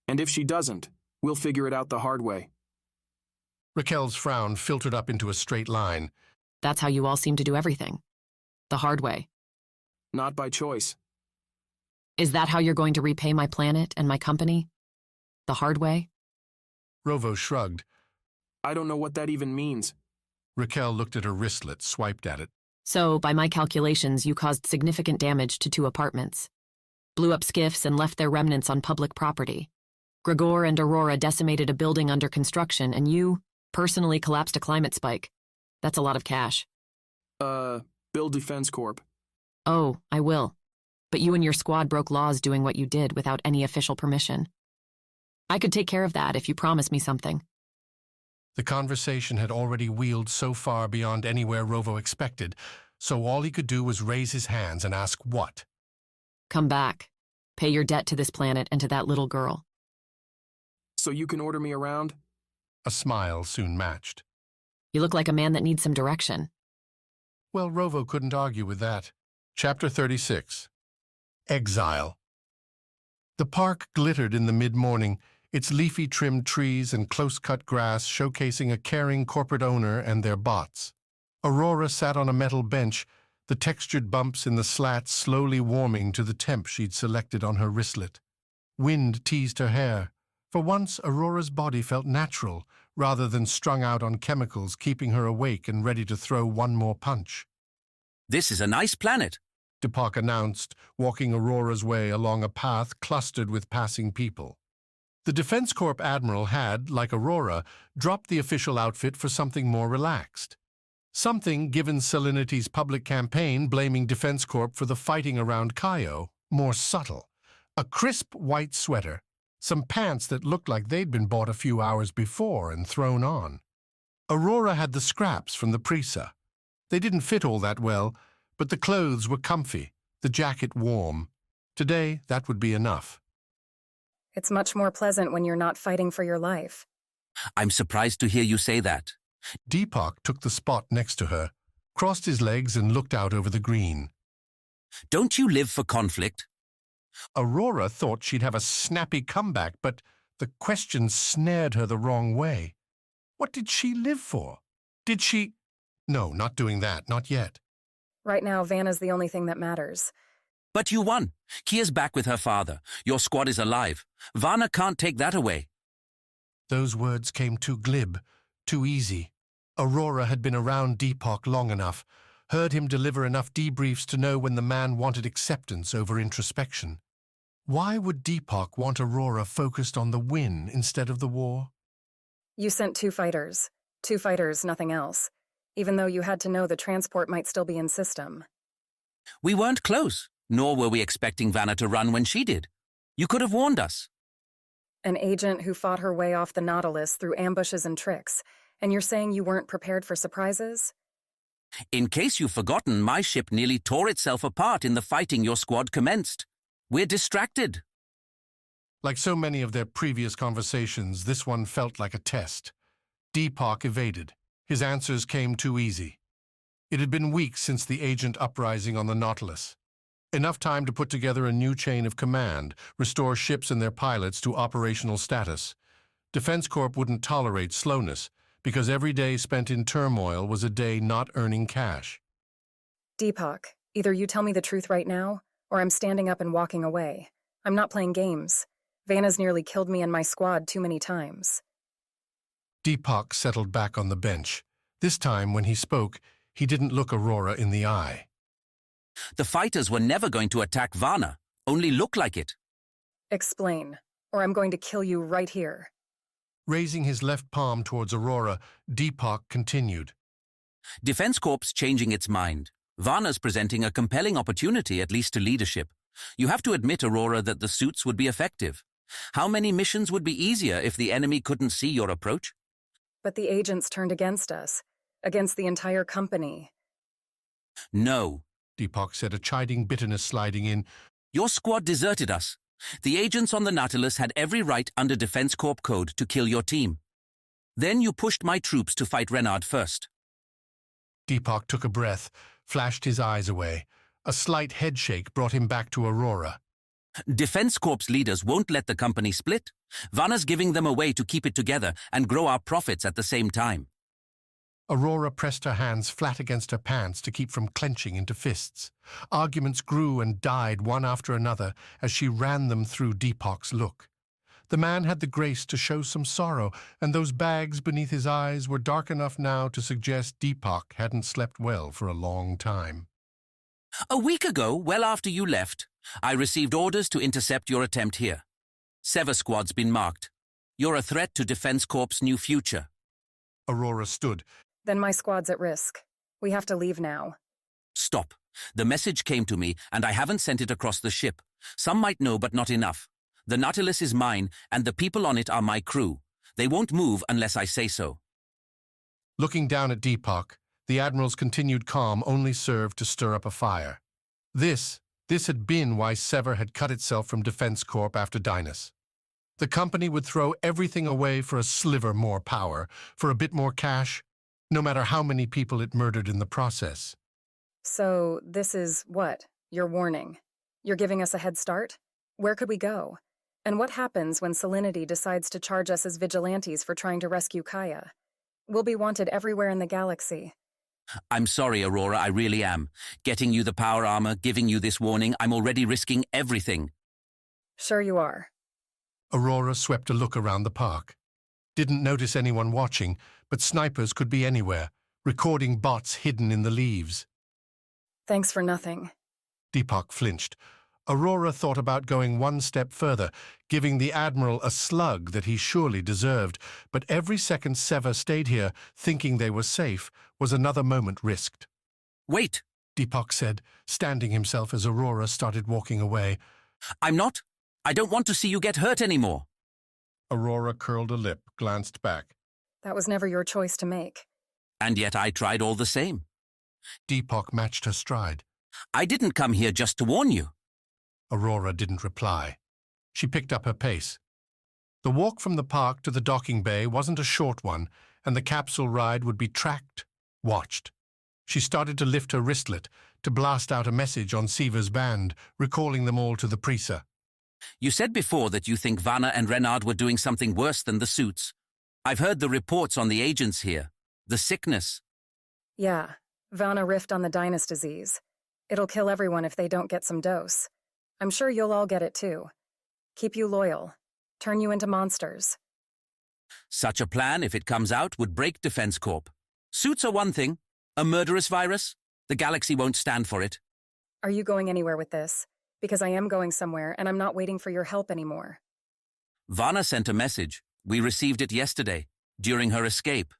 And if she doesn't, we'll figure it out the hard way. Raquel's frown filtered up into a straight line. That's how you all seem to do everything. The hard way. Not by choice. Is that how you're going to repay my planet and my company? The hard way? Rovo shrugged. I don't know what that even means. Raquel looked at her wristlet, swiped at it. So, by my calculations, you caused significant damage to 2 apartments. Blew up skiffs and left their remnants on public property. Gregor and Aurora decimated a building under construction, and you personally collapsed a climate spike. That's a lot of cash. Build Defense Corp. Oh, I will. But you and your squad broke laws doing what you did without any official permission. I could take care of that if you promise me something. The conversation had already wheeled so far beyond anywhere Rovo expected, so all he could do was raise his hands and ask what. Come back. Pay your debt to this planet and to that little girl. So you can order me around? A smile soon matched. You look like a man that needs some direction. Well, Rovo couldn't argue with that. Chapter 36. Exile. The park glittered in the mid-morning, its leafy-trimmed trees and close-cut grass showcasing a caring corporate owner and their bots. Aurora sat on a metal bench, the textured bumps in the slats slowly warming to the temp she'd selected on her wristlet. Wind teased her hair. For once, Aurora's body felt natural, rather than strung out on chemicals keeping her awake and ready to throw one more punch. This is a nice planet, Deepak announced, walking Aurora's way along a path clustered with passing people. The Defense Corp admiral had, like Aurora, dropped the official outfit for something more relaxed. Something, given Salinity's public campaign blaming Defense Corp for the fighting around Cayo, more subtle. A crisp white sweater, some pants that looked like they'd been bought a few hours before and thrown on. Aurora had the scraps from the Prisa. They didn't fit all that well, but the clothes were comfy, the jacket warm. Today, that would be enough. It's much more pleasant when you're not fighting for your life. I'm surprised to hear you say that. Deepak took the spot next to her, crossed his legs and looked out over the green. Don't you live for conflict? Aurora thought she'd have a snappy comeback, but the question snared her the wrong way. What did she live for? Did she... No, not doing that, not yet. Right now, Vanna's the only thing that matters. But you won. Kia's back with her father. Your squad is alive. Vana can't take that away. Those words came too glib, too easy. Aurora had been around Deepak long enough, heard him deliver enough debriefs to know when the man wanted acceptance over introspection. Why would Deepak want Aurora focused on the win instead of the war? You sent 2 fighters. 2 fighters, nothing else. Even though you had to know the transport might still be in system. We weren't close, nor were we expecting Vana to run when she did. You could have warned us. An agent who fought her way off the Nautilus through ambushes and tricks, and you're saying you weren't prepared for surprises? In case you've forgotten, my ship nearly tore itself apart in the fighting your squad commenced. We're distracted. Like so many of their previous conversations, this one felt like a test. Deepak evaded. His answers came too easy. It had been weeks since the agent uprising on the Nautilus. Enough time to put together a new chain of command, restore ships and their pilots to operational status. Defense Corp wouldn't tolerate slowness, because every day spent in turmoil was a day not earning cash. Deepak, either you tell me the truth right now, or I'm standing up and walking away. I'm not playing games. Vana's nearly killed me and my squad too many times. Deepak settled back on the bench. This time, when he spoke, he didn't look Aurora in the eye. The fighters were never going to attack Vana, only look like it. Explain, or I'm going to kill you right here. Raising his left palm towards Aurora, Deepak continued. Defense Corp's changing its mind. Vana's presenting a compelling opportunity, at least to leadership. You have to admit, Aurora, that the suits would be effective. How many missions would be easier if the enemy couldn't see your approach? But the agents turned against us, against the entire company. No, Deepak said, a chiding bitterness sliding in. Your squad deserted us. The agents on the Nautilus had every right under Defense Corp code to kill your team. Then you pushed my troops to fight Renard first. Deepak took a breath, flashed his eyes away. A slight headshake brought him back to Aurora. Defense Corp's leaders won't let the company split. Vana's giving them a way to keep it together and grow our profits at the same time. Aurora pressed her hands flat against her pants to keep from clenching into fists. Arguments grew and died one after another as she ran them through Deepak's look. The man had the grace to show some sorrow, and those bags beneath his eyes were dark enough now to suggest Deepak hadn't slept well for a long time. A week ago, well after you left, I received orders to intercept your attempt here. Sever Squad's been marked. You're a threat to Defense Corp's new future. Aurora stood. Then my squad's at risk. We have to leave now. Stop. The message came to me, and I haven't sent it across the ship. Some might know, but not enough. The Nautilus is mine, and the people on it are my crew. They won't move unless I say so. Looking down at Deepak, the Admiral's continued calm only served to stir up a fire. This had been why Sever had cut itself from Defense Corp after Dynas. The company would throw everything away for a sliver more power, for a bit more cash, no matter how many people it murdered in the process. So this is what? Your warning. You're giving us a head start? Where could we go? And what happens when Salinity decides to charge us as vigilantes for trying to rescue Kaya? We'll be wanted everywhere in the galaxy. I'm sorry, Aurora, I really am. Getting you the power armor, giving you this warning, I'm already risking everything. Sure you are. Aurora swept a look around the park. Didn't notice anyone watching, but snipers could be anywhere, recording bots hidden in the leaves. Thanks for nothing. Deepak flinched. Aurora thought about going one step further, giving the Admiral a slug that he surely deserved, but every second Sever stayed here, thinking they were safe, was another moment risked. Wait, Deepak said, standing himself as Aurora started walking away. I'm not. I don't want to see you get hurt anymore. Aurora curled a lip, glanced back. That was never your choice to make. And yet I tried all the same. Deepak matched her stride. I didn't come here just to warn you. Aurora didn't reply. She picked up her pace. The walk from the park to the docking bay wasn't a short one, and the capsule ride would be tracked, watched. She started to lift her wristlet, to blast out a message on Sever's band, recalling them all to the Prisa. You said before that you think Vana and Renard were doing something worse than the suits. I've heard the reports on the agents here. The sickness. Yeah, Vana riffed on the Dynas disease. It'll kill everyone if they don't get some dose. I'm sure you'll all get it too. Keep you loyal. Turn you into monsters. Such a plan, if it comes out, would break Defense Corp. Suits are one thing. A murderous virus? The galaxy won't stand for it. Are you going anywhere with this? Because I am going somewhere, and I'm not waiting for your help anymore. Vana sent a message. We received it yesterday, during her escape.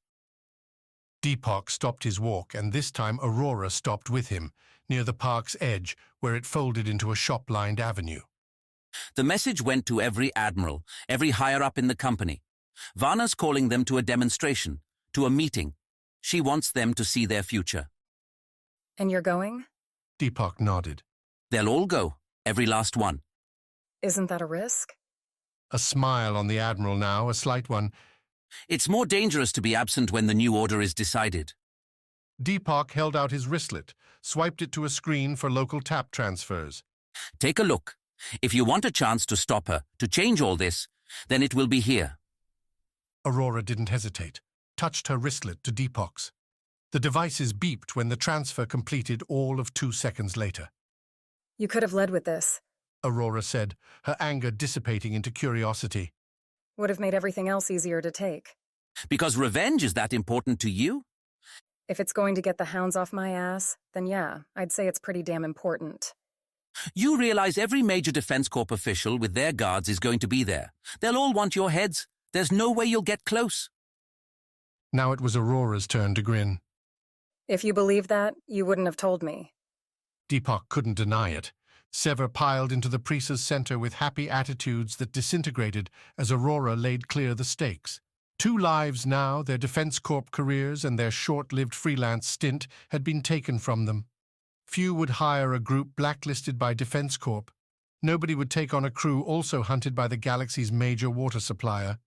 Deepak stopped his walk, and this time Aurora stopped with him, near the park's edge, where it folded into a shop-lined avenue. The message went to every admiral, every higher-up in the company. Vana's calling them to a demonstration, to a meeting. She wants them to see their future. And you're going? Deepak nodded. They'll all go, every last one. Isn't that a risk? A smile on the Admiral now, a slight one. It's more dangerous to be absent when the new order is decided. Deepak held out his wristlet, swiped it to a screen for local tap transfers. Take a look. If you want a chance to stop her, to change all this, then it will be here. Aurora didn't hesitate, touched her wristlet to Deepak's. The devices beeped when the transfer completed all of 2 seconds later. You could have led with this, Aurora said, her anger dissipating into curiosity. Would have made everything else easier to take. Because revenge is that important to you? If it's going to get the hounds off my ass, then yeah, I'd say it's pretty damn important. You realize every major Defense Corp official with their guards is going to be there. They'll all want your heads. There's no way you'll get close. Now it was Aurora's turn to grin. If you believe that, you wouldn't have told me. Deepak couldn't deny it. Sever piled into the Prisa's center with happy attitudes that disintegrated as Aurora laid clear the stakes. 2 lives now, their Defense Corp careers and their short-lived freelance stint had been taken from them. Few would hire a group blacklisted by Defense Corp. Nobody would take on a crew also hunted by the galaxy's major water supplier.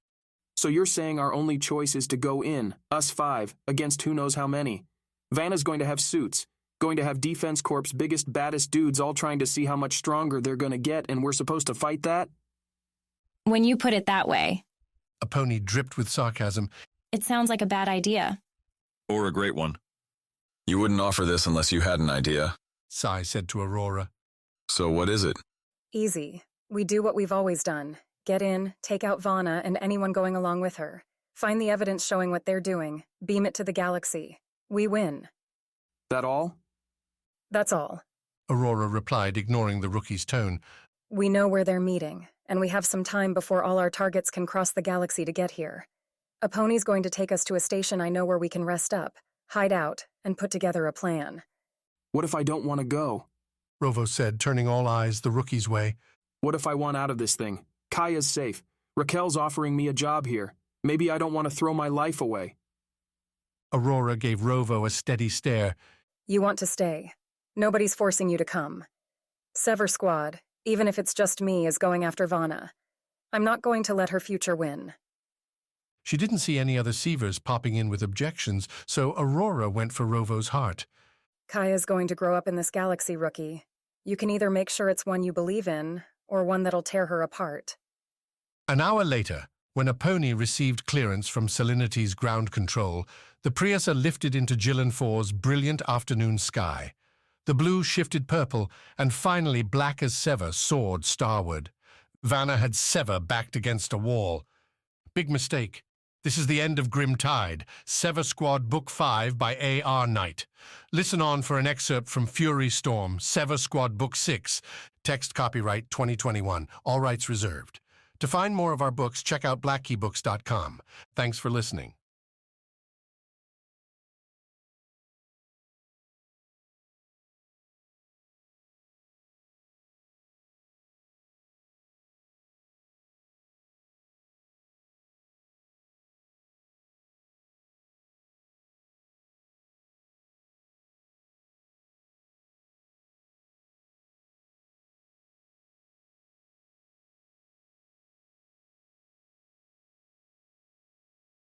So you're saying our only choice is to go in, us 5, against who knows how many. Vana's going to have suits, going to have Defense Corp's biggest, baddest dudes all trying to see how much stronger they're going to get, and we're supposed to fight that? When you put it that way. A pony dripped with sarcasm. It sounds like a bad idea. Or a great one. You wouldn't offer this unless you had an idea, Sai said to Aurora. So what is it? Easy. We do what we've always done. Get in, take out Vana and anyone going along with her. Find the evidence showing what they're doing. Beam it to the galaxy. We win. That all? That's all. Aurora replied, ignoring the rookie's tone. We know where they're meeting, and we have some time before all our targets can cross the galaxy to get here. A pony's going to take us to a station I know where we can rest up, hide out, and put together a plan. What if I don't want to go? Rovo said, turning all eyes the rookie's way. What if I want out of this thing? Kaya's safe. Raquel's offering me a job here. Maybe I don't want to throw my life away. Aurora gave Rovo a steady stare. You want to stay. Nobody's forcing you to come. Sever Squad, even if it's just me, is going after Vana. I'm not going to let her future win. She didn't see any other Severs popping in with objections, so Aurora went for Rovo's heart. Kaya's going to grow up in this galaxy, rookie. You can either make sure it's one you believe in, or one that'll tear her apart. An hour later, when a pony received clearance from Salinity's ground control, the Priusa lifted into Jillian 4's brilliant afternoon sky. The blue shifted purple, and finally black as Sever soared starward. Vana had Sever backed against a wall. Big mistake. This is the end of Grim Tide, Sever Squad Book 5 by A.R. Knight. Listen on for an excerpt from Fury Storm, Sever Squad Book 6. Text copyright 2021. All rights reserved. To find more of our books, check out blackeybooks.com. Thanks for listening.